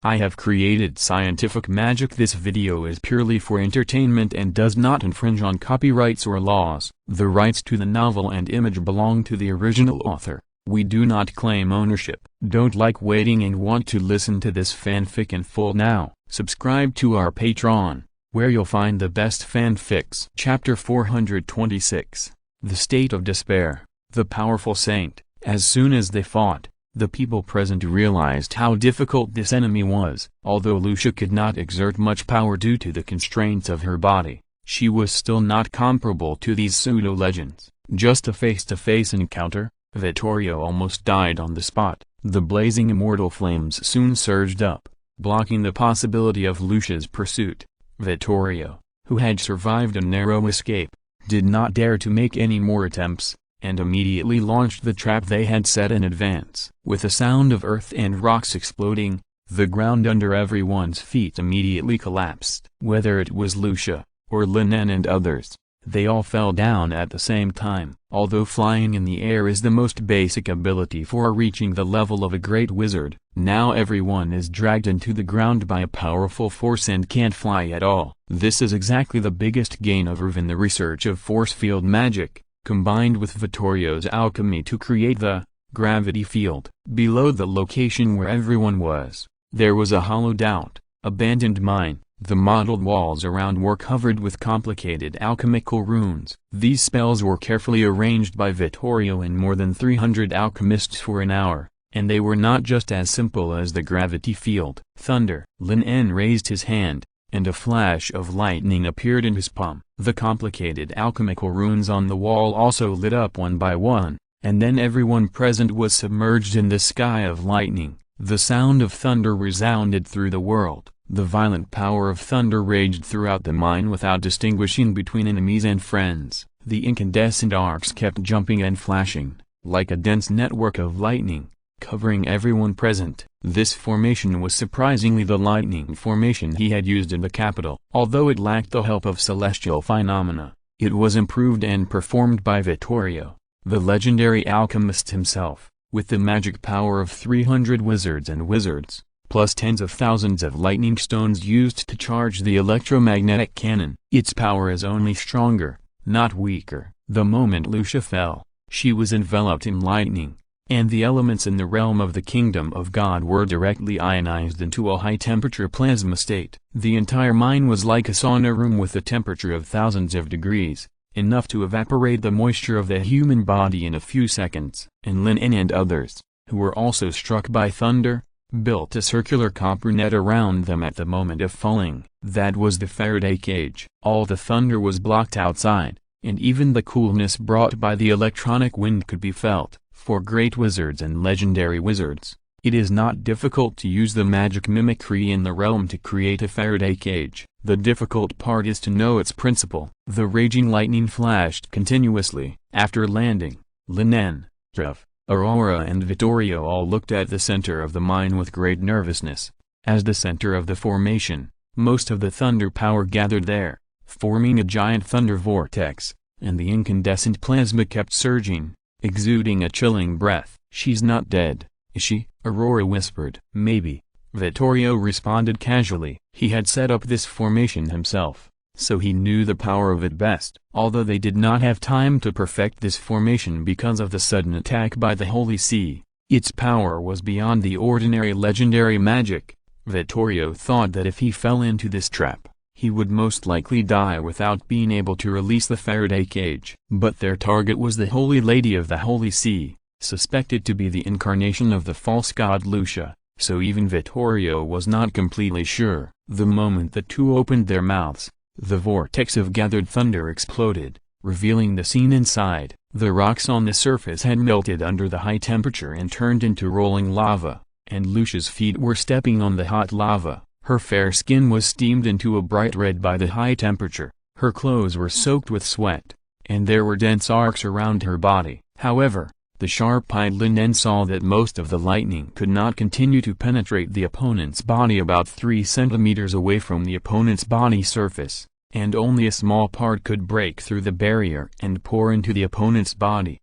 I have created scientific magic. This video is purely for entertainment and does not infringe on copyrights or laws. The rights to the novel and image belong to the original author. We do not claim ownership. Don't like waiting and want to listen to this fanfic in full now? Subscribe to our Patreon, where you'll find the best fanfics. Chapter 426. The State of Despair. The Powerful Saint. As soon as they fought, the people present realized how difficult this enemy was. Although Lucia could not exert much power due to the constraints of her body, she was still not comparable to these pseudo-legends. Just a face-to-face encounter, Vittorio almost died on the spot. The blazing immortal flames soon surged up, blocking the possibility of Lucia's pursuit. Vittorio, who had survived a narrow escape, did not dare to make any more attempts, and immediately launched the trap they had set in advance. With a sound of earth and rocks exploding, the ground under everyone's feet immediately collapsed. Whether it was Lucia, or Lin En and others, they all fell down at the same time. Although flying in the air is the most basic ability for reaching the level of a great wizard, now everyone is dragged into the ground by a powerful force and can't fly at all. This is exactly the biggest gain of in the research of force field magic, combined with Vittorio's alchemy to create the gravity field. Below the location where everyone was, there was a hollowed-out, abandoned mine. The mottled walls around were covered with complicated alchemical runes. These spells were carefully arranged by Vittorio and more than 300 alchemists for an hour, and they were not just as simple as the gravity field. Thunder. Lin En raised his hand, and a flash of lightning appeared in his palm. The complicated alchemical runes on the wall also lit up one by one, and then everyone present was submerged in the sky of lightning. The sound of thunder resounded through the world. The violent power of thunder raged throughout the mine without distinguishing between enemies and friends. The incandescent arcs kept jumping and flashing, like a dense network of lightning, covering everyone present. This formation was surprisingly the lightning formation he had used in the capital. Although it lacked the help of celestial phenomena, it was improved and performed by Vittorio, the legendary alchemist himself, with the magic power of 300 wizards and wizards, plus tens of thousands of lightning stones used to charge the electromagnetic cannon. Its power is only stronger, not weaker. The moment Lucia fell, she was enveloped in lightning, and the elements in the realm of the kingdom of God were directly ionized into a high-temperature plasma state. The entire mine was like a sauna room with a temperature of thousands of degrees, enough to evaporate the moisture of the human body in a few seconds. And Lin En and others, who were also struck by thunder, built a circular copper net around them at the moment of falling. That was the Faraday cage. All the thunder was blocked outside, and even the coolness brought by the electronic wind could be felt. For great wizards and legendary wizards, it is not difficult to use the magic mimicry in the realm to create a Faraday cage. The difficult part is to know its principle. The raging lightning flashed continuously. After landing, Lin En, Aurora and Vittorio all looked at the center of the mine with great nervousness. As the center of the formation, most of the thunder power gathered there, forming a giant thunder vortex, and the incandescent plasma kept surging, exuding a chilling breath. "She's not dead, is she?" Aurora whispered. "Maybe," Vittorio responded casually. He had set up this formation himself, so he knew the power of it best. Although they did not have time to perfect this formation because of the sudden attack by the Holy See, its power was beyond the ordinary legendary magic. Vittorio thought that if he fell into this trap, he would most likely die without being able to release the Faraday cage. But their target was the Holy Lady of the Holy See, suspected to be the incarnation of the false god Lucia, so even Vittorio was not completely sure. The moment the two opened their mouths, the vortex of gathered thunder exploded, revealing the scene inside. The rocks on the surface had melted under the high temperature and turned into rolling lava, and Lucia's feet were stepping on the hot lava. Her fair skin was steamed into a bright red by the high temperature, her clothes were soaked with sweat, and there were dense arcs around her body. However, the sharp-eyed Lin En saw that most of the lightning could not continue to penetrate the opponent's body about 3 centimeters away from the opponent's body surface, and only a small part could break through the barrier and pour into the opponent's body.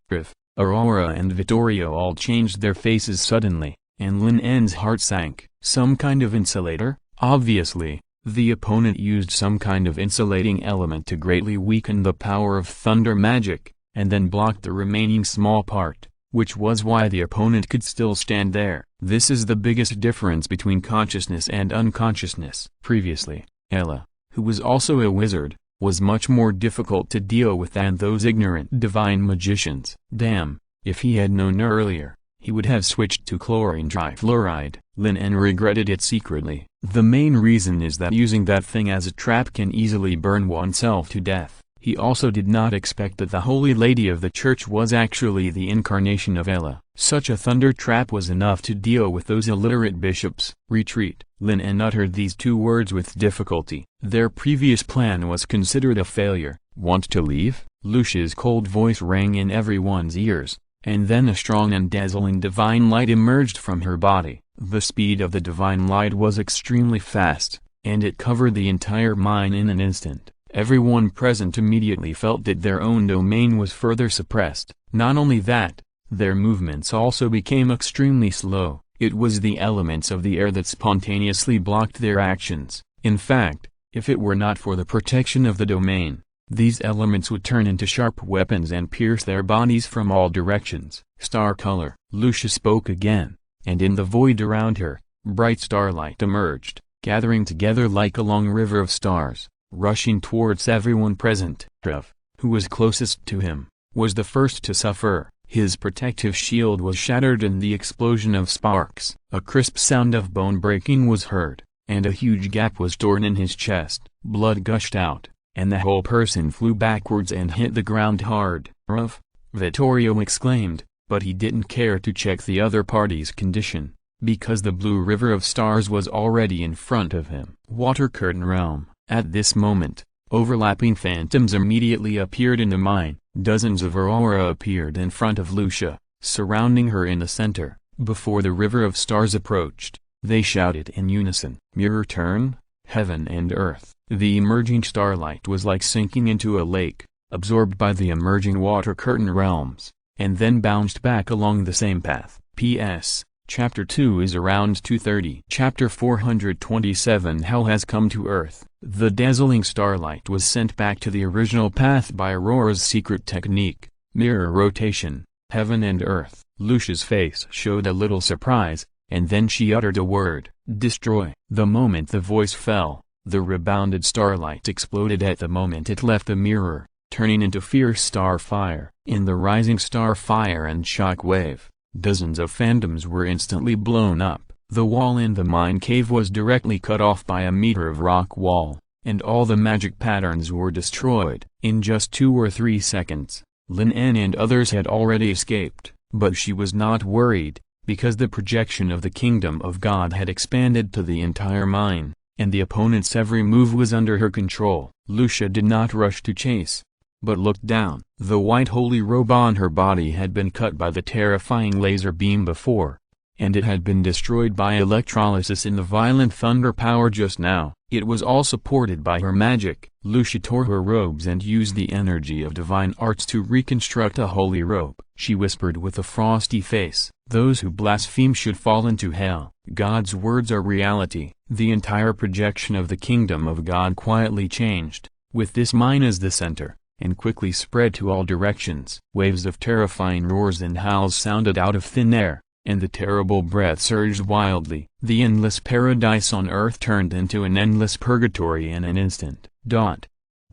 Aurora and Vittorio all changed their faces suddenly, and Lin En's heart sank. Some kind of insulator? Obviously, the opponent used some kind of insulating element to greatly weaken the power of thunder magic, and then blocked the remaining small part, which was why the opponent could still stand there. This is the biggest difference between consciousness and unconsciousness. Previously, Ella, who was also a wizard, was much more difficult to deal with than those ignorant divine magicians. Damn, if he had known earlier, he would have switched to chlorine trifluoride. Lin En regretted it secretly. The main reason is that using that thing as a trap can easily burn oneself to death. He also did not expect that the Holy Lady of the Church was actually the incarnation of Ella. Such a thunder trap was enough to deal with those illiterate bishops. Retreat. Lin En uttered these two words with difficulty. Their previous plan was considered a failure. Want to leave? Lucia's cold voice rang in everyone's ears, and then a strong and dazzling divine light emerged from her body. The speed of the divine light was extremely fast, and it covered the entire mine in an instant. Everyone present immediately felt that their own domain was further suppressed. Not only that, their movements also became extremely slow. It was the elements of the air that spontaneously blocked their actions. In fact, if it were not for the protection of the domain, these elements would turn into sharp weapons and pierce their bodies from all directions. Star color. Lucia spoke again, and in the void around her, bright starlight emerged, gathering together like a long river of stars, rushing towards everyone present. Trev, who was closest to him, was the first to suffer. His protective shield was shattered in the explosion of sparks. A crisp sound of bone breaking was heard, and a huge gap was torn in his chest. Blood gushed out, and the whole person flew backwards and hit the ground hard. "Ruff!" Vittorio exclaimed, but he didn't care to check the other party's condition, because the blue river of stars was already in front of him. Water curtain realm. At this moment, overlapping phantoms immediately appeared in the mine. Dozens of aurora appeared in front of Lucia, surrounding her in the center. Before the river of stars approached, they shouted in unison, "Mirror turn, heaven and earth." The emerging starlight was like sinking into a lake, absorbed by the emerging water curtain realms, and then bounced back along the same path. P.S. Chapter 2 is around 2:30. Chapter 427 Hell has come to Earth. The dazzling starlight was sent back to the original path by Aurora's secret technique, mirror rotation. Heaven and earth. Lucia's face showed a little surprise, and then she uttered a word, "Destroy." The moment the voice fell, the rebounded starlight exploded at the moment it left the mirror, turning into fierce star fire. In the rising star fire and shock wave, dozens of phantoms were instantly blown up. The wall in the mine cave was directly cut off by a meter of rock wall, and all the magic patterns were destroyed. In just 2 or 3 seconds, Lin En and others had already escaped, but she was not worried, because the projection of the kingdom of God had expanded to the entire mine, and the opponent's every move was under her control. Lucia did not rush to chase, but looked down. The white holy robe on her body had been cut by the terrifying laser beam before, and it had been destroyed by electrolysis in the violent thunder power just now. It was all supported by her magic. Lucia tore her robes and used the energy of divine arts to reconstruct a holy robe. She whispered with a frosty face, "Those who blaspheme should fall into hell." God's words are reality. The entire projection of the kingdom of God quietly changed, with this mine as the center, and quickly spread to all directions. Waves of terrifying roars and howls sounded out of thin air, and the terrible breath surged wildly. The endless paradise on earth turned into an endless purgatory in an instant.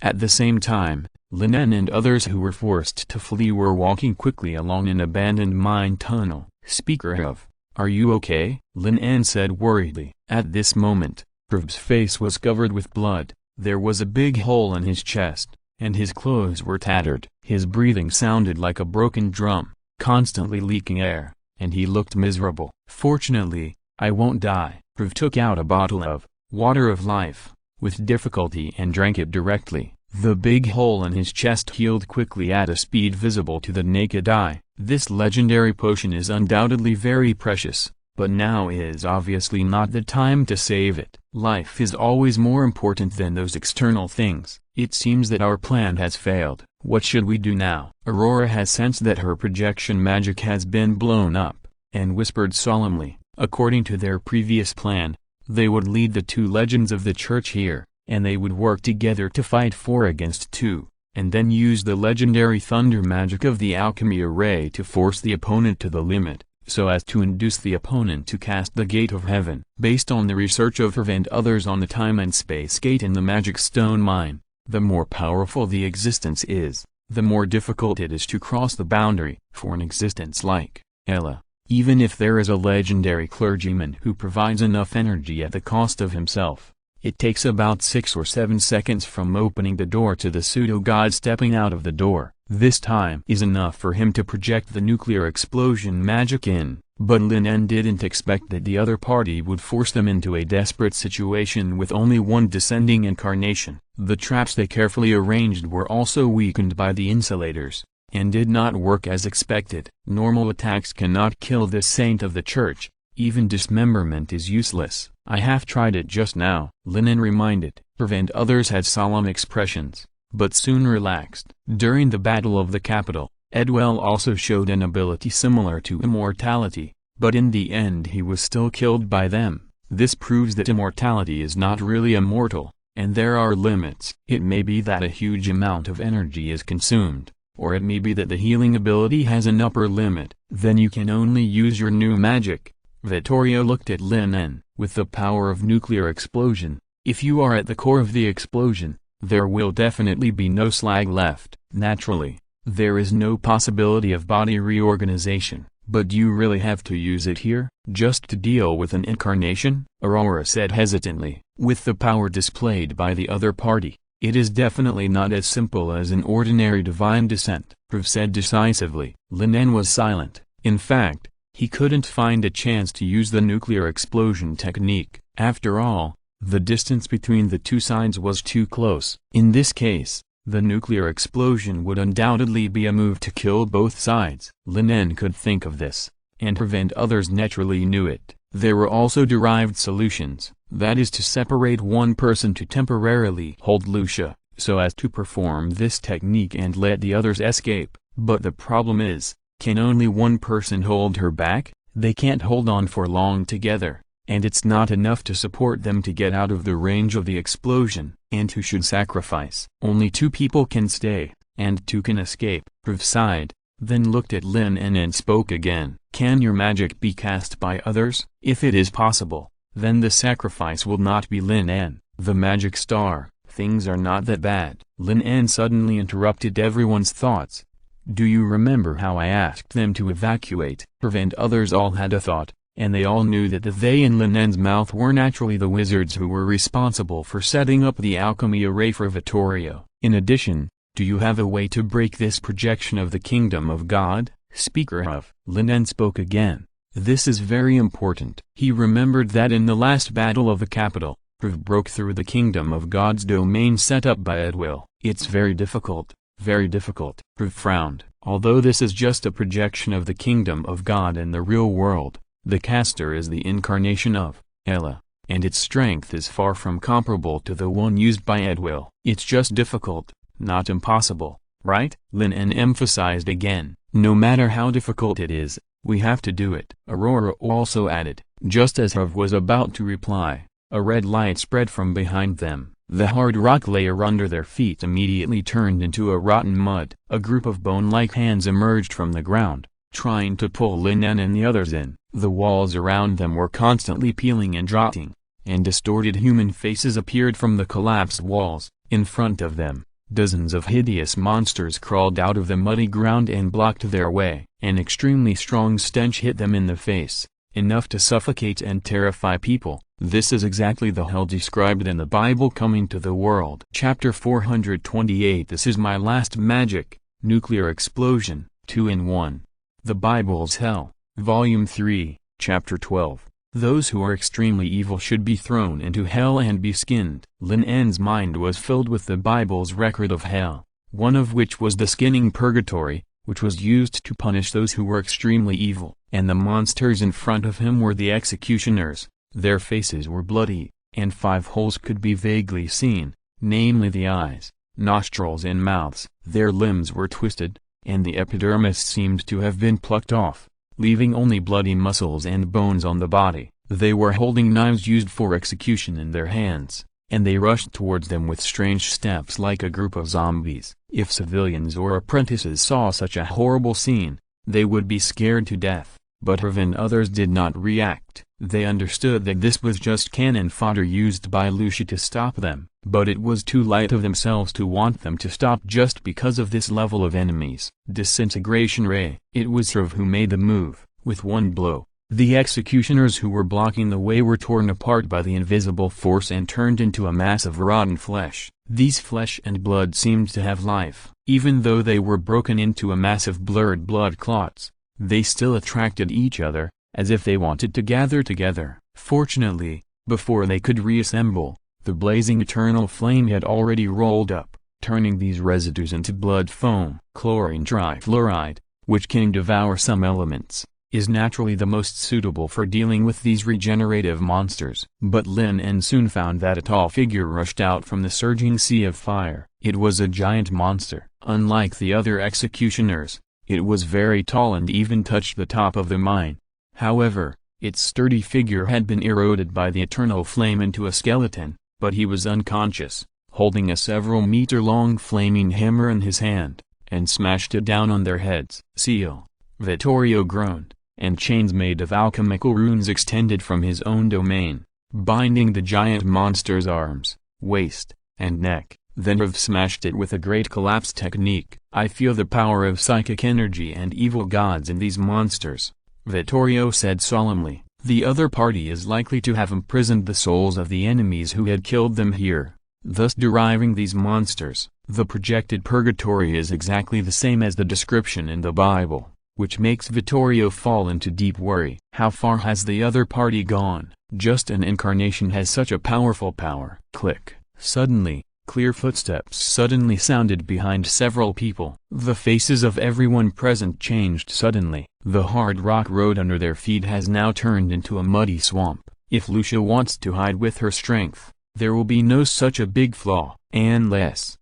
At the same time, Lin En and others who were forced to flee were walking quickly along an abandoned mine tunnel. Speaker of, "Are you okay?" Lin En said worriedly. At this moment, Trev's face was covered with blood. There was a big hole in his chest, and his clothes were tattered. His breathing sounded like a broken drum, constantly leaking air, and he looked miserable. "Fortunately, I won't die." Trev took out a bottle of water of life, with difficulty, and drank it directly. The big hole in his chest healed quickly at a speed visible to the naked eye. This legendary potion is undoubtedly very precious, but now is obviously not the time to save it. Life is always more important than those external things. It seems that our plan has failed. What should we do now? Aurora has sensed that her projection magic has been blown up, and whispered solemnly, According to their previous plan, they would lead the two legends of the church here, and they would work together to fight 4 against 2, and then use the legendary thunder magic of the alchemy array to force the opponent to the limit, so as to induce the opponent to cast the gate of heaven. Based on the research of Herv and others on the time and space gate in the magic stone mine, the more powerful the existence is, the more difficult it is to cross the boundary. For an existence like Ella, even if there is a legendary clergyman who provides enough energy at the cost of himself, it takes about 6 or 7 seconds from opening the door to the pseudo-god stepping out of the door. This time is enough for him to project the nuclear explosion magic in, but Lin En didn't expect that the other party would force them into a desperate situation with only one descending incarnation. The traps they carefully arranged were also weakened by the insulators, and did not work as expected. Normal attacks cannot kill this saint of the church, even dismemberment is useless. I have tried it just now, Lin En reminded. Herv and others had solemn expressions, but soon relaxed. During the Battle of the Capital, Edwell also showed an ability similar to immortality, but in the end he was still killed by them. This proves that immortality is not really immortal, and there are limits. It may be that a huge amount of energy is consumed, or it may be that the healing ability has an upper limit. Then you can only use your new magic. Vittorio looked at Lin En. With the power of nuclear explosion, if you are at the core of the explosion, there will definitely be no slag left. Naturally, there is no possibility of body reorganization, but do you really have to use it here, just to deal with an incarnation? Aurora said hesitantly. With the power displayed by the other party, it is definitely not as simple as an ordinary divine descent, Herv said decisively. Lin En was silent. In fact, he couldn't find a chance to use the nuclear explosion technique. After all, the distance between the two sides was too close. In this case, the nuclear explosion would undoubtedly be a move to kill both sides. Lin En could think of this, and Herv and others naturally knew it. There were also derived solutions, that is to separate one person to temporarily hold Lucia, so as to perform this technique and let the others escape. But the problem is, can only one person hold her back? They can't hold on for long together, and it's not enough to support them to get out of the range of the explosion. And who should sacrifice? Only 2 people can stay, and 2 can escape. Herv sighed, then looked at Lin En and spoke again. Can your magic be cast by others? If it is possible, then the sacrifice will not be Lin En, the magic star. Things are not that bad. Lin En suddenly interrupted everyone's thoughts. Do you remember how I asked them to evacuate? Herv and others all had a thought, and they all knew that the they in Lin En's mouth were naturally the wizards who were responsible for setting up the alchemy array for Vittorio. In addition, do you have a way to break this projection of the kingdom of God? Speaker of. Lin En spoke again. This is very important. He remembered that in the last battle of the capital, Herv broke through the kingdom of God's domain set up by Edwell. It's very difficult. Very difficult. Herv frowned. Although this is just a projection of the kingdom of God in the real world, the caster is the incarnation of Ella, and its strength is far from comparable to the one used by Edwell. It's just difficult, not impossible, right? Lin En emphasized again. No matter how difficult it is, we have to do it. Aurora also added. Just as Herv was about to reply, a red light spread from behind them. The hard rock layer under their feet immediately turned into a rotten mud. A group of bone-like hands emerged from the ground, trying to pull Lin En and the others in. The walls around them were constantly peeling and rotting, and distorted human faces appeared from the collapsed walls. In front of them, dozens of hideous monsters crawled out of the muddy ground and blocked their way. An extremely strong stench hit them in the face, enough to suffocate and terrify people. This is exactly the hell described in the Bible coming to the world. Chapter 428. This is my last magic, nuclear explosion, 2 in 1. The Bible's Hell, Volume 3, Chapter 12. Those who are extremely evil should be thrown into hell and be skinned. Lin En's mind was filled with the Bible's record of hell, one of which was the skinning purgatory, which was used to punish those who were extremely evil. And the monsters in front of him were the executioners. Their faces were bloody, and 5 holes could be vaguely seen, namely the eyes, nostrils and mouths. Their limbs were twisted, and the epidermis seemed to have been plucked off. leaving only bloody muscles and bones on the body. They were holding knives used for execution in their hands, and they rushed towards them with strange steps like a group of zombies. If civilians or apprentices saw such a horrible scene, they would be scared to death, but Herve and others did not react. They understood that this was just cannon fodder used by Lucia to stop them, but it was too light of themselves to want them to stop just because of this level of enemies. Disintegration ray. It was Herve who made the move. With one blow, the executioners who were blocking the way were torn apart by the invisible force and turned into a mass of rotten flesh. These flesh and blood seemed to have life. Even though they were broken into a mass of blurred blood clots, they still attracted each other, as if they wanted to gather together. Fortunately, before they could reassemble, the blazing eternal flame had already rolled up, turning these residues into blood foam. Chlorine trifluoride, which can devour some elements, is naturally the most suitable for dealing with these regenerative monsters. But Lin En soon found that a tall figure rushed out from the surging sea of fire. It was a giant monster. Unlike the other executioners, it was very tall and even touched the top of the mine. However, its sturdy figure had been eroded by the eternal flame into a skeleton, but he was unconscious, holding a several-meter-long flaming hammer in his hand, and smashed it down on their heads. Seal, Vittorio groaned, and chains made of alchemical runes extended from his own domain, binding the giant monster's arms, waist, and neck. Then Herve smashed it with a great collapse technique. I feel the power of psychic energy and evil gods in these monsters, Vittorio said solemnly. The other party is likely to have imprisoned the souls of the enemies who had killed them here, thus deriving these monsters. The projected purgatory is exactly the same as the description in the Bible, which makes Vittorio fall into deep worry. How far has the other party gone? Just an incarnation has such a powerful power. Click. Suddenly, clear footsteps suddenly sounded behind several people. The faces of everyone present changed suddenly. The hard rock road under their feet has now turned into a muddy swamp. If Lucia wants to hide with her strength, there will be no such a big flaw. Unless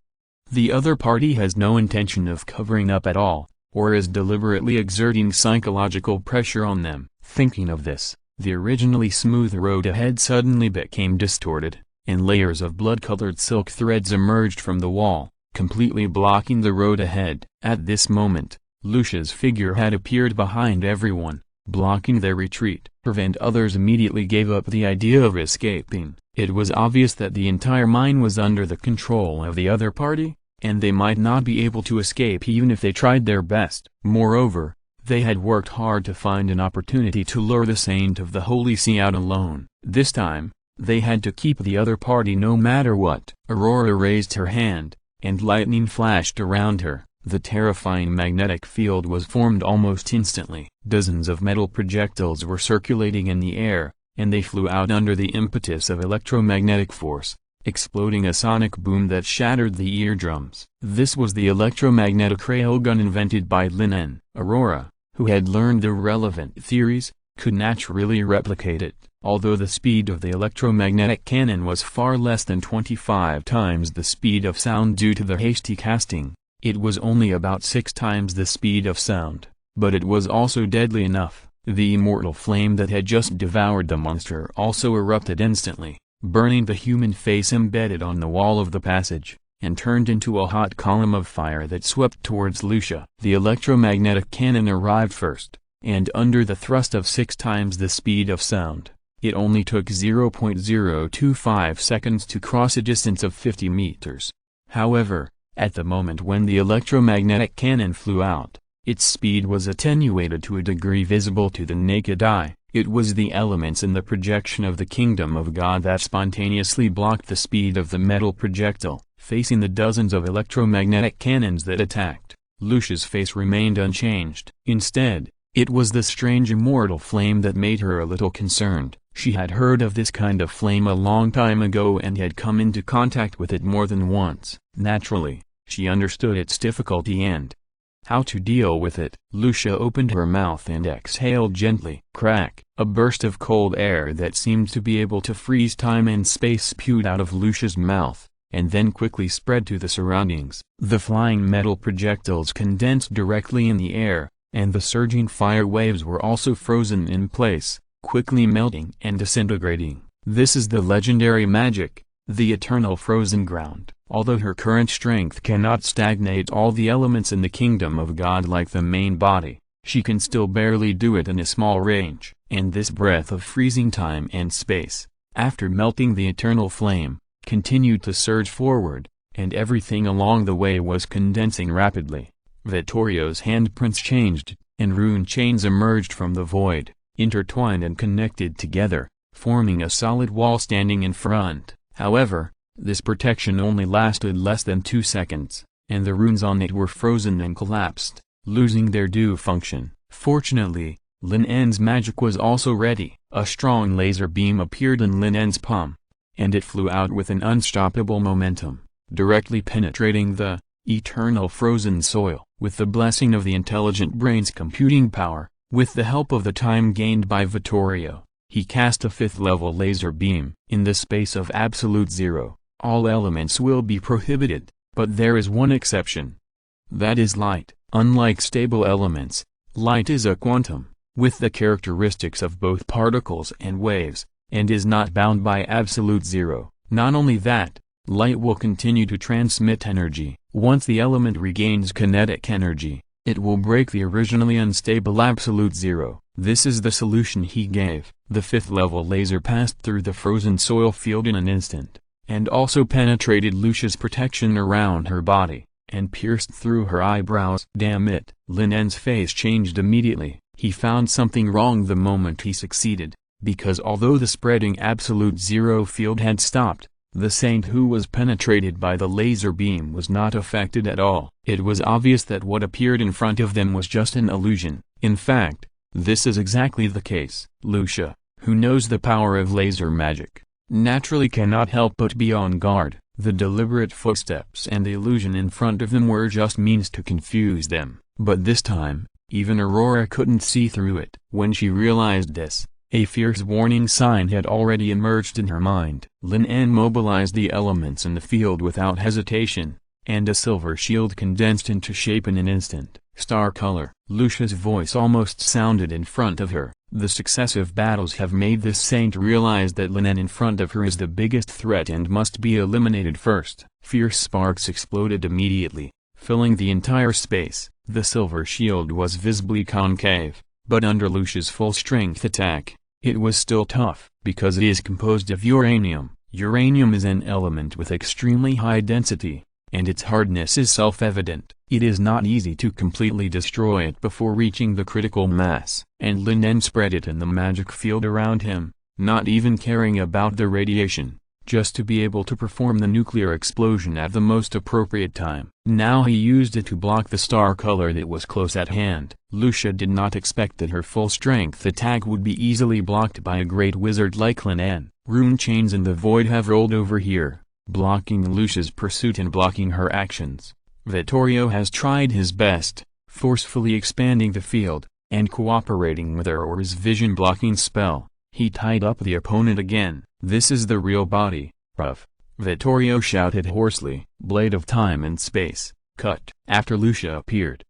the other party has no intention of covering up at all, or is deliberately exerting psychological pressure on them. Thinking of this, the originally smooth road ahead suddenly became distorted, and layers of blood-colored silk threads emerged from the wall, completely blocking the road ahead. At this moment, Lucia's figure had appeared behind everyone, blocking their retreat. Herve and others immediately gave up the idea of escaping. It was obvious that the entire mine was under the control of the other party, and they might not be able to escape even if they tried their best. Moreover, they had worked hard to find an opportunity to lure the Saint of the Holy See out alone. This time, they had to keep the other party no matter what. Aurora raised her hand, and lightning flashed around her. The terrifying magnetic field was formed almost instantly. Dozens of metal projectiles were circulating in the air, and they flew out under the impetus of electromagnetic force, exploding a sonic boom that shattered the eardrums. This was the electromagnetic railgun invented by Lin En. Aurora, who had learned the relevant theories, could naturally replicate it. Although the speed of the electromagnetic cannon was far less than 25 times the speed of sound due to the hasty casting, it was only about 6 times the speed of sound, but it was also deadly enough. The immortal flame that had just devoured the monster also erupted instantly, burning the human face embedded on the wall of the passage, and turned into a hot column of fire that swept towards Lucia. The electromagnetic cannon arrived first, and under the thrust of 6 times the speed of sound, it only took 0.025 seconds to cross a distance of 50 meters. However, at the moment when the electromagnetic cannon flew out, its speed was attenuated to a degree visible to the naked eye. It was the elements in the projection of the kingdom of God that spontaneously blocked the speed of the metal projectile. Facing the dozens of electromagnetic cannons that attacked, Lucia's face remained unchanged. Instead, it was the strange immortal flame that made her a little concerned. She had heard of this kind of flame a long time ago and had come into contact with it more than once. Naturally, she understood its difficulty and how to deal with it. Lucia opened her mouth and exhaled gently. Crack! A burst of cold air that seemed to be able to freeze time and space spewed out of Lucia's mouth, and then quickly spread to the surroundings. The flying metal projectiles condensed directly in the air, and the surging fire waves were also frozen in place, quickly melting and disintegrating. This is the legendary magic, the eternal frozen ground. Although her current strength cannot stagnate all the elements in the kingdom of God like the main body, she can still barely do it in a small range. And this breath of freezing time and space, after melting the eternal flame, continued to surge forward, and everything along the way was condensing rapidly. Vittorio's handprints changed, and rune chains emerged from the void, intertwined and connected together, forming a solid wall standing in front. However, this protection only lasted less than 2 seconds, and the runes on it were frozen and collapsed, losing their due function. Fortunately, Lin En's magic was also ready. A strong laser beam appeared in Lin En's palm, and it flew out with an unstoppable momentum, directly penetrating the eternal frozen soil. With the blessing of the intelligent brain's computing power, with the help of the time gained by Vittorio, he cast a 5th-level laser beam. In the space of absolute zero, all elements will be prohibited, but there is one exception. That is light. Unlike stable elements, light is a quantum, with the characteristics of both particles and waves, and is not bound by absolute zero. Not only that, light will continue to transmit energy. Once the element regains kinetic energy, it will break the originally unstable absolute zero. This is the solution he gave. The 5th-level laser passed through the frozen soil field in an instant, and also penetrated Lucia's protection around her body, and pierced through her eyebrows. Damn it! Lin En's face changed immediately. He found something wrong the moment he succeeded, because although the spreading absolute zero field had stopped, the saint who was penetrated by the laser beam was not affected at all. It was obvious that what appeared in front of them was just an illusion. In fact, this is exactly the case. Lucia, who knows the power of laser magic, naturally cannot help but be on guard. The deliberate footsteps and the illusion in front of them were just means to confuse them. But this time, even Aurora couldn't see through it. When she realized this, a fierce warning sign had already emerged in her mind. Lin En mobilized the elements in the field without hesitation, and a silver shield condensed into shape in an instant. Star color. Lucia's voice almost sounded in front of her. The successive battles have made this saint realize that Lin En in front of her is the biggest threat and must be eliminated first. Fierce sparks exploded immediately, filling the entire space. The silver shield was visibly concave, but under Lucia's full-strength attack, it was still tough. Because it is composed of uranium. Uranium is an element with extremely high density, and its hardness is self-evident. It is not easy to completely destroy it before reaching the critical mass. And Lin En spread it in the magic field around him, not even caring about the radiation, just to be able to perform the nuclear explosion at the most appropriate time. Now he used it to block the star color that was close at hand. Lucia did not expect that her full-strength attack would be easily blocked by a great wizard like Lin En. Rune chains in the void have rolled over here, blocking Lucia's pursuit and blocking her actions. Vittorio has tried his best, forcefully expanding the field, and cooperating with Aurora's vision-blocking spell. He tied up the opponent again. This is the real body of Vittorio shouted hoarsely. Blade of time and space, cut. After Lucia appeared,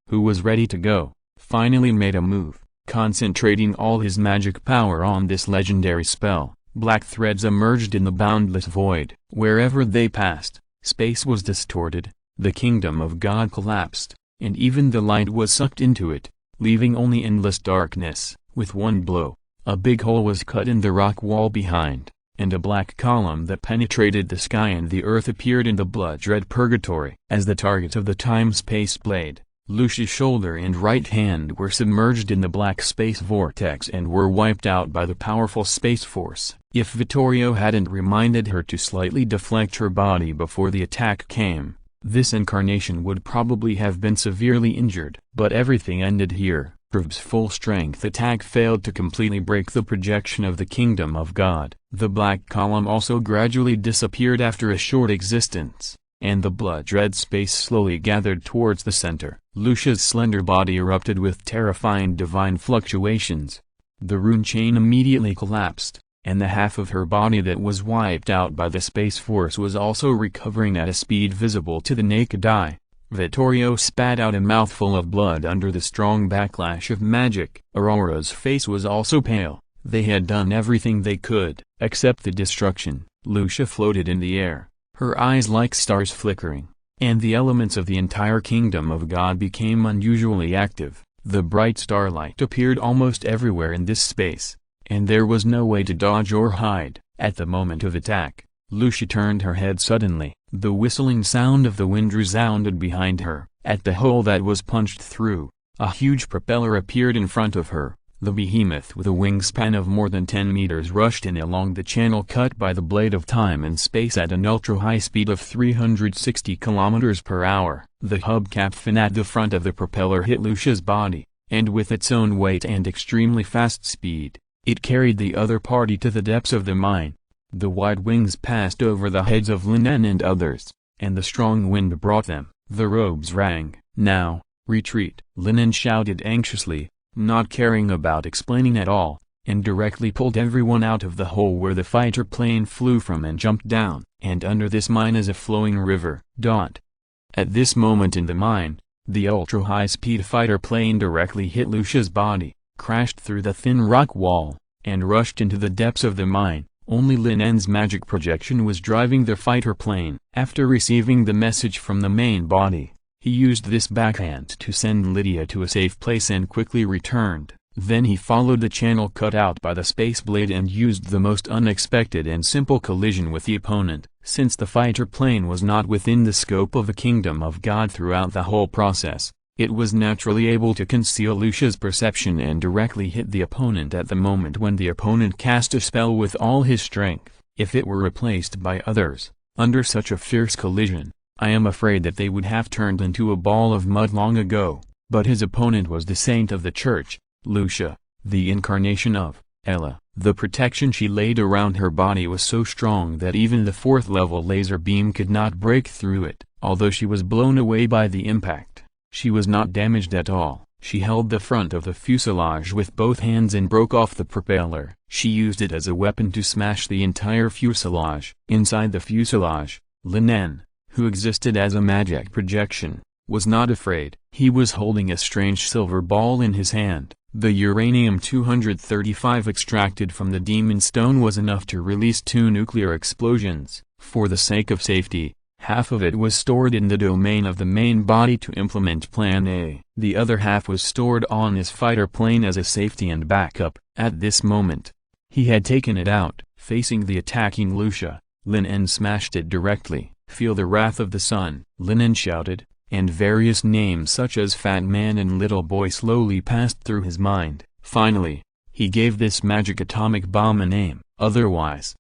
who was ready to go, finally made a move, concentrating all his magic power on this legendary spell. Black threads emerged in the boundless void. Wherever they passed, space was distorted, the kingdom of God collapsed, and even the light was sucked into it, leaving only endless darkness. With one blow, a big hole was cut in the rock wall behind, and a black column that penetrated the sky and the earth appeared in the blood-red purgatory. As the target of the time-space blade, Lucia's shoulder and right hand were submerged in the black space vortex and were wiped out by the powerful space force. If Vittorio hadn't reminded her to slightly deflect her body before the attack came, this incarnation would probably have been severely injured. But everything ended here. Rub's full-strength attack failed to completely break the projection of the kingdom of God. The black column also gradually disappeared after a short existence, and the blood-red space slowly gathered towards the center. Lucia's slender body erupted with terrifying divine fluctuations. The rune chain immediately collapsed, and the half of her body that was wiped out by the space force was also recovering at a speed visible to the naked eye. Vittorio spat out a mouthful of blood under the strong backlash of magic. Aurora's face was also pale. They had done everything they could, except the destruction. Lucia floated in the air, her eyes like stars flickering, and the elements of the entire kingdom of God became unusually active. The bright starlight appeared almost everywhere in this space, and there was no way to dodge or hide. At the moment of attack, Lucia turned her head suddenly. The whistling sound of the wind resounded behind her. At the hole that was punched through, a huge propeller appeared in front of her. The behemoth with a wingspan of more than 10 meters rushed in along the channel cut by the blade of time and space at an ultra-high speed of 360 kilometers per hour. The hubcap fin at the front of the propeller hit Lucia's body, and with its own weight and extremely fast speed, it carried the other party to the depths of the mine. The wide wings passed over the heads of Lin En and others, and the strong wind brought them. The robes rang. "Now, retreat!" Lin En shouted anxiously, not caring about explaining at all, and directly pulled everyone out of the hole where the fighter plane flew from and jumped down. And under this mine is a flowing river. At this moment in the mine, the ultra-high-speed fighter plane directly hit Lucia's body, crashed through the thin rock wall, and rushed into the depths of the mine. Only Lin En's magic projection was driving the fighter plane. After receiving the message from the main body, he used this backhand to send Lydia to a safe place and quickly returned. Then he followed the channel cut out by the space blade and used the most unexpected and simple collision with the opponent. Since the fighter plane was not within the scope of the kingdom of God throughout the whole process, it was naturally able to conceal Lucia's perception and directly hit the opponent at the moment when the opponent cast a spell with all his strength. If it were replaced by others, under such a fierce collision, I am afraid that they would have turned into a ball of mud long ago. But his opponent was the saint of the church, Lucia, the incarnation of Ella. The protection she laid around her body was so strong that even the fourth-level laser beam could not break through it. Although she was blown away by the impact, she was not damaged at all. She held the front of the fuselage with both hands and broke off the propeller. She used it as a weapon to smash the entire fuselage. Inside the fuselage, Lin En, who existed as a magic projection, was not afraid. He was holding a strange silver ball in his hand. The uranium-235 extracted from the demon stone was enough to release 2 nuclear explosions. For the sake of safety, half of it was stored in the domain of the main body to implement Plan A. The other half was stored on his fighter plane as a safety and backup. At this moment, he had taken it out. Facing the attacking Lucia, Lin En smashed it directly. "Feel the wrath of the sun," Lin En shouted, and various names such as Fat Man and Little Boy slowly passed through his mind. Finally, he gave this magic atomic bomb a name. Otherwise,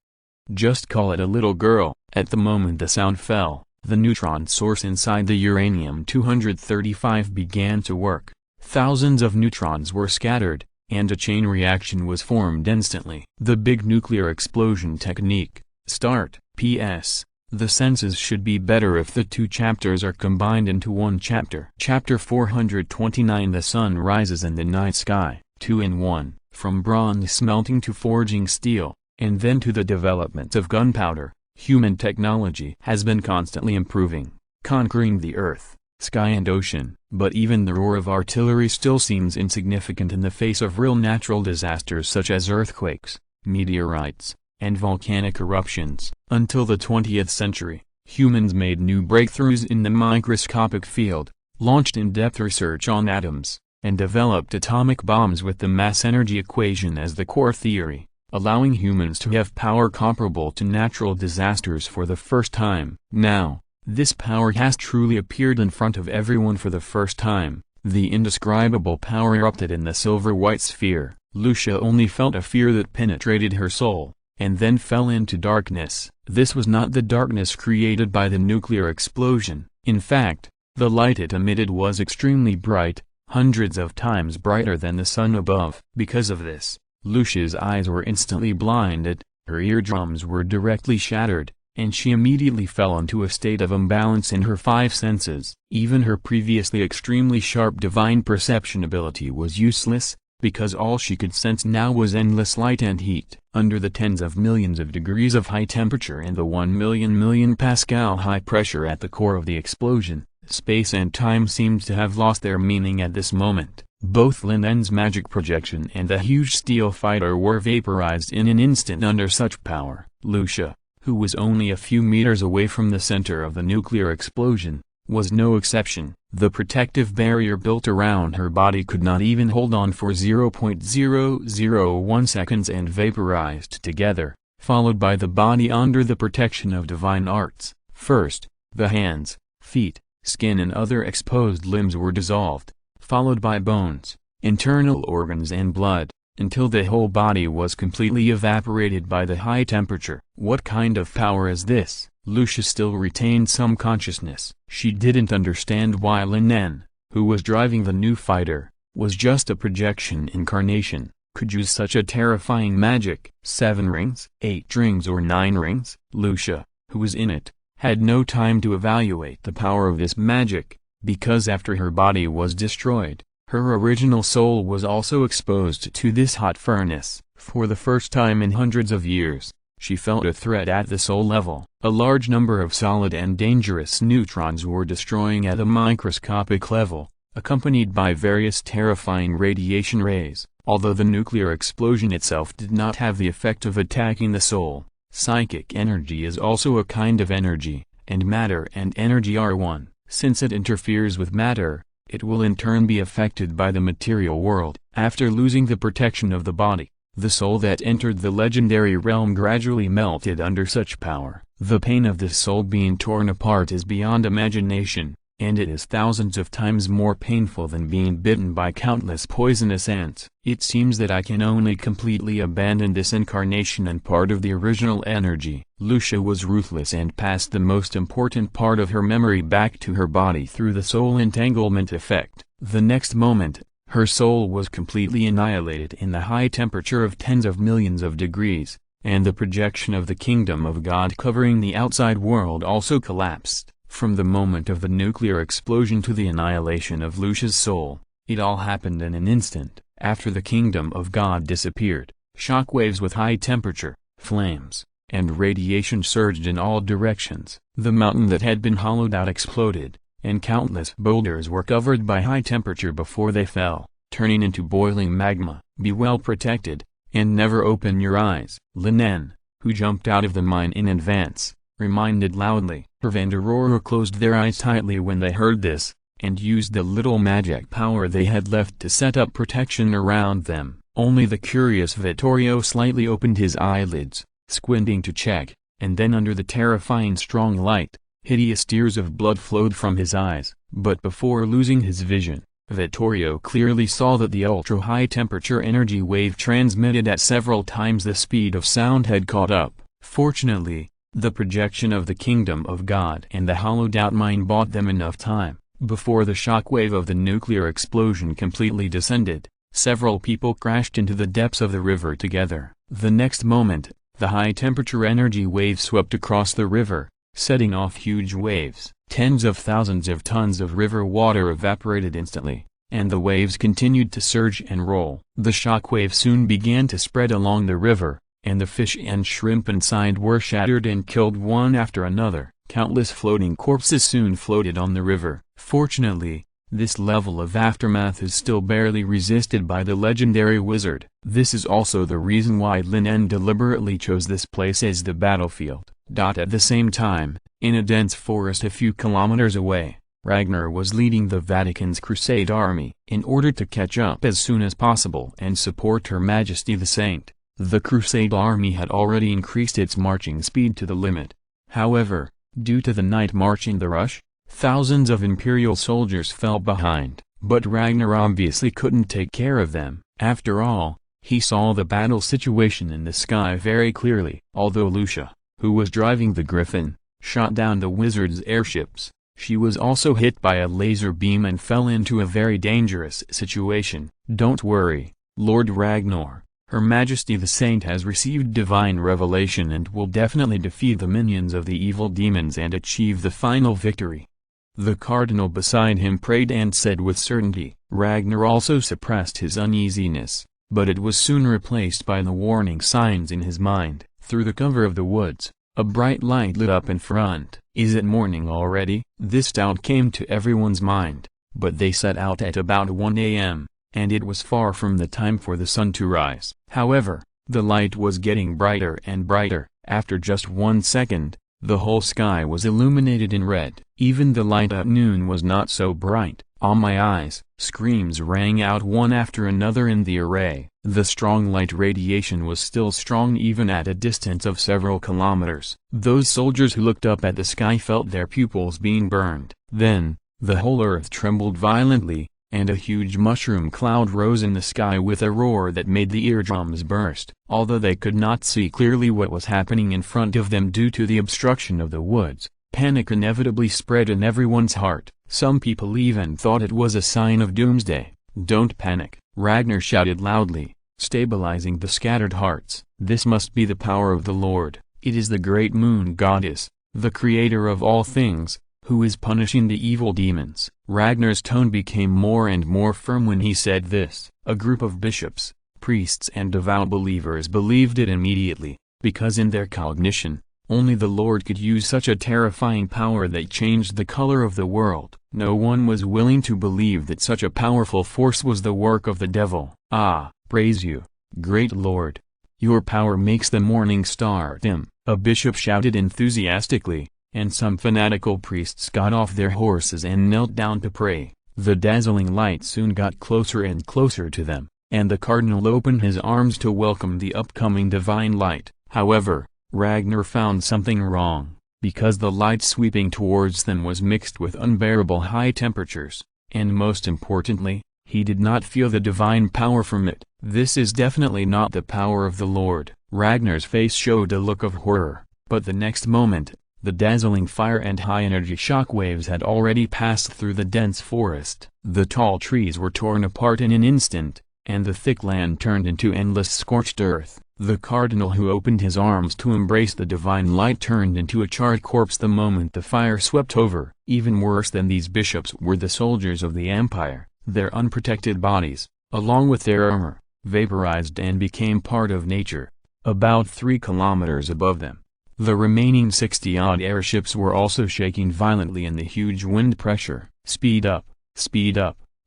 just call it a little girl. At the moment the sound fell, the neutron source inside the uranium-235 began to work. Thousands of neutrons were scattered, and a chain reaction was formed instantly. The big nuclear explosion technique. Start. P.S. The senses should be better if the 2 chapters are combined into one chapter. Chapter 429 The sun rises in the night sky. 2 in 1. From bronze smelting to forging steel, and then to the development of gunpowder, human technology has been constantly improving, conquering the earth, sky and ocean. But even the roar of artillery still seems insignificant in the face of real natural disasters such as earthquakes, meteorites, and volcanic eruptions. Until the 20th century, humans made new breakthroughs in the microscopic field, launched in-depth research on atoms, and developed atomic bombs with the mass-energy equation as the core theory, allowing humans to have power comparable to natural disasters for the first time. Now, this power has truly appeared in front of everyone for the first time. The indescribable power erupted in the silver-white sphere. Lucia only felt a fear that penetrated her soul, and then fell into darkness. This was not the darkness created by the nuclear explosion. In fact, the light it emitted was extremely bright, hundreds of times brighter than the sun above. Because of this, Lucia's eyes were instantly blinded, her eardrums were directly shattered, and she immediately fell into a state of imbalance in her 5 senses. Even her previously extremely sharp divine perception ability was useless, because all she could sense now was endless light and heat. Under the tens of millions of degrees of high temperature and the 1 million pascal high pressure at the core of the explosion, Space and time seemed to have lost their meaning at this moment. Both Lin En's magic projection and the huge steel fighter were vaporized in an instant under such power. Lucia, who was only a few meters away from the center of the nuclear explosion, was no exception. The protective barrier built around her body could not even hold on for 0.001 seconds and vaporized together, followed by the body under the protection of divine arts. First, the hands, feet, skin and other exposed limbs were dissolved, followed by bones, internal organs and blood, until the whole body was completely evaporated by the high temperature. What kind of power is this? Lucia still retained some consciousness. She didn't understand why Lin En, who was driving the new fighter, was just a projection incarnation, could use such a terrifying magic. 7 rings, 8 rings or 9 rings? Lucia, who was in it, had no time to evaluate the power of this magic, because after her body was destroyed, her original soul was also exposed to this hot furnace. For the first time in hundreds of years, she felt a threat at the soul level. A large number of solid and dangerous neutrons were destroying at a microscopic level, accompanied by various terrifying radiation rays. Although the nuclear explosion itself did not have the effect of attacking the soul, psychic energy is also a kind of energy, and matter and energy are one. Since it interferes with matter, it will in turn be affected by the material world. After losing the protection of the body, the soul that entered the legendary realm gradually melted under such power. The pain of this soul being torn apart is beyond imagination, and it is thousands of times more painful than being bitten by countless poisonous ants. It seems that I can only completely abandon this incarnation and part of the original energy. Lucia was ruthless and passed the most important part of her memory back to her body through the soul entanglement effect. The next moment, her soul was completely annihilated in the high temperature of tens of millions of degrees, and the projection of the kingdom of God covering the outside world also collapsed. From the moment of the nuclear explosion to the annihilation of Lucia's soul, it all happened in an instant. After the kingdom of God disappeared, shockwaves with high temperature, flames, and radiation surged in all directions. The mountain that had been hollowed out exploded, and countless boulders were covered by high temperature before they fell, turning into boiling magma. Be well protected, and never open your eyes. Lin En, who jumped out of the mine in advance, reminded loudly. Herve and Aurora closed their eyes tightly when they heard this, and used the little magic power they had left to set up protection around them. Only the curious Vittorio slightly opened his eyelids, squinting to check, and then under the terrifying strong light, hideous tears of blood flowed from his eyes. But before losing his vision, Vittorio clearly saw that the ultra-high temperature energy wave transmitted at several times the speed of sound had caught up. Fortunately, the projection of the kingdom of God and the hollowed-out mine bought them enough time. Before the shockwave of the nuclear explosion completely descended, several people crashed into the depths of the river together. The next moment, the high-temperature energy wave swept across the river, setting off huge waves. Tens of thousands of tons of river water evaporated instantly, and the waves continued to surge and roll. The shockwave soon began to spread along the river, and the fish and shrimp inside were shattered and killed one after another. Countless floating corpses soon floated on the river. Fortunately, this level of aftermath is still barely resisted by the legendary wizard. This is also the reason why Lin En deliberately chose this place as the battlefield. At the same time, in a dense forest a few kilometers away, Ragnar was leading the Vatican's crusade army. In order to catch up as soon as possible and support Her Majesty the Saint, the crusade army had already increased its marching speed to the limit. However, due to the night march and the rush, thousands of imperial soldiers fell behind. But Ragnar obviously couldn't take care of them. After all, he saw the battle situation in the sky very clearly. Although Lucia, who was driving the Griffin, shot down the wizard's airships, she was also hit by a laser beam and fell into a very dangerous situation. Don't worry, Lord Ragnar. Her Majesty the Saint has received divine revelation and will definitely defeat the minions of the evil demons and achieve the final victory. The cardinal beside him prayed and said with certainty. Ragnar also suppressed his uneasiness, but it was soon replaced by the warning signs in his mind. Through the cover of the woods, a bright light lit up in front. Is it morning already? This doubt came to everyone's mind, but they set out at about 1 a.m., and it was far from the time for the sun to rise. However, the light was getting brighter and brighter. After just 1 second, the whole sky was illuminated in red. Even the light at noon was not so bright. On my eyes, screams rang out one after another in the array. The strong light radiation was still strong even at a distance of several kilometers. Those soldiers who looked up at the sky felt their pupils being burned. Then, the whole earth trembled violently, and a huge mushroom cloud rose in the sky with a roar that made the eardrums burst. Although they could not see clearly what was happening in front of them due to the obstruction of the woods, panic inevitably spread in everyone's heart. Some people even thought it was a sign of doomsday. "Don't panic," Ragnar shouted loudly, stabilizing the scattered hearts. "This must be the power of the Lord. It is the great moon goddess, the creator of all things, who is punishing the evil demons." Ragnar's tone became more and more firm when he said this. A group of bishops, priests and devout believers believed it immediately, because in their cognition, only the Lord could use such a terrifying power that changed the color of the world. No one was willing to believe that such a powerful force was the work of the devil. "Ah, praise you, great Lord. Your power makes the morning star dim," a bishop shouted enthusiastically, and some fanatical priests got off their horses and knelt down to pray. The dazzling light soon got closer and closer to them, and the cardinal opened his arms to welcome the upcoming divine light. However, Ragnar found something wrong, because the light sweeping towards them was mixed with unbearable high temperatures, and most importantly, he did not feel the divine power from it. "This is definitely not the power of the Lord." Ragnar's face showed a look of horror, but the next moment, the dazzling fire and high-energy shock waves had already passed through the dense forest. The tall trees were torn apart in an instant, and the thick land turned into endless scorched earth. The cardinal who opened his arms to embrace the divine light turned into a charred corpse the moment the fire swept over. Even worse than these bishops were the soldiers of the empire. Their unprotected bodies, along with their armor, vaporized and became part of nature, about 3 kilometers above them. The remaining 60-odd airships were also shaking violently in the huge wind pressure. Speed up,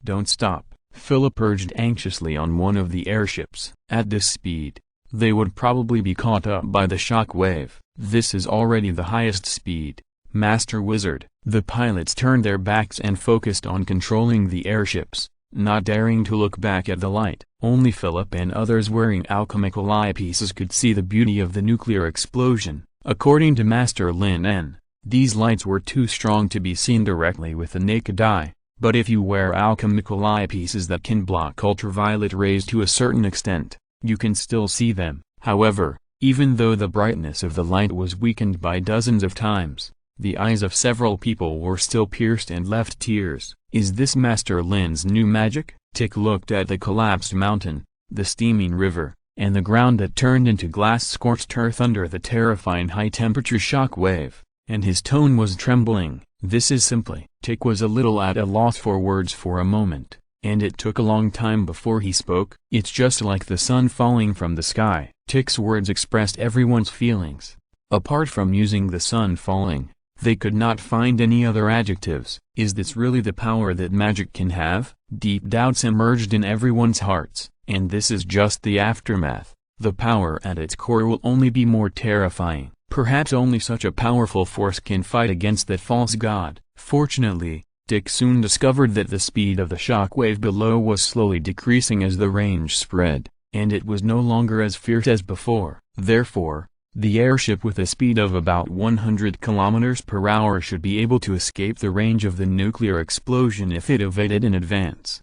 don't stop," Philip urged anxiously on one of the airships. "At this speed, they would probably be caught up by the shock wave." "This is already the highest speed, Master Wizard." The pilots turned their backs and focused on controlling the airships, not daring to look back at the light. Only Philip and others wearing alchemical eyepieces could see the beauty of the nuclear explosion. According to Master Lin En, these lights were too strong to be seen directly with the naked eye, but if you wear alchemical eyepieces that can block ultraviolet rays to a certain extent, you can still see them. However, even though the brightness of the light was weakened by dozens of times, the eyes of several people were still pierced and left tears. "Is this Master Lin's new magic?" Tick looked at the collapsed mountain, the steaming river, and the ground that turned into glass-scorched earth under the terrifying high-temperature shock wave, and his tone was trembling. "This is simply—" Tick was a little at a loss for words for a moment, and it took a long time before he spoke. "It's just like the sun falling from the sky." Tick's words expressed everyone's feelings. Apart from using the sun falling, they could not find any other adjectives. Is this really the power that magic can have? Deep doubts emerged in everyone's hearts, and this is just the aftermath. The power at its core will only be more terrifying. Perhaps only such a powerful force can fight against that false god. Fortunately, Dick soon discovered that the speed of the shock wave below was slowly decreasing as the range spread, and it was no longer as fierce as before. Therefore, the airship with a speed of about 100 km per hour should be able to escape the range of the nuclear explosion if it evaded in advance.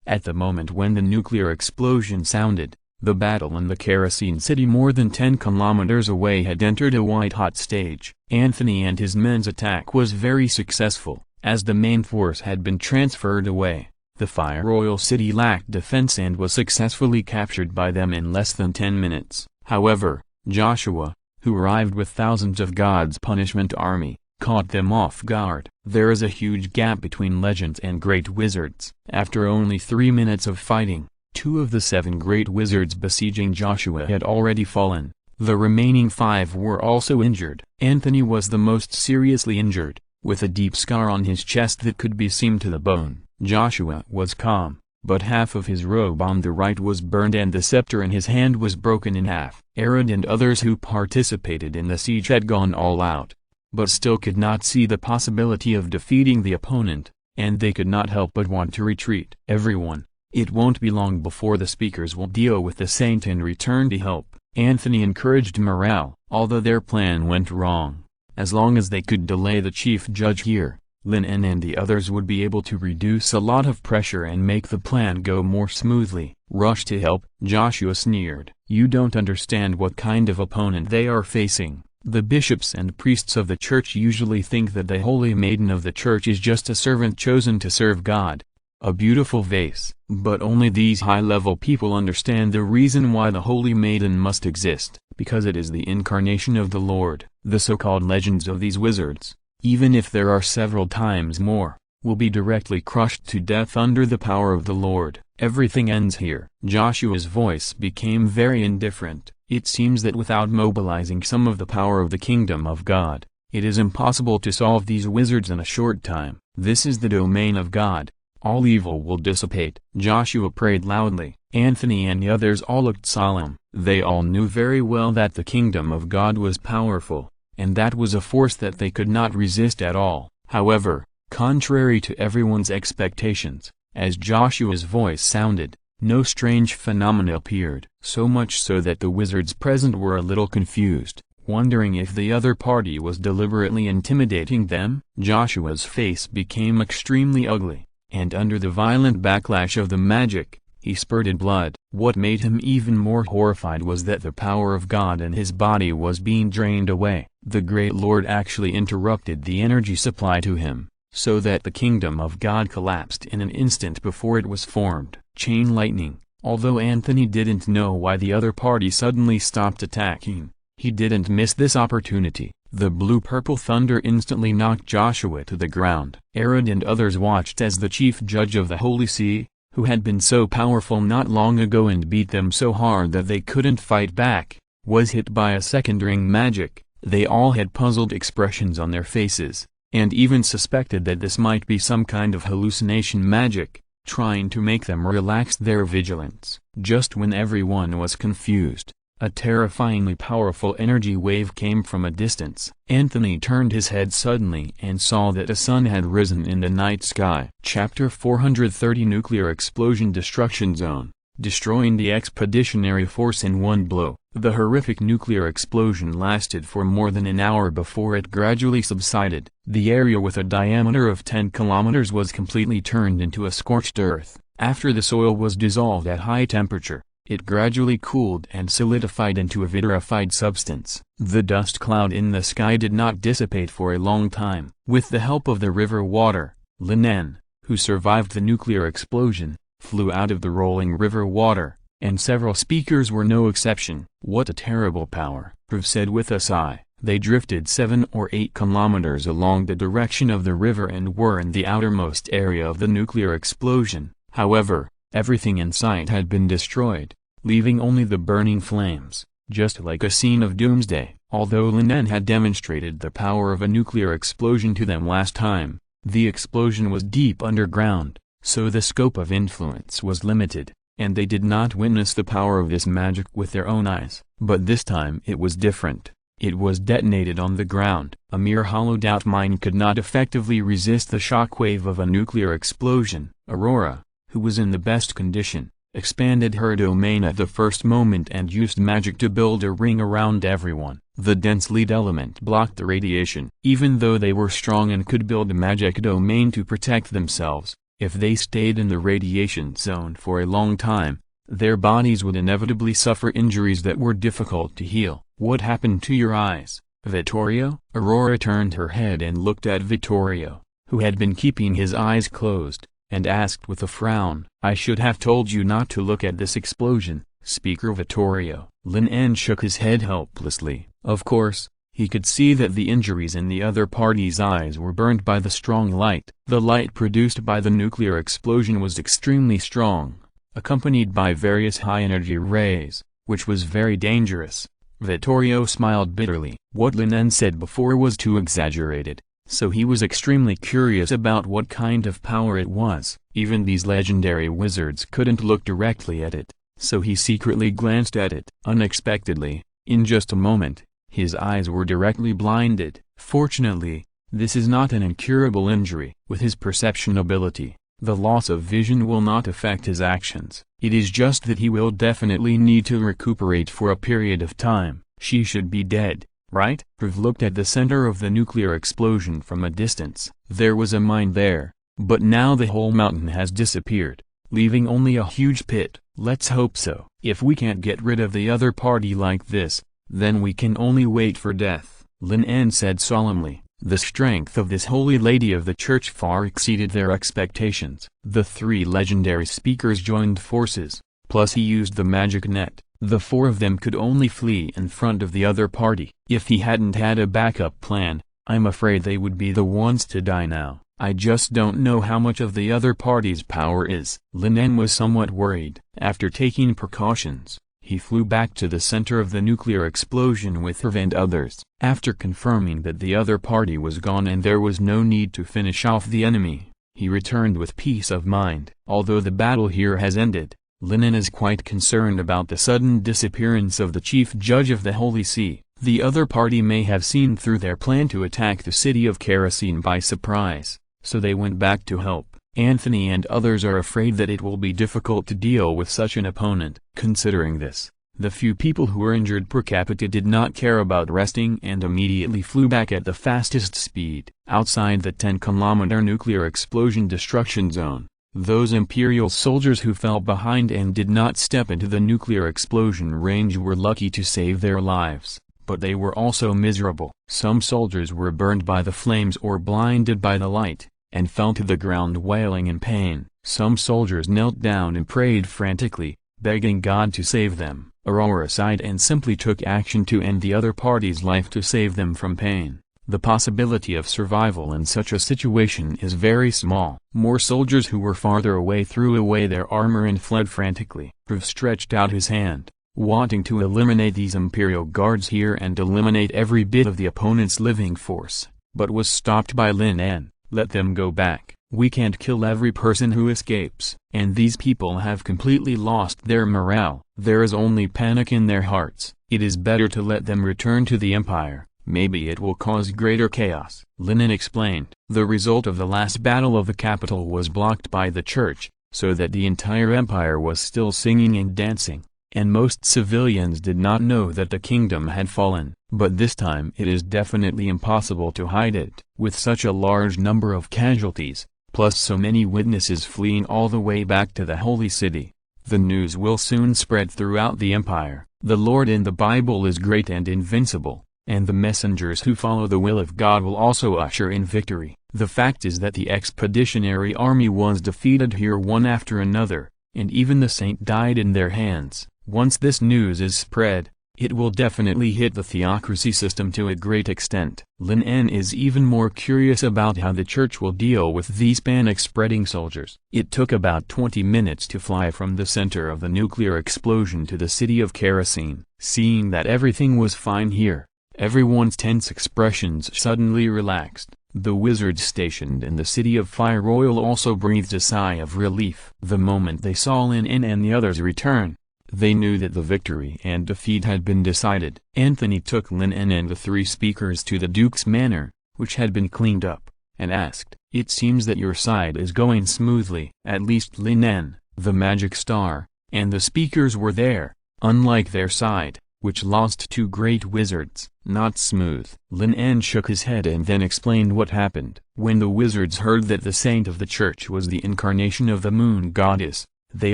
At the moment when the nuclear explosion sounded, the battle in the kerosene city more than 10 kilometers away had entered a white-hot stage. Anthony and his men's attack was very successful, as the main force had been transferred away. The Fire Royal City lacked defense and was successfully captured by them in less than 10 minutes. However, Joshua, who arrived with thousands of God's punishment army, caught them off guard. There is a huge gap between legends and great wizards. After only 3 minutes of fighting, 2 of the 7 great wizards besieging Joshua had already fallen. The remaining 5 were also injured. Anthony was the most seriously injured, with a deep scar on his chest that could be seen to the bone. Joshua was calm, but half of his robe on the right was burned and the scepter in his hand was broken in half. Herod and others who participated in the siege had gone all out, but still could not see the possibility of defeating the opponent, and they could not help but want to retreat. Everyone, it won't be long before the speakers will deal with the saint and return to help. Anthony encouraged morale, although their plan went wrong. As long as they could delay the chief judge here, Lin En and the others would be able to reduce a lot of pressure and make the plan go more smoothly. Rush to help, Joshua sneered. You don't understand what kind of opponent they are facing. The bishops and priests of the church usually think that the Holy Maiden of the church is just a servant chosen to serve God. A beautiful vase. But only these high-level people understand the reason why the Holy Maiden must exist, because it is the incarnation of the Lord. The so-called legends of these wizards, even if there are several times more, will be directly crushed to death under the power of the Lord. Everything ends here. Joshua's voice became very indifferent. It seems that without mobilizing some of the power of the kingdom of God, it is impossible to solve these wizards in a short time. This is the domain of God. All evil will dissipate. Joshua prayed loudly. Anthony and the others all looked solemn. They all knew very well that the kingdom of God was powerful, and that was a force that they could not resist at all. However, contrary to everyone's expectations, as Joshua's voice sounded, no strange phenomena appeared, so much so that the wizards present were a little confused, wondering if the other party was deliberately intimidating them. Joshua's face became extremely ugly, and under the violent backlash of the magic, he spurted blood. What made him even more horrified was that the power of God in his body was being drained away. The great Lord actually interrupted the energy supply to him, so that the kingdom of God collapsed in an instant before it was formed. Chain lightning. Although Anthony didn't know why the other party suddenly stopped attacking, he didn't miss this opportunity. The blue-purple thunder instantly knocked Joshua to the ground. Herod and others watched as the chief judge of the Holy See, who had been so powerful not long ago and beat them so hard that they couldn't fight back, was hit by a second ring magic. They all had puzzled expressions on their faces, and even suspected that this might be some kind of hallucination magic, trying to make them relax their vigilance. Just when everyone was confused, a terrifyingly powerful energy wave came from a distance. Anthony turned his head suddenly and saw that a sun had risen in the night sky. Chapter 430 Nuclear Explosion Destruction Zone. Destroying the expeditionary force in one blow. The horrific nuclear explosion lasted for more than an hour before it gradually subsided. The area with a diameter of 10 kilometers was completely turned into a scorched earth. After the soil was dissolved at high temperature, it gradually cooled and solidified into a vitrified substance. The dust cloud in the sky did not dissipate for a long time. With the help of the river water, Lin En, who survived the nuclear explosion, flew out of the rolling river water, and several speakers were no exception. What a terrible power, Prov said with a sigh. They drifted 7 or 8 kilometers along the direction of the river and were in the outermost area of the nuclear explosion. However, everything in sight had been destroyed, leaving only the burning flames, just like a scene of doomsday. Although Lin En had demonstrated the power of a nuclear explosion to them last time, the explosion was deep underground, so the scope of influence was limited, and they did not witness the power of this magic with their own eyes. But this time it was different. It was detonated on the ground. A mere hollowed-out mine could not effectively resist the shockwave of a nuclear explosion. Aurora, who was in the best condition, expanded her domain at the first moment and used magic to build a ring around everyone. The dense lead element blocked the radiation. Even though they were strong and could build a magic domain to protect themselves, if they stayed in the radiation zone for a long time, their bodies would inevitably suffer injuries that were difficult to heal. What happened to your eyes, Vittorio? Aurora turned her head and looked at Vittorio, who had been keeping his eyes closed, and asked with a frown. I should have told you not to look at this explosion, Speaker Vittorio. Lin En shook his head helplessly. Of course, he could see that the injuries in the other party's eyes were burned by the strong light. The light produced by the nuclear explosion was extremely strong, accompanied by various high-energy rays, which was very dangerous. Vittorio smiled bitterly. What Lin En said before was too exaggerated, so he was extremely curious about what kind of power it was. Even these legendary wizards couldn't look directly at it, so he secretly glanced at it. Unexpectedly, in just a moment, his eyes were directly blinded. Fortunately, this is not an incurable injury. With his perception ability, the loss of vision will not affect his actions. It is just that he will definitely need to recuperate for a period of time. She should be dead, right? Riv looked at the center of the nuclear explosion from a distance. There was a mine there, but now the whole mountain has disappeared, leaving only a huge pit. Let's hope so. If we can't get rid of the other party like this, then we can only wait for death, Lin En said solemnly. The strength of this holy lady of the church far exceeded their expectations. The three legendary speakers joined forces, plus he used the magic net. The four of them could only flee in front of the other party. If he hadn't had a backup plan, I'm afraid they would be the ones to die now. I just don't know how much of the other party's power is. Lin En was somewhat worried. After taking precautions, he flew back to the center of the nuclear explosion with Herve and others. After confirming that the other party was gone and there was no need to finish off the enemy, he returned with peace of mind. Although the battle here has ended, Lin En is quite concerned about the sudden disappearance of the chief judge of the Holy See. The other party may have seen through their plan to attack the city of Kerosene by surprise, so they went back to help. Anthony and others are afraid that it will be difficult to deal with such an opponent. Considering this, the few people who were injured per capita did not care about resting and immediately flew back at the fastest speed. Outside the 10-kilometer nuclear explosion destruction zone, those Imperial soldiers who fell behind and did not step into the nuclear explosion range were lucky to save their lives, but they were also miserable. Some soldiers were burned by the flames or blinded by the light, and fell to the ground wailing in pain. Some soldiers knelt down and prayed frantically, begging God to save them. Aurora sighed and simply took action to end the other party's life to save them from pain. The possibility of survival in such a situation is very small. More soldiers who were farther away threw away their armor and fled frantically. Riv stretched out his hand, wanting to eliminate these Imperial guards here and eliminate every bit of the opponent's living force, but was stopped by Lin En. Let them go back. We can't kill every person who escapes. And these people have completely lost their morale. There is only panic in their hearts. It is better to let them return to the Empire. Maybe it will cause greater chaos. Lin En explained. The result of the last battle of the capital was blocked by the church, so that the entire empire was still singing and dancing, and most civilians did not know that the kingdom had fallen. But this time it is definitely impossible to hide it. With such a large number of casualties, plus so many witnesses fleeing all the way back to the Holy City, the news will soon spread throughout the empire. The Lord in the Bible is great and invincible, and the messengers who follow the will of God will also usher in victory. The fact is that the expeditionary army was defeated here one after another, and even the saint died in their hands. Once this news is spread, it will definitely hit the theocracy system to a great extent. Lin En is even more curious about how the church will deal with these panic-spreading soldiers. It took about 20 minutes to fly from the center of the nuclear explosion to the city of Kerosene. Seeing that everything was fine here, everyone's tense expressions suddenly relaxed. The wizards stationed in the city of Fire Royal also breathed a sigh of relief. The moment they saw Lin En and the others return, they knew that the victory and defeat had been decided. Anthony took Lin En and the three speakers to the Duke's manor, which had been cleaned up, and asked, "It seems that your side is going smoothly." At least Lin En, the magic star, and the speakers were there, unlike their side, which lost two great wizards. Not smooth. Lin En shook his head and then explained what happened. When the wizards heard that the saint of the church was the incarnation of the moon goddess, they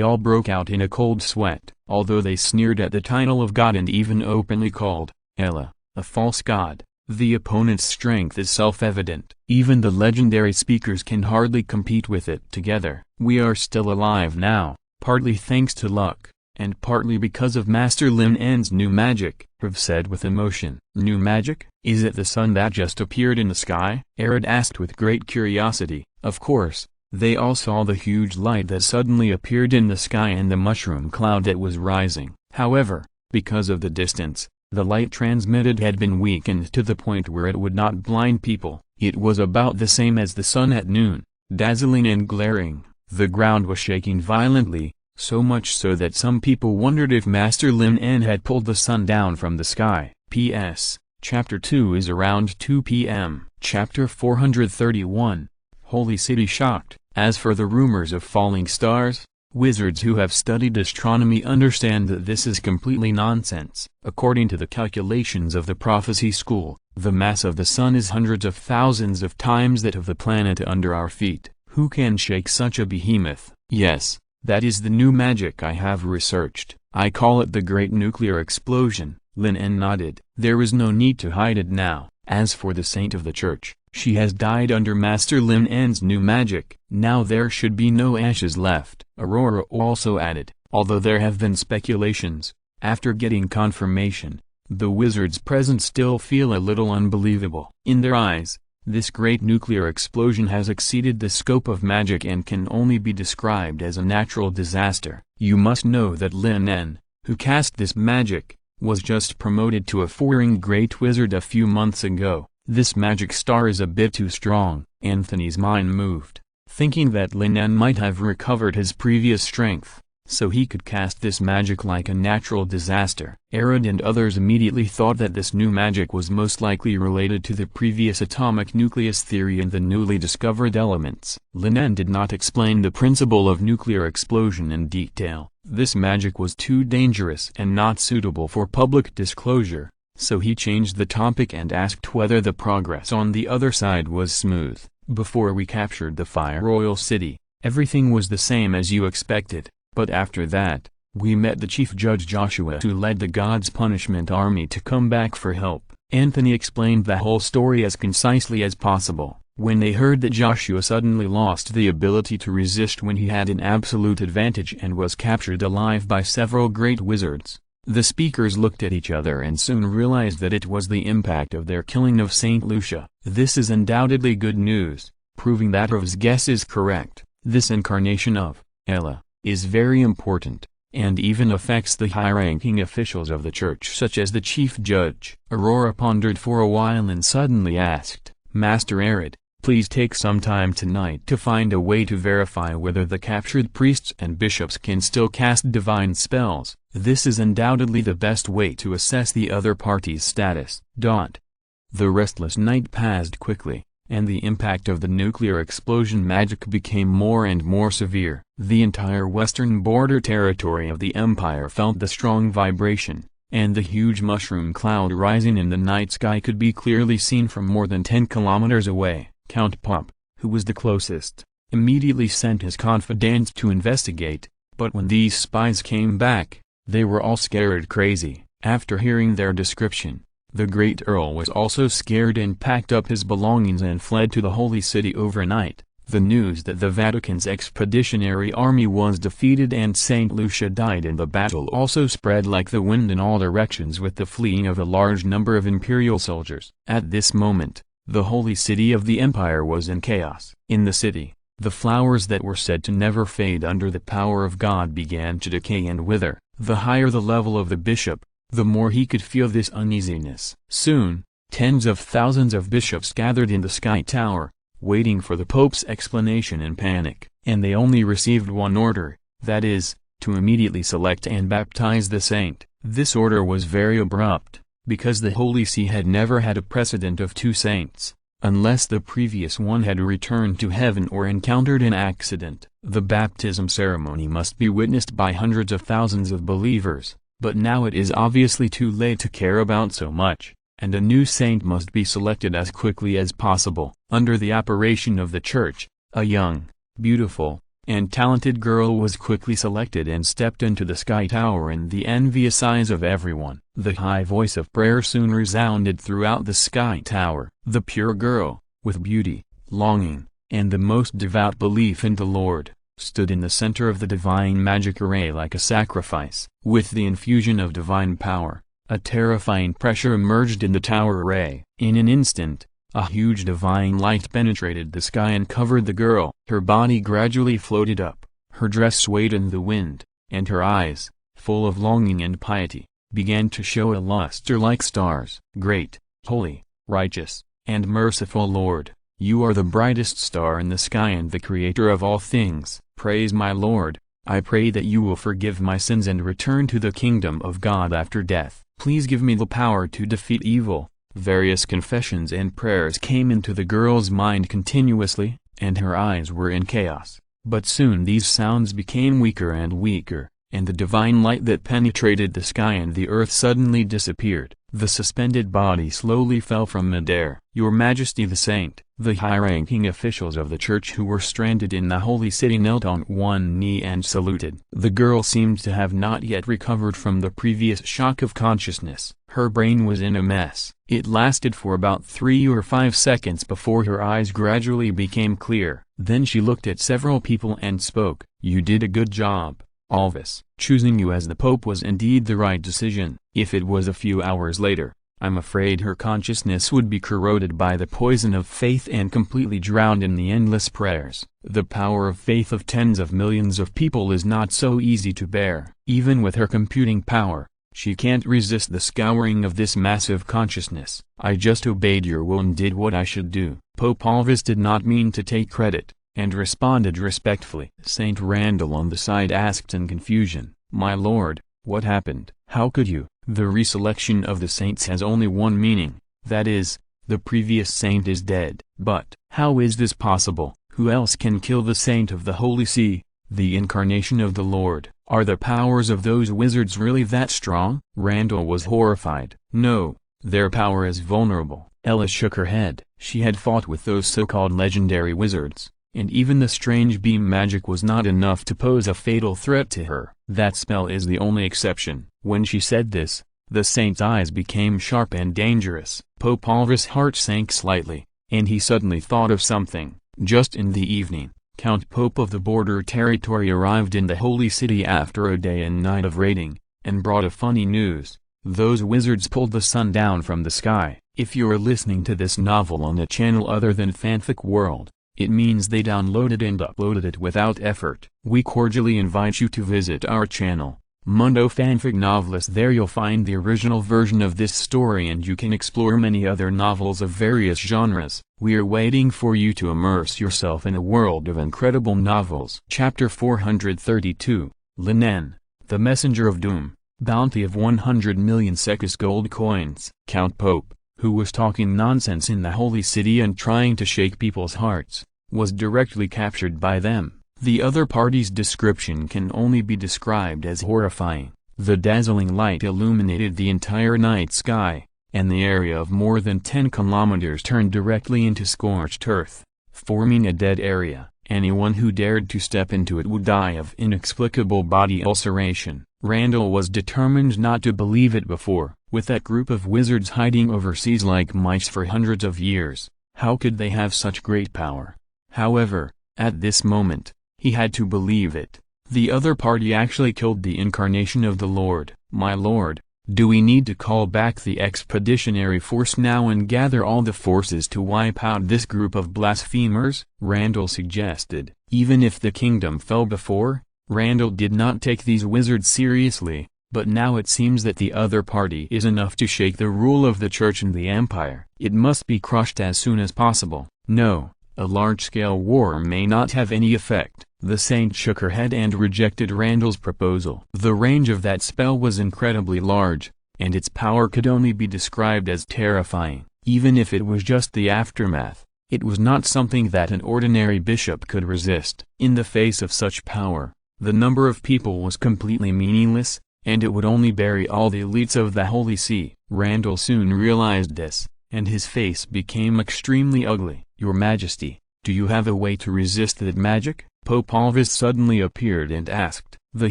all broke out in a cold sweat. Although they sneered at the title of God and even openly called Ella a false god, the opponent's strength is self-evident. Even the legendary speakers can hardly compete with it together. We are still alive now, partly thanks to luck, and partly because of Master Lin En's new magic, Riv said with emotion. New magic? Is it the sun that just appeared in the sky? Arid asked with great curiosity. Of course. They all saw the huge light that suddenly appeared in the sky and the mushroom cloud that was rising. However, because of the distance, The light transmitted had been weakened to the point where it would not blind people. It was about the same as the sun at noon, dazzling and glaring. The ground was shaking violently, so much so that some people wondered if Master Lin En had pulled the sun down from the sky. P.S. Chapter 2 is around 2 p.m. Chapter 431. Holy City shocked. As for the rumors of falling stars, wizards who have studied astronomy understand that this is completely nonsense. According to the calculations of the prophecy school, the mass of the sun is hundreds of thousands of times that of the planet under our feet. Who can shake such a behemoth? Yes, that is the new magic I have researched. I call it the Great Nuclear Explosion. Lin En nodded. There is no need to hide it now. As for the saint of the church, she has died under Master Lin En's new magic. Now there should be no ashes left. Aurora also added, although there have been speculations, after getting confirmation, the wizards present still feel a little unbelievable. In their eyes, this great nuclear explosion has exceeded the scope of magic and can only be described as a natural disaster. You must know that Lin En, who cast this magic, was just promoted to a foreign great wizard a few months ago. This magic star is a bit too strong. Anthony's mind moved, thinking that Lin En might have recovered his previous strength, so he could cast this magic like a natural disaster. Arad and others immediately thought that this new magic was most likely related to the previous atomic nucleus theory and the newly discovered elements. Lin En did not explain the principle of nuclear explosion in detail. This magic was too dangerous and not suitable for public disclosure, so he changed the topic and asked whether the progress on the other side was smooth. Before we captured the Fire Royal City, everything was the same as you expected, but after that, we met the Chief Judge Joshua who led the God's Punishment Army to come back for help. Anthony explained the whole story as concisely as possible. When they heard that Joshua suddenly lost the ability to resist when he had an absolute advantage and was captured alive by several great wizards, the speakers looked at each other and soon realized that it was the impact of their killing of Saint Lucia. This is undoubtedly good news, proving that Rov's guess is correct. This incarnation of Ella is very important, and even affects the high-ranking officials of the church such as the chief judge. Aurora pondered for a while and suddenly asked, Master Arad, please take some time tonight to find a way to verify whether the captured priests and bishops can still cast divine spells. This is undoubtedly the best way to assess the other party's status. The restless night passed quickly, and the impact of the nuclear explosion magic became more and more severe. The entire western border territory of the empire felt the strong vibration, and the huge mushroom cloud rising in the night sky could be clearly seen from more than 10 kilometers away. Count Pop, who was the closest, immediately sent his confidants to investigate, but when these spies came back, they were all scared crazy. After hearing their description, the great Earl was also scared and packed up his belongings and fled to the Holy City overnight. The news that the Vatican's expeditionary army was defeated and Saint Lucia died in the battle also spread like the wind in all directions with the fleeing of a large number of imperial soldiers. At this moment, the holy city of the empire was in chaos. In the city, the flowers that were said to never fade under the power of God began to decay and wither. The higher the level of the bishop, the more he could feel this uneasiness. Soon, tens of thousands of bishops gathered in the Sky Tower, waiting for the Pope's explanation in panic. And they only received one order, that is, to immediately select and baptize the saint. This order was very abrupt, because the Holy See had never had a precedent of two saints, unless the previous one had returned to heaven or encountered an accident. The baptism ceremony must be witnessed by hundreds of thousands of believers, but now it is obviously too late to care about so much, and a new saint must be selected as quickly as possible. Under the operation of the church, a young, beautiful, and talented girl was quickly selected and stepped into the Sky Tower in the envious eyes of everyone. The high voice of prayer soon resounded throughout the Sky Tower. The pure girl, with beauty, longing, and the most devout belief in the Lord, stood in the center of the divine magic array like a sacrifice. With the infusion of divine power, a terrifying pressure emerged in the tower array. In an instant, a huge divine light penetrated the sky and covered the girl. Her body gradually floated up, her dress swayed in the wind, and her eyes, full of longing and piety, began to show a luster like stars. Great, holy, righteous, and merciful Lord, you are the brightest star in the sky and the creator of all things. Praise my Lord, I pray that you will forgive my sins and return to the kingdom of God after death. Please give me the power to defeat evil. Various confessions and prayers came into the girl's mind continuously, and her eyes were in chaos. But soon these sounds became weaker and weaker, and the divine light that penetrated the sky and the earth suddenly disappeared. The suspended body slowly fell from midair. Your Majesty the Saint, the high-ranking officials of the church who were stranded in the holy city knelt on one knee and saluted. The girl seemed to have not yet recovered from the previous shock of consciousness. Her brain was in a mess. It lasted for about 3 or 5 seconds before her eyes gradually became clear. Then she looked at several people and spoke. You did a good job, Alvis. Choosing you as the Pope was indeed the right decision. If it was a few hours later, I'm afraid her consciousness would be corroded by the poison of faith and completely drowned in the endless prayers. The power of faith of tens of millions of people is not so easy to bear. Even with her computing power, she can't resist the scouring of this massive consciousness. I just obeyed your will and did what I should do. Pope Alvis did not mean to take credit, and responded respectfully. Saint Randall on the side asked in confusion, My lord, what happened? How could you? The reselection of the saints has only one meaning, that is, the previous saint is dead. But, how is this possible? Who else can kill the saint of the Holy See, the incarnation of the Lord? Are the powers of those wizards really that strong? Randall was horrified. No, their power is vulnerable. Ella shook her head. She had fought with those so-called legendary wizards, and even the strange beam magic was not enough to pose a fatal threat to her. That spell is the only exception. When she said this, the saint's eyes became sharp and dangerous. Pope Alvis' heart sank slightly, and he suddenly thought of something. Just in the evening, Count Pope of the border territory arrived in the Holy City after a day and night of raiding, and brought a funny news. Those wizards pulled the sun down from the sky. If you're listening to this novel on a channel other than Fanfic World, it means they downloaded and uploaded it without effort. We cordially invite you to visit our channel, Mundo Fanfic Novelist. There you'll find the original version of this story and you can explore many other novels of various genres. We are waiting for you to immerse yourself in a world of incredible novels. Chapter 432, Lin En, the Messenger of Doom, Bounty of 100 million Sekis gold coins. Count Pope, who was talking nonsense in the Holy City and trying to shake people's hearts, was directly captured by them. The other party's description can only be described as horrifying. The dazzling light illuminated the entire night sky, and the area of more than 10 kilometers turned directly into scorched earth, forming a dead area. Anyone who dared to step into it would die of inexplicable body ulceration. Randall was determined not to believe it before. With that group of wizards hiding overseas like mice for hundreds of years, how could they have such great power? However, at this moment, he had to believe it. The other party actually killed the incarnation of the Lord. My lord, do we need to call back the expeditionary force now and gather all the forces to wipe out this group of blasphemers? Randall suggested. Even if the kingdom fell before, Randall did not take these wizards seriously, but now it seems that the other party is enough to shake the rule of the church and the empire. It must be crushed as soon as possible. No, a large-scale war may not have any effect. The saint shook her head and rejected Randall's proposal. The range of that spell was incredibly large, and its power could only be described as terrifying. Even if it was just the aftermath, it was not something that an ordinary bishop could resist. In the face of such power, the number of people was completely meaningless, and it would only bury all the elites of the Holy See. Randall soon realized this, and his face became extremely ugly. Your Majesty, do you have a way to resist that magic? Pope Alvis suddenly appeared and asked. The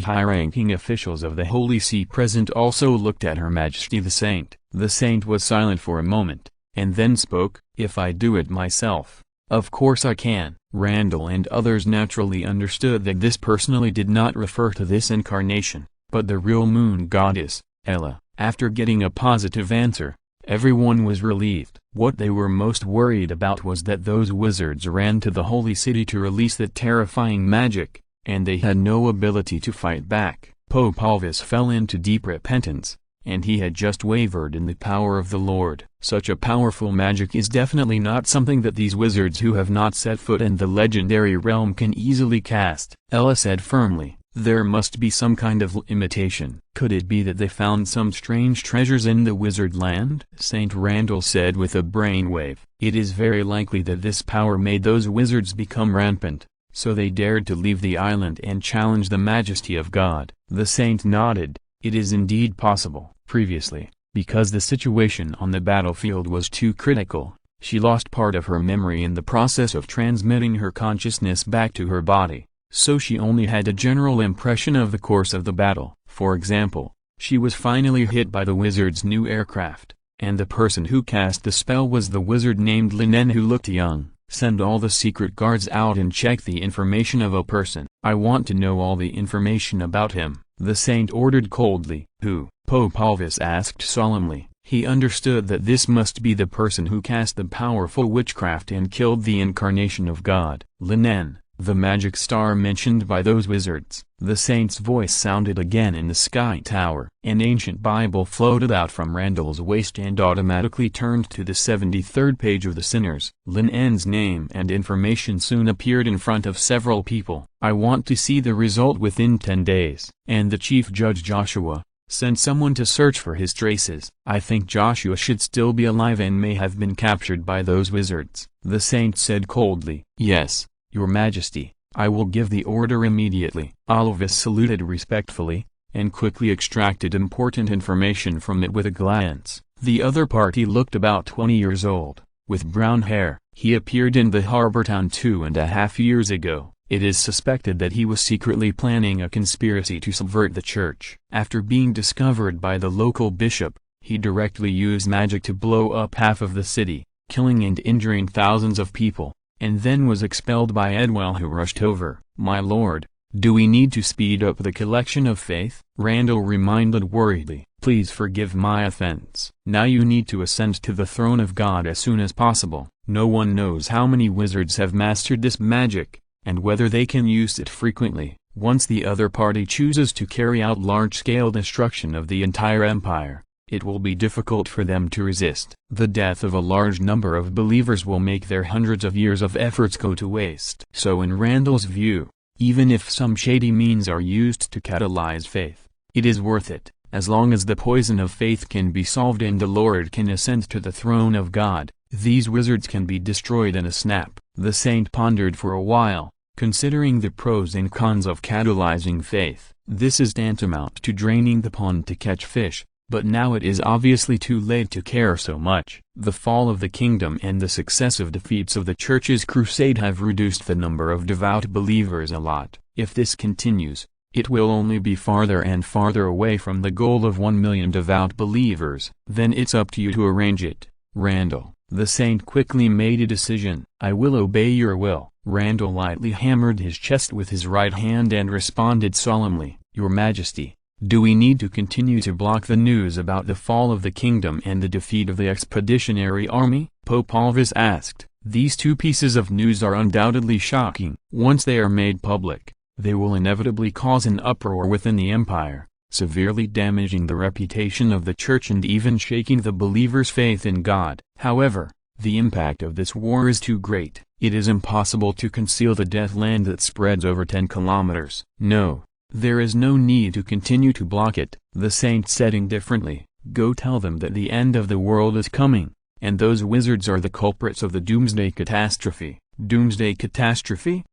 high-ranking officials of the Holy See present also looked at Her Majesty the Saint. The saint was silent for a moment, and then spoke. If I do it myself, of course I can. Randall and others naturally understood that this personally did not refer to this incarnation, but the real moon goddess, Ella. After getting a positive answer, everyone was relieved. What they were most worried about was that those wizards ran to the Holy City to release that terrifying magic, and they had no ability to fight back. Pope Alvis fell into deep repentance, and he had just wavered in the power of the Lord. Such a powerful magic is definitely not something that these wizards who have not set foot in the legendary realm can easily cast. Ella said firmly, there must be some kind of limitation. Could it be that they found some strange treasures in the wizard land? Saint Randall said with a brainwave. It is very likely that this power made those wizards become rampant, so they dared to leave the island and challenge the majesty of God. The saint nodded. It is indeed possible. Previously, because the situation on the battlefield was too critical, she lost part of her memory in the process of transmitting her consciousness back to her body, so she only had a general impression of the course of the battle. For example, she was finally hit by the wizard's new aircraft, and the person who cast the spell was the wizard named Lin En who looked young. Send all the secret guards out and check the information of a person. I want to know all the information about him, the saint ordered coldly. Who? Pope Alvis asked solemnly. He understood that this must be the person who cast the powerful witchcraft and killed the incarnation of God. Lin En, the magic star mentioned by those wizards. The saint's voice sounded again in the sky tower. An ancient Bible floated out from Randall's waist and automatically turned to the 73rd page of the Sinners. Lin En's name and information soon appeared in front of several people. I want to see the result within 10 days. And the chief judge Joshua, send someone to search for his traces. I think Joshua should still be alive and may have been captured by those wizards. The saint said coldly. Yes, Your Majesty, I will give the order immediately. Alvis saluted respectfully, and quickly extracted important information from it with a glance. The other party looked about 20 years old, with brown hair. He appeared in the harbor town 2.5 years ago. It is suspected that he was secretly planning a conspiracy to subvert the church. After being discovered by the local bishop, he directly used magic to blow up half of the city, killing and injuring thousands of people, and then was expelled by Edwell who rushed over. My lord, do we need to speed up the collection of faith? Randall reminded worriedly. Please forgive my offense. Now you need to ascend to the throne of God as soon as possible. No one knows how many wizards have mastered this magic, and whether they can use it frequently. Once the other party chooses to carry out large-scale destruction of the entire empire, it will be difficult for them to resist. The death of a large number of believers will make their hundreds of years of efforts go to waste. So in Randall's view, even if some shady means are used to catalyze faith, it is worth it, as long as the poison of faith can be solved and the Lord can ascend to the throne of God. These wizards can be destroyed in a snap. The saint pondered for a while, considering the pros and cons of catalyzing faith. This is tantamount to draining the pond to catch fish, but now it is obviously too late to care so much. The fall of the kingdom and the successive defeats of the church's crusade have reduced the number of devout believers a lot. If this continues, it will only be farther and farther away from the goal of 1 million devout believers. Then it's up to you to arrange it, Randall. The saint quickly made a decision. I will obey your will. Randall lightly hammered his chest with his right hand and responded solemnly. Your Majesty, do we need to continue to block the news about the fall of the kingdom and the defeat of the expeditionary army? Pope Alvis asked. These two pieces of news are undoubtedly shocking. Once they are made public, they will inevitably cause an uproar within the empire, severely damaging the reputation of the church and even shaking the believers' faith in God. However, the impact of this war is too great. It is impossible to conceal the death land that spreads over 10 kilometers. No, there is no need to continue to block it. The saint said indifferently, go tell them that the end of the world is coming, and those wizards are the culprits of the doomsday catastrophe. Doomsday catastrophe?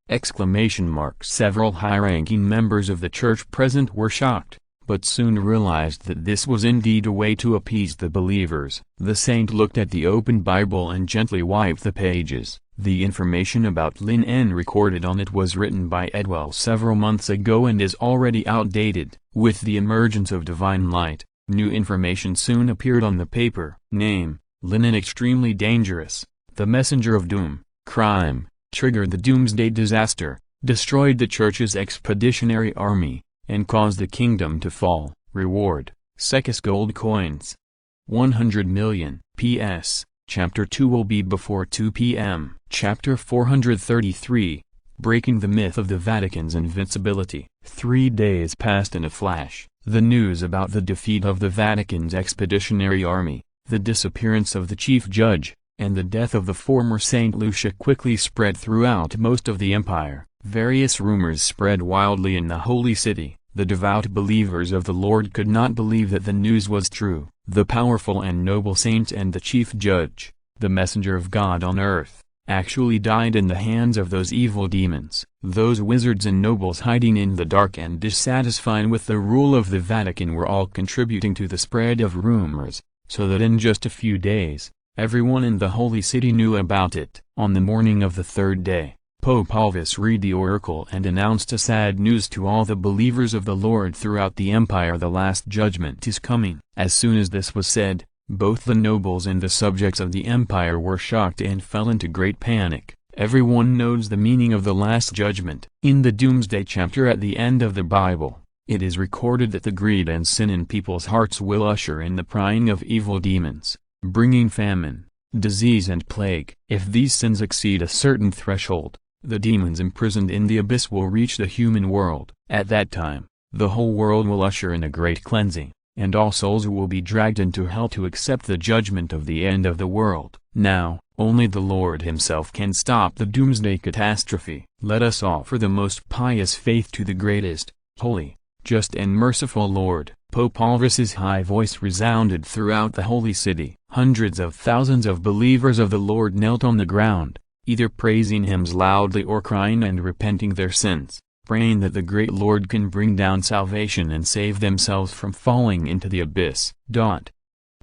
Several high-ranking members of the church present were shocked, but soon realized that this was indeed a way to appease the believers. The saint looked at the open Bible and gently wiped the pages. The information about Lin En recorded on it was written by Edwell several months ago and is already outdated. With the emergence of divine light, new information soon appeared on the paper. Name: Lin En, extremely dangerous, the messenger of doom. Crime: triggered the doomsday disaster, destroyed the church's expeditionary army, and caused the kingdom to fall. Reward: Sekis gold coins. 100 million. P.S. Chapter 2 will be before 2 p.m. Chapter 433, Breaking the Myth of the Vatican's Invincibility. 3 days passed in a flash. The news about the defeat of the Vatican's expeditionary army, the disappearance of the chief judge, and the death of the former Saint Lucia quickly spread throughout most of the empire. Various rumors spread wildly in the Holy City. The devout believers of the Lord could not believe that the news was true. The powerful and noble saint and the chief judge, the messenger of God on earth, actually died in the hands of those evil demons. Those wizards and nobles hiding in the dark and dissatisfied with the rule of the Vatican were all contributing to the spread of rumors, so that in just a few days, everyone in the Holy City knew about it. On the morning of the third day, Pope Alvis read the oracle and announced a sad news to all the believers of the Lord throughout the empire: the last judgment is coming. As soon as this was said, both the nobles and the subjects of the empire were shocked and fell into great panic. Everyone knows the meaning of the last judgment. In the Doomsday chapter at the end of the Bible, it is recorded that the greed and sin in people's hearts will usher in the prying of evil demons, bringing famine, disease and plague. If these sins exceed a certain threshold, the demons imprisoned in the abyss will reach the human world. At that time, the whole world will usher in a great cleansing, and all souls will be dragged into hell to accept the judgment of the end of the world. Now, only the Lord himself can stop the doomsday catastrophe. Let us offer the most pious faith to the greatest, holy, just and merciful Lord. Pope Alvis's high voice resounded throughout the Holy City. Hundreds of thousands of believers of the Lord knelt on the ground, either praising hymns loudly or crying and repenting their sins, praying that the great Lord can bring down salvation and save themselves from falling into the abyss.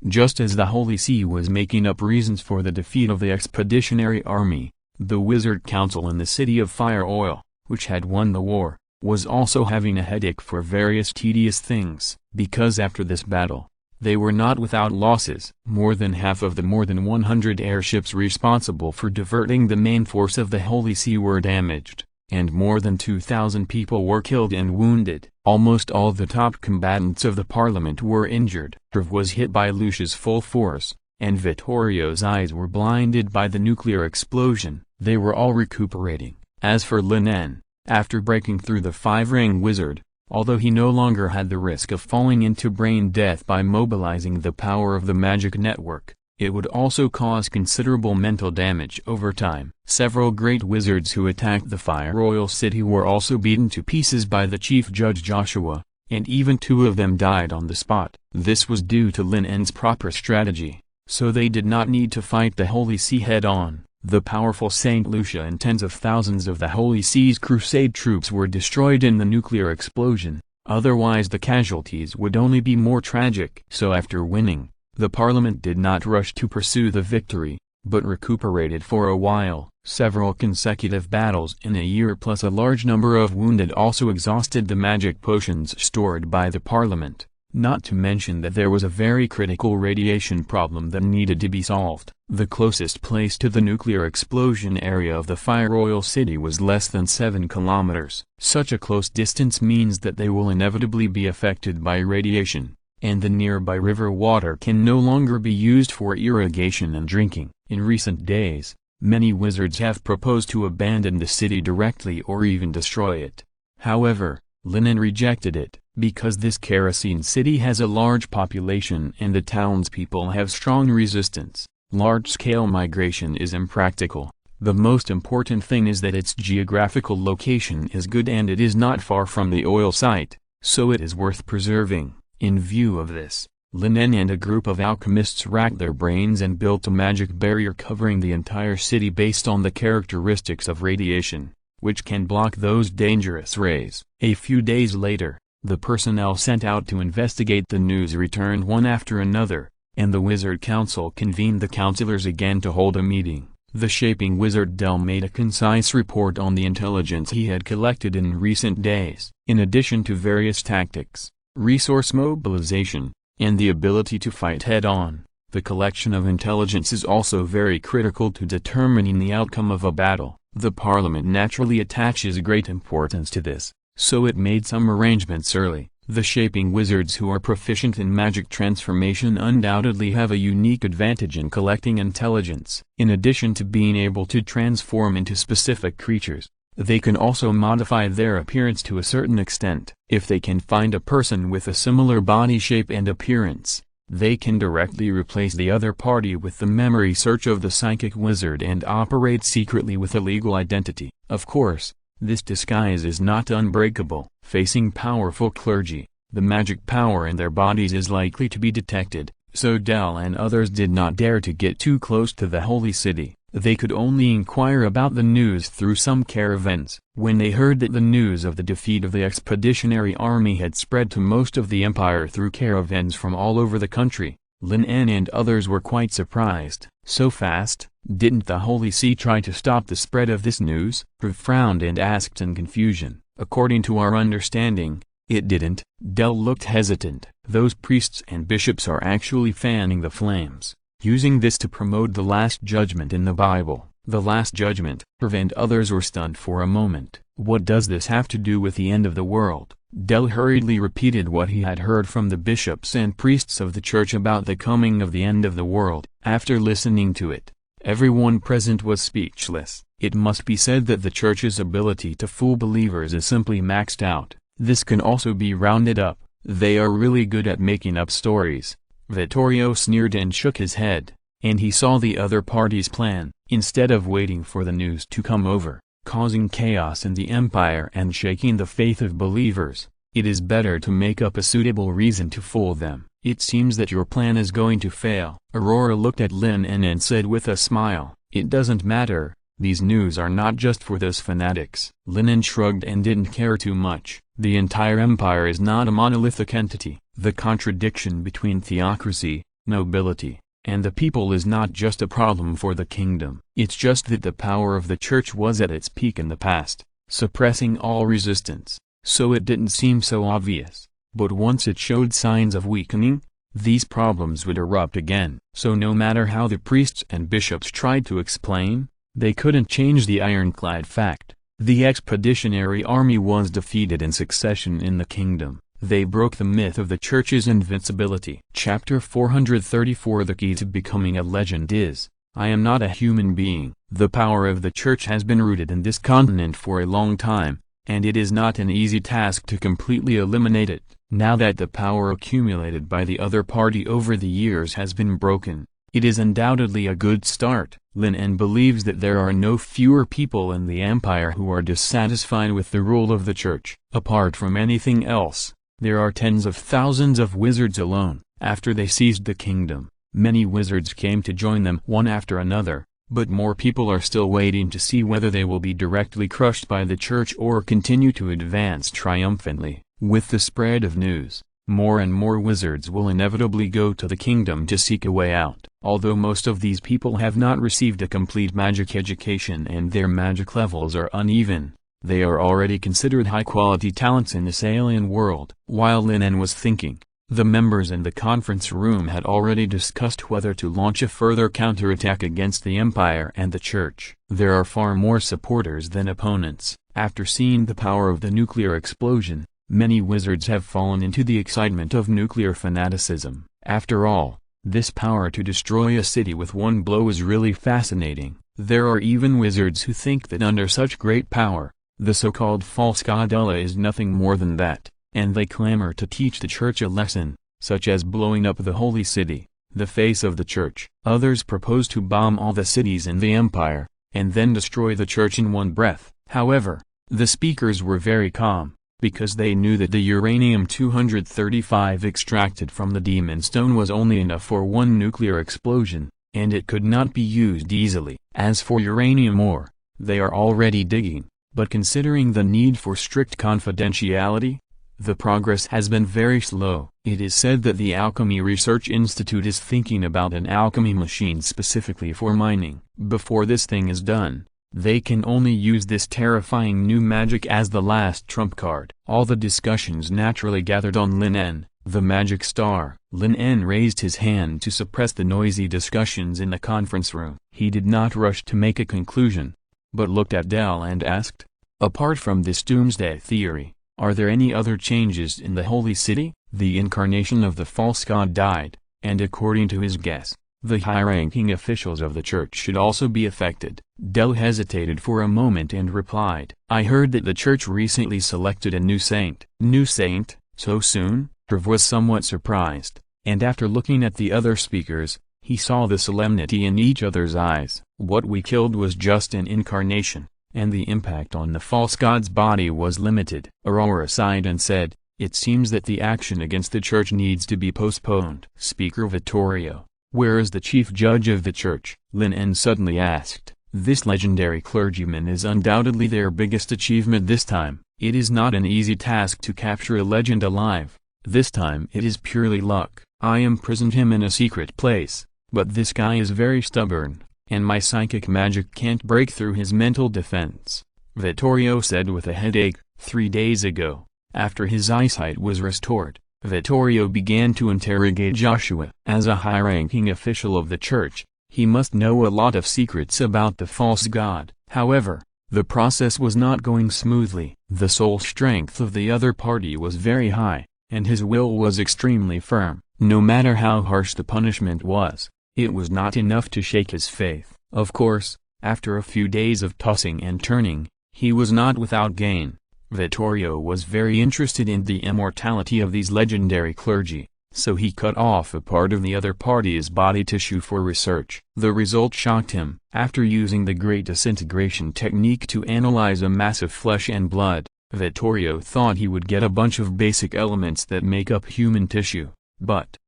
Just as the Holy See was making up reasons for the defeat of the expeditionary army, the Wizard Council in the city of Fire Oil, which had won the war, was also having a headache for various tedious things. Because after this battle, they were not without losses. More than half of the more than 100 airships responsible for diverting the main force of the Holy See were damaged, and more than 2,000 people were killed and wounded. Almost all the top combatants of the parliament were injured. Trev was hit by Lucia's full force, and Vittorio's eyes were blinded by the nuclear explosion. They were all recuperating. As for Lin En, after breaking through the five-ring wizard, although he no longer had the risk of falling into brain death by mobilizing the power of the magic network, it would also cause considerable mental damage over time. Several great wizards who attacked the Fire Royal City were also beaten to pieces by the Chief Judge Joshua, and even 2 of them died on the spot. This was due to Lin En's proper strategy, so they did not need to fight the Holy See head-on. The powerful Saint Lucia and tens of thousands of the Holy See's crusade troops were destroyed in the nuclear explosion, otherwise the casualties would only be more tragic. So after winning, the parliament did not rush to pursue the victory, but recuperated for a while. Several consecutive battles in a year plus a large number of wounded also exhausted the magic potions stored by the parliament. Not to mention that there was a very critical radiation problem that needed to be solved. The closest place to the nuclear explosion area of the Fire Royal City was less than 7 kilometers. Such a close distance means that they will inevitably be affected by radiation, and the nearby river water can no longer be used for irrigation and drinking. In recent days, many wizards have proposed to abandon the city directly or even destroy it. However, Lin En rejected it, because this kerosene city has a large population and the townspeople have strong resistance. Large-scale migration is impractical. The most important thing is that its geographical location is good and it is not far from the oil site, so it is worth preserving. In view of this, Lin En and a group of alchemists racked their brains and built a magic barrier covering the entire city based on the characteristics of radiation, which can block those dangerous rays. A few days later, the personnel sent out to investigate the news returned one after another, and the Wizard Council convened the counselors again to hold a meeting. The Shaping Wizard Del made a concise report on the intelligence he had collected in recent days. In addition to various tactics, resource mobilization, and the ability to fight head-on, the collection of intelligence is also very critical to determining the outcome of a battle. The Parliament naturally attaches great importance to this, so it made some arrangements early. The Shaping Wizards who are proficient in magic transformation undoubtedly have a unique advantage in collecting intelligence. In addition to being able to transform into specific creatures, They can also modify their appearance to a certain extent. If they can find a person with a similar body shape and appearance, they can directly replace the other party with the memory search of the psychic wizard and operate secretly with a legal identity. Of course, this disguise is not unbreakable. Facing powerful clergy, the magic power in their bodies is likely to be detected, so Dell and others did not dare to get too close to the holy city. They could only inquire about the news through some caravans. When they heard that the news of the defeat of the expeditionary army had spread to most of the empire through caravans from all over the country, Lin En and others were quite surprised. So fast? Didn't the Holy See try to stop the spread of this news? Prue frowned and asked in confusion. According to our understanding, it didn't. Dell looked hesitant. Those priests and bishops are actually fanning the flames, using this to promote the Last Judgment in the Bible. The Last Judgment. Prue and others were stunned for a moment. What does this have to do with the end of the world? Dell hurriedly repeated what he had heard from the bishops and priests of the church about the coming of the end of the world. After listening to it, everyone present was speechless. It must be said that the church's ability to fool believers is simply maxed out. This can also be rounded up. They are really good at making up stories. Vittorio sneered and shook his head, and he saw the other party's plan. Instead of waiting for the news to come over, causing chaos in the empire and shaking the faith of believers, it is better to make up a suitable reason to fool them. It seems that your plan is going to fail. Aurora looked at Lin En and said with a smile, "It doesn't matter, these news are not just for those fanatics." Lin En shrugged and didn't care too much. The entire empire is not a monolithic entity. The contradiction between theocracy, nobility, and the people is not just a problem for the kingdom. It's just that the power of the church was at its peak in the past, suppressing all resistance, so it didn't seem so obvious. But once it showed signs of weakening, these problems would erupt again. So no matter how the priests and bishops tried to explain, they couldn't change the ironclad fact. The expeditionary army was defeated in succession in the kingdom. They broke the myth of the church's invincibility. Chapter 434. The key to becoming a legend is, I am not a human being. The power of the church has been rooted in this continent for a long time, and it is not an easy task to completely eliminate it. Now that the power accumulated by the other party over the years has been broken, it is undoubtedly a good start. Lin En believes that there are no fewer people in the empire who are dissatisfied with the rule of the church. Apart from anything else, there are tens of thousands of wizards alone. After they seized the kingdom, many wizards came to join them one after another, but more people are still waiting to see whether they will be directly crushed by the church or continue to advance triumphantly. With the spread of news, more and more wizards will inevitably go to the kingdom to seek a way out. Although most of these people have not received a complete magic education and their magic levels are uneven, they are already considered high-quality talents in this alien world. While Lin En was thinking, the members in the conference room had already discussed whether to launch a further counterattack against the empire and the church. There are far more supporters than opponents. After seeing the power of the nuclear explosion, many wizards have fallen into the excitement of nuclear fanaticism. After all, this power to destroy a city with one blow is really fascinating. There are even wizards who think that under such great power, the so-called false godella is nothing more than that, and they clamor to teach the church a lesson, such as blowing up the holy city, the face of the church. Others propose to bomb all the cities in the empire, and then destroy the church in one breath. However, the speakers were very calm, because they knew that the uranium-235 extracted from the demon stone was only enough for one nuclear explosion, and it could not be used easily. As for uranium ore, they are already digging, but considering the need for strict confidentiality, the progress has been very slow. It is said that the Alchemy Research Institute is thinking about an alchemy machine specifically for mining. Before this thing is done, they can only use this terrifying new magic as the last trump card. All the discussions naturally gathered on Lin En, the magic star. Lin En raised his hand to suppress the noisy discussions in the conference room. He did not rush to make a conclusion, but looked at Dell and asked, apart from this doomsday theory, are there any other changes in the holy city? The incarnation of the false god died, and according to his guess, The high-ranking officials of the church should also be affected. Dell hesitated for a moment and replied, "I heard that the church recently selected a new saint." "New saint? So soon?" Trev was somewhat surprised, and after looking at the other speakers, he saw the solemnity in each other's eyes. "What we killed was just an incarnation, and the impact on the false god's body was limited." Aurora sighed and said, "It seems that the action against the church needs to be postponed." Speaker Vittorio, "Where is the chief judge of the church?" Lin En suddenly asked. "This legendary clergyman is undoubtedly their biggest achievement this time. It is not an easy task to capture a legend alive. This time it is purely luck. I imprisoned him in a secret place, but this guy is very stubborn, and my psychic magic can't break through his mental defense," Vittorio said with a headache. 3 days ago, after his eyesight was restored, Vittorio began to interrogate Joshua. As a high-ranking official of the church, he must know a lot of secrets about the false god. However, the process was not going smoothly. The soul strength of the other party was very high, and his will was extremely firm. No matter how harsh the punishment was, it was not enough to shake his faith. Of course, after a few days of tossing and turning, he was not without gain. Vittorio was very interested in the immortality of these legendary clergy, so he cut off a part of the other party's body tissue for research. The result shocked him. After using the great disintegration technique to analyze a mass of flesh and blood, Vittorio thought he would get a bunch of basic elements that make up human tissue, but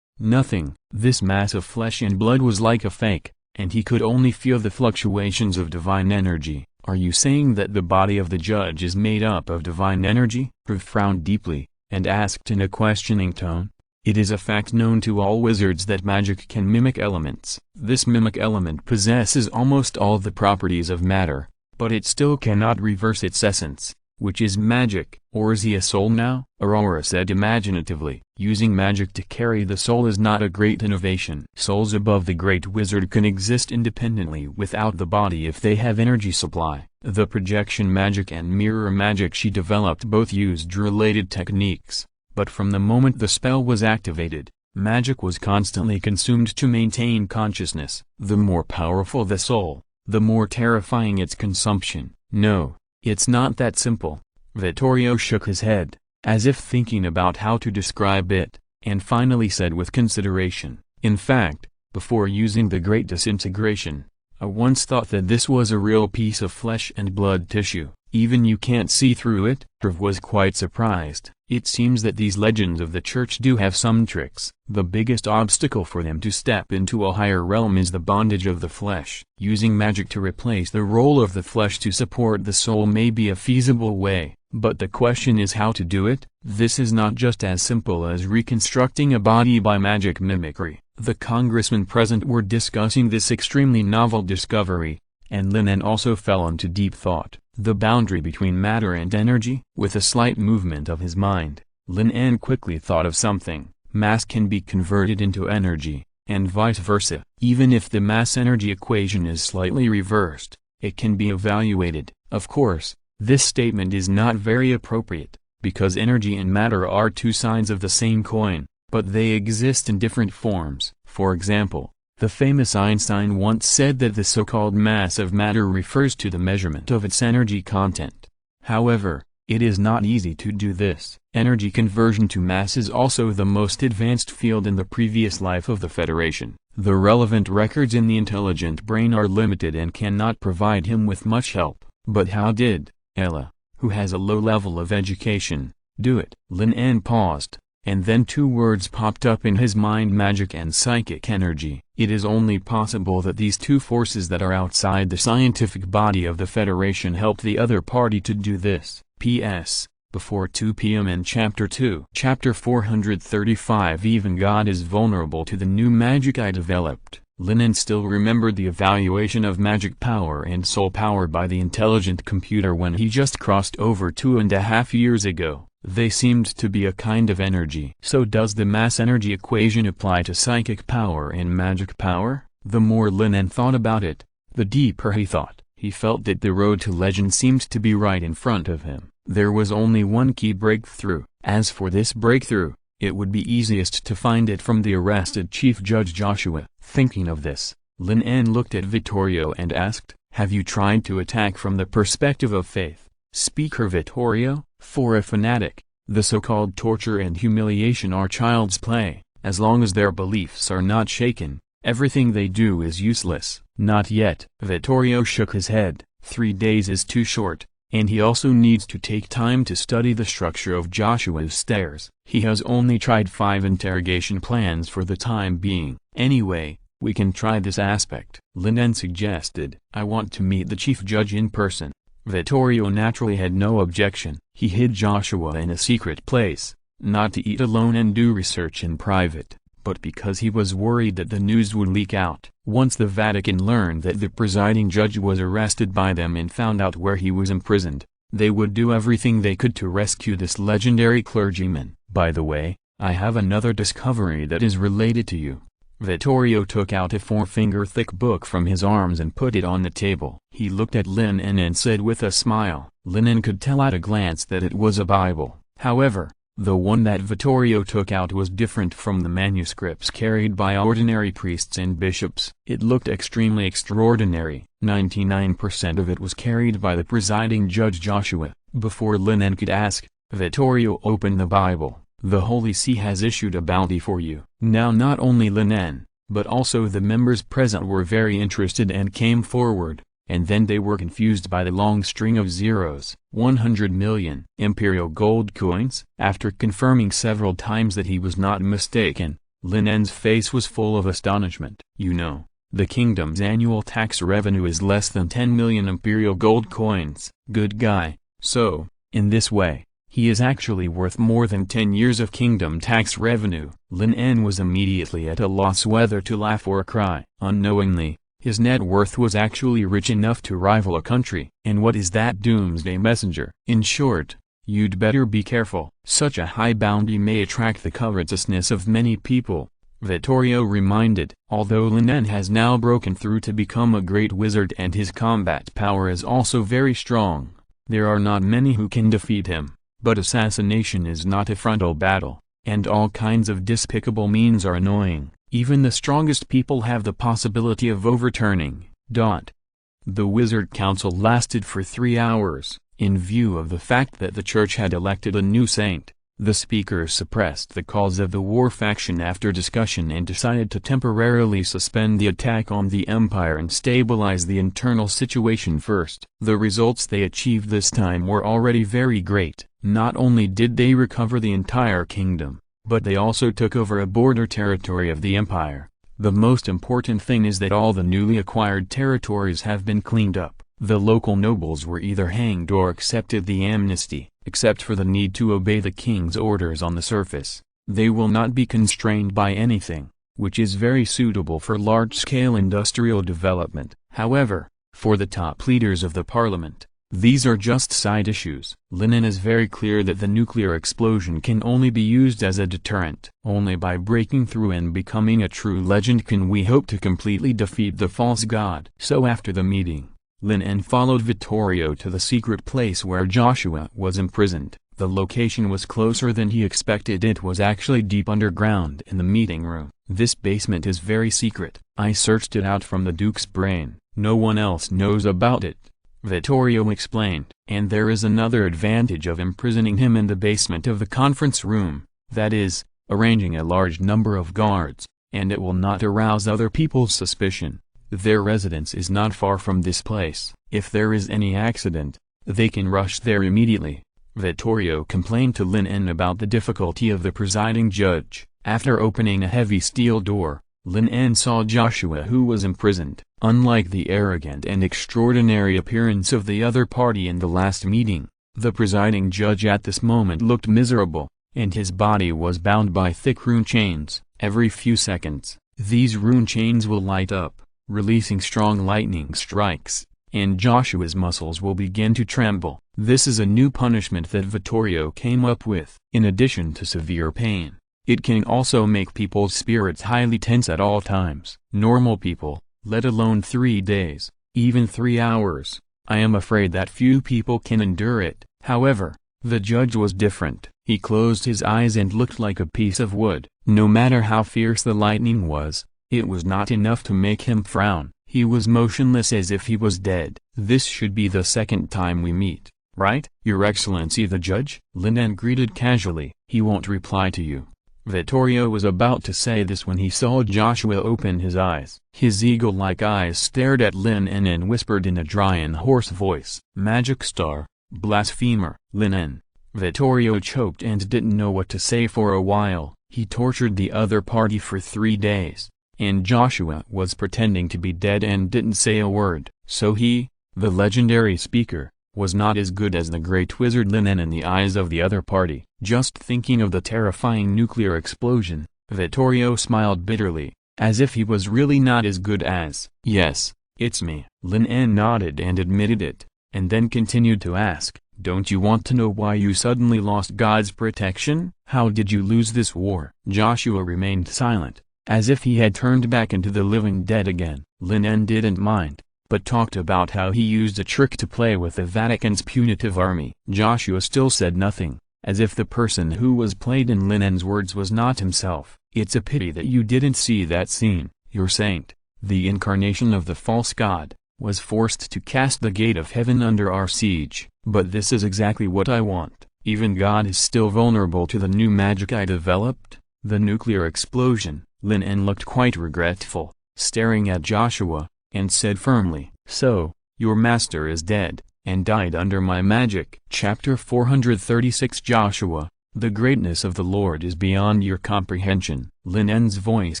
nothing. This mass of flesh and blood was like a fake, and he could only feel the fluctuations of divine energy. "Are you saying that the body of the judge is made up of divine energy?" Trev frowned deeply, and asked in a questioning tone. "It is a fact known to all wizards that magic can mimic elements. This mimic element possesses almost all the properties of matter, but it still cannot reverse its essence, which is magic." "Or is he a soul now?" Aurora said imaginatively. "Using magic to carry the soul is not a great innovation. Souls above the great wizard can exist independently without the body if they have energy supply." The projection magic and mirror magic she developed both used related techniques, but from the moment the spell was activated, magic was constantly consumed to maintain consciousness. The more powerful the soul, the more terrifying its consumption. "No, it's not that simple." Vittorio shook his head, as if thinking about how to describe it, and finally said with consideration, "In fact, before using the great disintegration, I once thought that this was a real piece of flesh and blood tissue. Even you can't see through it?" Trev was quite surprised. It seems that these legends of the church do have some tricks. The biggest obstacle for them to step into a higher realm is the bondage of the flesh. Using magic to replace the role of the flesh to support the soul may be a feasible way, but the question is how to do it. This is not just as simple as reconstructing a body by magic mimicry. The congressmen present were discussing this extremely novel discovery, and Lin En also fell into deep thought. The boundary between matter and energy? With a slight movement of his mind, Lin En quickly thought of something. Mass can be converted into energy, and vice versa. Even if the mass-energy equation is slightly reversed, it can be evaluated. Of course, this statement is not very appropriate, because energy and matter are two sides of the same coin, but they exist in different forms. For example, the famous Einstein once said that the so-called mass of matter refers to the measurement of its energy content. However, it is not easy to do this. Energy conversion to mass is also the most advanced field in the previous life of the Federation. The relevant records in the intelligent brain are limited and cannot provide him with much help. But how did Ella, who has a low level of education, do it? Lin En paused, and then two words popped up in his mind: magic and psychic energy. It is only possible that these two forces that are outside the scientific body of the Federation helped the other party to do this. P.S. Before 2 p.m. in Chapter 2. Chapter 435. Even God is vulnerable to the new magic I developed. Lin En still remembered the evaluation of magic power and soul power by the intelligent computer when he just crossed over 2.5 years ago. They seemed to be a kind of energy. So does the mass-energy equation apply to psychic power and magic power? The more Lin En thought about it, the deeper he thought. He felt that the road to legend seemed to be right in front of him. There was only one key breakthrough. As for this breakthrough, It would be easiest to find it from the arrested Chief Judge Joshua. Thinking of this, Lin En looked at Vittorio and asked, "Have you tried to attack from the perspective of faith, Speaker Vittorio?" For a fanatic, the so-called torture and humiliation are child's play. As long as their beliefs are not shaken, everything they do is useless. Not yet. Vittorio shook his head. 3 days is too short, and he also needs to take time to study the structure of Joshua's stairs. He has only tried 5 interrogation plans for the time being. Anyway, we can try this aspect. Lin En suggested. "I want to meet the chief judge in person." Vittorio naturally had no objection. He hid Joshua in a secret place, not to eat alone and do research in private, but because he was worried that the news would leak out. Once the Vatican learned that the presiding judge was arrested by them and found out where he was imprisoned, they would do everything they could to rescue this legendary clergyman. "By the way, I have another discovery that is related to you." Vittorio took out a 4-finger-thick book from his arms and put it on the table. He looked at Lin En and said with a smile. Lin En could tell at a glance that it was a Bible. However, the one that Vittorio took out was different from the manuscripts carried by ordinary priests and bishops. It looked extremely extraordinary. 99% of it was carried by the presiding judge Joshua. Before Lin En could ask, Vittorio opened the Bible. "The Holy See has issued a bounty for you." Now not only Lin En, but also the members present were very interested and came forward, and then they were confused by the long string of zeros. 100 million imperial gold coins. After confirming several times that he was not mistaken, Lin En's face was full of astonishment. "You know, the kingdom's annual tax revenue is less than 10 million imperial gold coins." Good guy. So, in this way, he is actually worth more than 10 years of kingdom tax revenue. Lin En was immediately at a loss whether to laugh or cry. Unknowingly, his net worth was actually rich enough to rival a country. And what is that doomsday messenger? In short, you'd better be careful. Such a high bounty may attract the covetousness of many people, Vittorio reminded. Although Lin En has now broken through to become a great wizard and his combat power is also very strong, there are not many who can defeat him. But assassination is not a frontal battle, and all kinds of despicable means are annoying. Even the strongest people have the possibility of overturning. The Wizard Council lasted for 3 hours. In view of the fact that the church had elected a new saint, the speakers suppressed the cause of the war faction after discussion and decided to temporarily suspend the attack on the empire and stabilize the internal situation first. The results they achieved this time were already very great. Not only did they recover the entire kingdom, but they also took over a border territory of the empire. The most important thing is that all the newly acquired territories have been cleaned up. The local nobles were either hanged or accepted the amnesty. Except for the need to obey the king's orders on the surface, they will not be constrained by anything, which is very suitable for large-scale industrial development. However, for the top leaders of the parliament, these are just side issues. Lin En is very clear that the nuclear explosion can only be used as a deterrent. Only by breaking through and becoming a true legend can we hope to completely defeat the false god. So after the meeting, Lin En followed Vittorio to the secret place where Joshua was imprisoned. The location was closer than he expected. It was actually deep underground in the meeting room. This basement is very secret. I searched it out from the Duke's brain. No one else knows about it, Vittorio explained. And there is another advantage of imprisoning him in the basement of the conference room, that is, arranging a large number of guards, and it will not arouse other people's suspicion. Their residence is not far from this place. If there is any accident, they can rush there immediately. Vittorio complained to Lin En about the difficulty of the presiding judge. After opening a heavy steel door, Lin En saw Joshua, who was imprisoned. Unlike the arrogant and extraordinary appearance of the other party in the last meeting, the presiding judge at this moment looked miserable, and his body was bound by thick rune chains. Every few seconds, these rune chains will light up, releasing strong lightning strikes, and Joshua's muscles will begin to tremble. This is a new punishment that Vittorio came up with. In addition to severe pain, it can also make people's spirits highly tense at all times. Normal people, let alone 3 days, even 3 hours, I am afraid that few people can endure it. However, The judge was different. He closed his eyes and looked like a piece of wood. No matter how fierce the lightning was, it was not enough to make him frown. He was motionless as if he was dead. "This should be the second time we meet, right, Your Excellency the judge?" Lin En greeted casually. "He won't reply to you." Vittorio was about to say this when he saw Joshua open his eyes. His eagle-like eyes stared at Lin En and whispered in a dry and hoarse voice, "Magic star, blasphemer." Lin En. Vittorio choked and didn't know what to say for a while. He tortured the other party for 3 days, and Joshua was pretending to be dead and didn't say a word. So he, the legendary speaker, was not as good as the great wizard Lin En in the eyes of the other party. Just thinking of the terrifying nuclear explosion, Vittorio smiled bitterly, as if he was really not as good as. "Yes, it's me." Lin En nodded and admitted it, and then continued to ask, "Don't you want to know why you suddenly lost God's protection? How did you lose this war?" Joshua remained silent, as if he had turned back into the living dead again. Lin En didn't mind, but talked about how he used a trick to play with the Vatican's punitive army. Joshua still said nothing, as if the person who was played in Lin En's words was not himself. "It's a pity that you didn't see that scene. Your saint, the incarnation of the false god, was forced to cast the gate of heaven under our siege. But this is exactly what I want. Even God is still vulnerable to the new magic I developed, the nuclear explosion." Lin En looked quite regretful, staring at Joshua, and said firmly, "So, your master is dead, and died under my magic." Chapter 436 Joshua, the greatness of the Lord is beyond your comprehension. Lin En's voice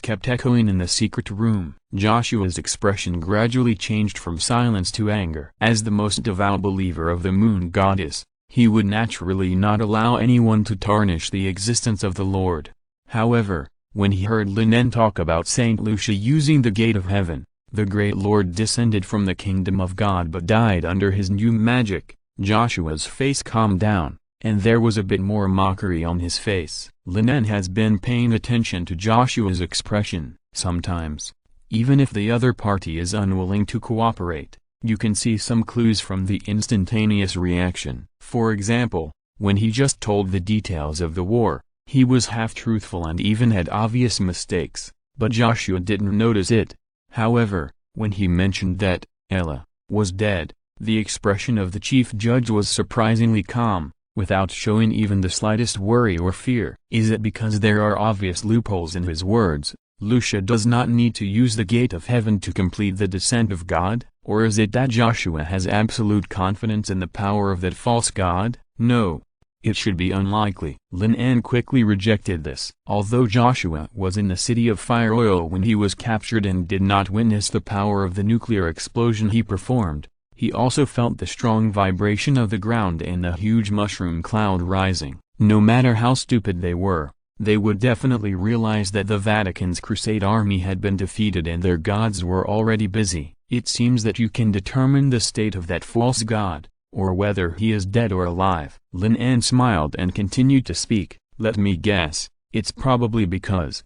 kept echoing in the secret room. Joshua's expression gradually changed from silence to anger. As the most devout believer of the moon goddess, he would naturally not allow anyone to tarnish the existence of the Lord. However, when he heard Lin En talk about Saint Lucia using the gate of heaven, the great Lord descended from the kingdom of God but died under his new magic, Joshua's face calmed down, and there was a bit more mockery on his face. Lin En has been paying attention to Joshua's expression. Sometimes, even if the other party is unwilling to cooperate, you can see some clues from the instantaneous reaction. For example, when he just told the details of the war, he was half-truthful and even had obvious mistakes, but Joshua didn't notice it. However, when he mentioned that Ella was dead, the expression of the chief judge was surprisingly calm, without showing even the slightest worry or fear. Is it because there are obvious loopholes in his words? Lucia does not need to use the gate of heaven to complete the descent of God? Or is it that Joshua has absolute confidence in the power of that false god? No. It should be unlikely. Lin En quickly rejected this. Although Joshua was in the city of Fire Oil when he was captured and did not witness the power of the nuclear explosion he performed, he also felt the strong vibration of the ground and the huge mushroom cloud rising. No matter how stupid they were, they would definitely realize that the Vatican's crusade army had been defeated and their gods were already busy. It seems that you can determine the state of that false god, or whether he is dead or alive. Lin En smiled and continued to speak. "Let me guess, it's probably because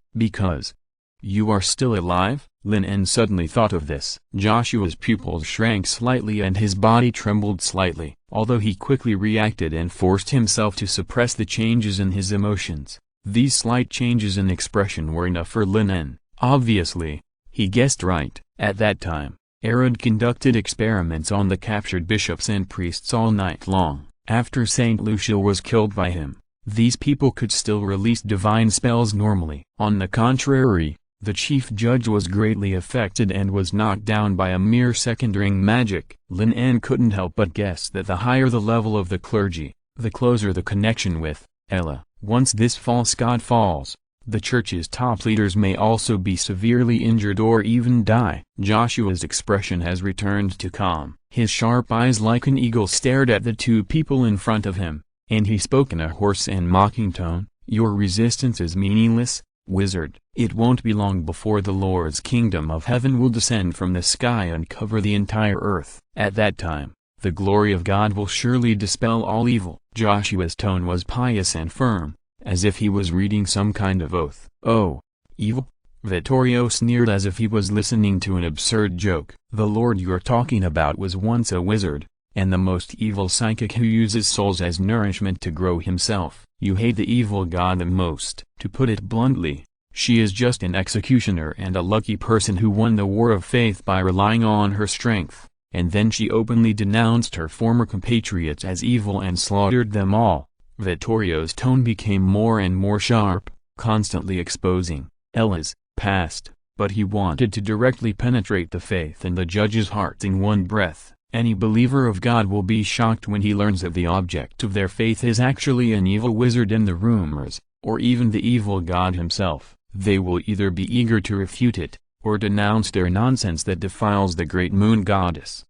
you are still alive?" Lin En suddenly thought of this. Joshua's pupils shrank slightly and his body trembled slightly, although he quickly reacted and forced himself to suppress the changes in his emotions. These slight changes in expression were enough for Lin En. Obviously, he guessed right. At that time, Herod conducted experiments on the captured bishops and priests all night long. After Saint Lucia was killed by him, these people could still release divine spells normally. On the contrary, the chief judge was greatly affected and was knocked down by a mere second-ring magic. Lin En couldn't help but guess that the higher the level of the clergy, the closer the connection with Ella. Once this false god falls, the church's top leaders may also be severely injured or even die. Joshua's expression has returned to calm. His sharp eyes like an eagle stared at the two people in front of him, and he spoke in a hoarse and mocking tone, "Your resistance is meaningless, wizard. It won't be long before the Lord's kingdom of heaven will descend from the sky and cover the entire earth. At that time, the glory of God will surely dispel all evil." Joshua's tone was pious and firm, as if he was reading some kind of oath. "Oh, evil?" Vittorio sneered as if he was listening to an absurd joke. "The Lord you're talking about was once a wizard, and the most evil psychic who uses souls as nourishment to grow himself. You hate the evil god the most. To put it bluntly, she is just an executioner and a lucky person who won the war of faith by relying on her strength, and then she openly denounced her former compatriots as evil and slaughtered them all. Vittorio's tone became more and more sharp, constantly exposing Ella's past, but he wanted to directly penetrate the faith in the judge's heart in one breath. Any believer of God will be shocked when he learns that the object of their faith is actually an evil wizard in the rumors, or even the evil god himself. They will either be eager to refute it, or denounce their nonsense that defiles the great moon goddess,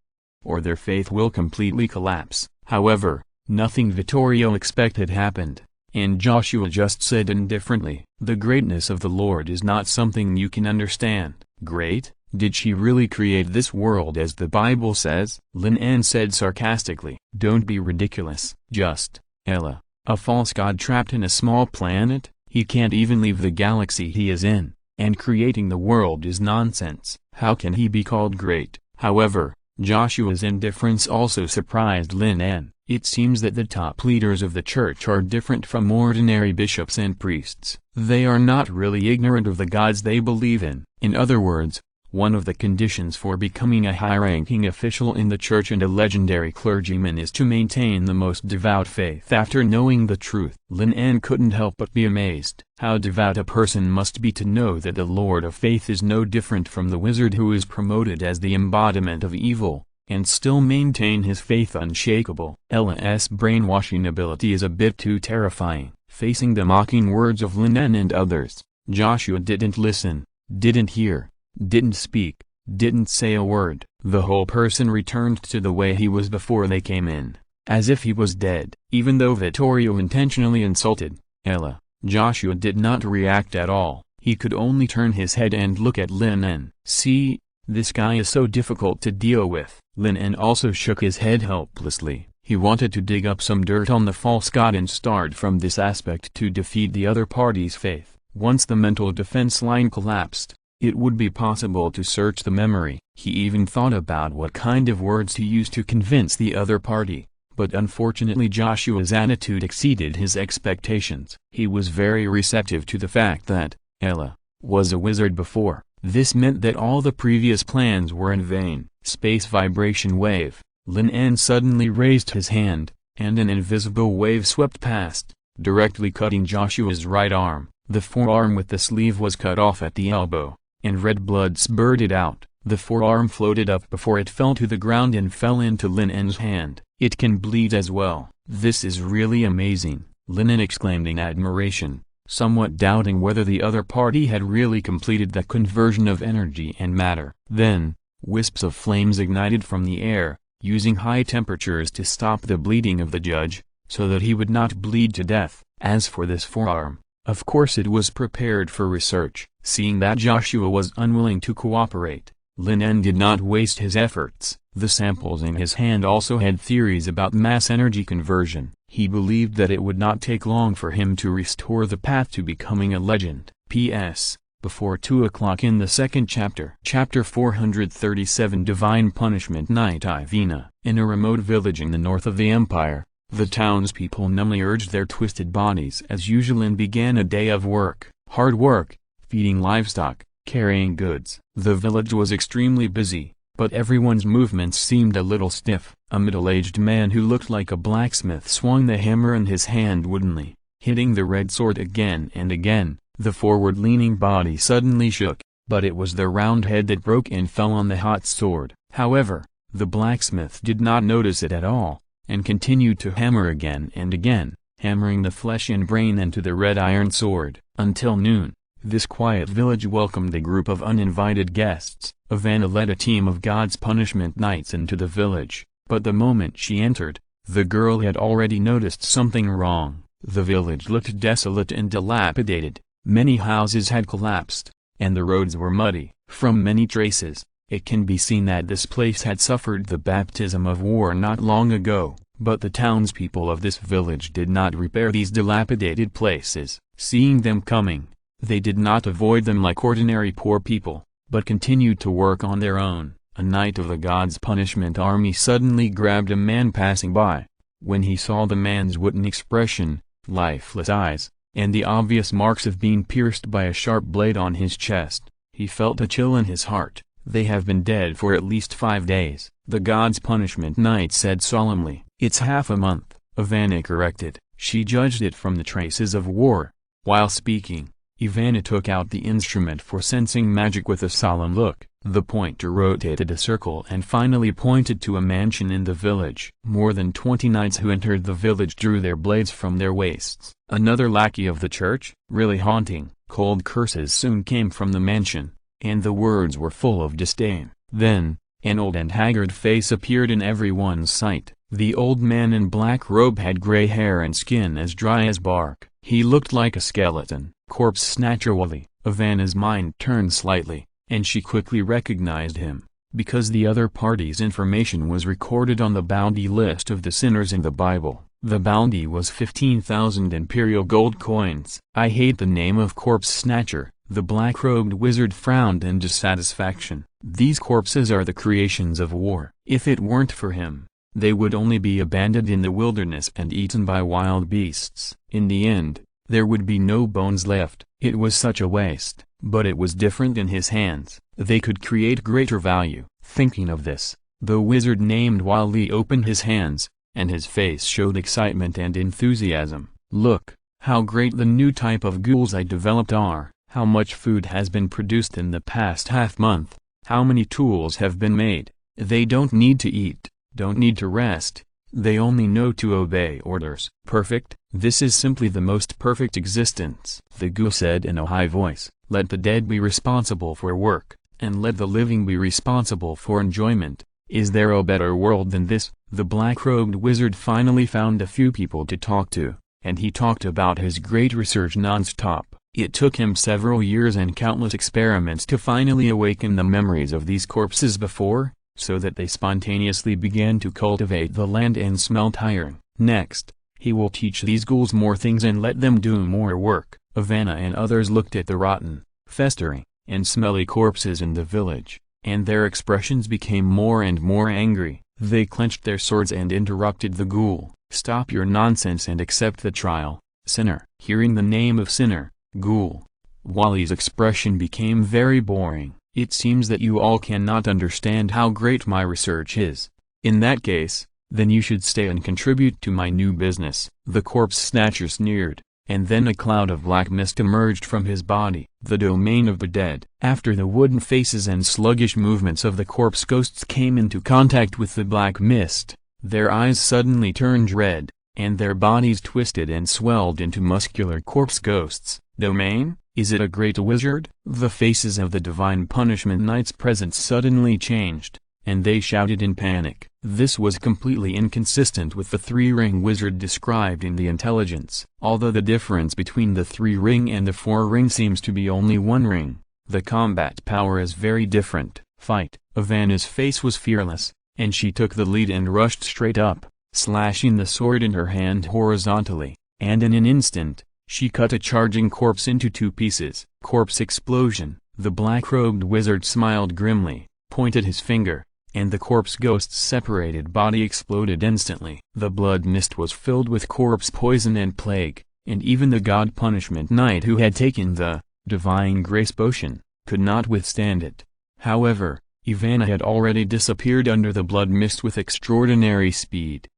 or their faith will completely collapse. However, nothing Vittorio expected happened, and Joshua just said indifferently, "The greatness of the Lord is not something you can understand." Great? Did she really create this world as the Bible says? Lin En said sarcastically. Don't be ridiculous. Just, Ella, a false god trapped in a small planet? He can't even leave the galaxy he is in, and creating the world is nonsense. How can he be called great? However, Joshua's indifference also surprised Lin En. It seems that the top leaders of the church are different from ordinary bishops and priests. They are not really ignorant of the gods they believe in. In other words, one of the conditions for becoming a high-ranking official in the church and a legendary clergyman is to maintain the most devout faith after knowing the truth. Lin En couldn't help but be amazed. How devout a person must be to know that the Lord of Faith is no different from the wizard who is promoted as the embodiment of evil, and still maintain his faith unshakable. Ella's brainwashing ability is a bit too terrifying. Facing the mocking words of Lin En and others, Joshua didn't listen, didn't hear, didn't speak, didn't say a word. The whole person returned to the way he was before they came in, as if he was dead. Even though Vittorio intentionally insulted Ella, Joshua did not react at all. He could only turn his head and look at Lin En. See, this guy is so difficult to deal with. Lin En also shook his head helplessly. He wanted to dig up some dirt on the false god and start from this aspect to defeat the other party's faith. Once the mental defense line collapsed, it would be possible to search the memory. He even thought about what kind of words to use to convince the other party, but unfortunately Joshua's attitude exceeded his expectations. He was very receptive to the fact that Ella was a wizard before. This meant that all the previous plans were in vain. Space vibration wave. Lin En suddenly raised his hand, and an invisible wave swept past, directly cutting Joshua's right arm. The forearm with the sleeve was cut off at the elbow, and red blood spurted out. The forearm floated up before it fell to the ground and fell into Lin En's hand. It can bleed as well. This is really amazing, Lin En exclaimed in admiration, somewhat doubting whether the other party had really completed the conversion of energy and matter. Then, wisps of flames ignited from the air, using high temperatures to stop the bleeding of the judge, so that he would not bleed to death. As for this forearm, of course it was prepared for research. Seeing that Joshua was unwilling to cooperate, Lin En did not waste his efforts. The samples in his hand also had theories about mass energy conversion. He believed that it would not take long for him to restore the path to becoming a legend. P.S. Before 2 o'clock in the second chapter. Chapter 437 Divine Punishment Night Ivina. In a remote village in the north of the empire, the townspeople numbly urged their twisted bodies as usual and began a day of work. Hard work, feeding livestock, carrying goods. The village was extremely busy, but everyone's movements seemed a little stiff. A middle-aged man who looked like a blacksmith swung the hammer in his hand woodenly, hitting the red sword again and again. The forward-leaning body suddenly shook, but it was the round head that broke and fell on the hot sword. However, the blacksmith did not notice it at all, and continued to hammer again and again, hammering the flesh and brain into the red iron sword. Until noon, this quiet village welcomed a group of uninvited guests. Ivana led a team of God's punishment knights into the village, but the moment she entered, the girl had already noticed something wrong. The village looked desolate and dilapidated. Many houses had collapsed, and the roads were muddy. From many traces, it can be seen that this place had suffered the baptism of war not long ago. But the townspeople of this village did not repair these dilapidated places. Seeing them coming, they did not avoid them like ordinary poor people, but continued to work on their own. a knight of the God's punishment army suddenly grabbed a man passing by. When he saw the man's wooden expression, lifeless eyes, and the obvious marks of being pierced by a sharp blade on his chest, he felt a chill in his heart. "They have been dead for at least 5 days," the God's punishment knight said solemnly. "It's half a month," Ivana corrected. She judged it from the traces of war. While speaking, Ivana took out the instrument for sensing magic with a solemn look. The pointer rotated a circle and finally pointed to a mansion in the village. More than 20 knights who entered the village drew their blades from their waists. "Another lackey of the church? Really haunting." Cold curses soon came from the mansion, and the words were full of disdain. Then, an old and haggard face appeared in everyone's sight. The old man in black robe had gray hair and skin as dry as bark. He looked like a skeleton. Corpse snatcher Wally. Ivana's mind turned slightly, and she quickly recognized him, because the other party's information was recorded on the bounty list of the sinners in the Bible. The bounty was 15,000 imperial gold coins. "I hate the name of corpse snatcher," the black-robed wizard frowned in dissatisfaction. "These corpses are the creations of war. If it weren't for him, they would only be abandoned in the wilderness and eaten by wild beasts. In the end, there would be no bones left." It was such a waste, but it was different in his hands. They could create greater value. Thinking of this, the wizard named Wally opened his hands, and his face showed excitement and enthusiasm. "Look, how great the new type of ghouls I developed are. How much food has been produced in the past half-month. How many tools have been made. They don't need to eat, don't need to rest. They only know to obey orders. Perfect. This is simply the most perfect existence," the ghoul said in a high voice. "Let the dead be responsible for work, and let the living be responsible for enjoyment. Is there a better world than this?" The black-robed wizard finally found a few people to talk to, and he talked about his great research non-stop. It took him several years and countless experiments to finally awaken the memories of these corpses before, so that they spontaneously began to cultivate the land and smelt iron. Next, he will teach these ghouls more things and let them do more work. Ivana and others looked at the rotten, festering, and smelly corpses in the village, and their expressions became more and more angry. They clenched their swords and interrupted the ghoul. "Stop your nonsense and accept the trial, sinner." Hearing the name of sinner, ghoul, Wally's expression became very boring. "It seems that you all cannot understand how great my research is. In that case, then you should stay and contribute to my new business." The corpse snatcher sneered, and then a cloud of black mist emerged from his body. The domain of the dead. After the wooden faces and sluggish movements of the corpse ghosts came into contact with the black mist, their eyes suddenly turned red, and their bodies twisted and swelled into muscular corpse ghosts. "Domain? Is it a great wizard?" The faces of the divine punishment knights present suddenly changed, and they shouted in panic. This was completely inconsistent with the three-ring wizard described in the intelligence. Although the difference between the three-ring and the four-ring seems to be only one ring, the combat power is very different. "Fight!" Ivana's face was fearless, and she took the lead and rushed straight up, slashing the sword in her hand horizontally, and in an instant, she cut a charging corpse into 2 pieces. Corpse explosion. The black-robed wizard smiled grimly, pointed his finger, and the corpse ghost's separated body exploded instantly. The blood mist was filled with corpse poison and plague, and even the god punishment knight who had taken the divine grace potion could not withstand it. However, Ivana had already disappeared under the blood mist with extraordinary speed.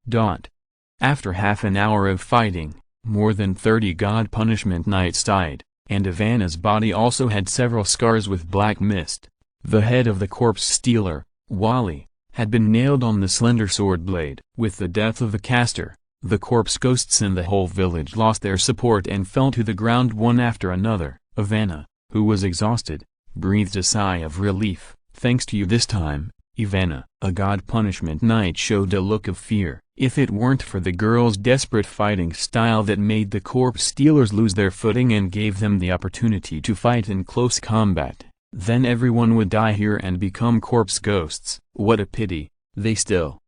After half an hour of fighting, more than 30 god punishment knights died, and Ivana's body also had several scars with black mist. The head of the corpse stealer, Wally, had been nailed on the slender sword blade. With the death of the caster, the corpse ghosts in the whole village lost their support and fell to the ground one after another. Ivana, who was exhausted, breathed a sigh of relief. "Thanks to you this time, Ivana." A god punishment knight showed a look of fear. If it weren't for the girl's desperate fighting style that made the corpse stealers lose their footing and gave them the opportunity to fight in close combat, then everyone would die here and become corpse ghosts. What a pity.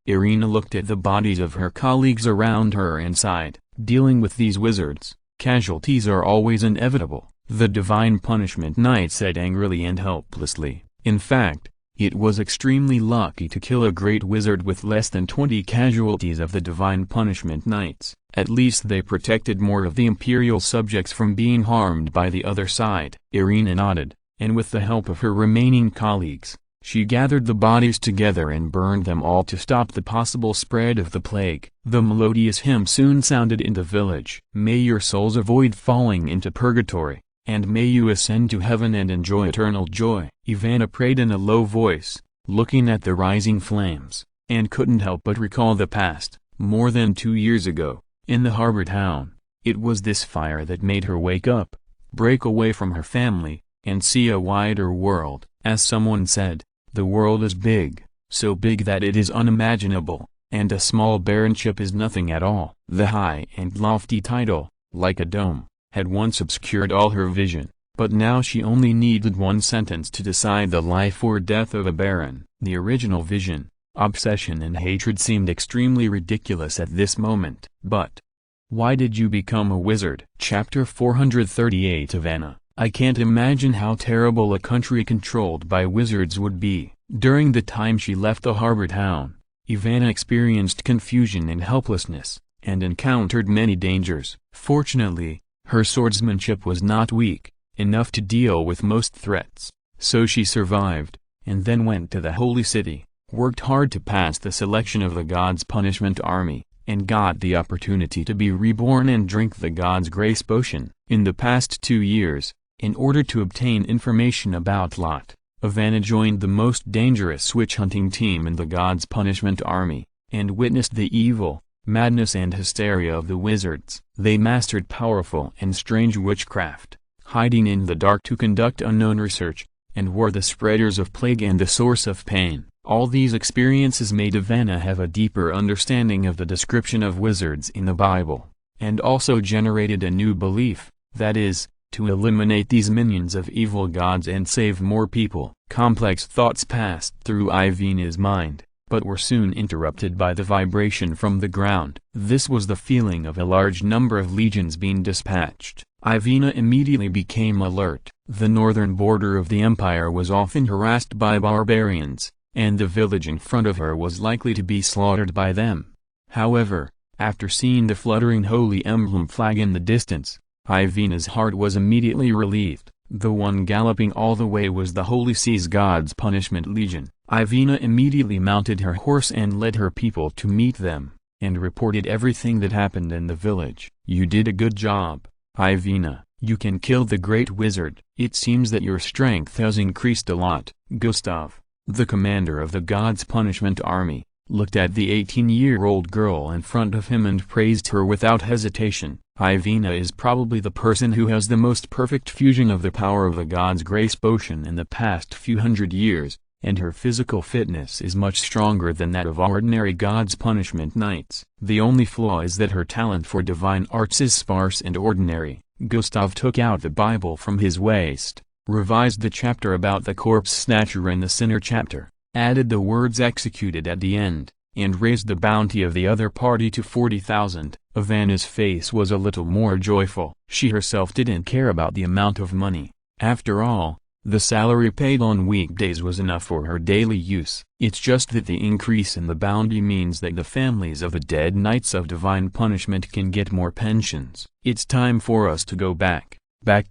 Irina looked at the bodies of her colleagues around her and sighed. Dealing with these wizards, casualties are always inevitable, the divine punishment knight said angrily and helplessly. In fact, It was extremely lucky to kill a great wizard with less than 20 casualties of the divine punishment knights. At least they protected more of the imperial subjects from being harmed by the other side. Irina nodded, and with the help of her remaining colleagues, she gathered the bodies together and burned them all to stop the possible spread of the plague. The melodious hymn soon sounded in the village. May your souls avoid falling into purgatory, and may you ascend to heaven and enjoy eternal joy. Ivana prayed in a low voice, looking at the rising flames, and couldn't help but recall the past. More than 2 years ago, in the harbor town, it was this fire that made her wake up, break away from her family, and see a wider world. As someone said, the world is big, so big that it is unimaginable, and a small barren ship is nothing at all. The high and lofty title, like a dome, had once obscured all her vision, but now she only needed one sentence to decide the life or death of a baron. The original vision, obsession and hatred seemed extremely ridiculous at this moment. But why did you become a wizard? Chapter 438. Ivana, I can't imagine how terrible a country controlled by wizards would be. During the time she left the harbor town, Ivana experienced confusion and helplessness, and encountered many dangers. Fortunately, her swordsmanship was not weak enough to deal with most threats, so she survived, and then went to the holy city, worked hard to pass the selection of the God's punishment army, and got the opportunity to be reborn and drink the God's grace potion. In the past 2 years, in order to obtain information about Lot, Ivana joined the most dangerous witch-hunting team in the God's punishment army, and witnessed the evil, madness and hysteria of the wizards. They mastered powerful and strange witchcraft, hiding in the dark to conduct unknown research, and were the spreaders of plague and the source of pain. All these experiences made Ivana have a deeper understanding of the description of wizards in the Bible, and also generated a new belief, that is, to eliminate these minions of evil gods and save more people. Complex thoughts passed through Ivana's mind, but were soon interrupted by the vibration from the ground. This was the feeling of a large number of legions being dispatched. Ivana immediately became alert. The northern border of the empire was often harassed by barbarians, and the village in front of her was likely to be slaughtered by them. However, after seeing the fluttering holy emblem flag in the distance, Ivana's heart was immediately relieved. The one galloping all the way was the Holy Sea's God's Punishment Legion. Ivana immediately mounted her horse and led her people to meet them, and reported everything that happened in the village. You did a good job, Ivana. You can kill the great wizard. It seems that your strength has increased a lot. Gustav, the commander of the God's Punishment Army, looked at the 18-year-old girl in front of him and praised her without hesitation. Ivana is probably the person who has the most perfect fusion of the power of the God's grace potion in the past few hundred years, and her physical fitness is much stronger than that of ordinary God's punishment knights. The only flaw is that her talent for divine arts is sparse and ordinary. Gustav took out the Bible from his waist, revised the chapter about the corpse snatcher and the sinner chapter, added the words executed at the end, and raised the bounty of the other party to 40,000. Ivana's face was a little more joyful. She herself didn't care about the amount of money. After all, the salary paid on weekdays was enough for her daily use. It's just that the increase in the bounty means that the families of the dead knights of divine punishment can get more pensions. It's time for us to go back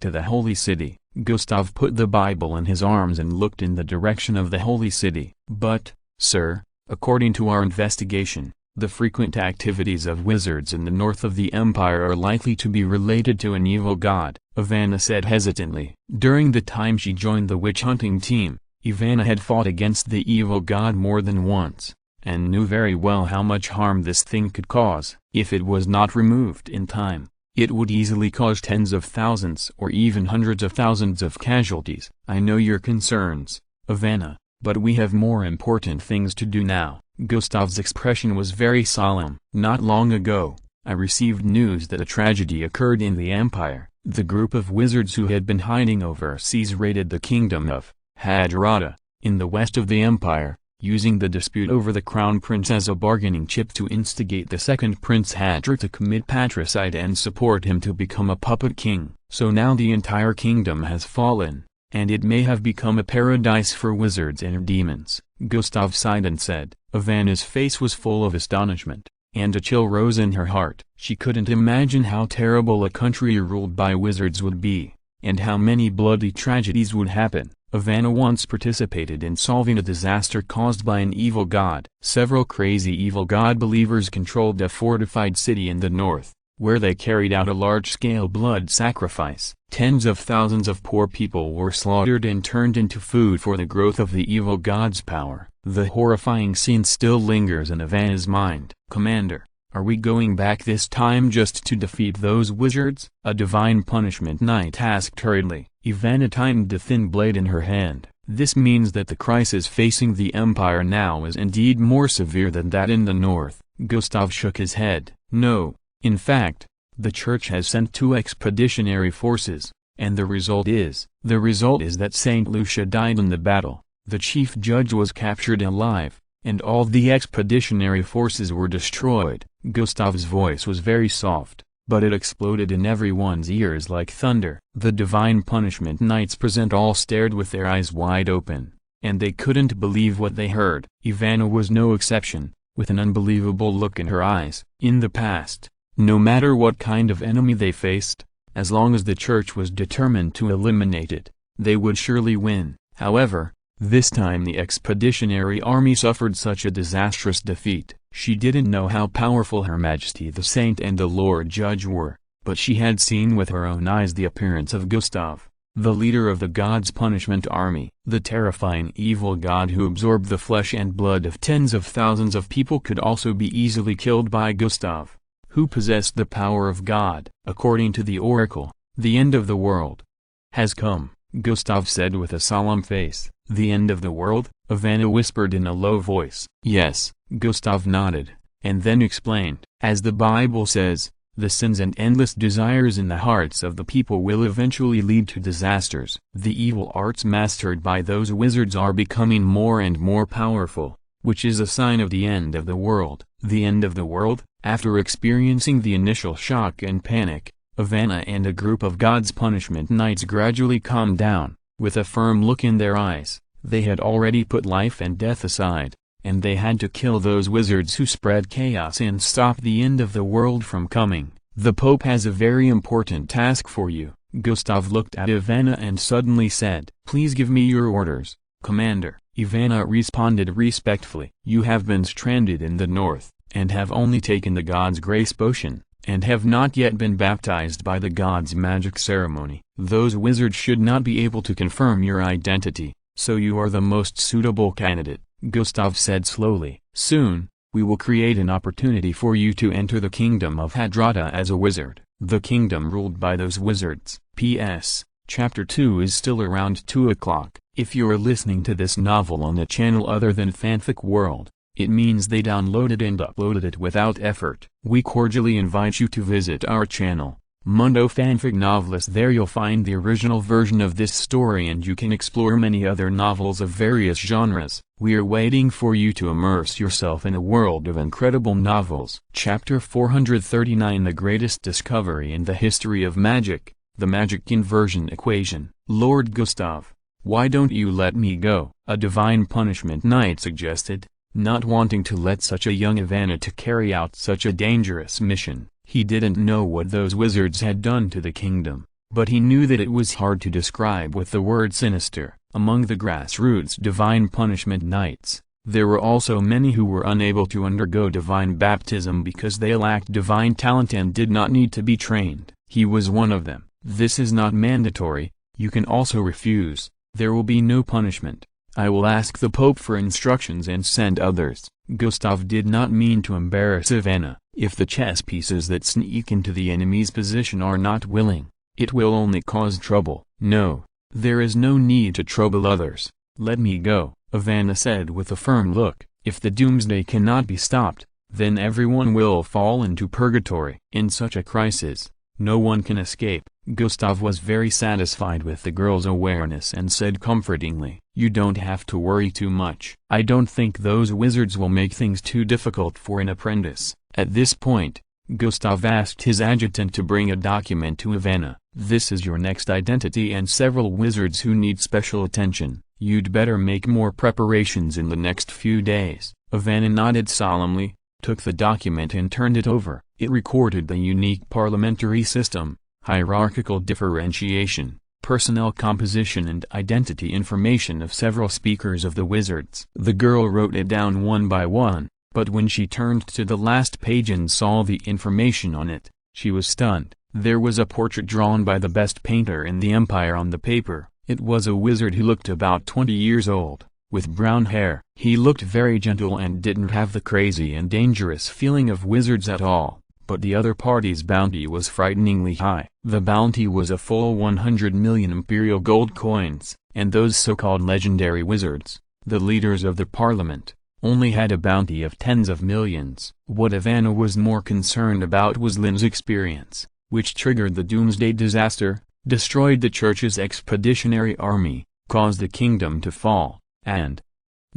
to the holy city. Gustav put the Bible in his arms and looked in the direction of the holy city. But, sir, according to our investigation, the frequent activities of wizards in the north of the empire are likely to be related to an evil god, Ivana said hesitantly. During the time she joined the witch-hunting team, Ivana had fought against the evil god more than once, and knew very well how much harm this thing could cause. If it was not removed in time, it would easily cause tens of thousands or even hundreds of thousands of casualties. I know your concerns, Ivana, but we have more important things to do now. Gustav's expression was very solemn. Not long ago, I received news that a tragedy occurred in the empire. The group of wizards who had been hiding overseas raided the kingdom of Hadrota, in the west of the empire, using the dispute over the crown prince as a bargaining chip to instigate the second prince Hadra to commit patricide and support him to become a puppet king. So now the entire kingdom has fallen, and it may have become a paradise for wizards and demons. Gustav sighed and said. Ivana's face was full of astonishment, and a chill rose in her heart. She couldn't imagine how terrible a country ruled by wizards would be, and how many bloody tragedies would happen. Ivana once participated in solving a disaster caused by an evil god. Several crazy evil god believers controlled a fortified city in the north, where they carried out a large-scale blood sacrifice. Tens of thousands of poor people were slaughtered and turned into food for the growth of the evil god's power. The horrifying scene still lingers in Ivana's mind. Commander, are we going back this time just to defeat those wizards? A divine punishment knight asked hurriedly. Ivana tightened the thin blade in her hand. This means that the crisis facing the Empire now is indeed more severe than that in the north. Gustav shook his head. No, in fact, the Church has sent 2 expeditionary forces, and the result is that Saint Lucia died in the battle, the chief judge was captured alive, and all the expeditionary forces were destroyed. Gustav's voice was very soft, but it exploded in everyone's ears like thunder. The divine punishment knights present all stared with their eyes wide open, and they couldn't believe what they heard. Ivana was no exception, with an unbelievable look in her eyes. In the past, no matter what kind of enemy they faced, as long as the Church was determined to eliminate it, they would surely win. However, this time the expeditionary army suffered such a disastrous defeat. She didn't know how powerful Her Majesty the Saint and the Lord Judge were, but she had seen with her own eyes the appearance of Gustav, the leader of the God's punishment army. The terrifying evil god who absorbed the flesh and blood of tens of thousands of people could also be easily killed by Gustav, who possessed the power of God. According to the oracle, the end of the world has come, Gustav said with a solemn face. The end of the world? Ivana whispered in a low voice. Yes, Gustav nodded, and then explained. As the Bible says, the sins and endless desires in the hearts of the people will eventually lead to disasters. The evil arts mastered by those wizards are becoming more and more powerful, which is a sign of the end of the world. The end of the world? After experiencing the initial shock and panic, Ivana and a group of God's punishment knights gradually calmed down. With a firm look in their eyes, they had already put life and death aside, and they had to kill those wizards who spread chaos and stop the end of the world from coming. The Pope has a very important task for you. Gustav looked at Ivana and suddenly said, Please give me your orders, Commander. Ivana responded respectfully. You have been stranded in the north, and have only taken the God's grace potion, and have not yet been baptized by the God's magic ceremony. Those wizards should not be able to confirm your identity, so you are the most suitable candidate, Gustav said slowly. Soon, we will create an opportunity for you to enter the kingdom of Hadrata as a wizard, the kingdom ruled by those wizards. P.S. Chapter 2 is still around 2 o'clock. If you're listening to this novel on a channel other than Fanfic World, it means they downloaded and uploaded it without effort. We cordially invite you to visit our channel, Mundo Fanfic Novelist. There you'll find the original version of this story and you can explore many other novels of various genres. We are waiting for you to immerse yourself in a world of incredible novels. Chapter 439 The Greatest Discovery in the History of Magic, the Magic Inversion Equation. Lord Gustav, why don't you let me go? A divine punishment knight suggested, not wanting to let such a young Ivana to carry out such a dangerous mission. He didn't know what those wizards had done to the kingdom, but he knew that it was hard to describe with the word sinister. Among the grassroots divine punishment knights, there were also many who were unable to undergo divine baptism because they lacked divine talent and did not need to be trained. He was one of them. This is not mandatory, you can also refuse. There will be no punishment. I will ask the Pope for instructions and send others. Gustav did not mean to embarrass Ivana. If the chess pieces that sneak into the enemy's position are not willing, it will only cause trouble. No, there is no need to trouble others. Let me go, Ivana said with a firm look. If the doomsday cannot be stopped, then everyone will fall into purgatory. In such a crisis, no one can escape. Gustav was very satisfied with the girl's awareness and said comfortingly, You don't have to worry too much. I don't think those wizards will make things too difficult for an apprentice. At this point, Gustav asked his adjutant to bring a document to Ivana. This is your next identity and several wizards who need special attention. You'd better make more preparations in the next few days. Ivana nodded solemnly, took the document and turned it over. It recorded the unique parliamentary system, hierarchical differentiation, personnel composition and identity information of several speakers of the wizards. The girl wrote it down one by one, but when she turned to the last page and saw the information on it, she was stunned. There was a portrait drawn by the best painter in the empire on the paper. It was a wizard who looked about 20 years old, with brown hair. He looked very gentle and didn't have the crazy and dangerous feeling of wizards at all, but the other party's bounty was frighteningly high. The bounty was a full 100 million imperial gold coins, and those so-called legendary wizards, the leaders of the parliament, only had a bounty of tens of millions. What Ivana was more concerned about was Lin's experience, which triggered the doomsday disaster, destroyed the church's expeditionary army, caused the kingdom to fall, and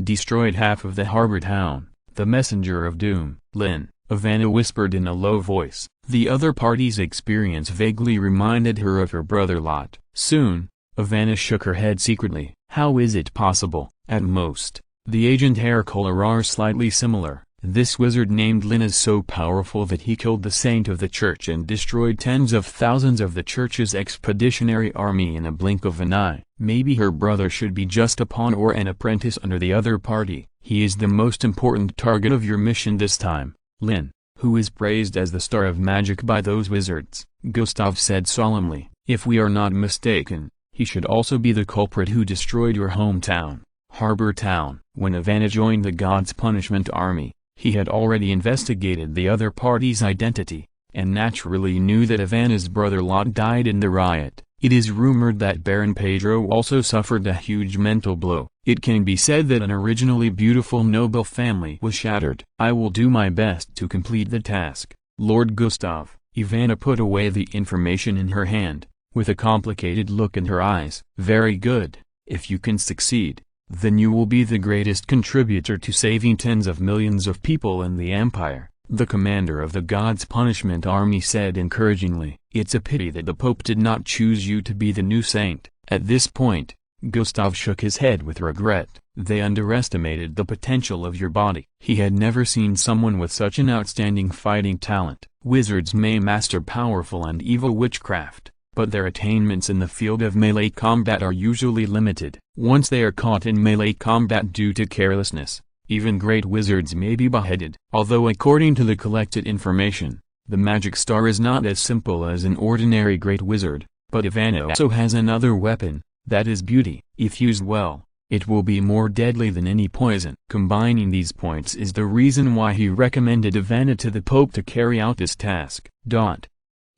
destroyed half of the harbor town, the messenger of doom. Lin, Ivana whispered in a low voice. The other party's experience vaguely reminded her of her brother Lot. Soon, Ivana shook her head secretly. How is it possible? At most, the age and hair color are slightly similar. This wizard named Lin is so powerful that he killed the saint of the church and destroyed tens of thousands of the church's expeditionary army in a blink of an eye. Maybe her brother should be just a pawn or an apprentice under the other party. He is the most important target of your mission this time, Lin, who is praised as the star of magic by those wizards, Gustav said solemnly. If we are not mistaken, he should also be the culprit who destroyed your hometown, Harbor Town. When Ivana joined the God's Punishment Army, he had already investigated the other party's identity, and naturally knew that Ivana's brother Lot died in the riot. It is rumored that Baron Pedro also suffered a huge mental blow. It can be said that an originally beautiful noble family was shattered. I will do my best to complete the task, Lord Gustav. Ivana put away the information in her hand, with a complicated look in her eyes. Very good. If you can succeed, then you will be the greatest contributor to saving tens of millions of people in the empire, the commander of the God's Punishment Army said encouragingly. It's a pity that the Pope did not choose you to be the new saint. At this point, Gustav shook his head with regret. They underestimated the potential of your body. He had never seen someone with such an outstanding fighting talent. Wizards may master powerful and evil witchcraft, but their attainments in the field of melee combat are usually limited. Once they are caught in melee combat due to carelessness, even great wizards may be beheaded. Although according to the collected information, the magic star is not as simple as an ordinary great wizard, but Ivana also has another weapon, that is beauty. If used well, it will be more deadly than any poison. Combining these points is the reason why he recommended Ivana to the Pope to carry out this task.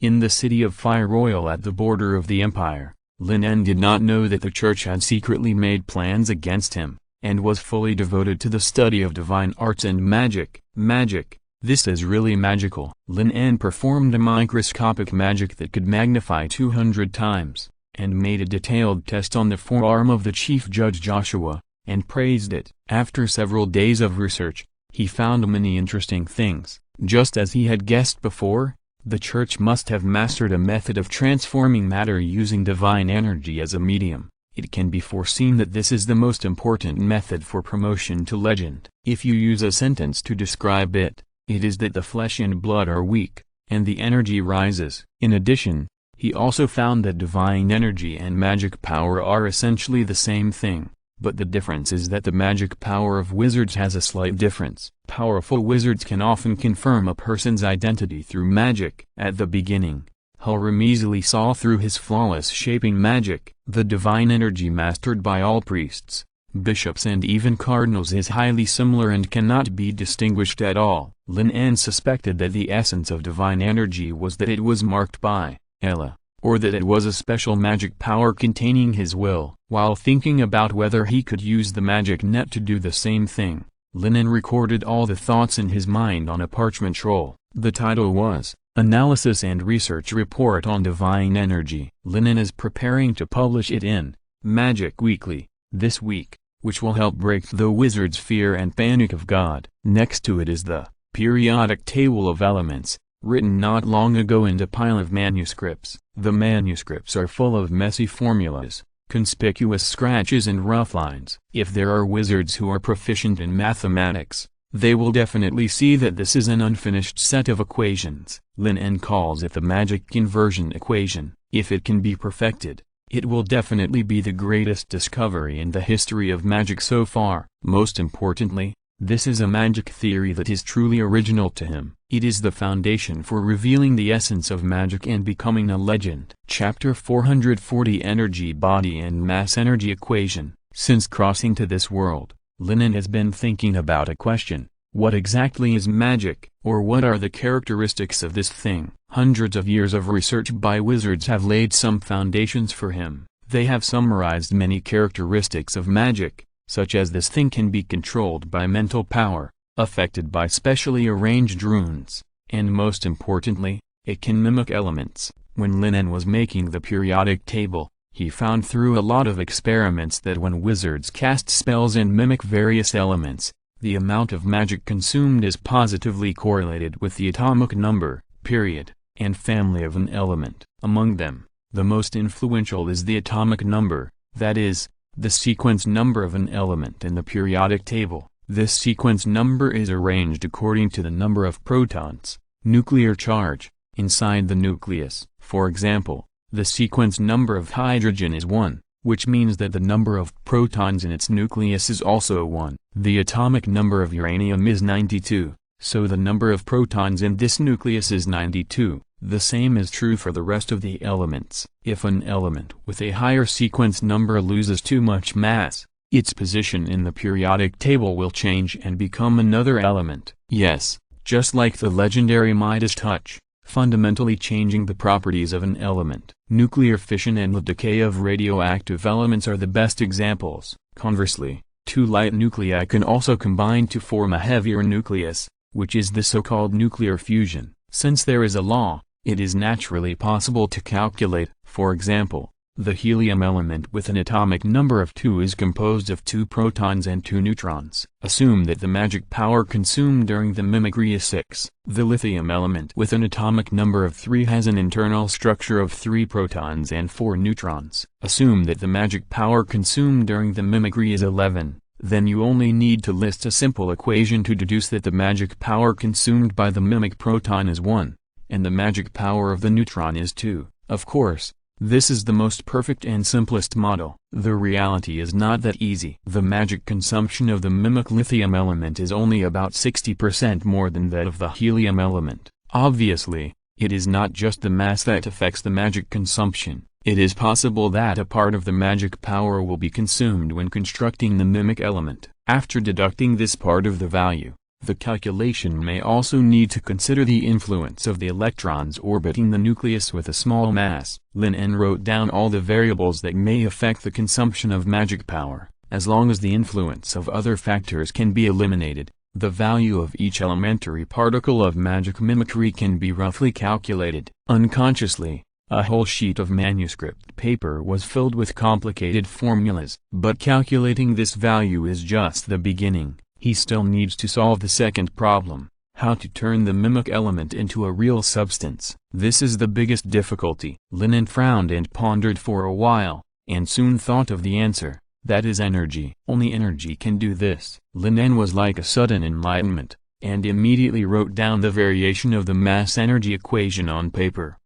In the city of Fire Royal at the border of the empire, Lin En did not know that the church had secretly made plans against him, and was fully devoted to the study of divine arts and magic. Magic, this is really magical. Lin En performed a microscopic magic that could magnify 200 times, and made a detailed test on the forearm of the Chief Judge Joshua, and praised it. After several days of research, he found many interesting things. Just as he had guessed before, the church must have mastered a method of transforming matter using divine energy as a medium. It can be foreseen that this is the most important method for promotion to legend. If you use a sentence to describe it, it is that the flesh and blood are weak, and the energy rises. In addition, he also found that divine energy and magic power are essentially the same thing, but the difference is that the magic power of wizards has a slight difference. Powerful wizards can often confirm a person's identity through magic. At the beginning, Halram easily saw through his flawless shaping magic. The divine energy mastered by all priests, bishops and even cardinals is highly similar and cannot be distinguished at all. Lin En suspected that the essence of divine energy was that it was marked by Ella, or that it was a special magic power containing his will. While thinking about whether he could use the magic net to do the same thing, Lin En recorded all the thoughts in his mind on a parchment roll. The title was, Analysis and Research Report on Divine Energy. Lin En is preparing to publish it in Magic Weekly this week, which will help break the wizard's fear and panic of God. Next to it is the periodic table of elements, written not long ago in a pile of manuscripts. The manuscripts are full of messy formulas, conspicuous scratches and rough lines. If there are wizards who are proficient in mathematics, they will definitely see that this is an unfinished set of equations. Lin En calls it the magic conversion equation. If it can be perfected, it will definitely be the greatest discovery in the history of magic so far. Most importantly, this is a magic theory that is truly original to him. It is the foundation for revealing the essence of magic and becoming a legend. Chapter 440 Energy Body and Mass Energy Equation. Since crossing to this world, Lin En has been thinking about a question: what exactly is magic, or what are the characteristics of this thing? Hundreds of years of research by wizards have laid some foundations for him. They have summarized many characteristics of magic, such as this thing can be controlled by mental power, affected by specially arranged runes, and most importantly, it can mimic elements. When Lin En was making the periodic table, he found through a lot of experiments that when wizards cast spells and mimic various elements, the amount of magic consumed is positively correlated with the atomic number, period, and family of an element. Among them, the most influential is the atomic number, that is, the sequence number of an element in the periodic table. This sequence number is arranged according to the number of protons, nuclear charge, inside the nucleus. For example, the sequence number of hydrogen is 1, which means that the number of protons in its nucleus is also 1. The atomic number of uranium is 92, so the number of protons in this nucleus is 92. The same is true for the rest of the elements. If an element with a higher sequence number loses too much mass, its position in the periodic table will change and become another element. Yes, just like the legendary Midas touch, fundamentally changing the properties of an element. Nuclear fission and the decay of radioactive elements are the best examples. Conversely, two light nuclei can also combine to form a heavier nucleus, which is the so-called nuclear fusion. Since there is a law, it is naturally possible to calculate. For example, the helium element with an atomic number of 2 is composed of 2 protons and 2 neutrons. Assume that the magic power consumed during the mimicry is 6. The lithium element with an atomic number of 3 has an internal structure of 3 protons and 4 neutrons. Assume that the magic power consumed during the mimicry is 11. Then you only need to list a simple equation to deduce that the magic power consumed by the mimic proton is 1, and the magic power of the neutron is 2. Of course, this is the most perfect and simplest model. The reality is not that easy. The magic consumption of the mimic lithium element is only about 60% more than that of the helium element. Obviously, it is not just the mass that affects the magic consumption. It is possible that a part of the magic power will be consumed when constructing the mimic element. After deducting this part of the value, the calculation may also need to consider the influence of the electrons orbiting the nucleus with a small mass. Lin En wrote down all the variables that may affect the consumption of magic power. As long as the influence of other factors can be eliminated, the value of each elementary particle of magic mimicry can be roughly calculated. Unconsciously, a whole sheet of manuscript paper was filled with complicated formulas. But calculating this value is just the beginning. He still needs to solve the second problem: how to turn the mimic element into a real substance. This is the biggest difficulty. Lin En frowned and pondered for a while, and soon thought of the answer: that is energy. Only energy can do this. Lin En was like a sudden enlightenment, and immediately wrote down the variation of the mass energy equation on paper.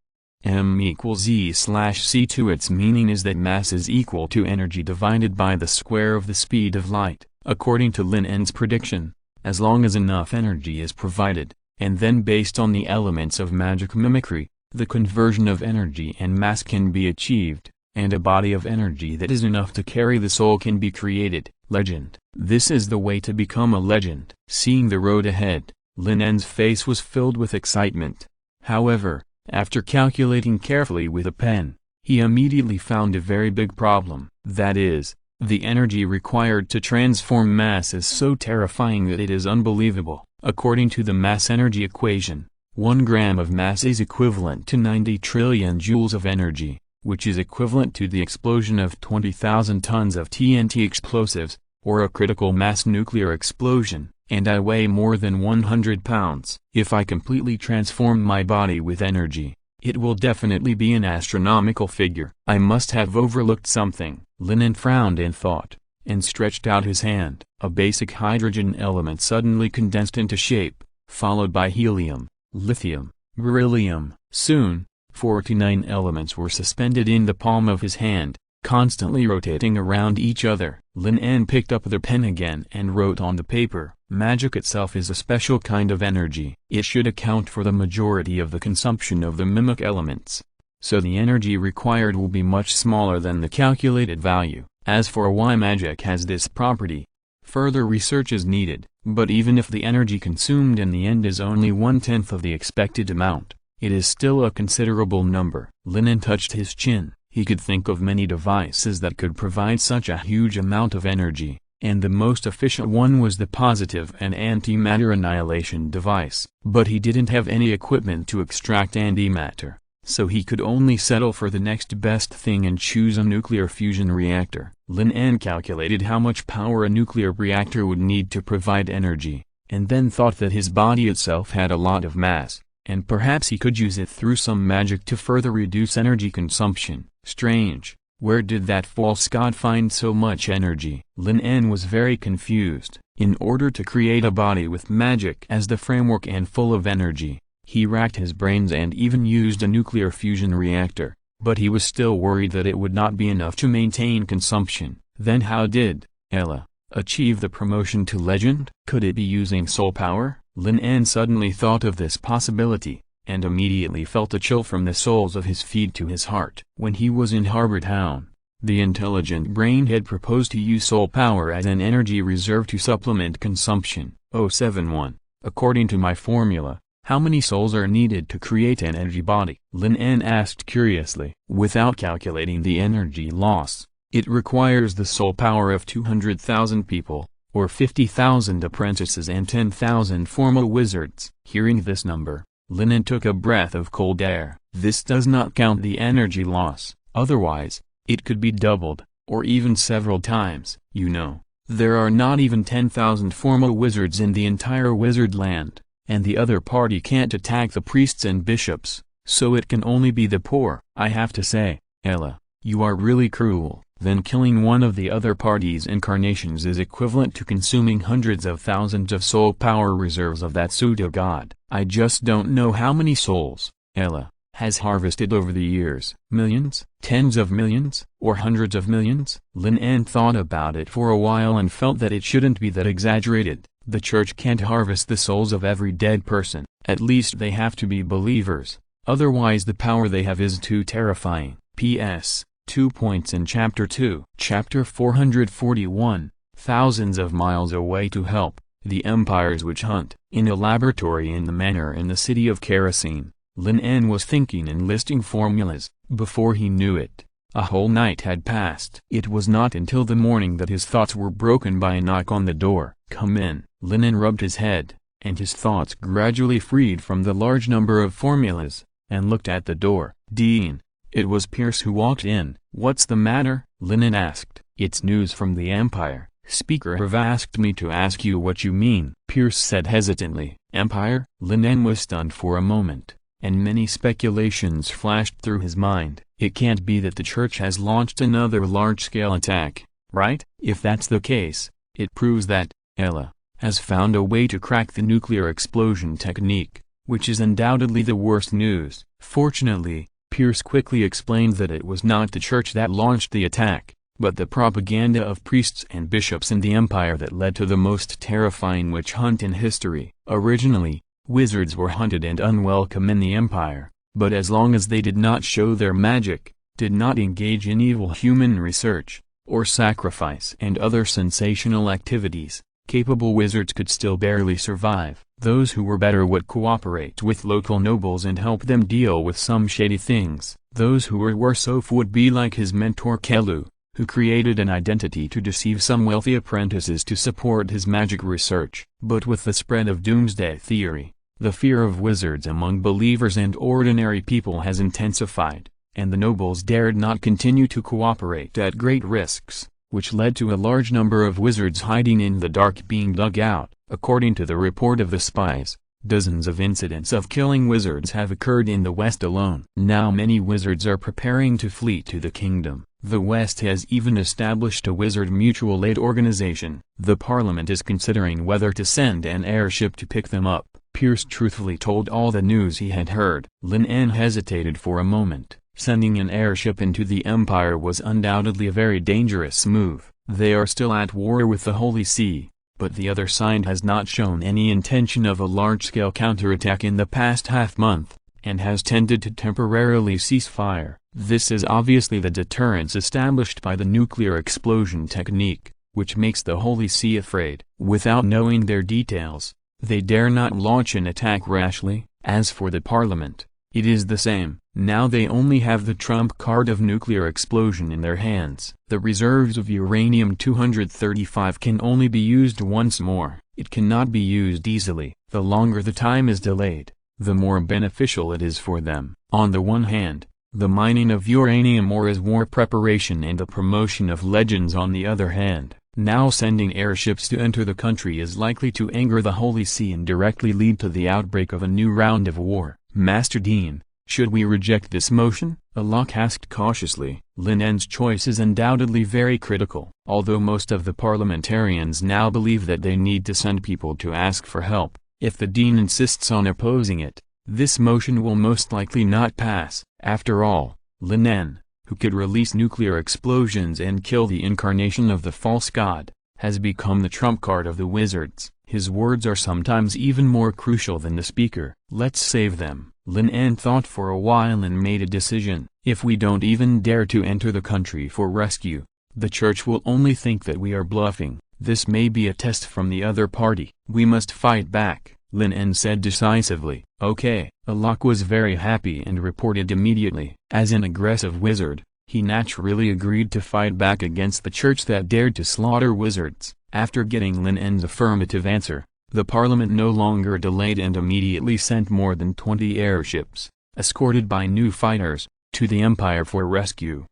M equals E/c2. Its meaning is that mass is equal to energy divided by the square of the speed of light. According to Lin En's prediction, as long as enough energy is provided, and then based on the elements of magic mimicry, the conversion of energy and mass can be achieved, and a body of energy that is enough to carry the soul can be created. Legend. This is the way to become a legend. Seeing the road ahead, Lin En's face was filled with excitement. However, after calculating carefully with a pen, he immediately found a very big problem. That is, the energy required to transform mass is so terrifying that it is unbelievable. According to the mass energy equation, 1 gram of mass is equivalent to 90 trillion joules of energy, which is equivalent to the explosion of 20,000 tons of TNT explosives, or a critical mass nuclear explosion. and I weigh more than 100 pounds. If I completely transform my body with energy, it will definitely be an astronomical figure. I must have overlooked something. Lin En frowned in thought, and stretched out his hand. A basic hydrogen element suddenly condensed into shape, followed by helium, lithium, beryllium. Soon, 49 elements were suspended in the palm of his hand, constantly rotating around each other. Lin En picked up the pen again and wrote on the paper, "Magic itself is a special kind of energy. It should account for the majority of the consumption of the mimic elements. So the energy required will be much smaller than the calculated value. As for why magic has this property, further research is needed, but even if the energy consumed in the end is only 1/10 of the expected amount, it is still a considerable number." Lin En touched his chin. He could think of many devices that could provide such a huge amount of energy, and the most efficient one was the positive and antimatter annihilation device. But he didn't have any equipment to extract antimatter, so he could only settle for the next best thing and choose a nuclear fusion reactor. Lin En calculated how much power a nuclear reactor would need to provide energy, and then thought that his body itself had a lot of mass, and perhaps he could use it through some magic to further reduce energy consumption. Strange, where did that false god find so much energy? Lin En was very confused. In order to create a body with magic as the framework and full of energy, he racked his brains and even used a nuclear fusion reactor, but he was still worried that it would not be enough to maintain consumption. Then how did Ella achieve the promotion to legend? Could it be using soul power? Lin En suddenly thought of this possibility, and immediately felt a chill from the soles of his feet to his heart. When he was in Harbor Town, the intelligent brain had proposed to use soul power as an energy reserve to supplement consumption. 071. According to my formula, how many souls are needed to create an energy body? Lin En asked curiously. Without calculating the energy loss, it requires the soul power of 200,000 people, or 50,000 apprentices and 10,000 formal wizards. Hearing this number, Lin En took a breath of cold air. This does not count the energy loss, otherwise, it could be doubled, or even several times. You know, there are not even 10,000 formal wizards in the entire wizard land, and the other party can't attack the priests and bishops, so it can only be the poor. I have to say, Ella, you are really cruel. Then killing one of the other party's incarnations is equivalent to consuming hundreds of thousands of soul power reserves of that pseudo-god. I just don't know how many souls Ella has harvested over the years. Millions? Tens of millions? Or hundreds of millions? Lin En thought about it for a while and felt that it shouldn't be that exaggerated. The church can't harvest the souls of every dead person. At least they have to be believers. Otherwise the power they have is too terrifying. P.S. 2 points in Chapter 2. Chapter 441, thousands of miles away to help, the Empire's witch hunt. In a laboratory in the manor in the city of Kerosene, Lin En was thinking and listing formulas. Before he knew it, a whole night had passed. It was not until the morning that his thoughts were broken by a knock on the door. "Come in." Lin En rubbed his head, and his thoughts gradually freed from the large number of formulas, and looked at the door. "Dean." It was Pierce who walked in. "What's the matter?" Lin En asked. "It's news from the Empire. Speaker have asked me to ask you what you mean." Pierce said hesitantly. "Empire?" Lin En was stunned for a moment, and many speculations flashed through his mind. It can't be that the church has launched another large-scale attack, right? If that's the case, it proves that Ella has found a way to crack the nuclear explosion technique, which is undoubtedly the worst news. Fortunately, Pierce quickly explained that it was not the church that launched the attack, but the propaganda of priests and bishops in the Empire that led to the most terrifying witch hunt in history. Originally, wizards were hunted and unwelcome in the Empire, but as long as they did not show their magic, did not engage in evil human research, or sacrifice and other sensational activities, capable wizards could still barely survive. Those who were better would cooperate with local nobles and help them deal with some shady things. Those who were worse off would be like his mentor Kelu, who created an identity to deceive some wealthy apprentices to support his magic research. But with the spread of doomsday theory, the fear of wizards among believers and ordinary people has intensified, and the nobles dared not continue to cooperate at great risks, which led to a large number of wizards hiding in the dark being dug out. According to the report of the spies, dozens of incidents of killing wizards have occurred in the West alone. Now many wizards are preparing to flee to the kingdom. The West has even established a wizard mutual aid organization. The parliament is considering whether to send an airship to pick them up. Purest truthfully told all the news he had heard. Lin En hesitated for a moment. Sending an airship into the empire was undoubtedly a very dangerous move. They are still at war with the Holy See, but the other side has not shown any intention of a large-scale counterattack in the past half-month, and has tended to temporarily cease fire. This is obviously the deterrence established by the nuclear explosion technique, which makes the Holy See afraid. Without knowing their details, they dare not launch an attack rashly. As for the parliament, it is the same. Now they only have the trump card of nuclear explosion in their hands. The reserves of uranium-235 can only be used once more. It cannot be used easily. The longer the time is delayed, the more beneficial it is for them. On the one hand, the mining of uranium ore is war preparation and the promotion of legends. On the other hand, now sending airships to enter the country is likely to anger the Holy See and directly lead to the outbreak of a new round of war. Master Dean, should we reject this motion? Alak asked cautiously. Lin En's choice is undoubtedly very critical. Although most of the parliamentarians now believe that they need to send people to ask for help, if the Dean insists on opposing it, this motion will most likely not pass. After all, Lin En, who could release nuclear explosions and kill the incarnation of the false god, has become the trump card of the wizards. His words are sometimes even more crucial than the speaker. Let's save them. Lin En thought for a while and made a decision. If we don't even dare to enter the country for rescue, the church will only think that we are bluffing. This may be a test from the other party. We must fight back, Lin En said decisively. Okay. Alak was very happy and reported immediately. As an aggressive wizard, he naturally agreed to fight back against the church that dared to slaughter wizards. After getting Lin En's affirmative answer, the parliament no longer delayed and immediately sent more than 20 airships, escorted by new fighters, to the empire for rescue.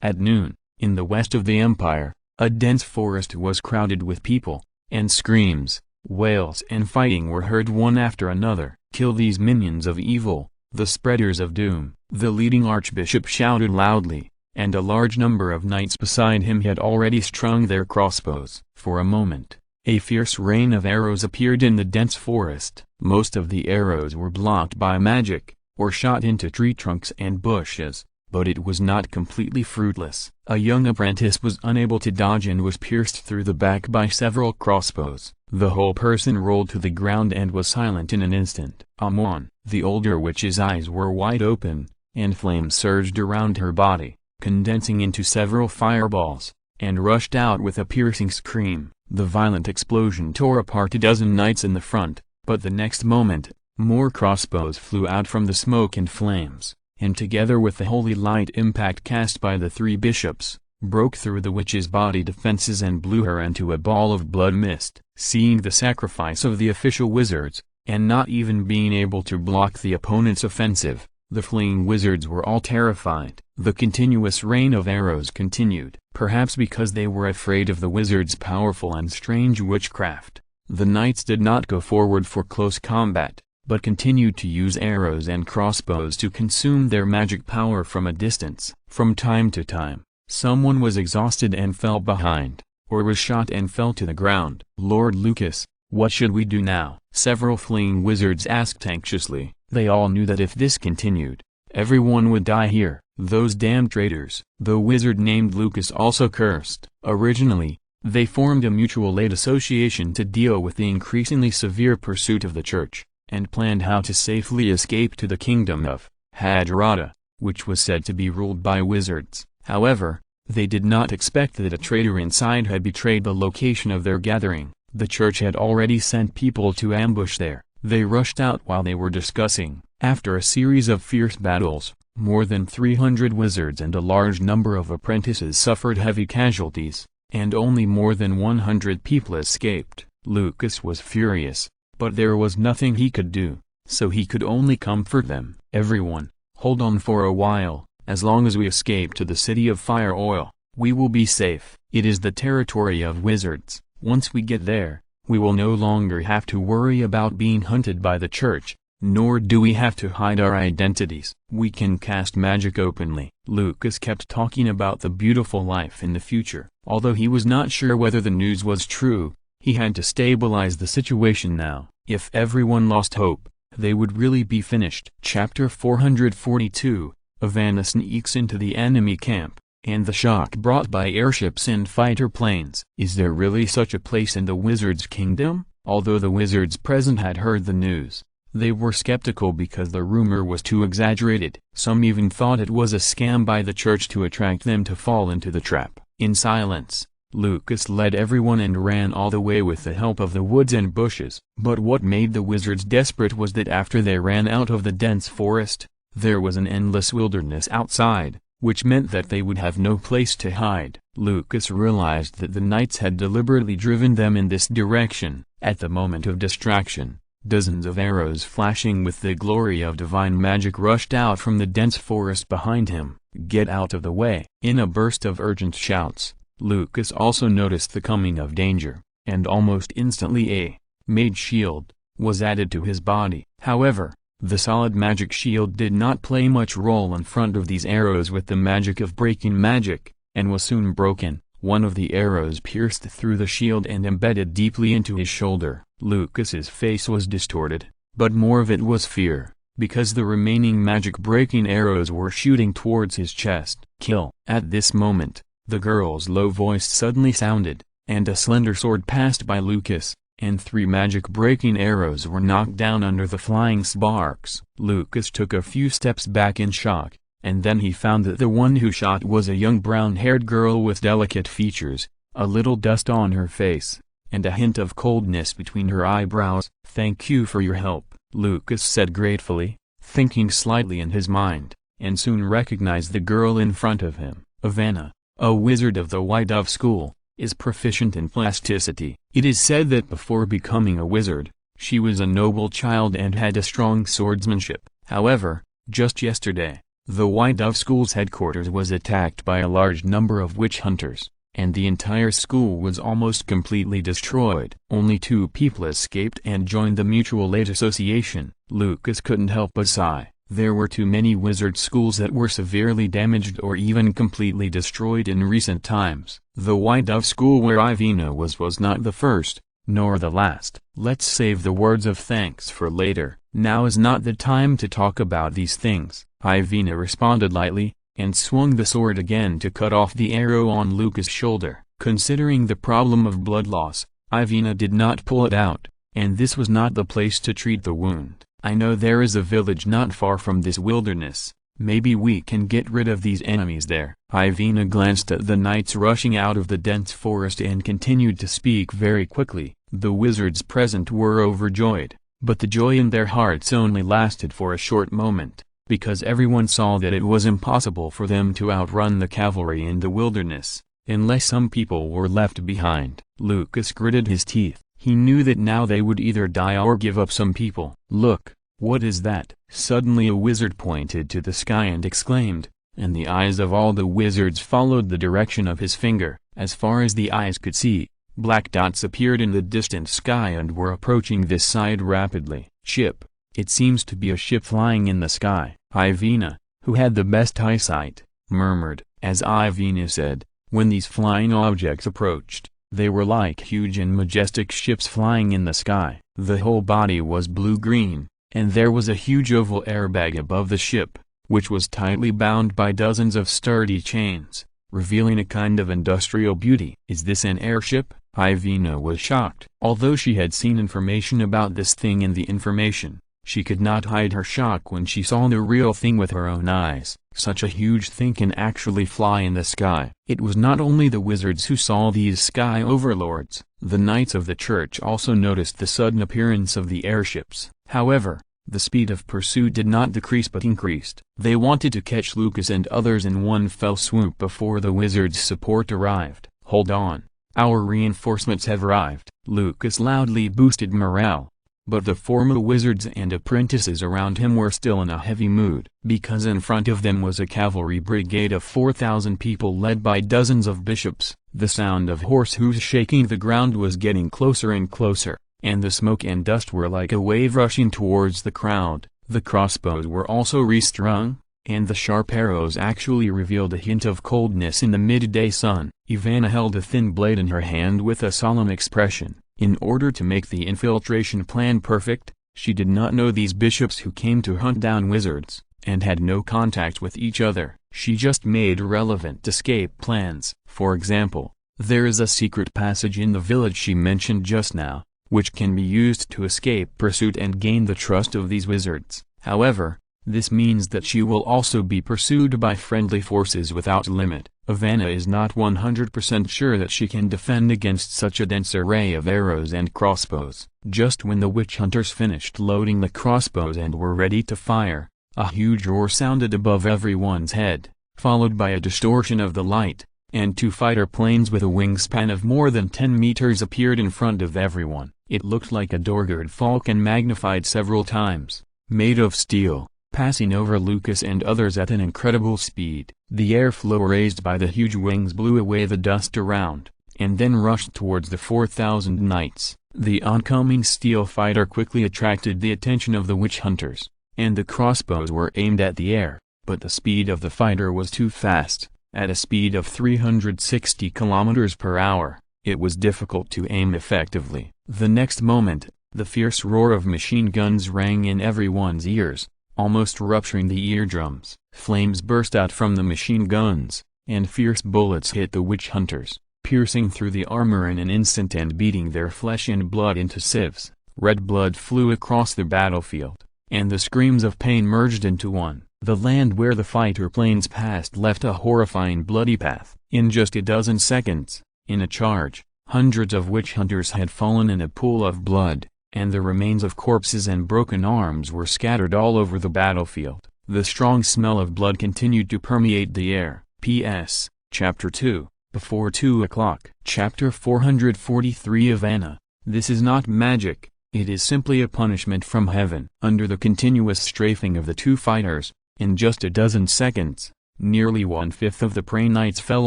At noon, in the west of the empire, a dense forest was crowded with people, and screams, wails and fighting were heard one after another. Kill these minions of evil, the spreaders of doom. The leading archbishop shouted loudly, and a large number of knights beside him had already strung their crossbows. For a moment, a fierce rain of arrows appeared in the dense forest. Most of the arrows were blocked by magic, or shot into tree trunks and bushes, but it was not completely fruitless. A young apprentice was unable to dodge and was pierced through the back by several crossbows. The whole person rolled to the ground and was silent in an instant. Amon, the older witch's eyes were wide open, and flames surged around her body, condensing into several fireballs, and rushed out with a piercing scream. The violent explosion tore apart a dozen knights in the front, but the next moment, more crossbows flew out from the smoke and flames, and together with the holy light impact cast by the three bishops, broke through the witch's body defenses and blew her into a ball of blood mist. Seeing the sacrifice of the official wizards, and not even being able to block the opponent's offensive, the fleeing wizards were all terrified. The continuous rain of arrows continued. Perhaps because they were afraid of the wizards' powerful and strange witchcraft, the knights did not go forward for close combat, but continued to use arrows and crossbows to consume their magic power from a distance. From time to time, someone was exhausted and fell behind, or was shot and fell to the ground. Lord Lucas, what should we do now? Several fleeing wizards asked anxiously. They all knew that if this continued, everyone would die here. Those damn traitors. The wizard named Lucas also cursed. Originally, they formed a mutual aid association to deal with the increasingly severe pursuit of the church, and planned how to safely escape to the kingdom of Hajarata, which was said to be ruled by wizards. However, they did not expect that a traitor inside had betrayed the location of their gathering. The church had already sent people to ambush there. They rushed out while they were discussing. After a series of fierce battles, more than 300 wizards and a large number of apprentices suffered heavy casualties, and only more than 100 people escaped. Lucas was furious, but there was nothing he could do, so he could only comfort them. Everyone, hold on for a while. As long as we escape to the city of Fire Oil, we will be safe. It is the territory of wizards. Once we get there, We will no longer have to worry about being hunted by the church, nor do we have to hide our identities. We can cast magic openly. Lucas kept talking about the beautiful life in the future. Although he was not sure whether the news was true, he had to stabilize the situation now. If everyone lost hope, they would really be finished. Chapter 442, Ivana sneaks into the enemy camp, and the shock brought by airships and fighter planes. Is there really such a place in the wizard's kingdom? Although the wizards present had heard the news, they were skeptical because the rumor was too exaggerated. Some even thought it was a scam by the church to attract them to fall into the trap. In silence, Lucas led everyone and ran all the way with the help of the woods and bushes. But what made the wizards desperate was that after they ran out of the dense forest, there was an endless wilderness outside, which meant that they would have no place to hide. Lucas realized that the knights had deliberately driven them in this direction. At the moment of distraction, dozens of arrows flashing with the glory of divine magic rushed out from the dense forest behind him. "Get out of the way!" In a burst of urgent shouts, Lucas also noticed the coming of danger, and almost instantly a mage shield was added to his body. However, the solid magic shield did not play much role in front of these arrows with the magic of breaking magic, and was soon broken. One of the arrows pierced through the shield and embedded deeply into his shoulder. Lucas's face was distorted, but more of it was fear, because the remaining magic-breaking arrows were shooting towards his chest. "Kill!" At this moment, the girl's low voice suddenly sounded, and a slender sword passed by Lucas, and 3 magic-breaking arrows were knocked down under the flying sparks. Lucas took a few steps back in shock, and then he found that the one who shot was a young brown-haired girl with delicate features, a little dust on her face, and a hint of coldness between her eyebrows. "Thank you for your help," Lucas said gratefully, thinking slightly in his mind, and soon recognized the girl in front of him. Ivana, a wizard of the White Dove School, is proficient in plasticity. It is said that before becoming a wizard, she was a noble child and had a strong swordsmanship. However, just yesterday, the White Dove School's headquarters was attacked by a large number of witch hunters, and the entire school was almost completely destroyed. Only 2 people escaped and joined the Mutual Aid Association. Lucas couldn't help but sigh. There were too many wizard schools that were severely damaged or even completely destroyed in recent times. The White Dove School where Ivana was not the first, nor the last. "Let's save the words of thanks for later. Now is not the time to talk about these things," Ivana responded lightly, and swung the sword again to cut off the arrow on Lucas' shoulder. Considering the problem of blood loss, Ivana did not pull it out, and this was not the place to treat the wound. "I know there is a village not far from this wilderness. Maybe we can get rid of these enemies there." Ivana glanced at the knights rushing out of the dense forest and continued to speak very quickly. The wizards present were overjoyed, but the joy in their hearts only lasted for a short moment, because everyone saw that it was impossible for them to outrun the cavalry in the wilderness, unless some people were left behind. Lucas gritted his teeth. He knew that now they would either die or give up some people. "Look, what is that?" Suddenly a wizard pointed to the sky and exclaimed, and the eyes of all the wizards followed the direction of his finger. As far as the eyes could see, black dots appeared in the distant sky and were approaching this side rapidly. "Ship. It seems to be a ship flying in the sky." Ivana, who had the best eyesight, murmured. As Ivana said, when these flying objects approached, they were like huge and majestic ships flying in the sky. The whole body was blue-green, and there was a huge oval airbag above the ship, which was tightly bound by dozens of sturdy chains, revealing a kind of industrial beauty. "Is this an airship?" Ivana was shocked. Although she had seen information about this thing in the information, she could not hide her shock when she saw the real thing with her own eyes. Such a huge thing can actually fly in the sky. It was not only the wizards who saw these sky overlords. The knights of the church also noticed the sudden appearance of the airships. However, the speed of pursuit did not decrease but increased. They wanted to catch Lucas and others in one fell swoop before the wizards' support arrived. "Hold on, our reinforcements have arrived." Lucas loudly boosted morale. but the former wizards and apprentices around him were still in a heavy mood, because in front of them was a cavalry brigade of 4,000 people led by dozens of bishops. The sound of horse hooves shaking the ground was getting closer and closer, and the smoke and dust were like a wave rushing towards the crowd. The crossbows were also restrung, and the sharp arrows actually revealed a hint of coldness in the midday sun. Ivana held a thin blade in her hand with a solemn expression. In order to make the infiltration plan perfect, she did not know these bishops who came to hunt down wizards, and had no contact with each other. She just made relevant escape plans. For example, there is a secret passage in the village she mentioned just now, which can be used to escape pursuit and gain the trust of these wizards. However, this means that she will also be pursued by friendly forces without limit. Ivana is not 100% sure that she can defend against such a dense array of arrows and crossbows. Just when the witch hunters finished loading the crossbows and were ready to fire, a huge roar sounded above everyone's head, followed by a distortion of the light, and two fighter planes with a wingspan of more than 10 meters appeared in front of everyone. It looked like a Dorgard falcon magnified several times, made of steel, passing over Lucas and others at an incredible speed. The airflow raised by the huge wings blew away the dust around, and then rushed towards the 4,000 knights. The oncoming steel fighter quickly attracted the attention of the witch hunters, and the crossbows were aimed at the air, but the speed of the fighter was too fast. At a speed of 360 kilometers per hour, it was difficult to aim effectively. The next moment, the fierce roar of machine guns rang in everyone's ears, almost rupturing the eardrums. Flames burst out from the machine guns, and fierce bullets hit the witch hunters, piercing through the armor in an instant and beating their flesh and blood into sieves. Red blood flew across the battlefield, and the screams of pain merged into one. The land where the fighter planes passed left a horrifying bloody path. In just a dozen seconds, in a charge, hundreds of witch hunters had fallen in a pool of blood, and the remains of corpses and broken arms were scattered all over the battlefield. The strong smell of blood continued to permeate the air. P.S. Chapter 2, Before 2 o'clock. Chapter 443 Ivana. This is not magic, it is simply a punishment from heaven. Under the continuous strafing of the two fighters, in just a dozen seconds, nearly 1/5 of the prey knights fell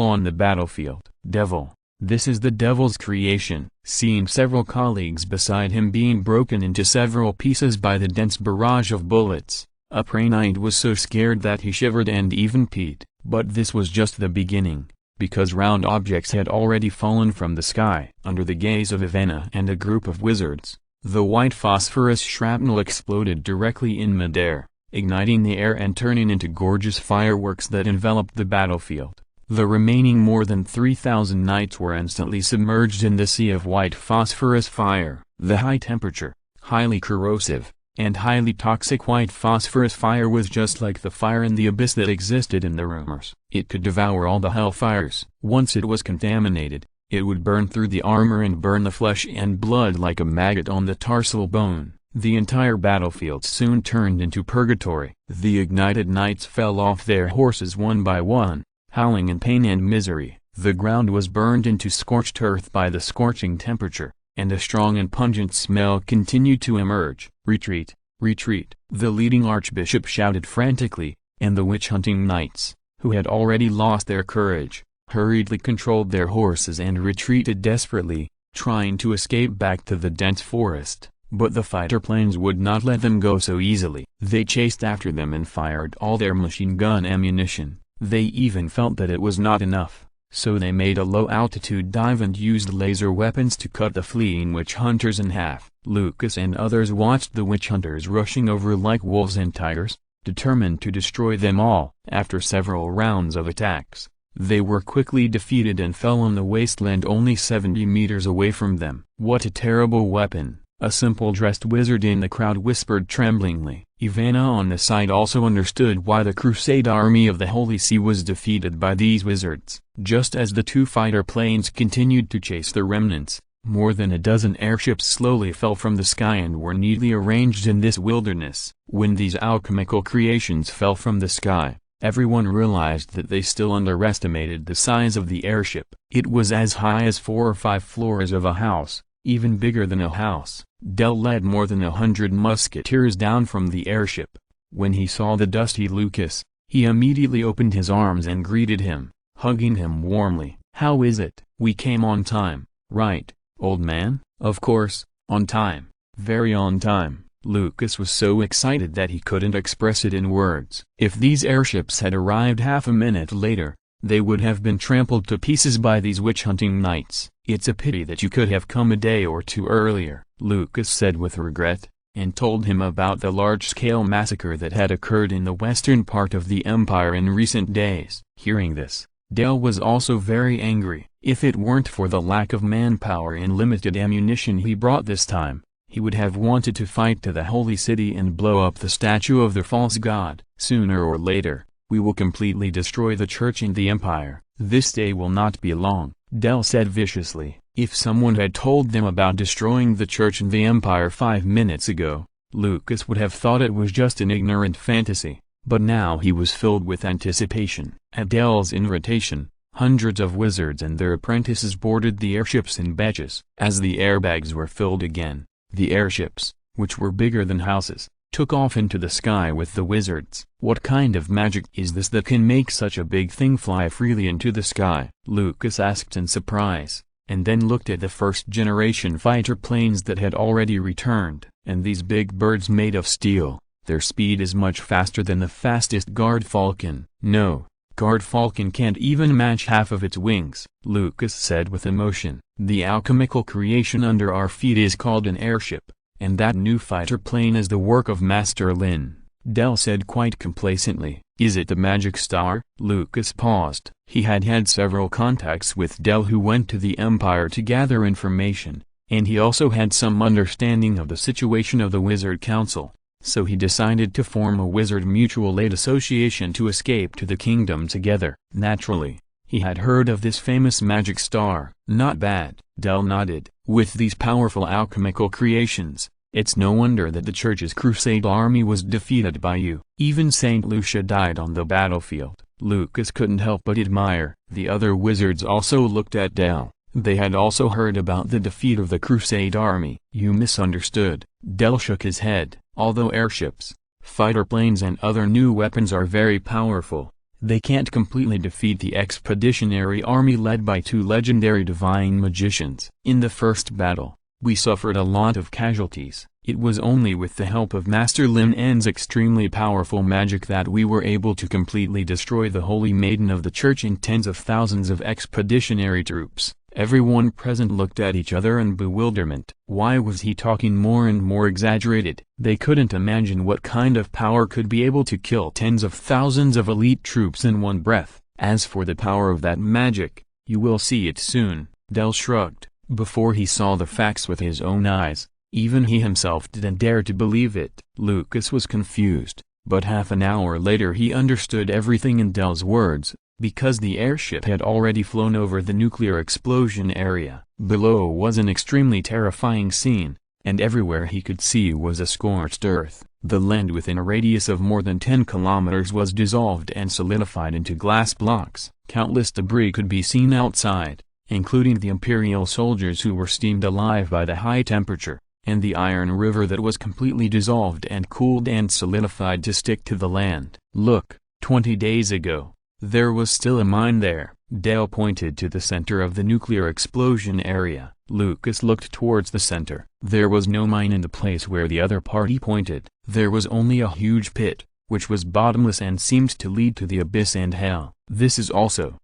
on the battlefield. Devil. This is the devil's creation. Seeing several colleagues beside him being broken into several pieces by the dense barrage of bullets, a prey knight was so scared that he shivered and even peed. But this was just the beginning, because round objects had already fallen from the sky. Under the gaze of Ivana and a group of wizards, the white phosphorus shrapnel exploded directly in midair, igniting the air and turning into gorgeous fireworks that enveloped the battlefield. The remaining more than 3,000 knights were instantly submerged in the sea of white phosphorus fire. The high temperature, highly corrosive, and highly toxic white phosphorus fire was just like the fire in the abyss that existed in the rumors. It could devour all the hellfires. Once it was contaminated, it would burn through the armor and burn the flesh and blood like a maggot on the tarsal bone. The entire battlefield soon turned into purgatory. The ignited knights fell off their horses one by one, howling in pain and misery. The ground was burned into scorched earth by the scorching temperature, and a strong and pungent smell continued to emerge. Retreat, retreat! The leading archbishop shouted frantically, and the witch-hunting knights, who had already lost their courage, hurriedly controlled their horses and retreated desperately, trying to escape back to the dense forest. But the fighter planes would not let them go so easily. They chased after them and fired all their machine gun ammunition. They even felt that it was not enough, so they made a low-altitude dive and used laser weapons to cut the fleeing witch hunters in half. Lucas and others watched the witch hunters rushing over like wolves and tigers, determined to destroy them all. After several rounds of attacks, they were quickly defeated and fell on the wasteland only 70 meters away from them. What a terrible weapon! A simple dressed wizard in the crowd whispered tremblingly. Ivana on the side also understood why the Crusade army of the Holy See was defeated by these wizards. Just as the two fighter planes continued to chase the remnants, more than a dozen airships slowly fell from the sky and were neatly arranged in this wilderness. When these alchemical creations fell from the sky, everyone realized that they still underestimated the size of the airship. It was as high as 4 or 5 floors of a house, even bigger than a house. Del led more than 100 musketeers down from the airship. When he saw the dusty Lucas, he immediately opened his arms and greeted him, hugging him warmly. "How is it?" "We came on time, right, old man?" "Of course, on time, very on time." Lucas was so excited that he couldn't express it in words. If these airships had arrived half a minute later, they would have been trampled to pieces by these witch-hunting knights. "It's a pity that you could have come a day or two earlier," Lucas said with regret, and told him about the large-scale massacre that had occurred in the western part of the empire in recent days. Hearing this, Del was also very angry. If it weren't for the lack of manpower and limited ammunition he brought this time, he would have wanted to fight to the holy city and blow up the statue of the false god. "Sooner or later, we will completely destroy the church and the empire. This day will not be long," Del said viciously. If someone had told them about destroying the church and the empire 5 minutes ago, Lucas would have thought it was just an ignorant fantasy, but now he was filled with anticipation. At Del's invitation, hundreds of wizards and their apprentices boarded the airships in batches. As the airbags were filled again, the airships, which were bigger than houses, took off into the sky with the wizards. "What kind of magic is this that can make such a big thing fly freely into the sky?" Lucas asked in surprise, and then looked at the first-generation fighter planes that had already returned. "And these big birds made of steel, their speed is much faster than the fastest guard falcon." "No, guard falcon can't even match half of its wings," Lucas said with emotion. "The alchemical creation under our feet is called an airship, and that new fighter plane is the work of Master Lin," Del said quite complacently. "Is it the magic star?" Lucas paused. He had had several contacts with Del who went to the Empire to gather information, and he also had some understanding of the situation of the Wizard Council, so he decided to form a Wizard Mutual Aid Association to escape to the kingdom together. Naturally, he had heard of this famous magic star. "Not bad," Del nodded. "With these powerful alchemical creations, it's no wonder that the church's crusade army was defeated by you. Even Saint Lucia died on the battlefield." Lucas couldn't help but admire. The other wizards also looked at Del. They had also heard about the defeat of the crusade army. "You misunderstood." Del shook his head. "Although airships, fighter planes and other new weapons are very powerful, they can't completely defeat the expeditionary army led by 2 legendary divine magicians. In the first battle, we suffered a lot of casualties. It was only with the help of Master Lin En's extremely powerful magic that we were able to completely destroy the Holy Maiden of the Church and tens of thousands of expeditionary troops." Everyone present looked at each other in bewilderment. Why was he talking more and more exaggerated? They couldn't imagine what kind of power could be able to kill tens of thousands of elite troops in one breath. "As for the power of that magic, you will see it soon," Del shrugged. Before he saw the facts with his own eyes, even he himself didn't dare to believe it. Lucas was confused, but half an hour later he understood everything in Del's words, because the airship had already flown over the nuclear explosion area. Below was an extremely terrifying scene, and everywhere he could see was a scorched earth. The land within a radius of more than 10 kilometers was dissolved and solidified into glass blocks. Countless debris could be seen outside, including the Imperial soldiers who were steamed alive by the high temperature, and the iron river that was completely dissolved and cooled and solidified to stick to the land. "Look, 20 days ago, there was still a mine there." Del pointed to the center of the nuclear explosion area. Lucas looked towards the center. There was no mine in the place where the other party pointed. There was only a huge pit, which was bottomless and seemed to lead to the abyss and hell. "This is also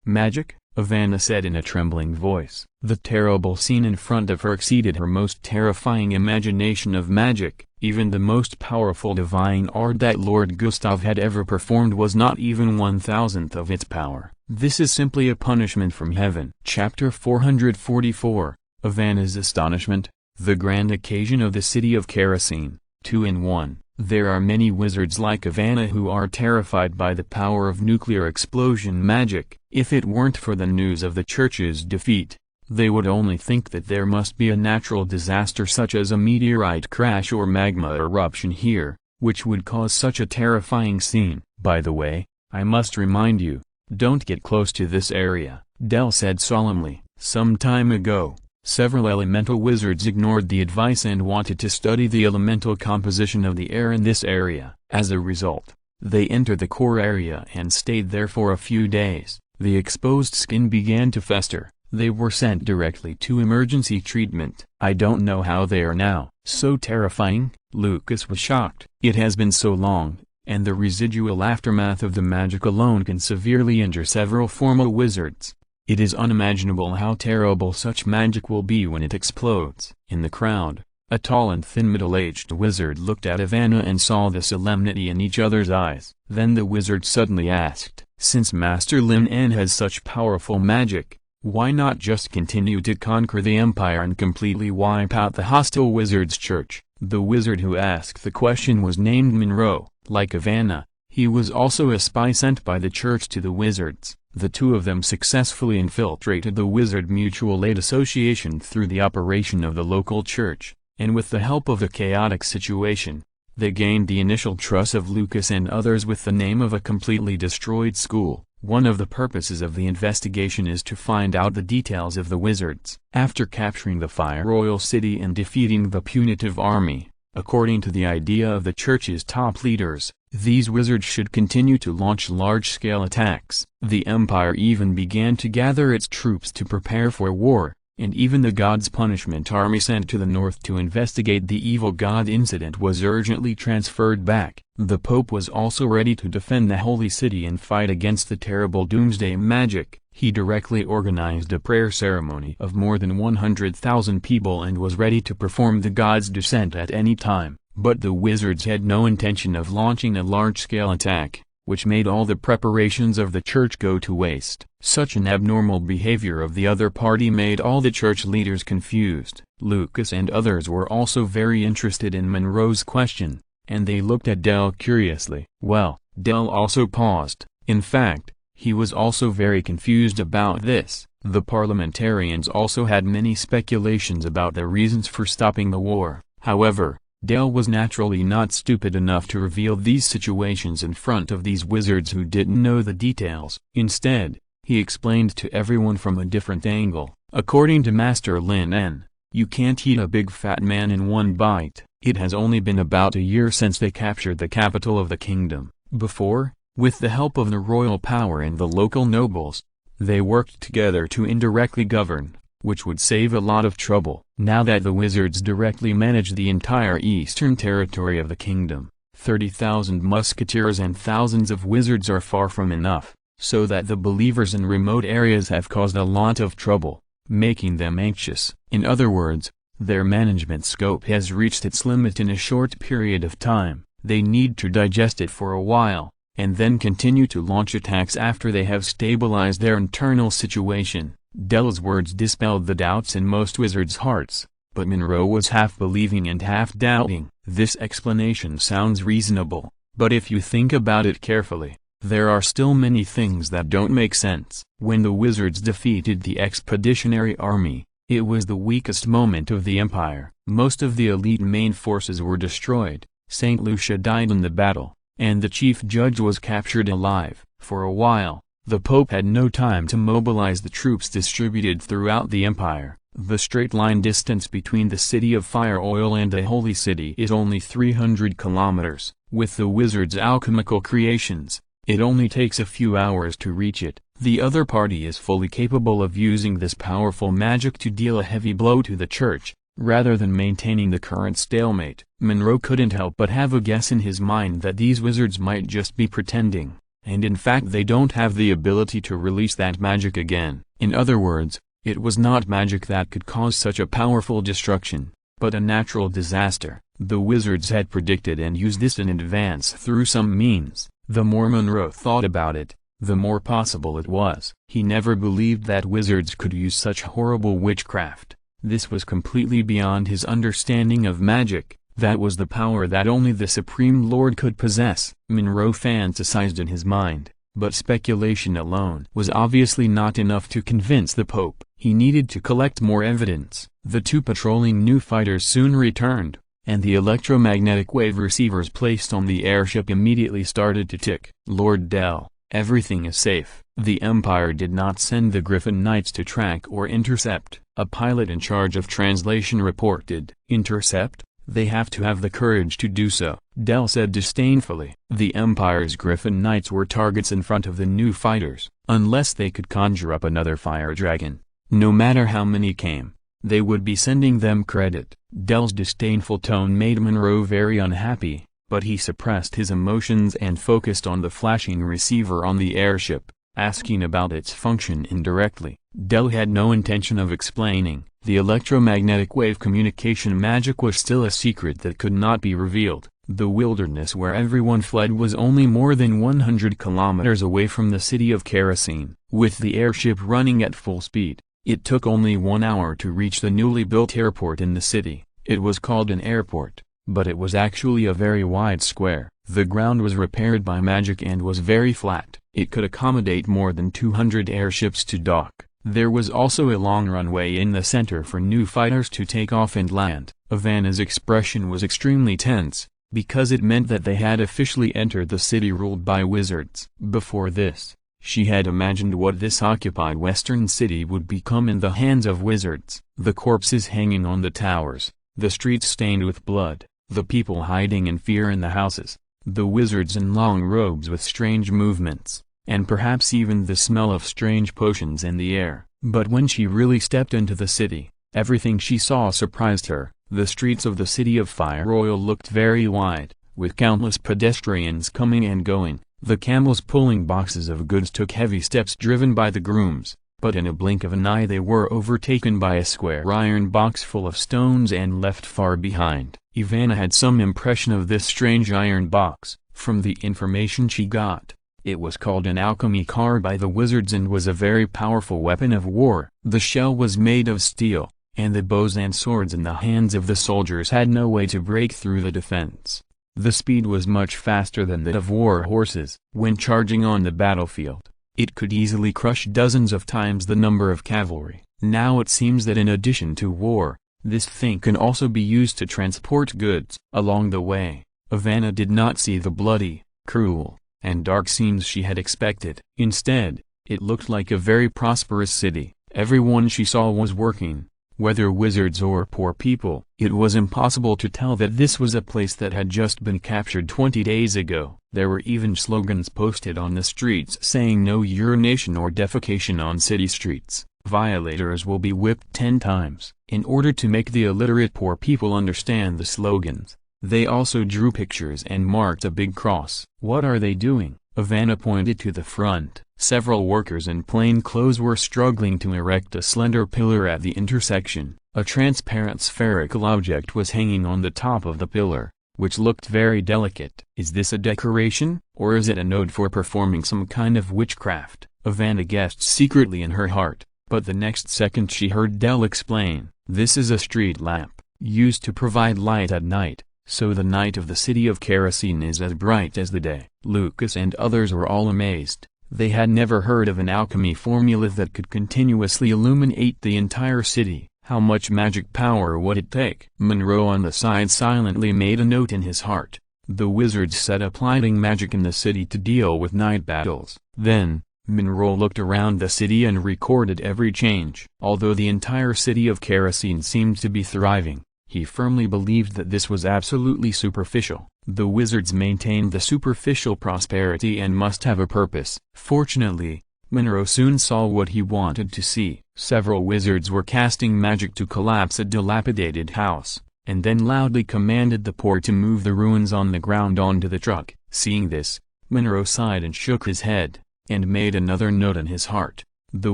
magic?" Ivana said in a trembling voice. The terrible scene in front of her exceeded her most terrifying imagination of magic. Even the most powerful divine art that Lord Gustav had ever performed was not even 1/1000th of its power. "This is simply a punishment from heaven." Chapter 444, Ivana's Astonishment, the Grand Occasion of the City of Kerosene, 2 in 1. There are many wizards like Ivana who are terrified by the power of nuclear explosion magic. If it weren't for the news of the church's defeat, they would only think that there must be a natural disaster such as a meteorite crash or magma eruption here, which would cause such a terrifying scene. "By the way, I must remind you, don't get close to this area," Del said solemnly. "Some time ago, Several elemental wizards ignored the advice and wanted to study the elemental composition of the air in this area. As a result, they entered the core area and stayed there for a few days. The exposed skin began to fester. They were sent directly to emergency treatment. "I don't know how they are now." "So terrifying?" Lucas was shocked. "It has been so long, and the residual aftermath of the magic alone can severely injure several formal wizards. It is unimaginable how terrible such magic will be when it explodes." In the crowd, a tall and thin middle-aged wizard looked at Ivana and saw the solemnity in each other's eyes. Then the wizard suddenly asked, "Since Master Lin En has such powerful magic, why not just continue to conquer the empire and completely wipe out the hostile wizards' church?" The wizard who asked the question was named Monroe. Like Ivana, he was also a spy sent by the church to the wizards. The two of them successfully infiltrated the Wizard Mutual Aid Association through the operation of the local church, and with the help of a chaotic situation, they gained the initial trust of Lucas and others with the name of a completely destroyed school. One of the purposes of the investigation is to find out the details of the wizards. After capturing the Fire Royal City and defeating the punitive army, according to the idea of the church's top leaders, these wizards should continue to launch large-scale attacks. The empire even began to gather its troops to prepare for war, and even the God's Punishment Army sent to the north to investigate the evil god incident was urgently transferred back. The Pope was also ready to defend the Holy City and fight against the terrible doomsday magic. He directly organized a prayer ceremony of more than 100,000 people and was ready to perform the god's descent at any time. But the wizards had no intention of launching a large-scale attack, which made all the preparations of the church go to waste. Such an abnormal behavior of the other party made all the church leaders confused. Lucas and others were also very interested in Monroe's question, and they looked at Dell curiously. Well, Dell also paused. In fact, he was also very confused about this. The parliamentarians also had many speculations about the reasons for stopping the war. However, Dell was naturally not stupid enough to reveal these situations in front of these wizards who didn't know the details. Instead, he explained to everyone from a different angle. According to Master Lin En, you can't eat a big fat man in one bite. It has only been about a year since they captured the capital of the kingdom. Before, with the help of the royal power and the local nobles, they worked together to indirectly govern, which would save a lot of trouble. Now that the wizards directly manage the entire eastern territory of the kingdom, 30,000 musketeers and thousands of wizards are far from enough, so that the believers in remote areas have caused a lot of trouble, making them anxious. In other words, their management scope has reached its limit in a short period of time. They need to digest it for a while, and then continue to launch attacks after they have stabilized their internal situation. Dell's words dispelled the doubts in most wizards' hearts, but Monroe was half believing and half doubting. This explanation sounds reasonable, but if you think about it carefully, there are still many things that don't make sense. When the wizards defeated the expeditionary army, it was the weakest moment of the empire. Most of the elite main forces were destroyed, St. Lucia died in the battle, and the chief judge was captured alive. For a while, the Pope had no time to mobilize the troops distributed throughout the empire. The straight-line distance between the city of Fire Oil and the Holy City is only 300 kilometers. With the wizard's alchemical creations, it only takes a few hours to reach it. The other party is fully capable of using this powerful magic to deal a heavy blow to the church, rather than maintaining the current stalemate. Monroe couldn't help but have a guess in his mind that these wizards might just be pretending, and in fact they don't have the ability to release that magic again. In other words, it was not magic that could cause such a powerful destruction, but a natural disaster. The wizards had predicted and used this in advance through some means. The more Monroe thought about it, the more possible it was. He never believed that wizards could use such horrible witchcraft. This was completely beyond his understanding of magic. That was the power that only the Supreme Lord could possess. Monroe fantasized in his mind, but speculation alone was obviously not enough to convince the Pope. He needed to collect more evidence. The two patrolling new fighters soon returned, and the electromagnetic wave receivers placed on the airship immediately started to tick. Lord Dell, everything is safe. The Empire did not send the Griffin Knights to track or intercept. A pilot in charge of translation reported. Intercept? They have to have the courage to do so, Del said disdainfully. The Empire's Griffin Knights were targets in front of the new fighters, unless they could conjure up another fire dragon. No matter how many came, they would be sending them credit. Del's disdainful tone made Monroe very unhappy, but he suppressed his emotions and focused on the flashing receiver on the airship, asking about its function indirectly. Del had no intention of explaining. The electromagnetic wave communication magic was still a secret that could not be revealed. The wilderness where everyone fled was only more than 100 kilometers away from the city of Kerosene. With the airship running at full speed, it took only 1 hour to reach the newly built airport in the city. It was called an airport, but it was actually a very wide square. The ground was repaired by magic and was very flat. It could accommodate more than 200 airships to dock. There was also a long runway in the center for new fighters to take off and land. Ivana's expression was extremely tense, because it meant that they had officially entered the city ruled by wizards. Before this, she had imagined what this occupied western city would become in the hands of wizards. The corpses hanging on the towers, the streets stained with blood, the people hiding in fear in the houses, the wizards in long robes with strange movements, and perhaps even the smell of strange potions in the air. But when she really stepped into the city, everything she saw surprised her. The streets of the city of Fire Royal looked very wide, with countless pedestrians coming and going. The camels pulling boxes of goods took heavy steps driven by the grooms, but in a blink of an eye they were overtaken by a square iron box full of stones and left far behind. Ivana had some impression of this strange iron box, from the information she got. It was called an alchemy car by the wizards and was a very powerful weapon of war. The shell was made of steel, and the bows and swords in the hands of the soldiers had no way to break through the defense. The speed was much faster than that of war horses. When charging on the battlefield, it could easily crush dozens of times the number of cavalry. Now it seems that in addition to war, this thing can also be used to transport goods. Along the way, Ivana did not see the bloody, cruel, and dark scenes she had expected. Instead, it looked like a very prosperous city. Everyone she saw was working, whether wizards or poor people. It was impossible to tell that this was a place that had just been captured 20 days ago. There were even slogans posted on the streets saying no urination or defecation on city streets. Violators will be whipped 10 times. In order to make the illiterate poor people understand the slogans, they also drew pictures and marked a big cross. What are they doing? Ivana pointed to the front. Several workers in plain clothes were struggling to erect a slender pillar at the intersection. A transparent spherical object was hanging on the top of the pillar, which looked very delicate. Is this a decoration, or is it a node for performing some kind of witchcraft? Ivana guessed secretly in her heart, but the next second she heard Del explain. This is a street lamp, used to provide light at night, so the night of the city of Kerosene is as bright as the day. Lucas and others were all amazed. They had never heard of an alchemy formula that could continuously illuminate the entire city. How much magic power would it take? Monroe on the side silently made a note in his heart. The wizards set up lighting magic in the city to deal with night battles. Then, Monroe looked around the city and recorded every change. Although the entire city of Kerosene seemed to be thriving, he firmly believed that this was absolutely superficial. The wizards maintained the superficial prosperity and must have a purpose. Fortunately, Monroe soon saw what he wanted to see. Several wizards were casting magic to collapse a dilapidated house, and then loudly commanded the poor to move the ruins on the ground onto the truck. Seeing this, Monroe sighed and shook his head, and made another note in his heart. The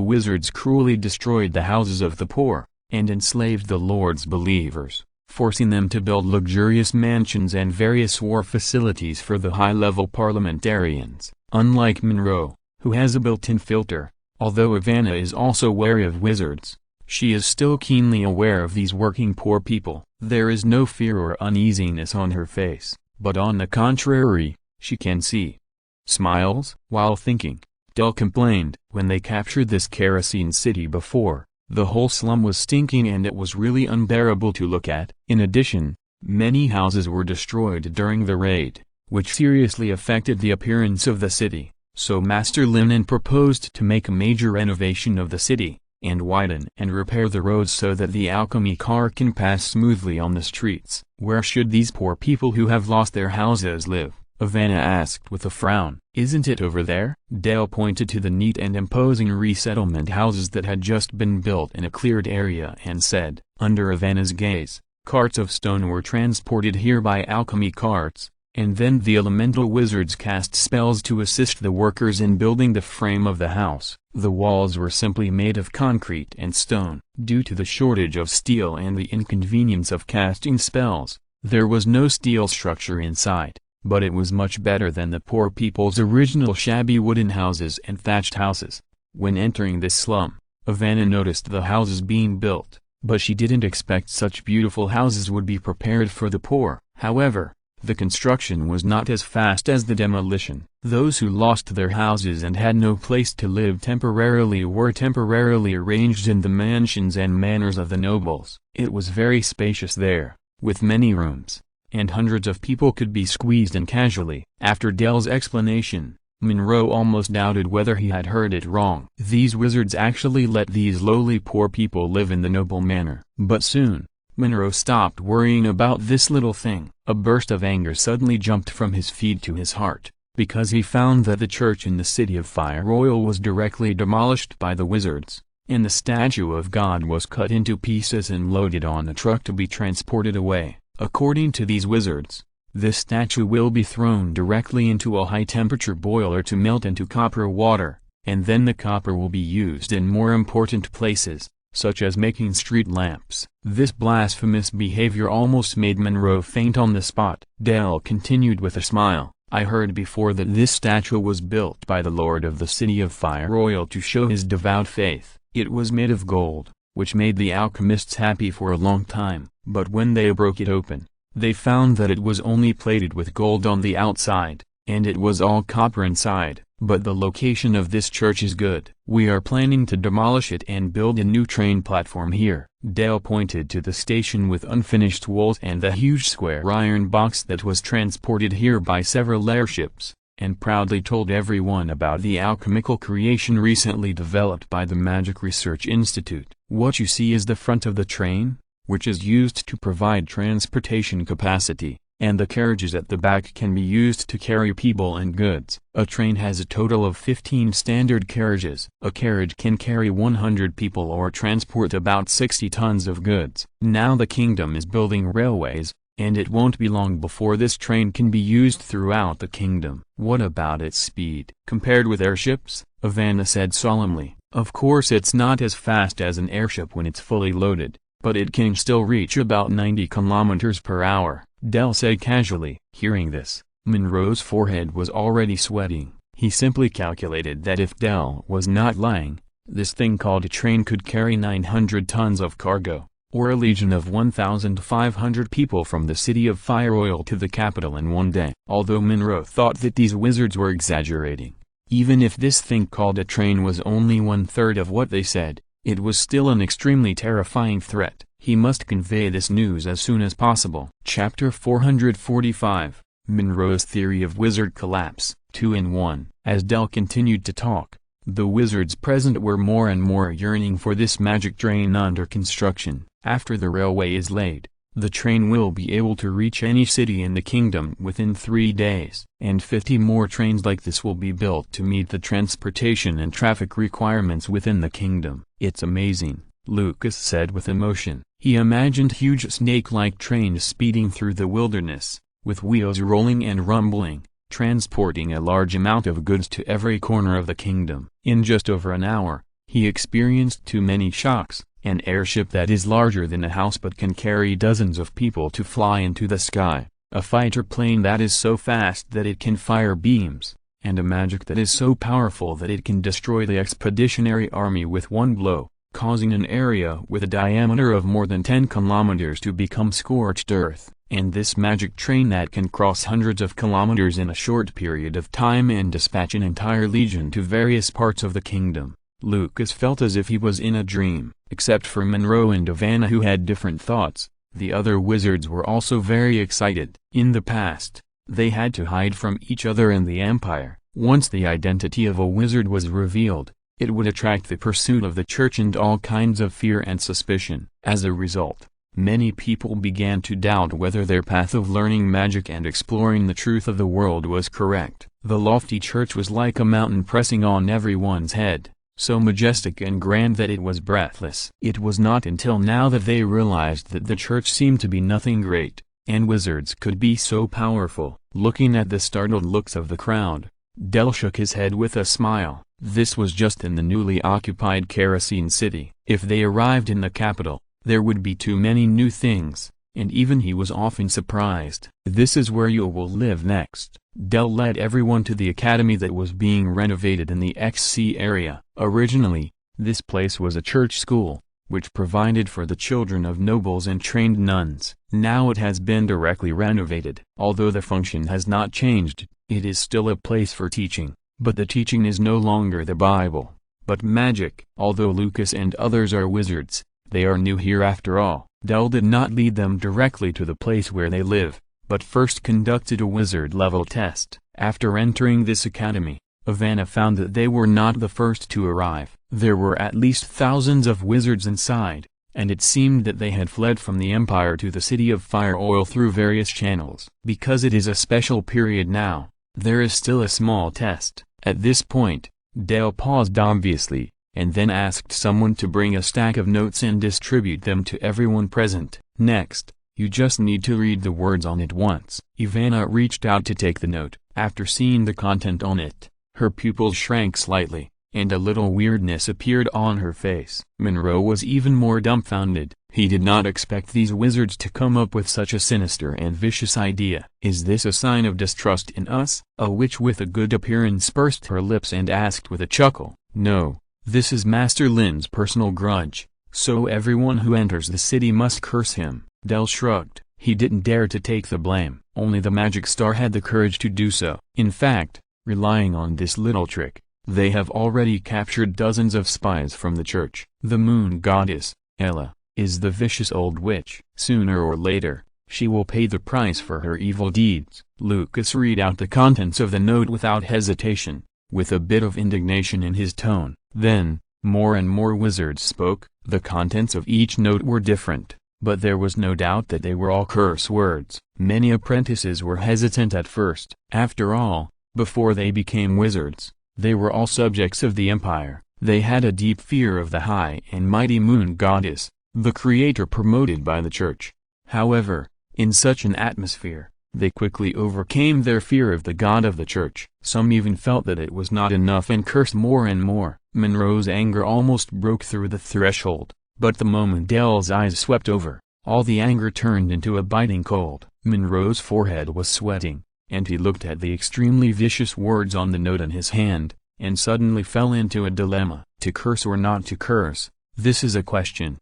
wizards cruelly destroyed the houses of the poor, and enslaved the Lord's believers, forcing them to build luxurious mansions and various war facilities for the high-level parliamentarians. Unlike Monroe, who has a built-in filter, although Ivana is also wary of wizards, she is still keenly aware of these working poor people. There is no fear or uneasiness on her face, but on the contrary, she can see smiles. While thinking, Del complained, when they captured this Kerosene city before, the whole slum was stinking and it was really unbearable to look at. In addition, many houses were destroyed during the raid, which seriously affected the appearance of the city. So Master Lin En proposed to make a major renovation of the city. and widen and repair the roads so that the alchemy car can pass smoothly on the streets. Where should these poor people who have lost their houses live? Ivana asked with a frown. Isn't it over there? Dale pointed to the neat and imposing resettlement houses that had just been built in a cleared area and said, under Ivana's gaze, carts of stone were transported here by alchemy carts, and then the elemental wizards cast spells to assist the workers in building the frame of the house. The walls were simply made of concrete and stone. Due to the shortage of steel and the inconvenience of casting spells, there was no steel structure inside. But it was much better than the poor people's original shabby wooden houses and thatched houses. When entering this slum, Ivana noticed the houses being built, but she didn't expect such beautiful houses would be prepared for the poor. However, the construction was not as fast as the demolition. Those who lost their houses and had no place to live temporarily were temporarily arranged in the mansions and manors of the nobles. It was very spacious there, with many rooms, and hundreds of people could be squeezed in casually. After Dell's explanation, Monroe almost doubted whether he had heard it wrong. These wizards actually let these lowly poor people live in the noble manor. But soon, Monroe stopped worrying about this little thing. A burst of anger suddenly jumped from his feet to his heart, because he found that the church in the city of Fire Royal was directly demolished by the wizards, and the statue of God was cut into pieces and loaded on a truck to be transported away. According to these wizards, this statue will be thrown directly into a high-temperature boiler to melt into copper water, and then the copper will be used in more important places, such as making street lamps. This blasphemous behavior almost made Monroe faint on the spot. Dell continued with a smile, I heard before that this statue was built by the Lord of the City of Fire Royal to show his devout faith. It was made of gold, which made the alchemists happy for a long time. But when they broke it open, they found that it was only plated with gold on the outside, and it was all copper inside. But the location of this church is good. We are planning to demolish it and build a new train platform here. Dale pointed to the station with unfinished walls and the huge square iron box that was transported here by several airships, and proudly told everyone about the alchemical creation recently developed by the Magic Research Institute. What you see is the front of the train, which is used to provide transportation capacity, and the carriages at the back can be used to carry people and goods. A train has a total of 15 standard carriages. A carriage can carry 100 people or transport about 60 tons of goods. Now the kingdom is building railways, and it won't be long before this train can be used throughout the kingdom. What about its speed? Compared with airships, Ivana said solemnly, of course it's not as fast as an airship when it's fully loaded, but it can still reach about 90 kilometers per hour. Dell said casually. Hearing this, Monroe's forehead was already sweating. He simply calculated that if Dell was not lying, this thing called a train could carry 900 tons of cargo, or a legion of 1,500 people from the city of Fire Royal to the capital in one day. Although Monroe thought that these wizards were exaggerating, even if this thing called a train was only 1/3 of what they said, it was still an extremely terrifying threat. He must convey this news as soon as possible. Chapter 445, Monroe's Theory of Wizard Collapse, 2 in 1. As Dell continued to talk, the wizards present were more and more yearning for this magic train under construction. After the railway is laid, the train will be able to reach any city in the kingdom within 3 days. And 50 more trains like this will be built to meet the transportation and traffic requirements within the kingdom. It's amazing, Lucas said with emotion. He imagined huge snake-like trains speeding through the wilderness, with wheels rolling and rumbling, transporting a large amount of goods to every corner of the kingdom. In just over an hour, he experienced too many shocks. An airship that is larger than a house but can carry dozens of people to fly into the sky, a fighter plane that is so fast that it can fire beams, and a magic that is so powerful that it can destroy the expeditionary army with one blow, causing an area with a diameter of more than 10 kilometers to become scorched earth, and this magic train that can cross hundreds of kilometers in a short period of time and dispatch an entire legion to various parts of the kingdom. Lucas felt as if he was in a dream. Except for Monroe and Ivana, who had different thoughts, the other wizards were also very excited. In the past, they had to hide from each other in the Empire. Once the identity of a wizard was revealed, It would attract the pursuit of the church and all kinds of fear and suspicion. As a result, many people began to doubt whether their path of learning magic and exploring the truth of the world was correct. The lofty church was like a mountain pressing on everyone's head, so majestic and grand that it was breathless. It was not until now that they realized that the church seemed to be nothing great, and wizards could be so powerful. Looking at the startled looks of the crowd, Del shook his head with a smile. This was just in the newly occupied Kerosene City. If they arrived in the capital, there would be too many new things, and even he was often surprised. This is where you will live next. Del led everyone to the academy that was being renovated in the XC area. Originally, this place was a church school, which provided for the children of nobles and trained nuns. Now it has been directly renovated. Although the function has not changed, it is still a place for teaching, but the teaching is no longer the Bible, but magic. Although Lucas and others are wizards, they are new here after all. Del did not lead them directly to the place where they live, but first conducted a wizard level test. After entering this academy, Ivana found that they were not the first to arrive. There were at least thousands of wizards inside, and it seemed that they had fled from the Empire to the City of Fire Oil through various channels. Because it is a special period now, there is still a small test. At this point, Del paused obviously, and then asked someone to bring a stack of notes and distribute them to everyone present. Next, you just need to read the words on it once. Ivana reached out to take the note. After seeing the content on it, her pupils shrank slightly, and a little weirdness appeared on her face. Monroe was even more dumbfounded. He did not expect these wizards to come up with such a sinister and vicious idea. Is this a sign of distrust in us? A witch with a good appearance pursed her lips and asked with a chuckle. No. This is Master Lin's personal grudge, so everyone who enters the city must curse him. Del shrugged. He didn't dare to take the blame. Only the Magic Star had the courage to do so. In fact, relying on this little trick, they have already captured dozens of spies from the church. The moon goddess, Ella, is the vicious old witch. Sooner or later, she will pay the price for her evil deeds. Lucas read out the contents of the note without hesitation, with a bit of indignation in his tone. Then, more and more wizards spoke. The contents of each note were different, but there was no doubt that they were all curse words. Many apprentices were hesitant at first. After all, before they became wizards, they were all subjects of the Empire. They had a deep fear of the high and mighty moon goddess, the creator promoted by the church. However, in such an atmosphere, they quickly overcame their fear of the god of the church. Some even felt that it was not enough and cursed more and more. Monroe's anger almost broke through the threshold, but the moment Del's eyes swept over, all the anger turned into a biting cold. Monroe's forehead was sweating, and he looked at the extremely vicious words on the note in his hand, and suddenly fell into a dilemma. To curse or not to curse, this is a question.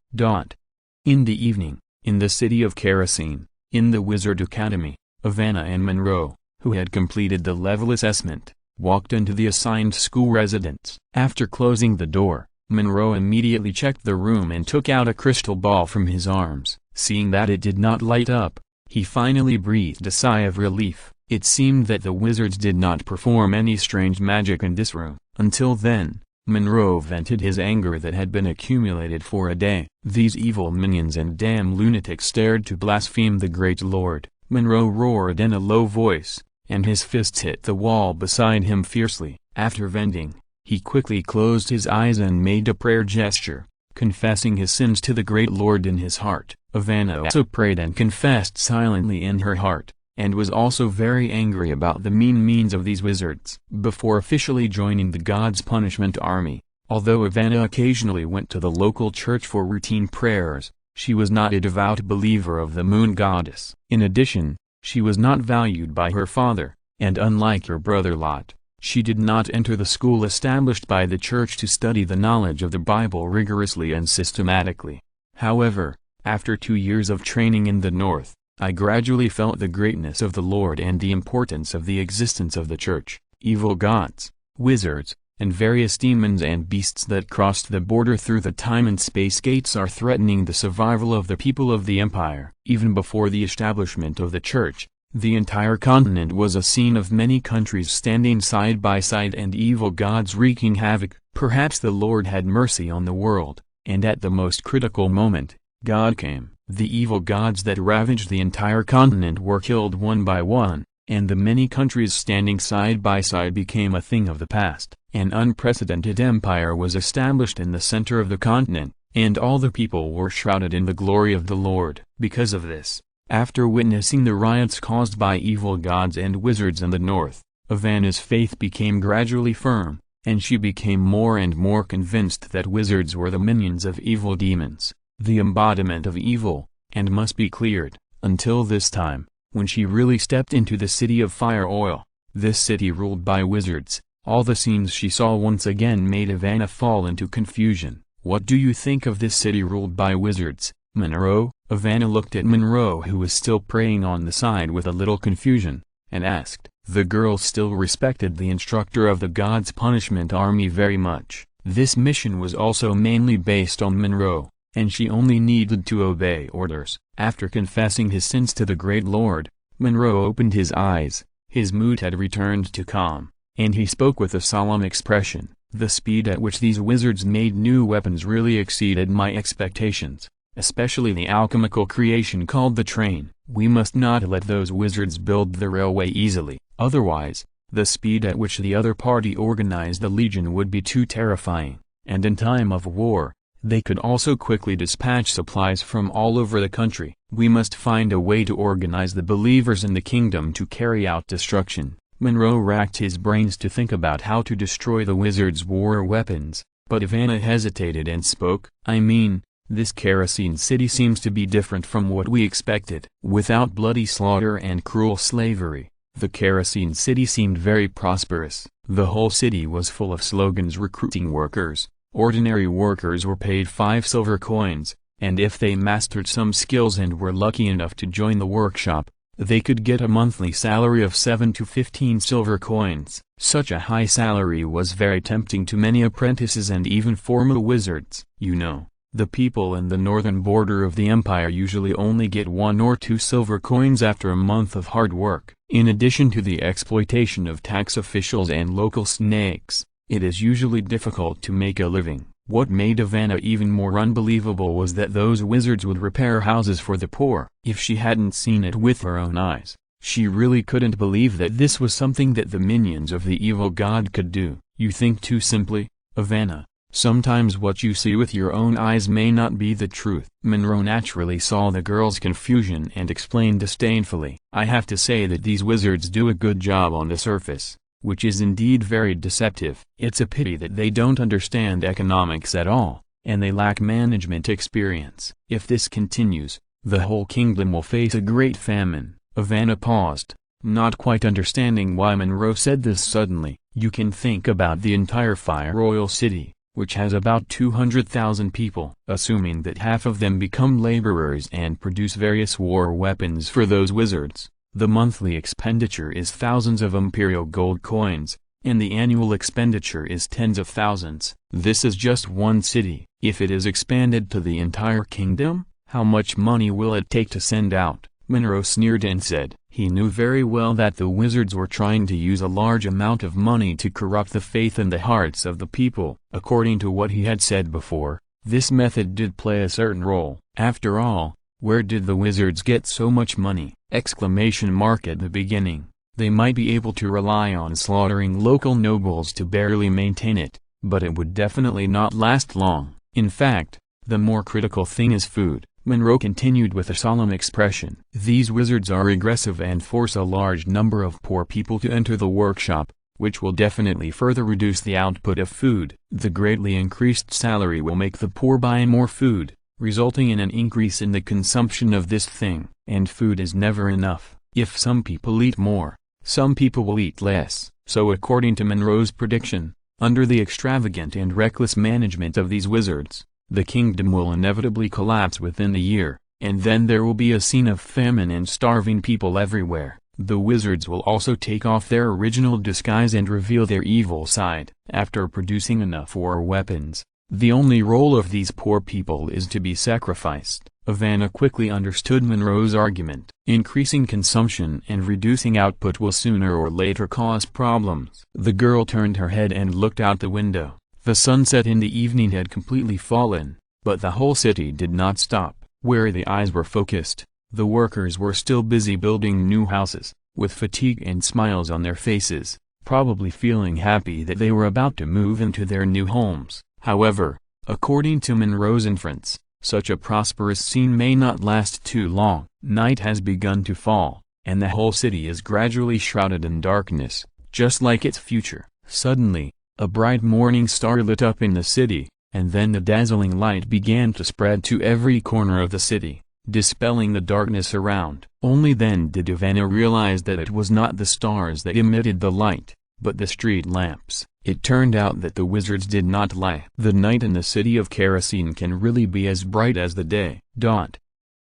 In the evening, in the city of Kerosene, in the Wizard Academy, Ivana and Monroe, who had completed the level assessment, walked into the assigned school residence. After closing the door, Monroe immediately checked the room and took out a crystal ball from his arms. Seeing that it did not light up, he finally breathed a sigh of relief. It seemed that the wizards did not perform any strange magic in this room. Until then, Monroe vented his anger that had been accumulated for a day. These evil minions and damn lunatics dared to blaspheme the great lord. Monroe roared in a low voice, and his fists hit the wall beside him fiercely. After venting, he quickly closed his eyes and made a prayer gesture, confessing his sins to the great lord in his heart. Ivana also prayed and confessed silently in her heart, and was also very angry about the means of these wizards. Before officially joining the God's Punishment Army, although Ivana occasionally went to the local church for routine prayers, she was not a devout believer of the moon goddess. In addition, she was not valued by her father, and unlike her brother Lot, she did not enter the school established by the church to study the knowledge of the Bible rigorously and systematically. However, after 2 years of training in the north, I gradually felt the greatness of the Lord and the importance of the existence of the church. Evil gods, wizards, and various demons and beasts that crossed the border through the time and space gates are threatening the survival of the people of the empire. Even before the establishment of the church, the entire continent was a scene of many countries standing side by side and evil gods wreaking havoc. Perhaps the Lord had mercy on the world, and at the most critical moment, God came. The evil gods that ravaged the entire continent were killed one by one, and the many countries standing side by side became a thing of the past. An unprecedented empire was established in the center of the continent, and all the people were shrouded in the glory of the Lord. Because of this, after witnessing the riots caused by evil gods and wizards in the north, Ivana's faith became gradually firm, and she became more and more convinced that wizards were the minions of evil demons, the embodiment of evil, and must be cleared. Until this time, when she really stepped into the city of fire oil, this city ruled by wizards, all the scenes she saw once again made Ivana fall into confusion. What do you think of this city ruled by wizards, Monroe? Ivana looked at Monroe, who was still praying on the side with a little confusion, and asked. The girl still respected the instructor of the God's Punishment Army very much. This mission was also mainly based on Monroe, and she only needed to obey orders. After confessing his sins to the great Lord, Monroe opened his eyes, his mood had returned to calm, and he spoke with a solemn expression. The speed at which these wizards made new weapons really exceeded my expectations, especially the alchemical creation called the train. We must not let those wizards build the railway easily, otherwise, the speed at which the other party organized the legion would be too terrifying, and in time of war, they could also quickly dispatch supplies from all over the country. We must find a way to organize the believers in the kingdom to carry out destruction. Monroe racked his brains to think about how to destroy the wizards' war weapons, but Ivana hesitated and spoke. I mean, this kerosene city seems to be different from what we expected. Without bloody slaughter and cruel slavery, the kerosene city seemed very prosperous. The whole city was full of slogans recruiting workers. Ordinary workers were paid 5 silver coins, and if they mastered some skills and were lucky enough to join the workshop, they could get a monthly salary of 7 to 15 silver coins. Such a high salary was very tempting to many apprentices and even former wizards. You know, the people in the northern border of the empire usually only get 1 or 2 silver coins after a month of hard work. In addition to the exploitation of tax officials and local snakes, it is usually difficult to make a living. What made Ivana even more unbelievable was that those wizards would repair houses for the poor. If she hadn't seen it with her own eyes, she really couldn't believe that this was something that the minions of the evil god could do. You think too simply, Ivana. Sometimes what you see with your own eyes may not be the truth. Monroe naturally saw the girl's confusion and explained disdainfully. I have to say that these wizards do a good job on the surface, which is indeed very deceptive. It's a pity that they don't understand economics at all, and they lack management experience. If this continues, the whole kingdom will face a great famine. Ivana paused, not quite understanding why Monroe said this suddenly. You can think about the entire Fire Royal City, which has about 200,000 people. Assuming that half of them become laborers and produce various war weapons for those wizards, the monthly expenditure is thousands of imperial gold coins, and the annual expenditure is tens of thousands. This is just one city. If it is expanded to the entire kingdom, how much money will it take to send out? Monroe sneered and said. He knew very well that the wizards were trying to use a large amount of money to corrupt the faith in the hearts of the people. According to what he had said before, this method did play a certain role. After all, where did the wizards get so much money? At the beginning, they might be able to rely on slaughtering local nobles to barely maintain it, but it would definitely not last long. In fact, the more critical thing is food. Monroe continued with a solemn expression. These wizards are aggressive and force a large number of poor people to enter the workshop, which will definitely further reduce the output of food. The greatly increased salary will make the poor buy more food, resulting in an increase in the consumption of this thing. And food is never enough. If some people eat more, some people will eat less. So according to Monroe's prediction, under the extravagant and reckless management of these wizards, the kingdom will inevitably collapse within a year, and then there will be a scene of famine and starving people everywhere. The wizards will also take off their original disguise and reveal their evil side. After producing enough war weapons, the only role of these poor people is to be sacrificed. Ivana quickly understood Monroe's argument. Increasing consumption and reducing output will sooner or later cause problems. The girl turned her head and looked out the window. The sunset in the evening had completely fallen, but the whole city did not stop. Where the eyes were focused, the workers were still busy building new houses, with fatigue and smiles on their faces, probably feeling happy that they were about to move into their new homes. However, according to Monroe's inference, such a prosperous scene may not last too long. Night has begun to fall, and the whole city is gradually shrouded in darkness, just like its future. Suddenly, a bright morning star lit up in the city, and then the dazzling light began to spread to every corner of the city, dispelling the darkness around. Only then did Ivana realize that it was not the stars that emitted the light, but the street lamps. It turned out that the wizards did not lie. The night in the city of Kerosene can really be as bright as the day.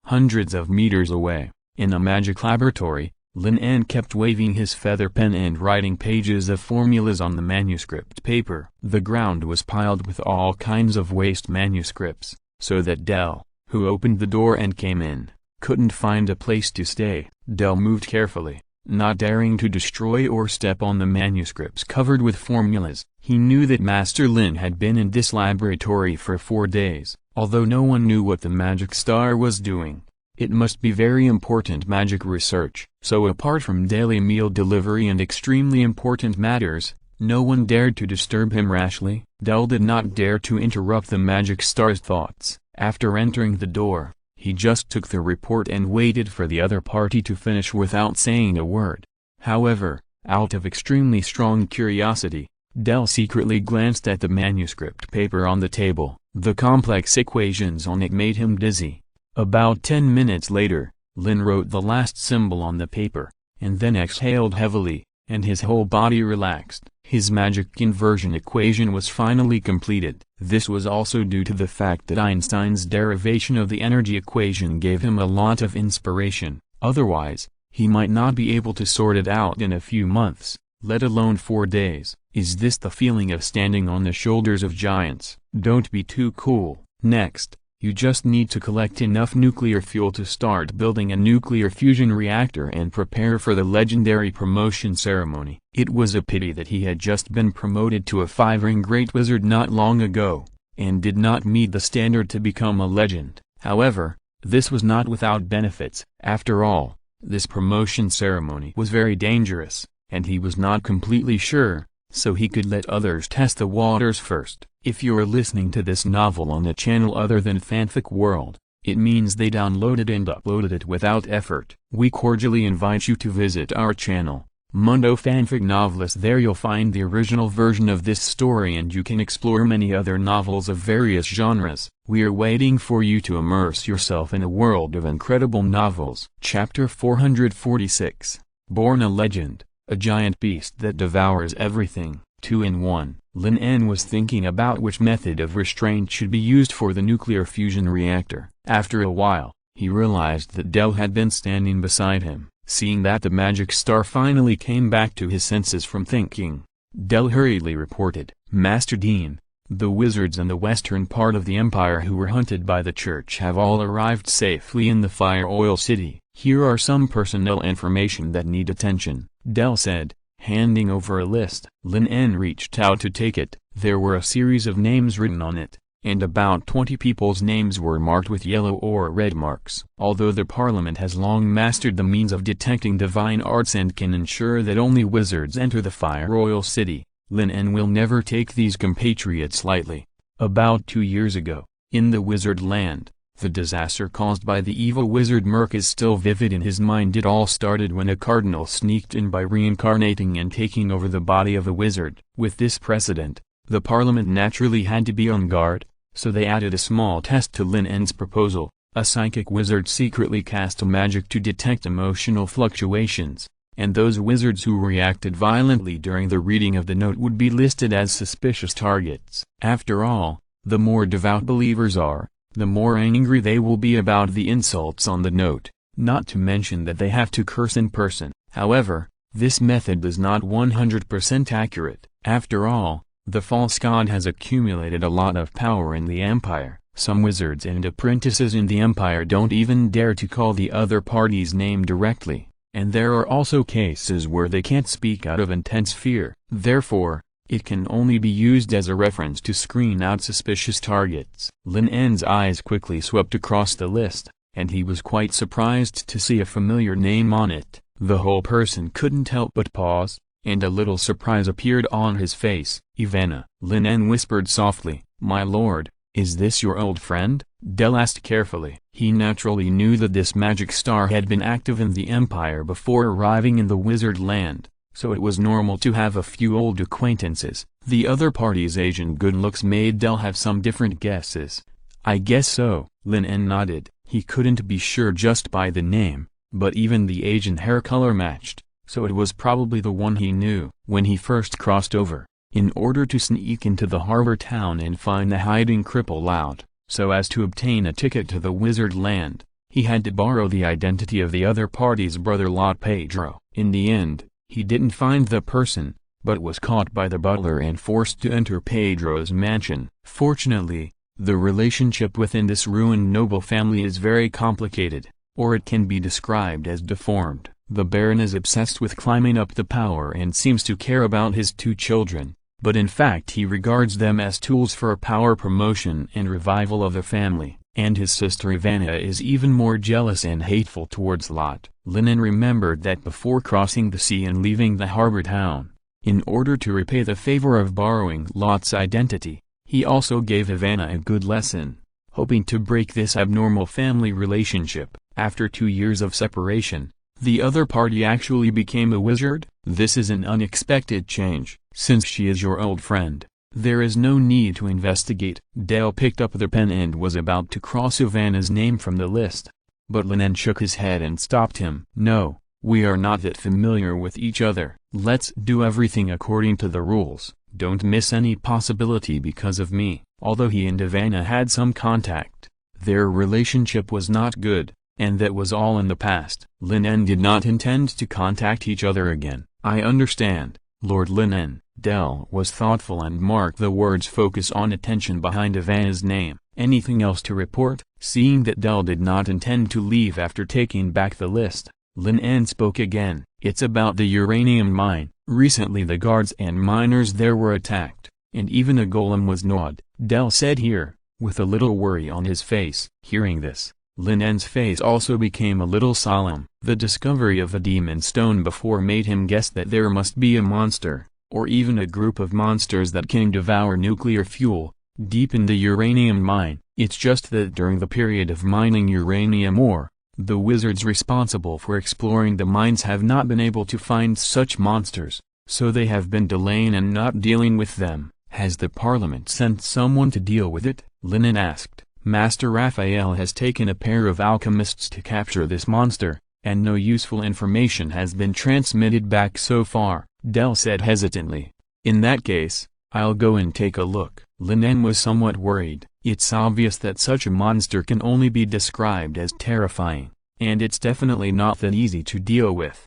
Hundreds of meters away, in a magic laboratory, Lin En kept waving his feather pen and writing pages of formulas on the manuscript paper. The ground was piled with all kinds of waste manuscripts, so that Dell, who opened the door and came in, couldn't find a place to stay. Dell moved carefully, not daring to destroy or step on the manuscripts covered with formulas. He knew that Master Lin had been in this laboratory for 4 days, although no one knew what the magic star was doing. It must be very important magic research. So apart from daily meal delivery and extremely important matters, no one dared to disturb him rashly. Dell did not dare to interrupt the magic star's thoughts. After entering the door, he just took the report and waited for the other party to finish without saying a word. However, out of extremely strong curiosity, Dell secretly glanced at the manuscript paper on the table. The complex equations on it made him dizzy. About 10 minutes later, Lin wrote the last symbol on the paper, and then exhaled heavily, and his whole body relaxed. His magic inversion equation was finally completed. This was also due to the fact that Einstein's derivation of the energy equation gave him a lot of inspiration. Otherwise, he might not be able to sort it out in a few months, let alone 4 days. Is this the feeling of standing on the shoulders of giants? Don't be too cool. Next, you just need to collect enough nuclear fuel to start building a nuclear fusion reactor and prepare for the legendary promotion ceremony. It was a pity that he had just been promoted to a 5-ring Great Wizard not long ago, and did not meet the standard to become a legend. However, this was not without benefits. After all, this promotion ceremony was very dangerous, and he was not completely sure, so he could let others test the waters first. If you are listening to this novel on a channel other than Fanfic World, it means they downloaded and uploaded it without effort. We cordially invite you to visit our channel, Mundo Fanfic Novelist. There you'll find the original version of this story and you can explore many other novels of various genres. We are waiting for you to immerse yourself in a world of incredible novels. Chapter 446, Born a Legend, a giant beast that devours everything. 2 in 1. Lin En was thinking about which method of restraint should be used for the nuclear fusion reactor. After a while, he realized that Dell had been standing beside him. Seeing that the magic star finally came back to his senses from thinking, Dell hurriedly reported, "Master Dean, the wizards in the western part of the empire who were hunted by the church have all arrived safely in the Fire Oil City. Here are some personnel information that need attention," Dell said, handing over a list. Lin En reached out to take it. There were a series of names written on it, and about 20 people's names were marked with yellow or red marks. Although the Parliament has long mastered the means of detecting divine arts and can ensure that only wizards enter the Fire Oil City, Lin En will never take these compatriots lightly. About 2 years ago, in the wizard land, the disaster caused by the evil wizard Merc is still vivid in his mind. It all started when a cardinal sneaked in by reincarnating and taking over the body of a wizard. With this precedent, the Parliament naturally had to be on guard, so they added a small test to Lin En's proposal. A psychic wizard secretly cast a magic to detect emotional fluctuations, and those wizards who reacted violently during the reading of the note would be listed as suspicious targets. After all, the more devout believers are, the more angry they will be about the insults on the note, not to mention that they have to curse in person. However, this method is not 100% accurate. After all, the false god has accumulated a lot of power in the empire. Some wizards and apprentices in the empire don't even dare to call the other party's name directly, and there are also cases where they can't speak out of intense fear. Therefore, It can only be used as a reference to screen out suspicious targets. Lin En's eyes quickly swept across the list, and he was quite surprised to see a familiar name on it. The whole person couldn't help but pause, and a little surprise appeared on his face. "Ivana," Lin En whispered softly. "My lord, is this your old friend?" Del asked carefully. He naturally knew that this magic star had been active in the Empire before arriving in the Wizard Land, so it was normal to have a few old acquaintances. The other party's Asian good looks made Del have some different guesses. "I guess so," Lin En nodded. He couldn't be sure just by the name, but even the Asian hair color matched, so it was probably the one he knew. When he first crossed over, in order to sneak into the harbor town and find the hiding cripple out, so as to obtain a ticket to the Wizard Land, he had to borrow the identity of the other party's brother Lot Pedro. In the end, he didn't find the person, but was caught by the butler and forced to enter Pedro's mansion. Fortunately, the relationship within this ruined noble family is very complicated, or it can be described as deformed. The Baron is obsessed with climbing up the power and seems to care about his two children, but in fact he regards them as tools for power promotion and revival of the family. And his sister Ivana is even more jealous and hateful towards Lot. Lin En remembered that before crossing the sea and leaving the harbor town, in order to repay the favor of borrowing Lot's identity, he also gave Ivana a good lesson, hoping to break this abnormal family relationship. After 2 years of separation, the other party actually became a wizard? This is an unexpected change. Since she is your old friend, there is no need to investigate. Del picked up the pen and was about to cross Ivana's name from the list, but Lin En shook his head and stopped him. "No, we are not that familiar with each other. Let's do everything according to the rules. Don't miss any possibility because of me." Although he and Ivana had some contact, their relationship was not good, and that was all in the past. Lin En did not intend to contact each other again. "I understand, Lord Lin En." Del was thoughtful and marked the words "focus on attention" behind Ivana's name. "Anything else to report?" Seeing that Del did not intend to leave after taking back the list, Lin En spoke again. "It's about the uranium mine. Recently the guards and miners there were attacked, and even a golem was gnawed," Del said here, with a little worry on his face. Hearing this, Lin En's face also became a little solemn. The discovery of a demon stone before made him guess that there must be a monster, or even a group of monsters that can devour nuclear fuel, deep in the uranium mine. It's just that during the period of mining uranium ore, the wizards responsible for exploring the mines have not been able to find such monsters, so they have been delaying and not dealing with them. "Has the Parliament sent someone to deal with it?" Lin En asked. "Master Raphael has taken a pair of alchemists to capture this monster, and no useful information has been transmitted back so far," Del said hesitantly. "In that case, I'll go and take a look." Lin En was somewhat worried. It's obvious that such a monster can only be described as terrifying, and it's definitely not that easy to deal with.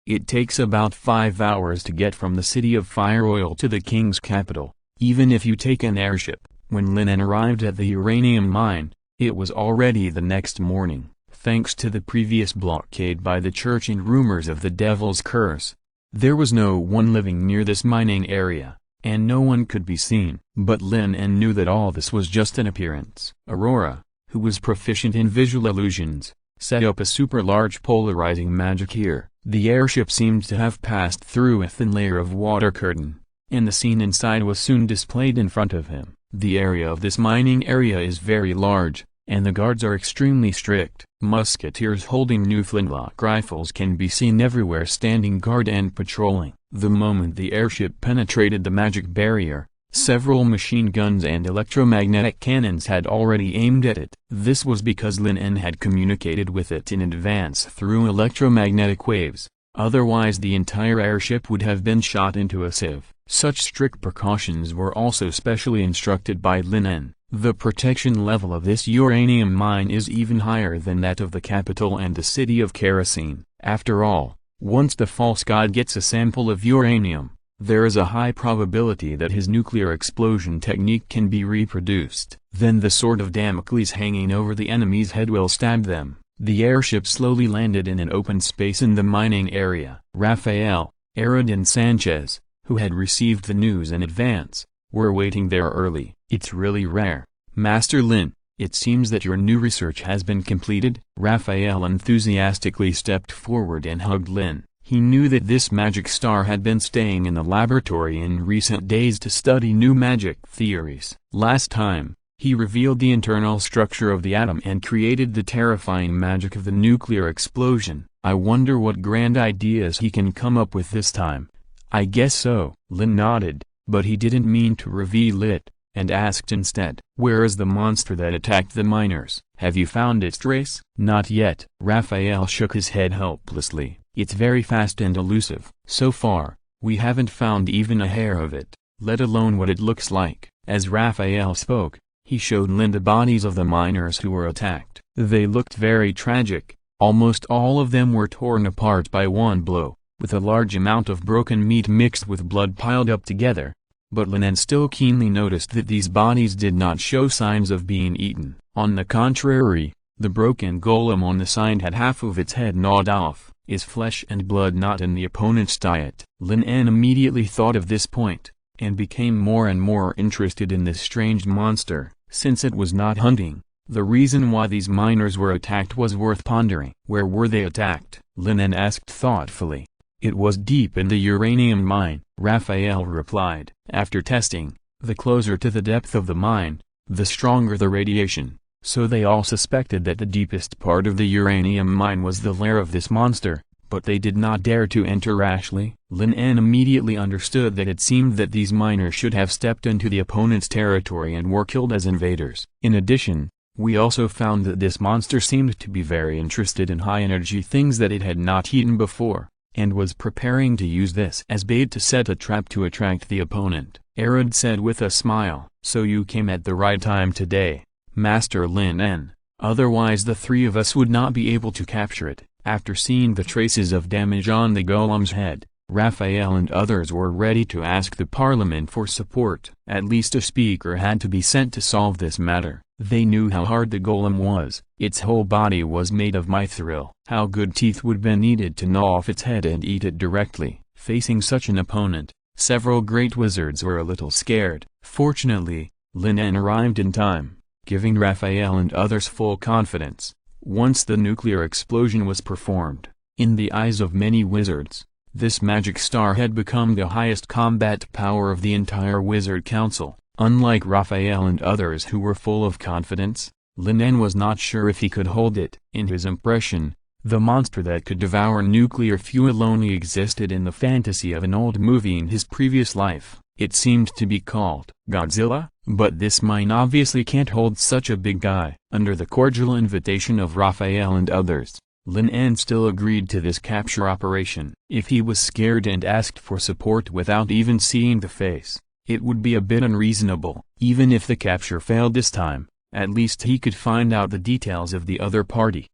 It takes about 5 hours to get from the city of Fireoil to the king's capital, even if you take an airship. When Lin En arrived at the uranium mine, it was already the next morning. Thanks to the previous blockade by the church and rumors of the devil's curse, there was no one living near this mining area, and no one could be seen. But Lin En knew that all this was just an appearance. Aurora, who was proficient in visual illusions, set up a super-large polarizing magic here. The airship seemed to have passed through a thin layer of water curtain, and the scene inside was soon displayed in front of him. The area of this mining area is very large, and the guards are extremely strict. Musketeers holding new flintlock rifles can be seen everywhere standing guard and patrolling. The moment the airship penetrated the magic barrier, several machine guns and electromagnetic cannons had already aimed at it. This was because Lin En had communicated with it in advance through electromagnetic waves, otherwise the entire airship would have been shot into a sieve. Such strict precautions were also specially instructed by Lin En. The protection level of this uranium mine is even higher than that of the capital and the city of Kerosene. After all, once the false god gets a sample of uranium, there is a high probability that his nuclear explosion technique can be reproduced. Then the sword of Damocles hanging over the enemy's head will stab them. The airship slowly landed in an open space in the mining area. Raphael, Arid and Sanchez, who had received the news in advance, were waiting there early. "It's really rare, Master Lin. It seems that your new research has been completed." Raphael enthusiastically stepped forward and hugged Lin. He knew that this magic star had been staying in the laboratory in recent days to study new magic theories. Last time, he revealed the internal structure of the atom and created the terrifying magic of the nuclear explosion. "I wonder what grand ideas he can come up with this time." "I guess so." Lin nodded, but he didn't mean to reveal it, and asked instead, "Where is the monster that attacked the miners? Have you found its trace?" "Not yet." Raphael shook his head helplessly. "It's very fast and elusive. So far, we haven't found even a hair of it, let alone what it looks like." As Raphael spoke, he showed Lin the bodies of the miners who were attacked. They looked very tragic. Almost all of them were torn apart by one blow, with a large amount of broken meat mixed with blood piled up together. But Lin En still keenly noticed that these bodies did not show signs of being eaten. On the contrary, the broken golem on the side had half of its head gnawed off. Is flesh and blood not in the opponent's diet? Lin En immediately thought of this point, and became more and more interested in this strange monster. Since it was not hunting, the reason why these miners were attacked was worth pondering. "Where were they attacked?" Lin En asked thoughtfully. "It was deep in the uranium mine," Raphael replied. "After testing, the closer to the depth of the mine, the stronger the radiation, so they all suspected that the deepest part of the uranium mine was the lair of this monster, but they did not dare to enter rashly." Lin En immediately understood that it seemed that these miners should have stepped into the opponent's territory and were killed as invaders. "In addition, we also found that this monster seemed to be very interested in high-energy things that it had not eaten before, and was preparing to use this as bait to set a trap to attract the opponent." Arad said with a smile. "So you came at the right time today, Master Lin En. Otherwise the three of us would not be able to capture it." After seeing the traces of damage on the golem's head, Raphael and others were ready to ask the parliament for support. At least a speaker had to be sent to solve this matter. They knew how hard the golem was. Its whole body was made of mithril. How good teeth would be needed to gnaw off its head and eat it directly. Facing such an opponent, several great wizards were a little scared. Fortunately, Lin En arrived in time, giving Raphael and others full confidence. Once the nuclear explosion was performed, in the eyes of many wizards, this magic star had become the highest combat power of the entire wizard council. Unlike Raphael and others who were full of confidence, Lin En was not sure if he could hold it. In his impression, the monster that could devour nuclear fuel only existed in the fantasy of an old movie in his previous life. It seemed to be called Godzilla, but this mine obviously can't hold such a big guy. Under the cordial invitation of Raphael and others, Lin En still agreed to this capture operation. If he was scared and asked for support without even seeing the face, it would be a bit unreasonable. Even if the capture failed this time, at least he could find out the details of the other party.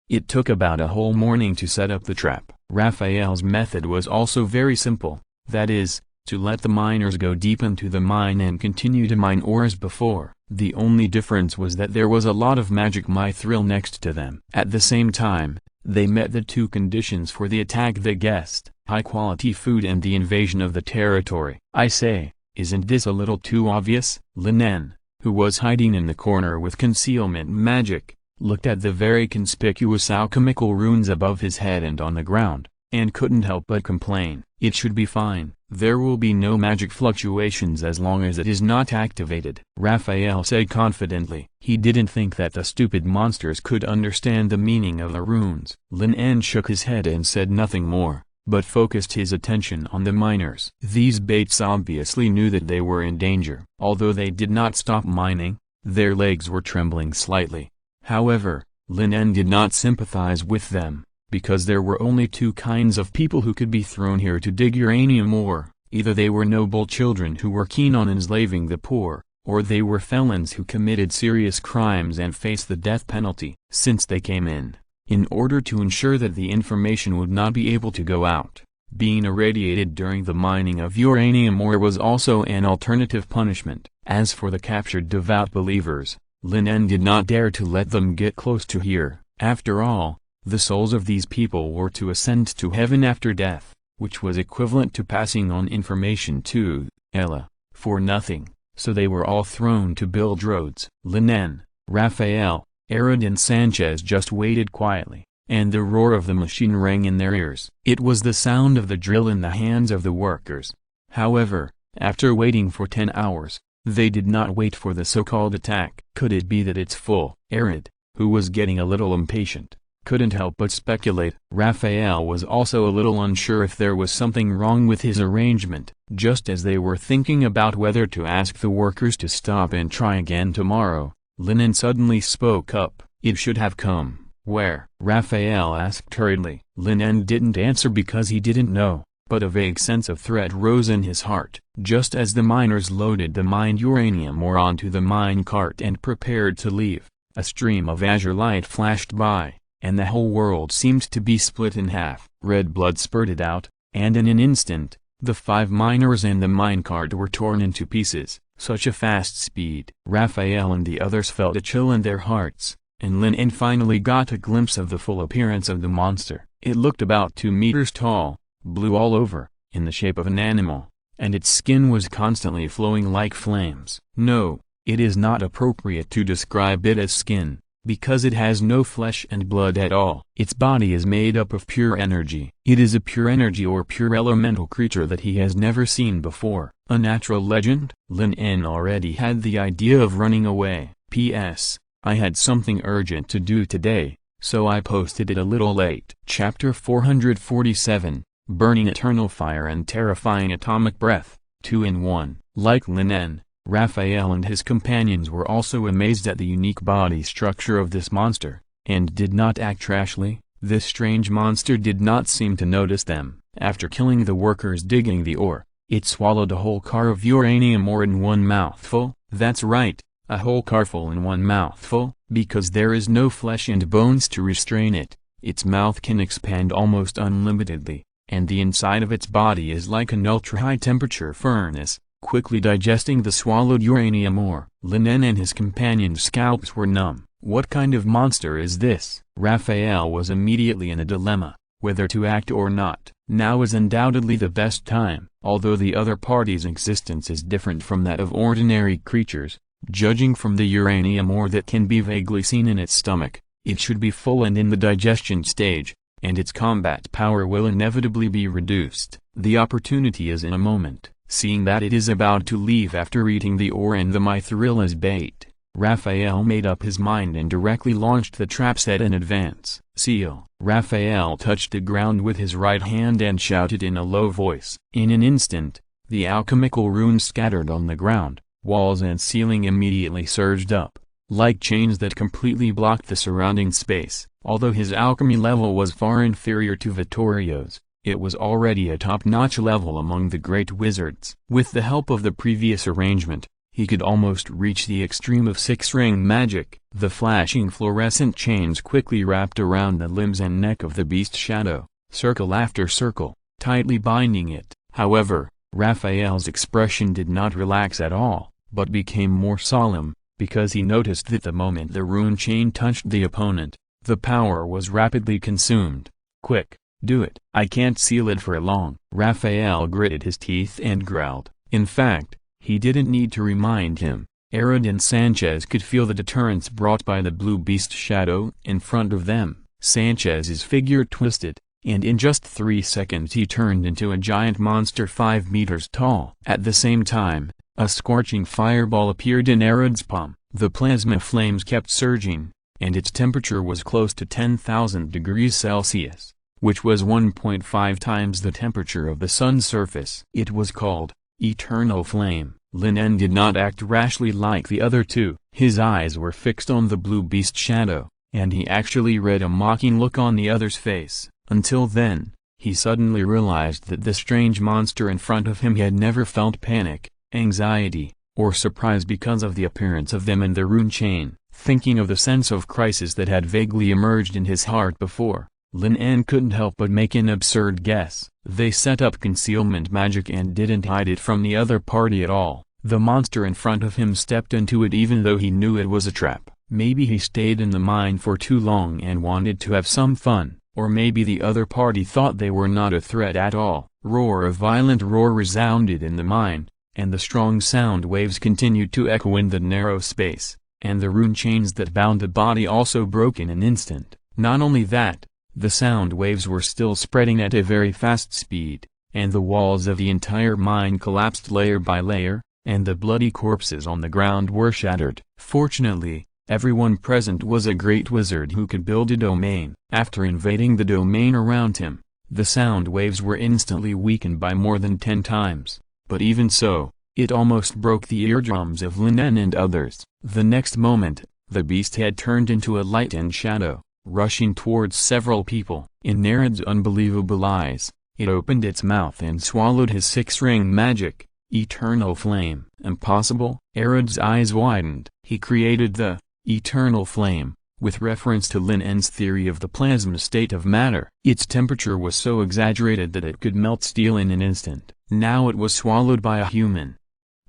It took about a whole morning to set up the trap. Raphael's method was also very simple, that is, to let the miners go deep into the mine and continue to mine ore as before. The only difference was that there was a lot of magic mithril next to them. At the same time, they met the two conditions for the attack they guessed: high-quality food and the invasion of the territory. "I say, isn't this a little too obvious?" Lin En, who was hiding in the corner with concealment magic, looked at the very conspicuous alchemical runes above his head and on the ground, and couldn't help but complain. "It should be fine. There will be no magic fluctuations as long as it is not activated," Raphael said confidently. He didn't think that the stupid monsters could understand the meaning of the runes. Lin En shook his head and said nothing more, but focused his attention on the miners. These baits obviously knew that they were in danger. Although they did not stop mining, their legs were trembling slightly. However, Lin En did not sympathize with them, because there were only two kinds of people who could be thrown here to dig uranium ore. Either they were noble children who were keen on enslaving the poor, or they were felons who committed serious crimes and faced the death penalty. Since they came in order to ensure that the information would not be able to go out, being irradiated during the mining of uranium ore was also an alternative punishment. As for the captured devout believers, Lin En did not dare to let them get close to here. After all, the souls of these people were to ascend to heaven after death. which was equivalent to passing on information to Ella for nothing, so they were all thrown to build roads. Lin En, Raphael, Herod and Sanchez just waited quietly, and the roar of the machine rang in their ears. It was the sound of the drill in the hands of the workers. However, after waiting for 10 hours, they did not wait for the so-called attack. Could it be that it's full? Herod, who was getting a little impatient, couldn't help but speculate. Raphael was also a little unsure if there was something wrong with his arrangement. Just as they were thinking about whether to ask the workers to stop and try again tomorrow, Lin En suddenly spoke up. "It should have come." "Where?" Raphael asked hurriedly. Lin En didn't answer because he didn't know, but a vague sense of threat rose in his heart. Just as the miners loaded the mined uranium ore onto the mine cart and prepared to leave, a stream of azure light flashed by, and the whole world seemed to be split in half. Red blood spurted out, and in an instant, the 5 miners and the minecart were torn into pieces. Such a fast speed. Raphael and the others felt a chill in their hearts, and Lin En finally got a glimpse of the full appearance of the monster. It looked about 2 meters tall, blue all over, in the shape of an animal, and its skin was constantly flowing like flames. No, it is not appropriate to describe it as skin, because it has no flesh and blood at all. Its body is made up of pure energy. It is a pure energy or pure elemental creature that he has never seen before. A natural legend? Lin En already had the idea of running away. P.S. I had something urgent to do today, so I posted it a little late. Chapter 447, Burning Eternal Fire and Terrifying Atomic Breath, 2 in 1. Like Lin En, Raphael and his companions were also amazed at the unique body structure of this monster, and did not act rashly. This strange monster did not seem to notice them. After killing the workers digging the ore, it swallowed a whole car of uranium ore in one mouthful. That's right, a whole carful in one mouthful. Because there is no flesh and bones to restrain it, its mouth can expand almost unlimitedly, and the inside of its body is like an ultra-high temperature furnace, quickly digesting the swallowed uranium ore. Lin En and his companions' scalps were numb. What kind of monster is this? Raphael was immediately in a dilemma, whether to act or not. Now is undoubtedly the best time. Although the other party's existence is different from that of ordinary creatures, judging from the uranium ore that can be vaguely seen in its stomach, it should be full and in the digestion stage, and its combat power will inevitably be reduced. The opportunity is in a moment. Seeing that it is about to leave after eating the ore and the mithril as bait, Raphael made up his mind and directly launched the trap set in advance. Seal. Raphael touched the ground with his right hand and shouted in a low voice. In an instant, the alchemical runes scattered on the ground, walls and ceiling immediately surged up, like chains that completely blocked the surrounding space. Although his alchemy level was far inferior to Vittorio's, it was already a top-notch level among the great wizards. With the help of the previous arrangement, he could almost reach the extreme of 6-ring magic. The flashing fluorescent chains quickly wrapped around the limbs and neck of the beast shadow, circle after circle, tightly binding it. However, Raphael's expression did not relax at all, but became more solemn, because he noticed that the moment the rune chain touched the opponent, the power was rapidly consumed. Quick! Do it. I can't seal it for long. Raphael gritted his teeth and growled. In fact, he didn't need to remind him. Herod and Sanchez could feel the deterrence brought by the blue beast shadow in front of them. Sanchez's figure twisted, and in just 3 seconds he turned into a giant monster 5 meters tall. At the same time, a scorching fireball appeared in Herod's palm. The plasma flames kept surging, and its temperature was close to 10,000 degrees Celsius, which was 1.5 times the temperature of the sun's surface. It was called Eternal Flame. Lin En did not act rashly like the other two. His eyes were fixed on the blue beast shadow, and he actually read a mocking look on the other's face. Until then, he suddenly realized that the strange monster in front of him had never felt panic, anxiety, or surprise because of the appearance of them and the rune chain. Thinking of the sense of crisis that had vaguely emerged in his heart before, Lin En couldn't help but make an absurd guess. They set up concealment magic and didn't hide it from the other party at all. The monster in front of him stepped into it even though he knew it was a trap. Maybe he stayed in the mine for too long and wanted to have some fun. or maybe the other party thought they were not a threat at all. A violent roar resounded in the mine, and the strong sound waves continued to echo in the narrow space, and the rune chains that bound the body also broke in an instant. Not only that, the sound waves were still spreading at a very fast speed, and the walls of the entire mine collapsed layer by layer, and the bloody corpses on the ground were shattered. Fortunately, everyone present was a great wizard who could build a domain. After invading the domain around him, the sound waves were instantly weakened by more than 10 times, but even so, it almost broke the eardrums of Lin En and others. The next moment, the beast had turned into a light and shadow, rushing towards several people. In Nereid's unbelievable eyes, it opened its mouth and swallowed his 6-ring magic, Eternal Flame. Impossible? Nereid's eyes widened. He created the Eternal Flame with reference to Lin En's theory of the plasma state of matter. Its temperature was so exaggerated that it could melt steel in an instant. Now it was swallowed by a human.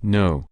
No.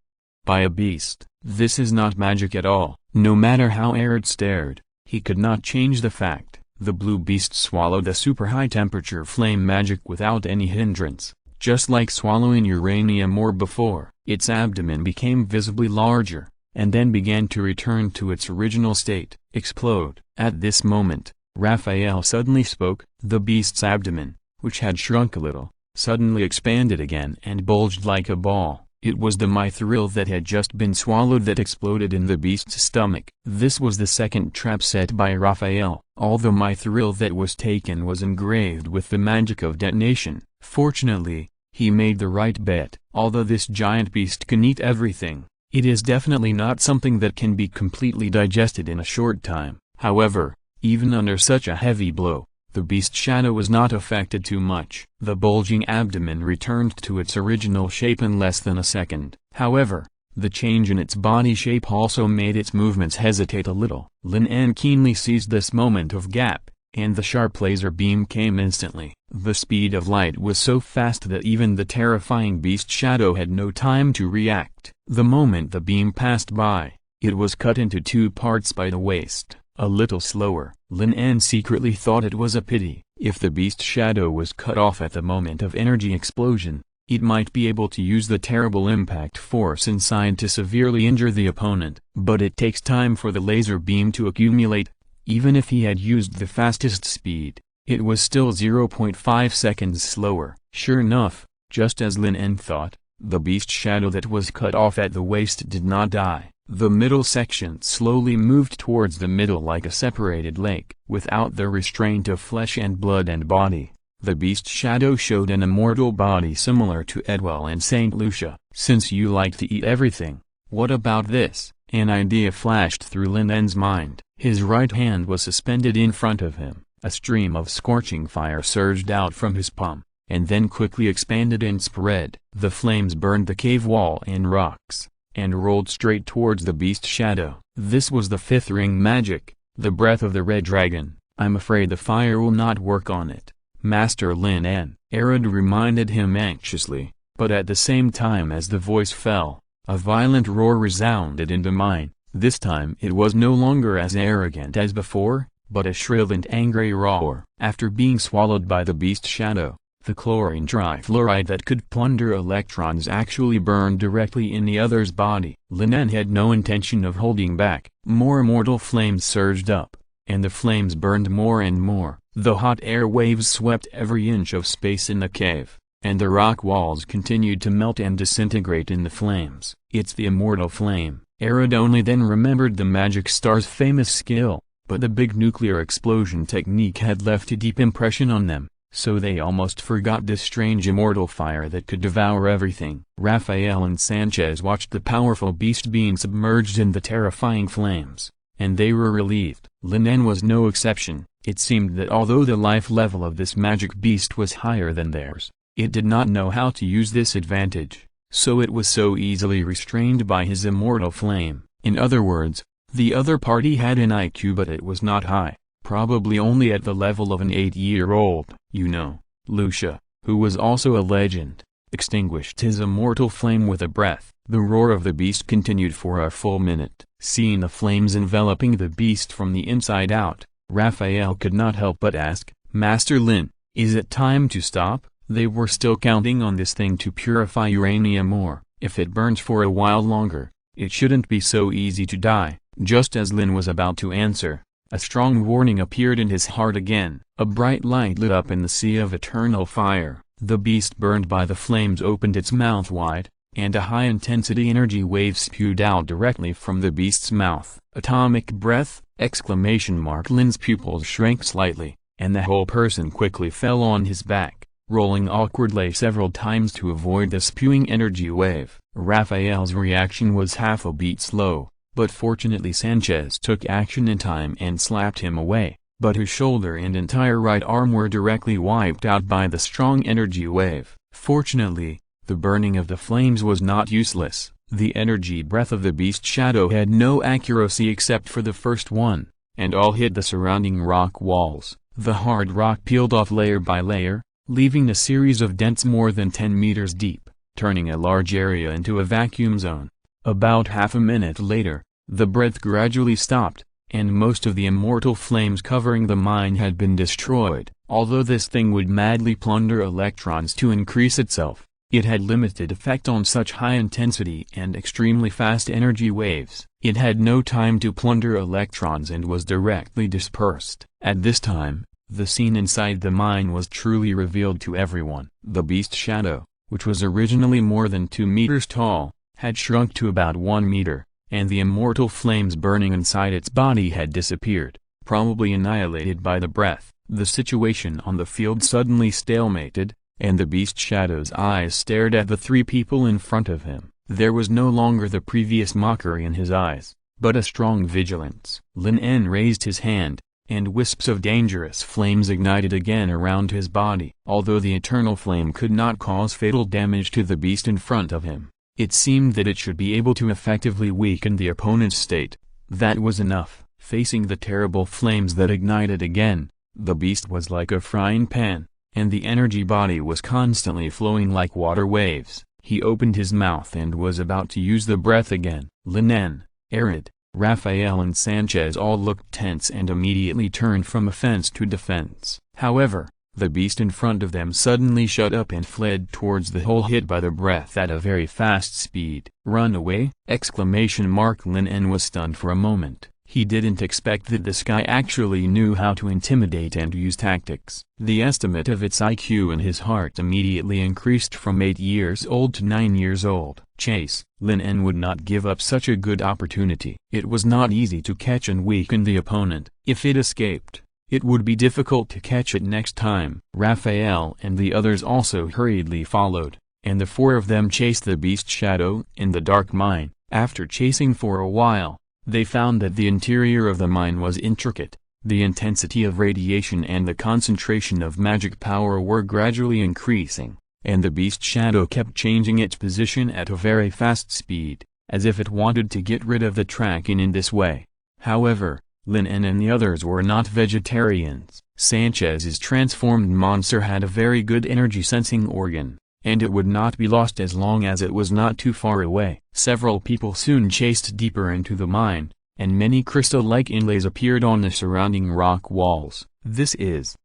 By a beast. This is not magic at all. No matter how Nereid stared, he could not change the fact. The blue beast swallowed the super high temperature flame magic without any hindrance, just like swallowing uranium ore before. Its abdomen became visibly larger, and then began to return to its original state, explode. At this moment, Raphael suddenly spoke. The beast's abdomen, which had shrunk a little, suddenly expanded again and bulged like a ball. It was the mithril that had just been swallowed that exploded in the beast's stomach. This was the second trap set by Raphael. All the mithril that was taken was engraved with the magic of detonation. Fortunately, he made the right bet. Although this giant beast can eat everything, it is definitely not something that can be completely digested in a short time. However, even under such a heavy blow, the beast's shadow was not affected too much. The bulging abdomen returned to its original shape in less than a second. However, the change in its body shape also made its movements hesitate a little. Lin En keenly seized this moment of gap, and the sharp laser beam came instantly. The speed of light was so fast that even the terrifying beast shadow had no time to react. The moment the beam passed by, it was cut into 2 parts by the waist. A little slower. Lin En secretly thought it was a pity. If the beast shadow was cut off at the moment of energy explosion, it might be able to use the terrible impact force inside to severely injure the opponent. But it takes time for the laser beam to accumulate. Even if he had used the fastest speed, it was still 0.5 seconds slower. Sure enough, just as Lin En thought, the beast shadow that was cut off at the waist did not die. The middle section slowly moved towards the middle like a separated lake. Without the restraint of flesh and blood and body, the beast shadow showed an immortal body similar to Edwell and Saint Lucia. Since you like to eat everything, what about this? An idea flashed through Lin En's mind. His right hand was suspended in front of him. A stream of scorching fire surged out from his palm, and then quickly expanded and spread. The flames burned the cave wall and rocks, and rolled straight towards the beast shadow. This was the 5th ring magic, the breath of the red dragon. I'm afraid the fire will not work on it, Master Lin En. Nereid reminded him anxiously, but at the same time as the voice fell, a violent roar resounded in the mine. This time it was no longer as arrogant as before, but a shrill and angry roar. After being swallowed by the beast shadow, the chlorine trifluoride that could plunder electrons actually burned directly in the other's body. Lin En had no intention of holding back. More immortal flames surged up, and the flames burned more and more. The hot air waves swept every inch of space in the cave, and the rock walls continued to melt and disintegrate in the flames. It's the immortal flame. Nereid only then remembered the magic star's famous skill, but the big nuclear explosion technique had left a deep impression on them, so they almost forgot this strange immortal fire that could devour everything. Raphael and Sanchez watched the powerful beast being submerged in the terrifying flames, and they were relieved. Lin En was no exception. It seemed that although the life level of this magic beast was higher than theirs, it did not know how to use this advantage, so it was so easily restrained by his immortal flame. In other words, the other party had an IQ but it was not high, probably only at the level of an 8-year-old. You know, Lucia, who was also a legend, extinguished his immortal flame with a breath. The roar of the beast continued for a full minute. Seeing the flames enveloping the beast from the inside out, Raphael could not help but ask, "Master Lin, is it time to stop?" They were still counting on this thing to purify uranium ore. If it burns for a while longer, it shouldn't be so easy to die. Just as Lin was about to answer, a strong warning appeared in his heart again. A bright light lit up in the sea of eternal fire. The beast burned by the flames opened its mouth wide, and a high-intensity energy wave spewed out directly from the beast's mouth. "Atomic breath!" Lin's pupils shrank slightly, and the whole person quickly fell on his back, rolling awkwardly several times to avoid the spewing energy wave. Raphael's reaction was half a beat slow, but fortunately Sanchez took action in time and slapped him away, but his shoulder and entire right arm were directly wiped out by the strong energy wave. Fortunately, the burning of the flames was not useless. The energy breath of the beast shadow had no accuracy except for the first one, and all hit the surrounding rock walls. The hard rock peeled off layer by layer, leaving a series of dents more than 10 meters deep, turning a large area into a vacuum zone. About half a minute later, the breath gradually stopped, and most of the immortal flames covering the mine had been destroyed. Although this thing would madly plunder electrons to increase itself, it had limited effect on such high-intensity and extremely fast energy waves. It had no time to plunder electrons and was directly dispersed. At this time, the scene inside the mine was truly revealed to everyone. The beast shadow, which was originally more than 2 meters tall, had shrunk to about 1 meter, and the immortal flames burning inside its body had disappeared, probably annihilated by the breath. The situation on the field suddenly stalemated, and the beast shadow's eyes stared at the 3 people in front of him. There was no longer the previous mockery in his eyes, but a strong vigilance. Lin En raised his hand, and wisps of dangerous flames ignited again around his body. Although the eternal flame could not cause fatal damage to the beast in front of him, it seemed that it should be able to effectively weaken the opponent's state. That was enough. Facing the terrible flames that ignited again, the beast was like a frying pan, and the energy body was constantly flowing like water waves. He opened his mouth and was about to use the breath again. Lin En, Arid, Raphael and Sanchez all looked tense and immediately turned from offense to defense. However, the beast in front of them suddenly shut up and fled towards the hole hit by the breath at a very fast speed. "Run away!" Lin En was stunned for a moment. He didn't expect that this guy actually knew how to intimidate and use tactics. The estimate of its IQ in his heart immediately increased from 8 years old to 9 years old. Chase. Lin En would not give up such a good opportunity. It was not easy to catch and weaken the opponent. If it escaped, it would be difficult to catch it next time. Raphael and the others also hurriedly followed, and the 4 of them chased the beast shadow in the dark mine. After chasing for a while, they found that the interior of the mine was intricate. The intensity of radiation and the concentration of magic power were gradually increasing, and the beast shadow kept changing its position at a very fast speed, as if it wanted to get rid of the Traken in this way. However, Lin En and the others were not vegetarians. Sanchez's transformed monster had a very good energy sensing organ, and it would not be lost as long as it was not too far away. Several people soon chased deeper into the mine, and many crystal-like inlays appeared on the surrounding rock walls. "This is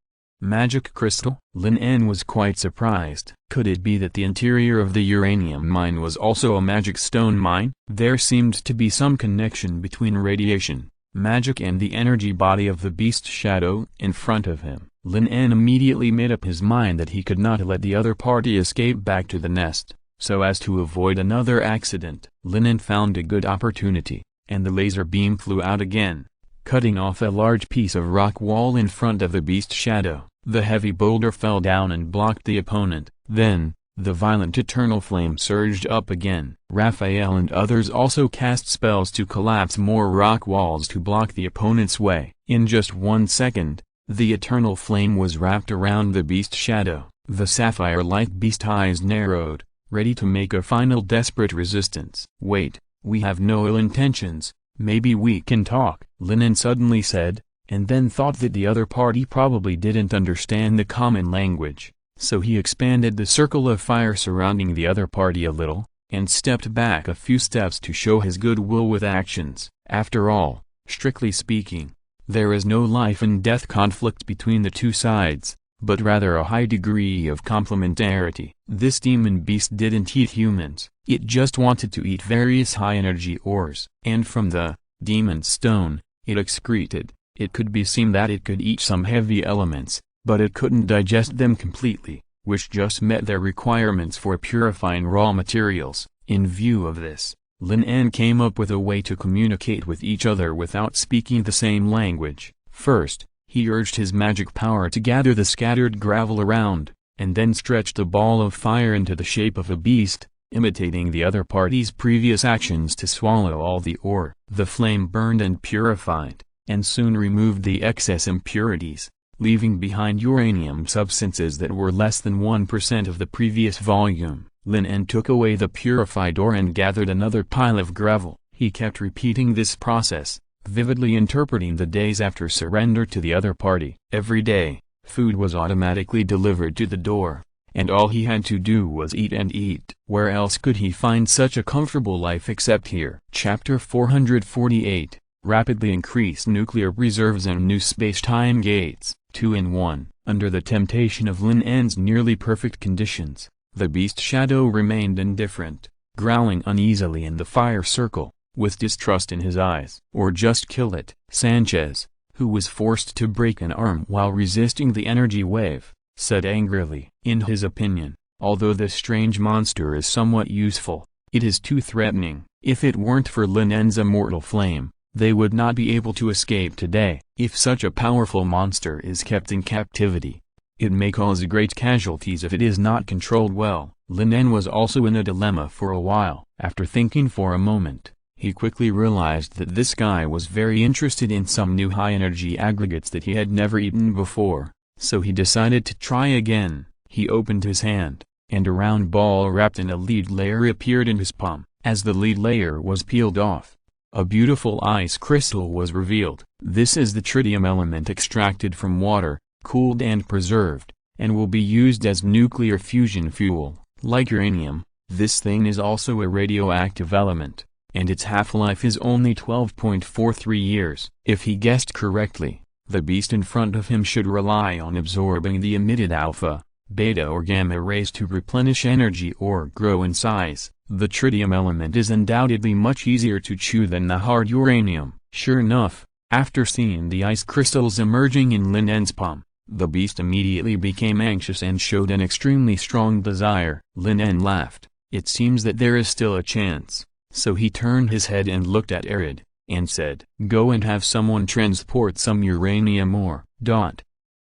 magic crystal?" Lin En was quite surprised. Could it be that the interior of the uranium mine was also a magic stone mine? There seemed to be some connection between radiation, magic and the energy body of the beast shadow in front of him. Lin En immediately made up his mind that he could not let the other party escape back to the nest, so as to avoid another accident. Lin En found a good opportunity, and the laser beam flew out again, cutting off a large piece of rock wall in front of the beast shadow. The heavy boulder fell down and blocked the opponent. Then, the violent eternal flame surged up again. Raphael and others also cast spells to collapse more rock walls to block the opponent's way. In just 1 second, the eternal flame was wrapped around the beast shadow. The sapphire-like beast eyes narrowed, ready to make a final desperate resistance. "Wait, we have no ill intentions, maybe we can talk," Lin En suddenly said, and then thought that the other party probably didn't understand the common language, so he expanded the circle of fire surrounding the other party a little, and stepped back a few steps to show his goodwill with actions. After all, strictly speaking, There is no life and death conflict between the two sides, but rather a high degree of complementarity. This demon beast didn't eat humans, it just wanted to eat various high-energy ores. And from the demon stone it excreted, it could be seen that it could eat some heavy elements, but it couldn't digest them completely, which just met their requirements for purifying raw materials. In view of this, Lin En came up with a way to communicate with each other without speaking the same language. First, he urged his magic power to gather the scattered gravel around, and then stretched a ball of fire into the shape of a beast, imitating the other party's previous actions to swallow all the ore. The flame burned and purified, and soon removed the excess impurities, leaving behind uranium substances that were less than 1% of the previous volume. Lin En took away the purified ore and gathered another pile of gravel. He kept repeating this process, vividly interpreting the days after surrender to the other party. Every day, food was automatically delivered to the door, and all he had to do was eat and eat. Where else could he find such a comfortable life except here? Chapter 448, Rapidly Increased Nuclear Reserves and New Space-Time Gates. 2-in-1. Under the temptation of Lin En's nearly perfect conditions, the beast shadow remained indifferent, growling uneasily in the fire circle, with distrust in his eyes. Or just kill it. Sanchez, who was forced to break an arm while resisting the energy wave, said angrily. In his opinion, although this strange monster is somewhat useful, it is too threatening. If it weren't for Lin En's immortal flame, they would not be able to escape today. If such a powerful monster is kept in captivity, it may cause great casualties if it is not controlled well. Lin En was also in a dilemma for a while. After thinking for a moment, he quickly realized that this guy was very interested in some new high-energy aggregates that he had never eaten before, so he decided to try again. He opened his hand, and a round ball wrapped in a lead layer appeared in his palm. As the lead layer was peeled off, a beautiful ice crystal was revealed. This is the tritium element extracted from water, cooled and preserved, and will be used as nuclear fusion fuel. Like uranium, this thing is also a radioactive element, and its half-life is only 12.43 years. If he guessed correctly, the beast in front of him should rely on absorbing the emitted alpha, beta or gamma rays to replenish energy or grow in size. The tritium element is undoubtedly much easier to chew than the hard uranium. Sure enough, after seeing the ice crystals emerging in Lin En's palm, the beast immediately became anxious and showed an extremely strong desire. Lin En laughed. It seems that there is still a chance. So he turned his head and looked at Arid, and said, "Go and have someone transport some uranium ore."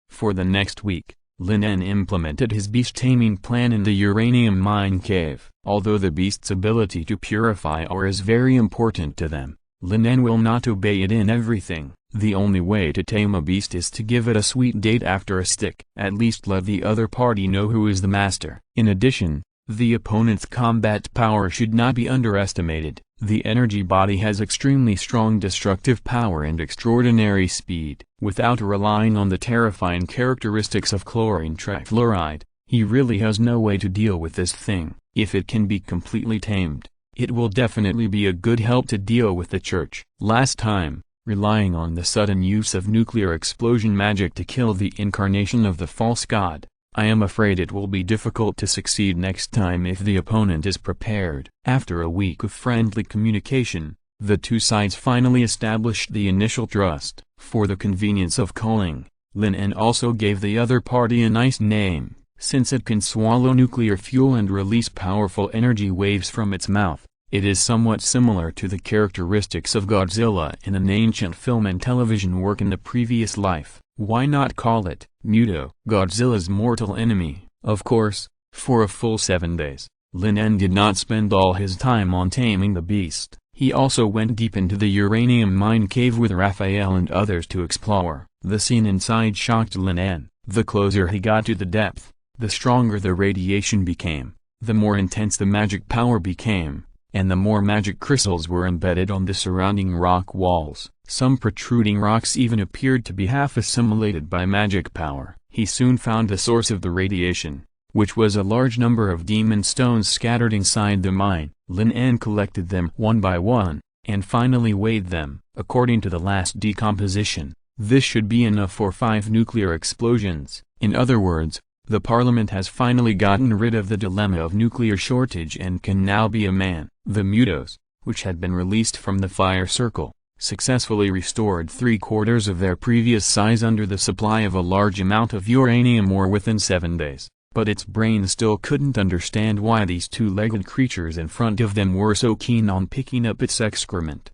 For the next week, Lin En implemented his beast-taming plan in the uranium mine cave. Although the beast's ability to purify ore is very important to them, Lin En will not obey it in everything. The only way to tame a beast is to give it a sweet date after a stick. At least let the other party know who is the master. In addition, the opponent's combat power should not be underestimated. The energy body has extremely strong destructive power and extraordinary speed. Without relying on the terrifying characteristics of chlorine trifluoride, he really has no way to deal with this thing. If it can be completely tamed, it will definitely be a good help to deal with the church. Last time, relying on the sudden use of nuclear explosion magic to kill the incarnation of the false god, I am afraid it will be difficult to succeed next time if the opponent is prepared. After a week of friendly communication, the two sides finally established the initial trust. For the convenience of calling, Lin En also gave the other party a nice name. Since it can swallow nuclear fuel and release powerful energy waves from its mouth, it is somewhat similar to the characteristics of Godzilla in an ancient film and television work in the previous life. Why not call it Muto, Godzilla's mortal enemy? Of course, for a full 7 days, Lin En did not spend all his time on taming the beast. He also went deep into the uranium mine cave with Raphael and others to explore. The scene inside shocked Lin En. The closer he got to the depth, the stronger the radiation became, the more intense the magic power became, and the more magic crystals were embedded on the surrounding rock walls. Some protruding rocks even appeared to be half assimilated by magic power. He soon found the source of the radiation, which was a large number of demon stones scattered inside the mine. Lin En collected them one by one, and finally weighed them. According to the last decomposition, This should be enough for 5 nuclear explosions. In other words, the parliament has finally gotten rid of the dilemma of nuclear shortage and can now be a man. The Mutos, which had been released from the fire circle, successfully restored 3/4 of their previous size under the supply of a large amount of uranium ore within 7 days. But its brain still couldn't understand why these 2-legged creatures in front of them were so keen on picking up its excrement.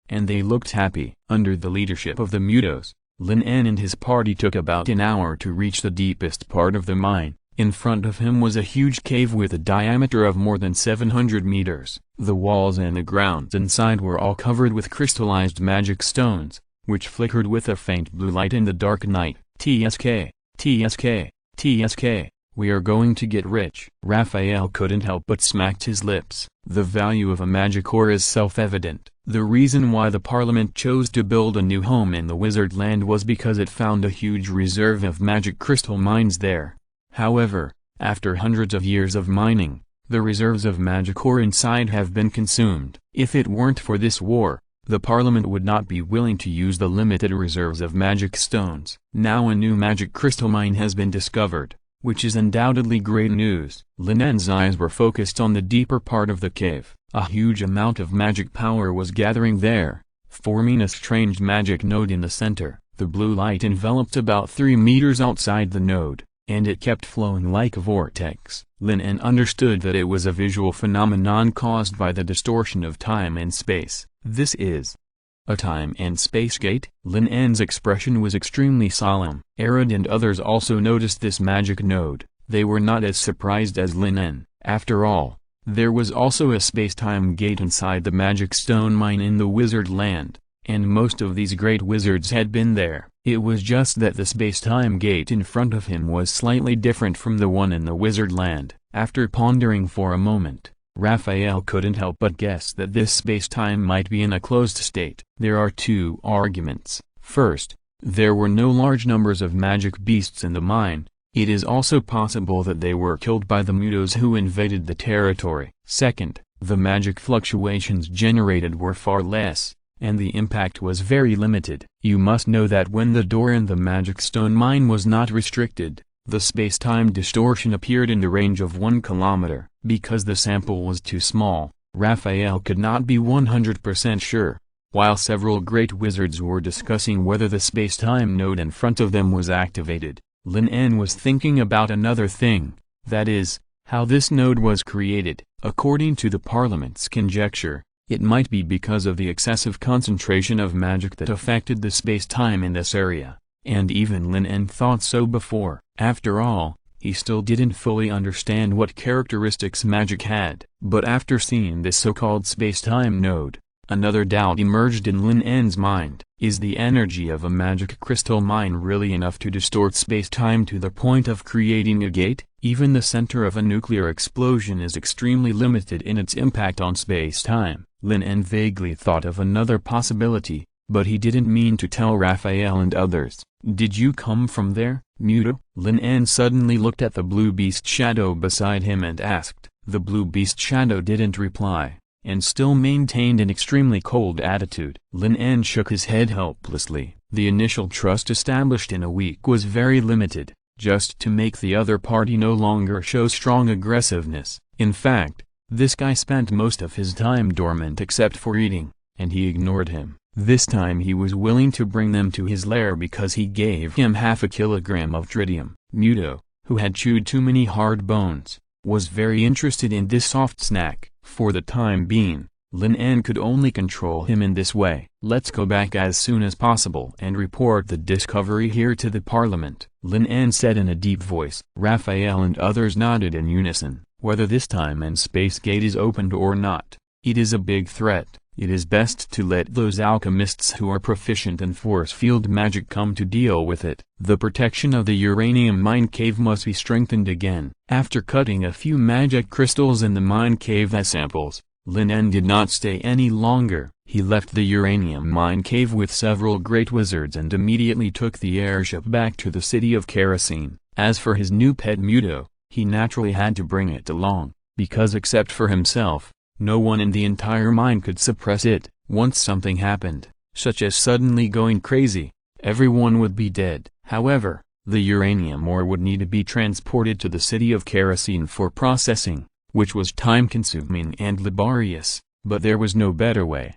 And they looked happy. Under the leadership of the Mutos, Lin En and his party took about an hour to reach the deepest part of the mine. In front of him was a huge cave with a diameter of more than 700 meters. The walls and the grounds inside were all covered with crystallized magic stones, which flickered with a faint blue light in the dark night. TSK, TSK, TSK. We are going to get rich. Raphael couldn't help but smacked his lips. The value of a magic ore is self-evident. The reason why the parliament chose to build a new home in the wizard land was because it found a huge reserve of magic crystal mines there. However, after hundreds of years of mining, the reserves of magic ore inside have been consumed. If it weren't for this war, the parliament would not be willing to use the limited reserves of magic stones. Now a new magic crystal mine has been discovered, which is undoubtedly great news. Lin En's eyes were focused on the deeper part of the cave. A huge amount of magic power was gathering there, forming a strange magic node in the center. The blue light enveloped about 3 meters outside the node, and it kept flowing like a vortex. Lin En understood that it was a visual phenomenon caused by the distortion of time and space. This is a time and space gate? Lin En's expression was extremely solemn. Arad and others also noticed this magic node. They were not as surprised as Lin En. After all, there was also a space-time gate inside the magic stone mine in the wizard land, and most of these great wizards had been there. It was just that the space-time gate in front of him was slightly different from the one in the wizard land. After pondering for a moment, Raphael couldn't help but guess that this space-time might be in a closed state. There are 2 arguments. First, there were no large numbers of magic beasts in the mine. It is also possible that they were killed by the Mutos who invaded the territory. Second, the magic fluctuations generated were far less, and the impact was very limited. You must know that when the door in the magic stone mine was not restricted, the space-time distortion appeared in the range of 1 kilometer. Because the sample was too small, Raphael could not be 100% sure. While several great wizards were discussing whether the space-time node in front of them was activated, Lin En was thinking about another thing, that is, how this node was created. According to the parliament's conjecture, it might be because of the excessive concentration of magic that affected the space-time in this area, and even Lin En thought so before. After all, he still didn't fully understand what characteristics magic had. But after seeing this so-called space-time node, another doubt emerged in Lin En's mind. Is the energy of a magic crystal mine really enough to distort space-time to the point of creating a gate? Even the center of a nuclear explosion is extremely limited in its impact on space-time. Lin En vaguely thought of another possibility, but he didn't mean to tell Raphael and others. Did you come from there, Muto? Lin En suddenly looked at the blue beast shadow beside him and asked. The blue beast shadow didn't reply, and still maintained an extremely cold attitude. Lin En shook his head helplessly. The initial trust established in a week was very limited, just to make the other party no longer show strong aggressiveness. In fact, this guy spent most of his time dormant except for eating, and he ignored him. This time he was willing to bring them to his lair because he gave him half a kilogram of tritium. Muto, who had chewed too many hard bones, was very interested in this soft snack. For the time being, Lin En could only control him in this way. Let's go back as soon as possible and report the discovery here to the parliament, Lin En said in a deep voice. Raphael and others nodded in unison. Whether this time and space gate is opened or not, it is a big threat. It is best to let those alchemists who are proficient in force field magic come to deal with it. The protection of the uranium mine cave must be strengthened again. After cutting a few magic crystals in the mine cave as samples, Lin En did not stay any longer. He left the uranium mine cave with several great wizards and immediately took the airship back to the city of Kerosene. As for his new pet Muto, he naturally had to bring it along, because except for himself, no one in the entire mine could suppress it. Once something happened, such as suddenly going crazy, everyone would be dead. However, the uranium ore would need to be transported to the city of kerosene for processing, which was time-consuming and laborious, but there was no better way.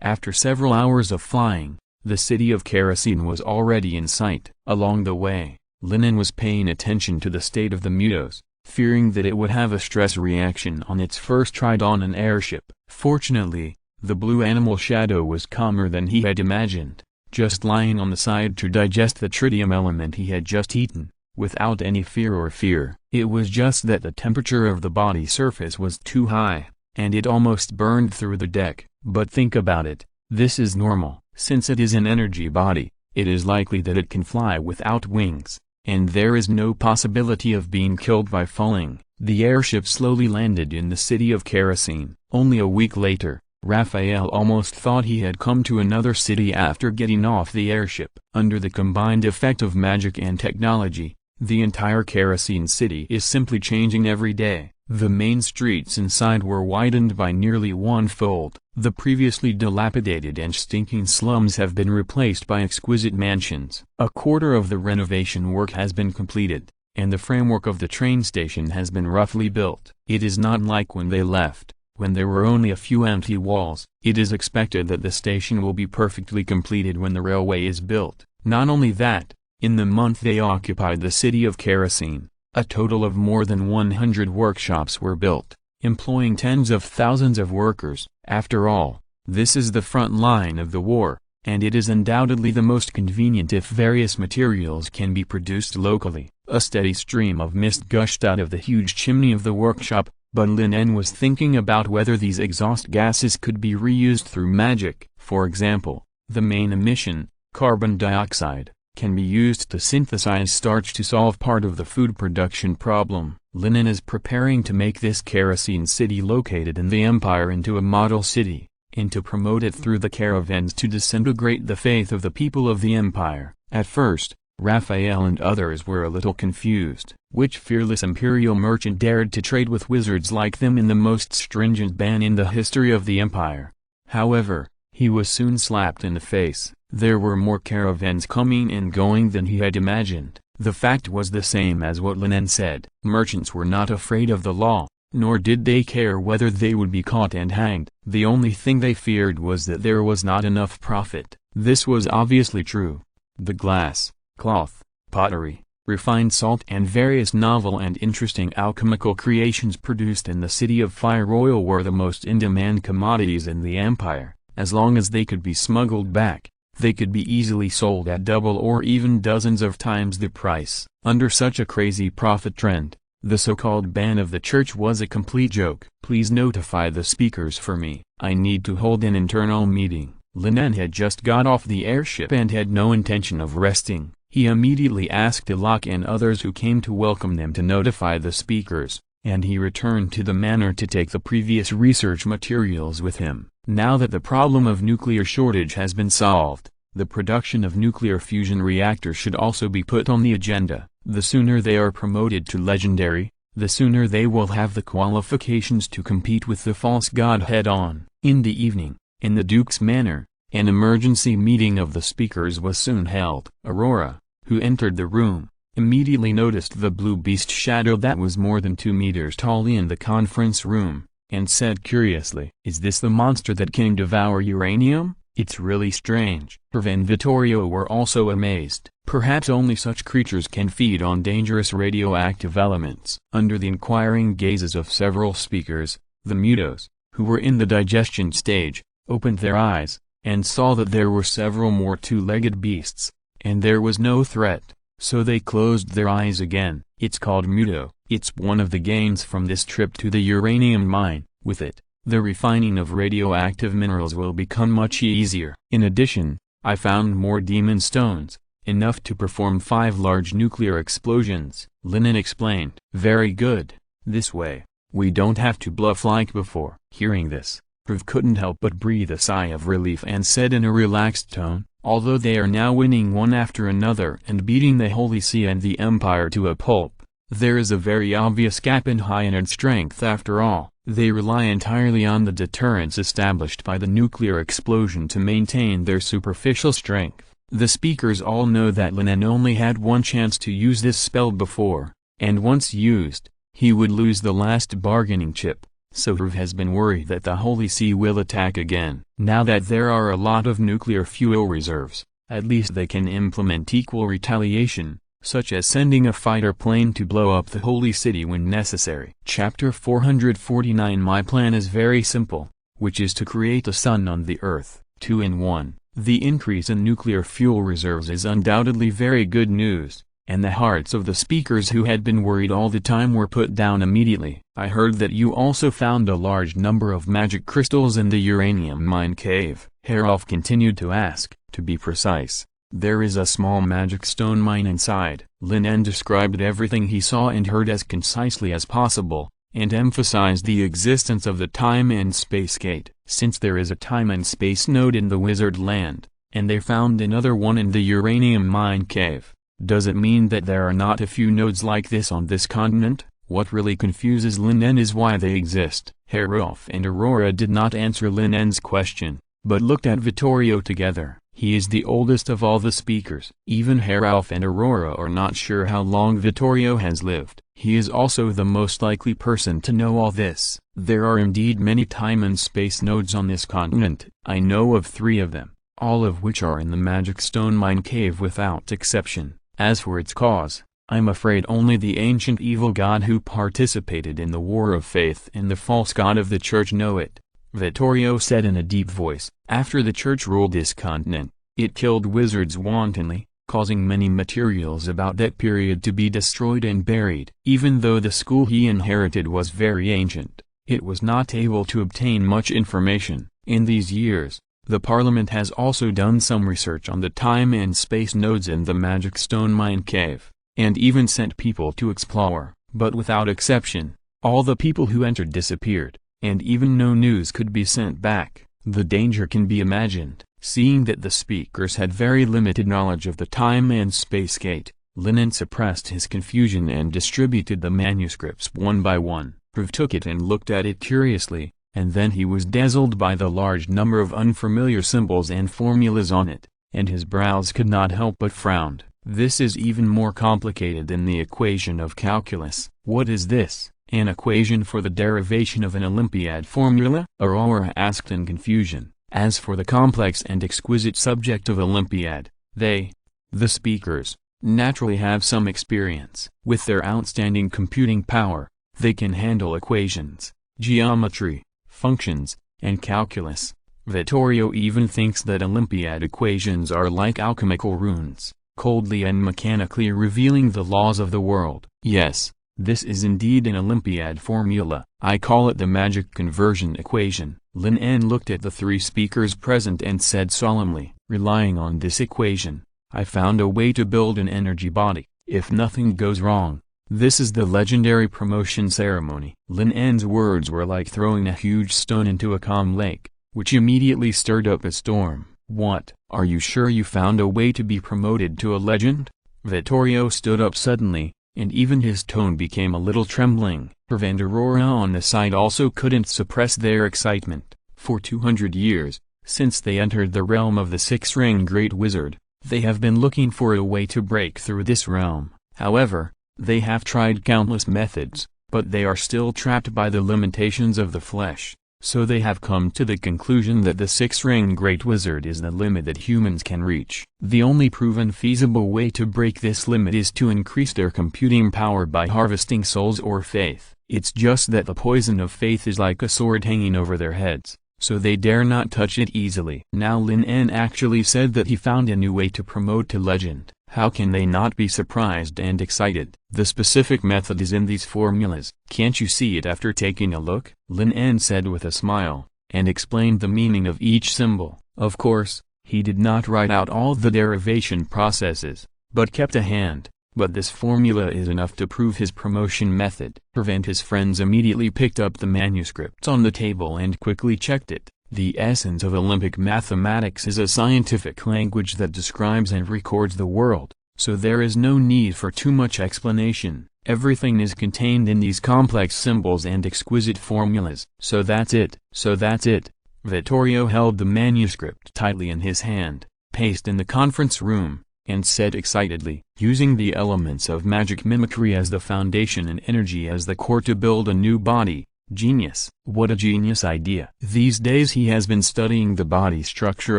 After several hours of flying, the city of kerosene was already in sight. Along the way, Lin En was paying attention to the state of the Mutos, fearing that it would have a stress reaction on its first ride on an airship. Fortunately, the blue animal shadow was calmer than he had imagined, just lying on the side to digest the tritium element he had just eaten, without any fear. It was just that the temperature of the body surface was too high, and it almost burned through the deck. But think about it, this is normal. Since it is an energy body, it is likely that it can fly without wings, and there is no possibility of being killed by falling. The airship slowly landed in the city of kerosene. Only a week later, Raphael almost thought he had come to another city after getting off the airship. Under the combined effect of magic and technology, the entire kerosene city is simply changing every day. The main streets inside were widened by nearly one-fold. The previously dilapidated and stinking slums have been replaced by exquisite mansions. A quarter of the renovation work has been completed, and the framework of the train station has been roughly built. It is not like when they left, when there were only a few empty walls. It is expected that the station will be perfectly completed when the railway is built. Not only that, in the month they occupied the city of kerosene, a total of more than 100 workshops were built, employing tens of thousands of workers. After all, this is the front line of the war, and it is undoubtedly the most convenient if various materials can be produced locally. A steady stream of mist gushed out of the huge chimney of the workshop, but Lin En was thinking about whether these exhaust gases could be reused through magic. For example, the main emission, carbon dioxide, can be used to synthesize starch to solve part of the food production problem. Lin En is preparing to make this kerosene city located in the empire into a model city, and to promote it through the caravans to disintegrate the faith of the people of the empire. At first, Raphael and others were a little confused. Which fearless imperial merchant dared to trade with wizards like them in the most stringent ban in the history of the empire? However, he was soon slapped in the face. There were more caravans coming and going than he had imagined. The fact was the same as what Lin En said. Merchants were not afraid of the law, nor did they care whether they would be caught and hanged. The only thing they feared was that there was not enough profit. This was obviously true. The glass, cloth, pottery, refined salt and various novel and interesting alchemical creations produced in the city of Fire Oil were the most in-demand commodities in the empire. As long as they could be smuggled back, they could be easily sold at double or even dozens of times the price. Under such a crazy profit trend, the so-called ban of the church was a complete joke. Please notify the speakers for me. I need to hold an internal meeting. Lin En had just got off the airship and had no intention of resting. He immediately asked Ilak and others who came to welcome them to notify the speakers, and he returned to the manor to take the previous research materials with him. Now that the problem of nuclear shortage has been solved, the production of nuclear fusion reactors should also be put on the agenda. The sooner they are promoted to legendary, the sooner they will have the qualifications to compete with the false god head-on. In the evening, in the Duke's manor, an emergency meeting of the speakers was soon held. Aurora, who entered the room, immediately noticed the blue beast shadow that was more than 2 meters tall in the conference room, and said curiously, "Is this the monster that can devour uranium? It's really strange." Herve and Vittorio were also amazed. Perhaps only such creatures can feed on dangerous radioactive elements. Under the inquiring gazes of several speakers, the Mutos, who were in the digestion stage, opened their eyes, and saw that there were several more two-legged beasts, and there was no threat, so they closed their eyes again. It's called Muto. It's one of the gains from this trip to the uranium mine. With it, the refining of radioactive minerals will become much easier. In addition, I found more demon stones, enough to perform 5 large nuclear explosions. Lin En explained. Very good. This way, we don't have to bluff like before. Hearing this, Herve couldn't help but breathe a sigh of relief and said in a relaxed tone, although they are now winning one after another and beating the Holy See and the Empire to a pulp, there is a very obvious gap in high-end strength after all. They rely entirely on the deterrence established by the nuclear explosion to maintain their superficial strength. The speakers all know that Lin En only had one chance to use this spell before, and once used, he would lose the last bargaining chip, so Herv has been worried that the Holy See will attack again. Now that there are a lot of nuclear fuel reserves, at least they can implement equal retaliation, such as sending a fighter plane to blow up the Holy City when necessary. Chapter 449. My plan is very simple, which is to create a sun on the Earth, 2 in 1. The increase in nuclear fuel reserves is undoubtedly very good news, and the hearts of the speakers who had been worried all the time were put down immediately. I heard that you also found a large number of magic crystals in the uranium mine cave. Herolf continued to ask. To be precise, there is a small magic stone mine inside. Lin En described everything he saw and heard as concisely as possible, and emphasized the existence of the time and space gate. Since there is a time and space node in the wizard land, and they found another one in the uranium mine cave, does it mean that there are not a few nodes like this on this continent? What really confuses Lin En is why they exist. Herolf and Aurora did not answer Lin En's question, but looked at Vittorio together. He is the oldest of all the speakers. Even Herolf and Aurora are not sure how long Vittorio has lived. He is also the most likely person to know all this. There are indeed many time and space nodes on this continent. I know of 3 of them, all of which are in the Magic Stone Mine Cave without exception. As for its cause, I'm afraid only the ancient evil god who participated in the War of Faith and the false god of the Church know it, Vittorio said in a deep voice. After the Church ruled this continent, it killed wizards wantonly, causing many materials about that period to be destroyed and buried. Even though the school he inherited was very ancient, it was not able to obtain much information. In these years, the Parliament has also done some research on the time and space nodes in the Magic Stone Mine Cave, and even sent people to explore, but without exception, all the people who entered disappeared, and even no news could be sent back. The danger can be imagined. Seeing that the speakers had very limited knowledge of the time and space gate, Lin En suppressed his confusion and distributed the manuscripts one by one. Herv took it and looked at it curiously, and then he was dazzled by the large number of unfamiliar symbols and formulas on it, and his brows could not help but frown. This is even more complicated than the equation of calculus. What is this? An equation for the derivation of an Olympiad formula? Aurora asked in confusion. As for the complex and exquisite subject of Olympiad, they, the speakers, naturally have some experience. With their outstanding computing power, they can handle equations, geometry, functions, and calculus. Vittorio even thinks that Olympiad equations are like alchemical runes, coldly and mechanically revealing the laws of the world. Yes, this is indeed an Olympiad formula. I call it the magic conversion equation. Lin En looked at the 3 speakers present and said solemnly, relying on this equation, I found a way to build an energy body. If nothing goes wrong, this is the legendary promotion ceremony. Lin En's words were like throwing a huge stone into a calm lake, which immediately stirred up a storm. What? Are you sure you found a way to be promoted to a legend? Vittorio stood up suddenly, and even his tone became a little trembling. Herv and Aurora on the side also couldn't suppress their excitement. For 200 years, since they entered the realm of the Six-Ring Great Wizard, they have been looking for a way to break through this realm. However, they have tried countless methods, but they are still trapped by the limitations of the flesh. So they have come to the conclusion that the Six-Ring Great Wizard is the limit that humans can reach. The only proven feasible way to break this limit is to increase their computing power by harvesting souls or faith. It's just that the poison of faith is like a sword hanging over their heads, so they dare not touch it easily. Now Lin En actually said that he found a new way to promote to legend. How can they not be surprised and excited? The specific method is in these formulas. Can't you see it after taking a look? Lin En said with a smile, and explained the meaning of each symbol. Of course, he did not write out all the derivation processes, but kept a hand. But this formula is enough to prove his promotion method. Herv and his friends immediately picked up the manuscripts on the table and quickly checked it. The essence of Olympic mathematics is a scientific language that describes and records the world, so there is no need for too much explanation. Everything is contained in these complex symbols and exquisite formulas. So that's it. Vittorio held the manuscript tightly in his hand, paced in the conference room, and said excitedly, "Using the elements of magic mimicry as the foundation and energy as the core to build a new body. Genius." What a genius idea. These days he has been studying the body structure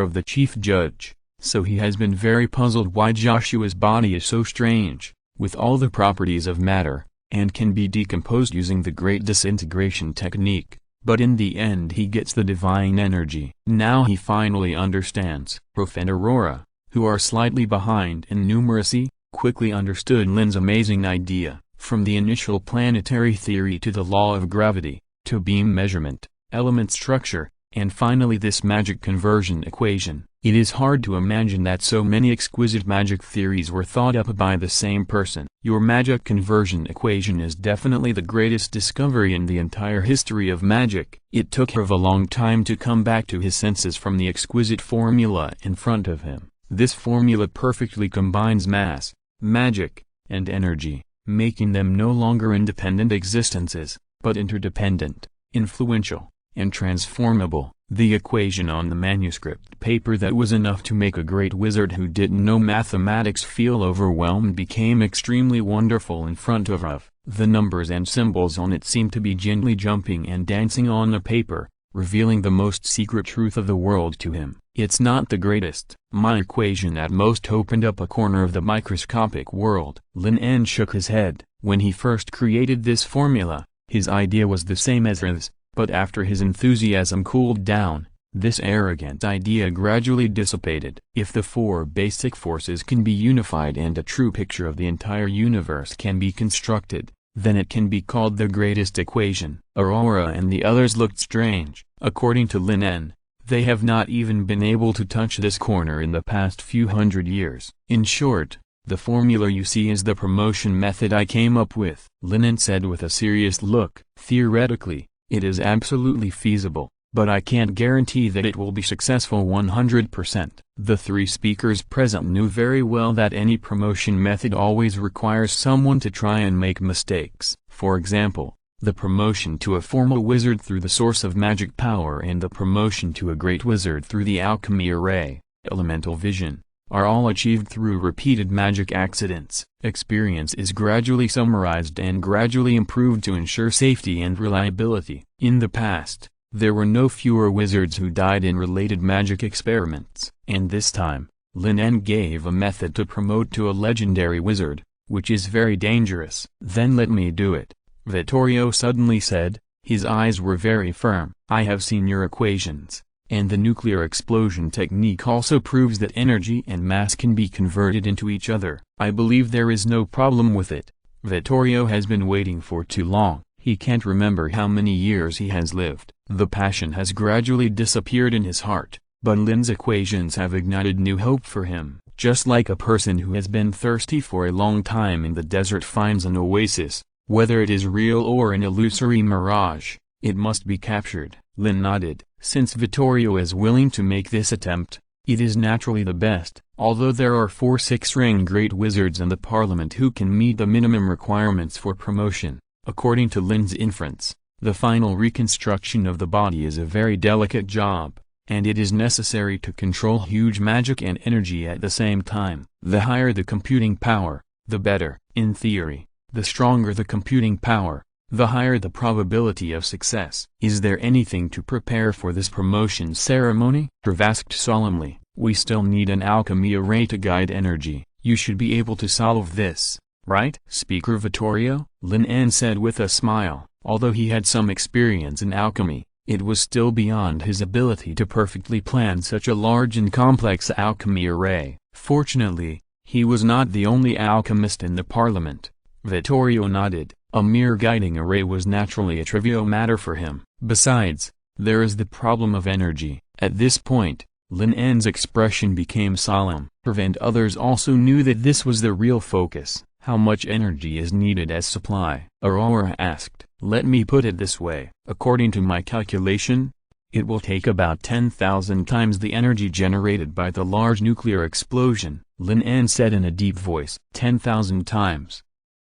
of the chief judge, so he has been very puzzled why Joshua's body is so strange, with all the properties of matter, and can be decomposed using the great disintegration technique, but in the end he gets the divine energy. Now he finally understands. Prof and Aurora, who are slightly behind in numeracy, quickly understood Lin's amazing idea, from the initial planetary theory to the law of gravity, to beam measurement, element structure, and finally this magic conversion equation. It is hard to imagine that so many exquisite magic theories were thought up by the same person. Your magic conversion equation is definitely the greatest discovery in the entire history of magic. It took Herve a long time to come back to his senses from the exquisite formula in front of him. This formula perfectly combines mass, magic, and energy, making them no longer independent existences, but interdependent, influential, and transformable. The equation on the manuscript paper that was enough to make a great wizard who didn't know mathematics feel overwhelmed became extremely wonderful in front of Herve. The numbers and symbols on it seemed to be gently jumping and dancing on the paper, revealing the most secret truth of the world to him. It's not the greatest. My equation at most opened up a corner of the microscopic world. Lin En shook his head. When he first created this formula, his idea was the same as Herve's, but after his enthusiasm cooled down, this arrogant idea gradually dissipated. If the four basic forces can be unified and a true picture of the entire universe can be constructed, then it can be called the greatest equation. Aurora and the others looked strange. According to Lin En, they have not even been able to touch this corner in the past few hundred years. In short, the formula you see is the promotion method I came up with. Lin En said with a serious look. Theoretically, it is absolutely feasible, but I can't guarantee that it will be successful 100%. The three speakers present knew very well that any promotion method always requires someone to try and make mistakes. For example, the promotion to a formal wizard through the source of magic power and the promotion to a great wizard through the alchemy array, elemental vision, are all achieved through repeated magic accidents. Experience is gradually summarized and gradually improved to ensure safety and reliability. In the past, there were no fewer wizards who died in related magic experiments. And this time, Lin En gave a method to promote to a legendary wizard, which is very dangerous. Then let me do it, Vittorio suddenly said. His eyes were very firm. I have seen your equations, and the nuclear explosion technique also proves that energy and mass can be converted into each other. I believe there is no problem with it. Vittorio has been waiting for too long. He can't remember how many years he has lived. The passion has gradually disappeared in his heart, but Lin's equations have ignited new hope for him. Just like a person who has been thirsty for a long time in the desert finds an oasis, whether it is real or an illusory mirage, it must be captured. Lin nodded. Since Vittorio is willing to make this attempt, it is naturally the best. Although there are 4 six-ring great wizards in the parliament who can meet the minimum requirements for promotion, according to Lin's inference, the final reconstruction of the body is a very delicate job, and it is necessary to control huge magic and energy at the same time. The higher the computing power, the better. In theory, the stronger the computing power, the higher the probability of success. Is there anything to prepare for this promotion ceremony? Herve asked solemnly. We still need an alchemy array to guide energy. You should be able to solve this, right, Speaker Vittorio? Lin En said with a smile. Although he had some experience in alchemy, it was still beyond his ability to perfectly plan such a large and complex alchemy array. Fortunately, he was not the only alchemist in the parliament. Vittorio nodded. A mere guiding array was naturally a trivial matter for him. Besides, there is the problem of energy. At this point, Lin En's expression became solemn. Herve and others also knew that this was the real focus. How much energy is needed as supply? Aurora asked. Let me put it this way. According to my calculation, it will take about 10,000 times the energy generated by the large nuclear explosion, Lin En said in a deep voice. 10,000 times.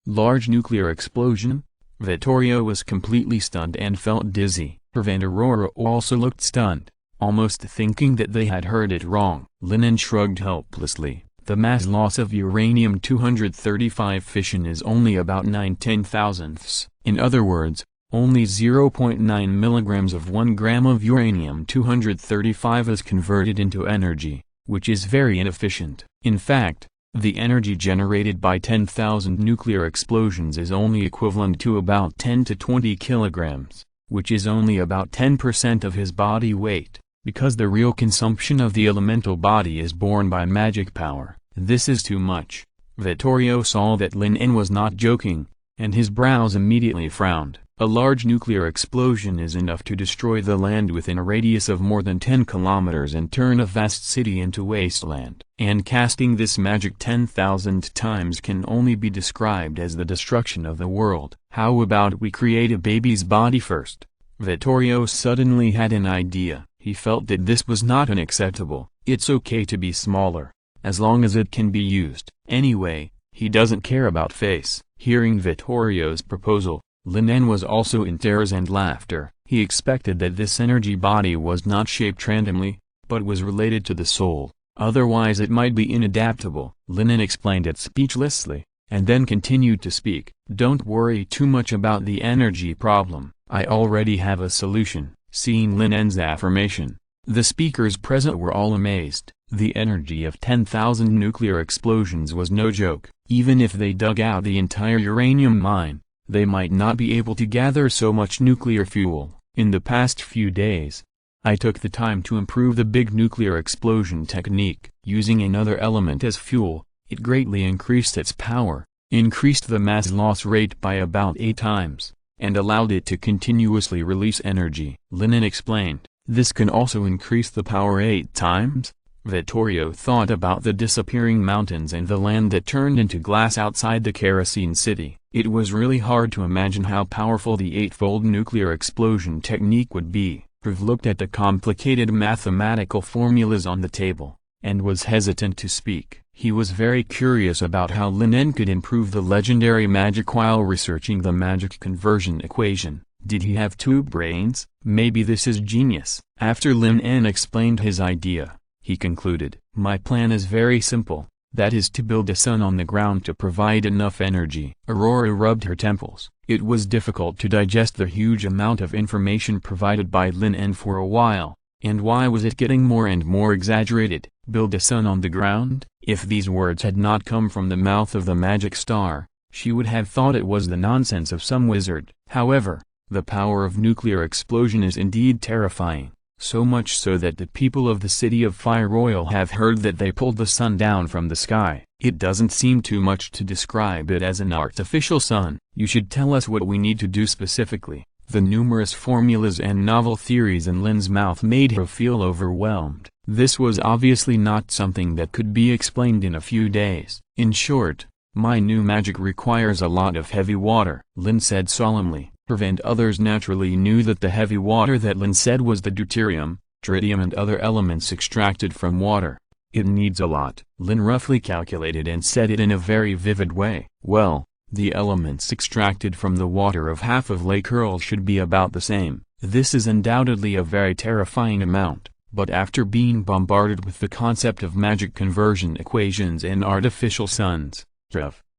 Large nuclear explosion? Vittorio was completely stunned and felt dizzy. Herve and Aurora also looked stunned. almost thinking that they had heard it wrong. Lin En shrugged helplessly. The mass loss of uranium-235 fission is only about 9/10,000ths. In other words, only 0.9 milligrams of 1 gram of uranium-235 is converted into energy, which is very inefficient. In fact, the energy generated by 10,000 nuclear explosions is only equivalent to about 10 to 20 kilograms, which is only about 10% of his body weight. Because the real consumption of the elemental body is borne by magic power, this is too much. Vittorio saw that Lin En was not joking, and his brows immediately frowned. A large nuclear explosion is enough to destroy the land within a radius of more than 10 kilometers and turn a vast city into wasteland. And casting this magic 10,000 times can only be described as the destruction of the world. How about we create a baby's body first? Vittorio suddenly had an idea. He felt that this was not unacceptable. It's okay to be smaller, as long as it can be used. Anyway, he doesn't care about face. Hearing Vittorio's proposal, Lin En was also in tears and laughter. He expected that this energy body was not shaped randomly, but was related to the soul, otherwise it might be inadaptable. Lin En explained it speechlessly, and then continued to speak. Don't worry too much about the energy problem. I already have a solution. Seeing Lin En's affirmation, the speakers present were all amazed. The energy of 10,000 nuclear explosions was no joke. Even if they dug out the entire uranium mine, they might not be able to gather so much nuclear fuel. In the past few days, I took the time to improve the big nuclear explosion technique. Using another element as fuel, it greatly increased its power, increased the mass loss rate by about 8 times. And allowed it to continuously release energy. Lin En explained, this can also increase the power 8 times? Vittorio thought about the disappearing mountains and the land that turned into glass outside the kerosene city. It was really hard to imagine how powerful the 8-fold nuclear explosion technique would be. Prv looked at the complicated mathematical formulas on the table, and was hesitant to speak. He was very curious about how Lin En could improve the legendary magic while researching the magic conversion equation. Did he have 2 brains? Maybe this is genius. After Lin En explained his idea, he concluded, my plan is very simple, that is to build a sun on the ground to provide enough energy. Aurora rubbed her temples. It was difficult to digest the huge amount of information provided by Lin En for a while. And why was it getting more and more exaggerated? Build a sun on the ground? If these words had not come from the mouth of the magic star, she would have thought it was the nonsense of some wizard. However, the power of nuclear explosion is indeed terrifying, so much so that the people of the city of Fire Royal have heard that they pulled the sun down from the sky. It doesn't seem too much to describe it as an artificial sun. You should tell us what we need to do specifically. The numerous formulas and novel theories in Lin's mouth made her feel overwhelmed. This was obviously not something that could be explained in a few days. In short, my new magic requires a lot of heavy water, Lin said solemnly. Prv and others naturally knew that the heavy water that Lin said was the deuterium, tritium and other elements extracted from water. It needs a lot. Lin roughly calculated and said it in a very vivid way. Well, the elements extracted from the water of half of Lake Earl should be about the same. This is undoubtedly a very terrifying amount, but after being bombarded with the concept of magic conversion equations and artificial suns,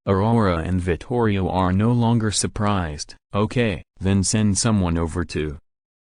Aurora and Vittorio are no longer surprised. Okay, then send someone over to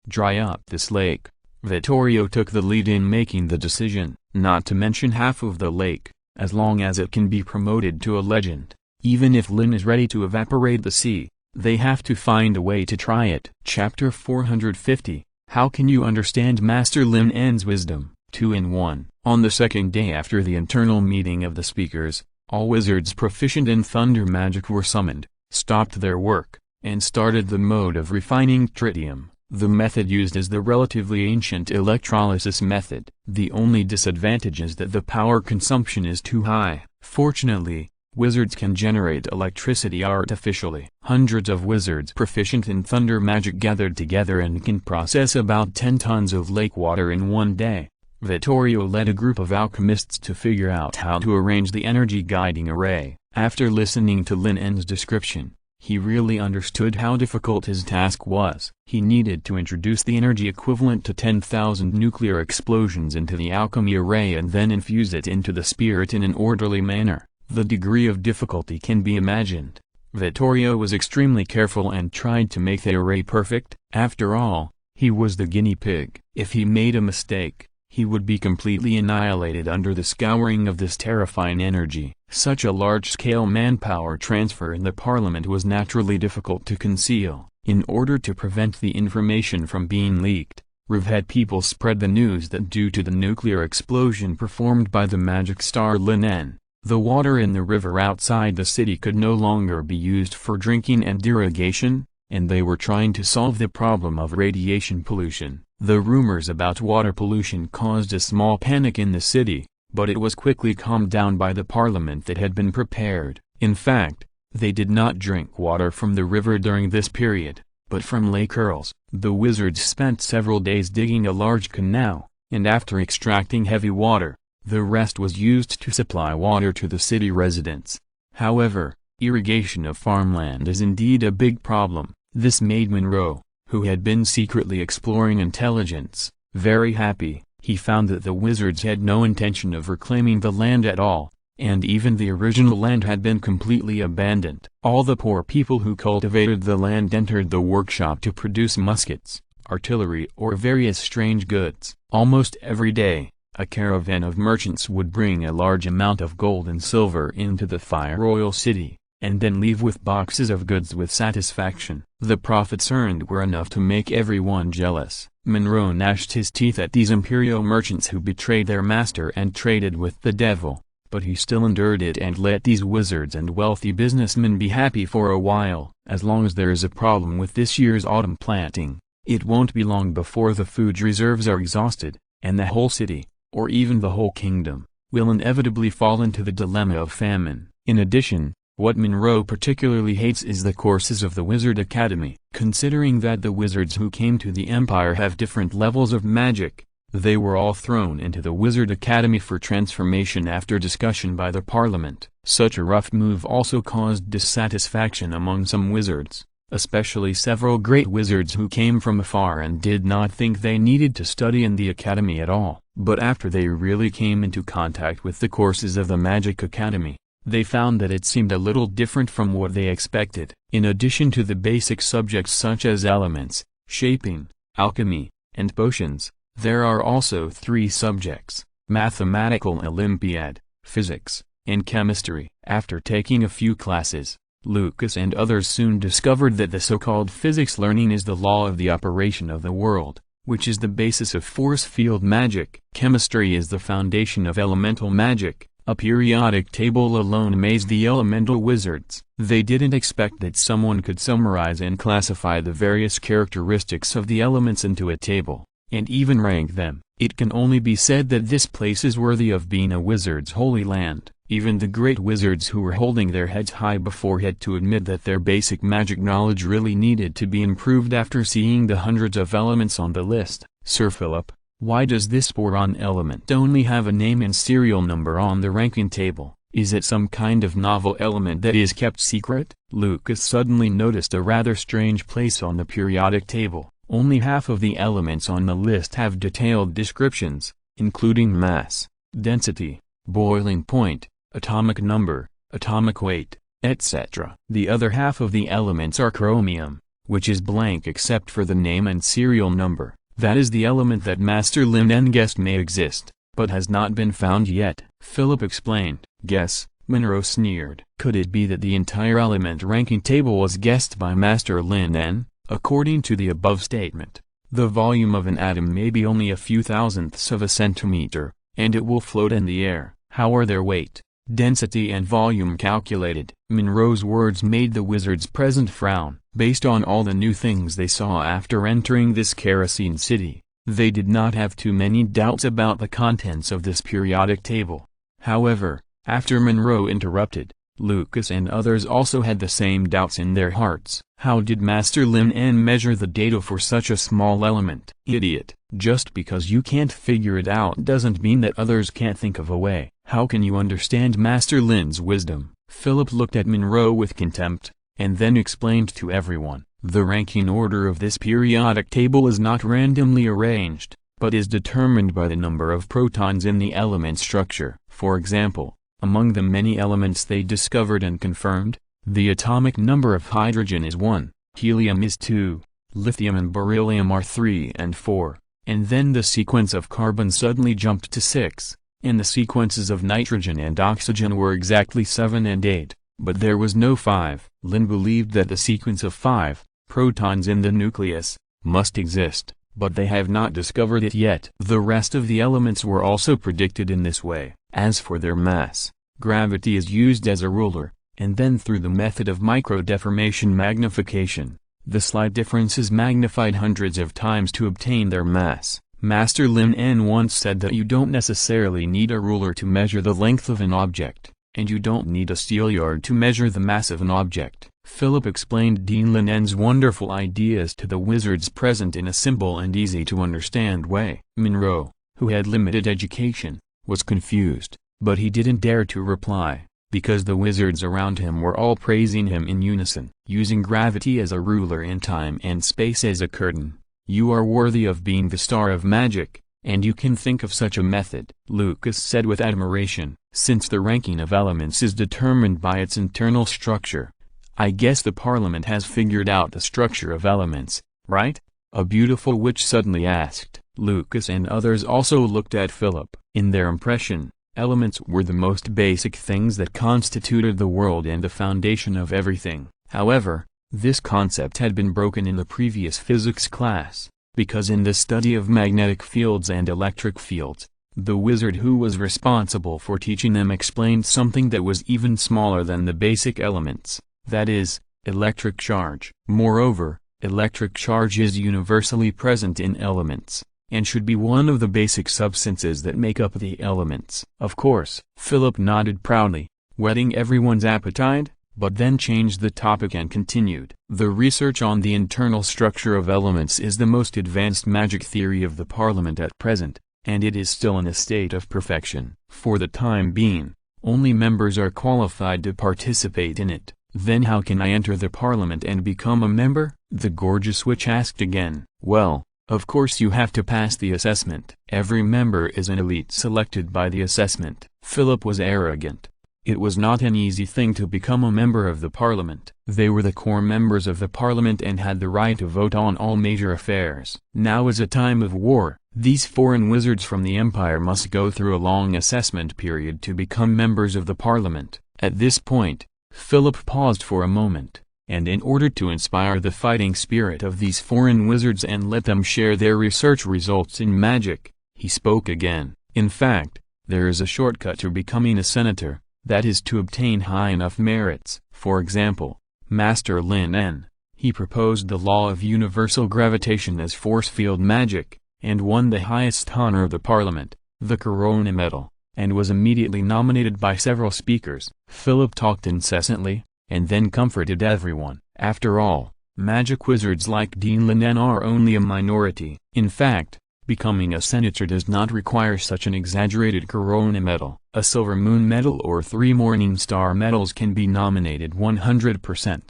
dry up this lake. Vittorio took the lead in making the decision, not to mention half of the lake, as long as it can be promoted to a legend. Even if Lin is ready to evaporate the sea, they have to find a way to try it. Chapter 450, How can you understand Master Lin En's wisdom? 2 in 1. On the second day after the internal meeting of the speakers, all wizards proficient in thunder magic were summoned, stopped their work, and started the mode of refining tritium. The method used is the relatively ancient electrolysis method. The only disadvantage is that the power consumption is too high. Fortunately, wizards can generate electricity artificially. Hundreds of wizards proficient in thunder magic gathered together and can process about 10 tons of lake water in one day. Vittorio led a group of alchemists to figure out how to arrange the energy guiding array. After listening to Lin En's description, He really understood how difficult his task was. He needed to introduce the energy equivalent to 10,000 nuclear explosions into the alchemy array and then infuse it into the spirit in an orderly manner. The degree of difficulty can be imagined. Vittorio was extremely careful and tried to make the array perfect. After all, he was the guinea pig. If he made a mistake, he would be completely annihilated under the scouring of this terrifying energy. Such a large-scale manpower transfer in the parliament was naturally difficult to conceal. In order to prevent the information from being leaked, Rev had people spread the news that due to the nuclear explosion performed by the magic star Lin En, the water in the river outside the city could no longer be used for drinking and irrigation, and they were trying to solve the problem of radiation pollution. The rumors about water pollution caused a small panic in the city, but it was quickly calmed down by the parliament that had been prepared. In fact, they did not drink water from the river during this period, but from lake curls. The wizards spent several days digging a large canal, and after extracting heavy water, the rest was used to supply water to the city residents. However, irrigation of farmland is indeed a big problem. This made Monroe, who had been secretly exploring intelligence, very happy. He found that the wizards had no intention of reclaiming the land at all, and even the original land had been completely abandoned. All the poor people who cultivated the land entered the workshop to produce muskets, artillery or various strange goods. Almost every day, a caravan of merchants would bring a large amount of gold and silver into the Fire Royal City, and then leave with boxes of goods with satisfaction. The profits earned were enough to make everyone jealous. Monroe gnashed his teeth at these imperial merchants who betrayed their master and traded with the devil, but he still endured it and let these wizards and wealthy businessmen be happy for a while. As long as there is a problem with this year's autumn planting, it won't be long before the food reserves are exhausted, and the whole city, or even the whole kingdom, will inevitably fall into the dilemma of famine. In addition, what Monroe particularly hates is the courses of the Wizard Academy. Considering that the wizards who came to the Empire have different levels of magic, they were all thrown into the Wizard Academy for transformation after discussion by the Parliament. Such a rough move also caused dissatisfaction among some wizards, especially several great wizards who came from afar and did not think they needed to study in the Academy at all. But after they really came into contact with the courses of the Magic Academy, they found that it seemed a little different from what they expected. In addition to the basic subjects such as elements, shaping, alchemy, and potions, there are also 3 subjects: mathematical Olympiad, physics, and chemistry. After taking a few classes, Lucas and others soon discovered that the so-called physics learning is the law of the operation of the world, which is the basis of force field magic. Chemistry is the foundation of elemental magic. A periodic table alone amazed the elemental wizards. They didn't expect that someone could summarize and classify the various characteristics of the elements into a table, and even rank them. It can only be said that this place is worthy of being a wizard's holy land. Even the great wizards who were holding their heads high before had to admit that their basic magic knowledge really needed to be improved after seeing the hundreds of elements on the list. Sir Philip, why does this boron element only have a name and serial number on the ranking table? Is it some kind of novel element that is kept secret? Lucas suddenly noticed a rather strange place on the periodic table. Only half of the elements on the list have detailed descriptions, including mass, density, boiling point, atomic number, atomic weight, etc. The other half of the elements are chromium, which is blank except for the name and serial number. That is the element that Master Lin En guessed may exist, but has not been found yet. Philip explained. Guess, Monroe sneered. Could it be that the entire element ranking table was guessed by Master Lin En? According to the above statement, the volume of an atom may be only a few thousandths of a centimeter, and it will float in the air. How are their weight, density and volume calculated? Monroe's words made the wizards present frown. Based on all the new things they saw after entering this kerosene city, they did not have too many doubts about the contents of this periodic table. However, after Monroe interrupted, Lucas and others also had the same doubts in their hearts. How did Master Lin En measure the data for such a small element? Idiot, just because you can't figure it out doesn't mean that others can't think of a way. How can you understand Master Lin's wisdom? Philip looked at Monroe with contempt. and then explained to everyone, the ranking order of this periodic table is not randomly arranged, but is determined by the number of protons in the element structure. For example, among the many elements they discovered and confirmed, the atomic number of hydrogen is 1, helium is 2, lithium and beryllium are 3 and 4, and then the sequence of carbon suddenly jumped to 6, and the sequences of nitrogen and oxygen were exactly 7 and 8, but there was no 5. Lin believed that the sequence of 5, protons in the nucleus, must exist, but they have not discovered it yet. The rest of the elements were also predicted in this way. As for their mass, gravity is used as a ruler, and then through the method of micro-deformation magnification, the slight difference is magnified hundreds of times to obtain their mass. Master Lin En once said that you don't necessarily need a ruler to measure the length of an object, and you don't need a steelyard to measure the mass of an object. Philip explained Lin En's wonderful ideas to the wizards present in a simple and easy-to-understand way. Monroe, who had limited education, was confused, but he didn't dare to reply, because the wizards around him were all praising him in unison. Using gravity as a ruler and time and space as a curtain, you are worthy of being the star of magic, and you can think of such a method. Lucas said with admiration, since the ranking of elements is determined by its internal structure, I guess the Parliament has figured out the structure of elements, right? A beautiful witch suddenly asked. Lucas and others also looked at Philip. In their impression, elements were the most basic things that constituted the world and the foundation of everything. However, this concept had been broken in the previous physics class, because in the study of magnetic fields and electric fields, the wizard who was responsible for teaching them explained something that was even smaller than the basic elements. That is, electric charge. Moreover, electric charge is universally present in elements, and should be one of the basic substances that make up the elements. Of course, Philip nodded proudly, whetting everyone's appetite, but then changed the topic and continued. The research on the internal structure of elements is the most advanced magic theory of the Parliament at present, and it is still in a state of perfection. For the time being, only members are qualified to participate in it. Then how can I enter the Parliament and become a member? The gorgeous witch asked again. Well, of course you have to pass the assessment. Every member is an elite selected by the assessment. Philip was arrogant. It was not an easy thing to become a member of the Parliament. They were the core members of the Parliament and had the right to vote on all major affairs. Now is a time of war. These foreign wizards from the Empire must go through a long assessment period to become members of the Parliament. At this point, Philip paused for a moment, and in order to inspire the fighting spirit of these foreign wizards and let them share their research results in magic, he spoke again. In fact, there is a shortcut to becoming a senator, that is to obtain high enough merits. For example, Master Lin En, he proposed the law of universal gravitation as force field magic, and won the highest honor of the Parliament, the Corona Medal, and was immediately nominated by several speakers. Philip talked incessantly, and then comforted everyone. After all, magic wizards like Lin En are only a minority. In fact, becoming a senator does not require such an exaggerated Corona Medal. A Silver Moon Medal or 3 Morning Star medals can be nominated 100%.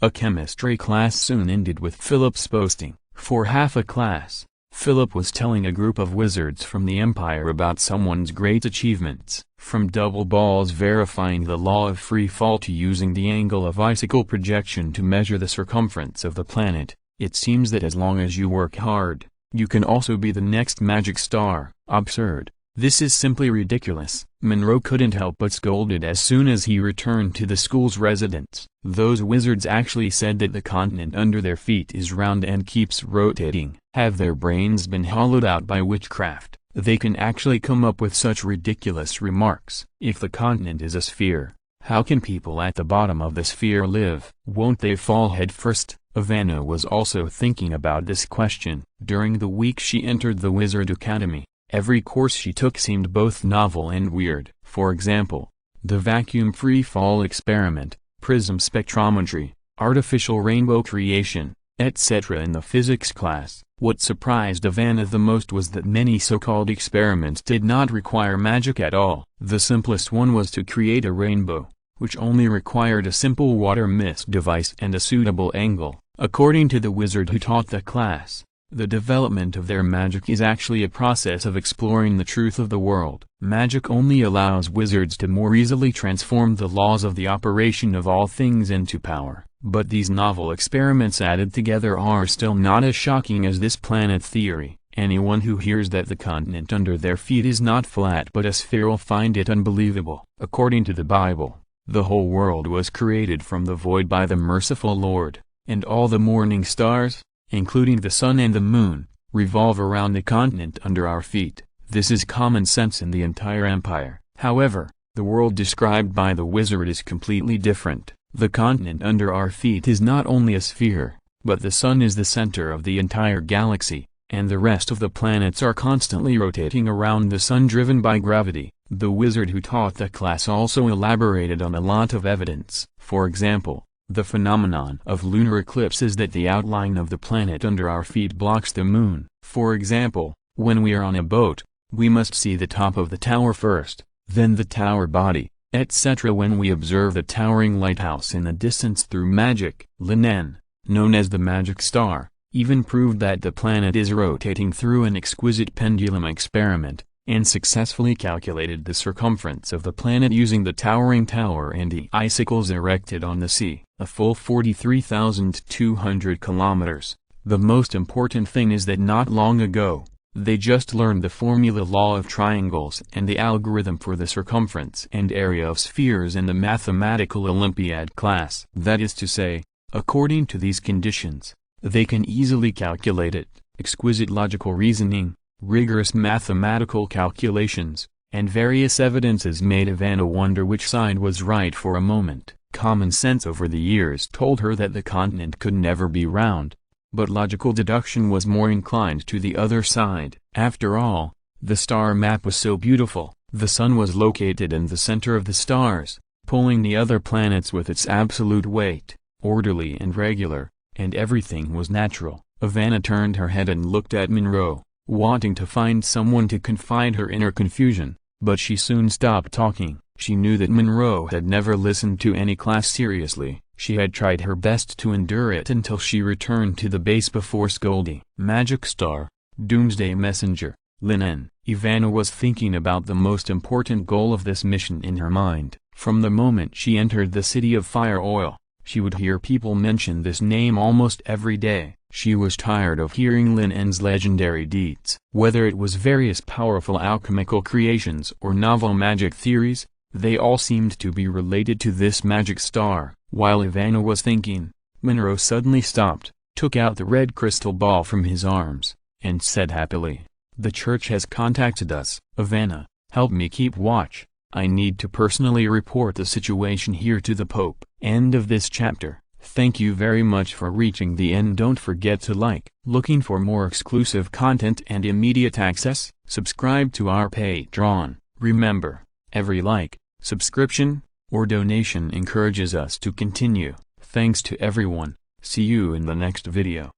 A chemistry class soon ended with Philip's boasting. For half a class, Philip was telling a group of wizards from the Empire about someone's great achievements, from double balls verifying the law of free fall to using the angle of icicle projection to measure the circumference of the planet. It seems that as long as you work hard, you can also be the next magic star. Absurd. This is simply ridiculous. Monroe couldn't help but scolded as soon as he returned to the school's residence. Those wizards actually said that the continent under their feet is round and keeps rotating. Have their brains been hollowed out by witchcraft? They can actually come up with such ridiculous remarks. If the continent is a sphere, how can people at the bottom of the sphere live? Won't they fall headfirst? Ivana was also thinking about this question. During the week she entered the Wizard Academy, every course she took seemed both novel and weird. For example, the vacuum free fall experiment, prism spectrometry, artificial rainbow creation, etc. in the physics class. What surprised Ivana the most was that many so-called experiments did not require magic at all. The simplest one was to create a rainbow, which only required a simple water mist device and a suitable angle. According to the wizard who taught the class, the development of their magic is actually a process of exploring the truth of the world. Magic only allows wizards to more easily transform the laws of the operation of all things into power. But these novel experiments added together are still not as shocking as this planet theory. Anyone who hears that the continent under their feet is not flat but a sphere will find it unbelievable. According to the Bible, the whole world was created from the void by the merciful Lord, and all the morning stars, including the sun and the moon, revolve around the continent under our feet. This is common sense in the entire empire. However, the world described by the wizard is completely different. The continent under our feet is not only a sphere, but the sun is the center of the entire galaxy, and the rest of the planets are constantly rotating around the sun driven by gravity. The wizard who taught the class also elaborated on a lot of evidence. For example, the phenomenon of lunar eclipses, that the outline of the planet under our feet blocks the moon. For example, when we are on a boat, we must see the top of the tower first, then the tower body, etc. When we observe the towering lighthouse in the distance through magic, Lin En, known as the magic star, even proved that the planet is rotating through an exquisite pendulum experiment, and successfully calculated the circumference of the planet using the towering tower and the icicles erected on the sea, a full 43,200 kilometers. The most important thing is that not long ago, they just learned the formula law of triangles and the algorithm for the circumference and area of spheres in the mathematical Olympiad class. That is to say, according to these conditions, they can easily calculate it. Exquisite logical reasoning, rigorous mathematical calculations, and various evidences made Ivana wonder which side was right for a moment. Common sense over the years told her that the continent could never be round, but logical deduction was more inclined to the other side. After all, the star map was so beautiful. The sun was located in the center of the stars, pulling the other planets with its absolute weight, orderly and regular, and everything was natural. Ivana turned her head and looked at Monroe, wanting to find someone to confide her inner confusion, but she soon stopped talking. She knew that Monroe had never listened to any class seriously. She had tried her best to endure it until she returned to the base before scolding. Magic Star, Doomsday Messenger, Lin En. Ivana was thinking about the most important goal of this mission in her mind. From the moment she entered the city of Fire Oil, she would hear people mention this name almost every day. She was tired of hearing Lin En's legendary deeds. Whether it was various powerful alchemical creations or novel magic theories, they all seemed to be related to this magic star. While Ivana was thinking, Monroe suddenly stopped, took out the red crystal ball from his arms, and said happily, "The church has contacted us. Ivana, help me keep watch. I need to personally report the situation here to the Pope." End of this chapter. Thank you very much for reaching the end. Don't forget to like. Looking for more exclusive content and immediate access? Subscribe to our Patreon. Remember, every like, subscription, or donation encourages us to continue. Thanks to everyone. See you in the next video.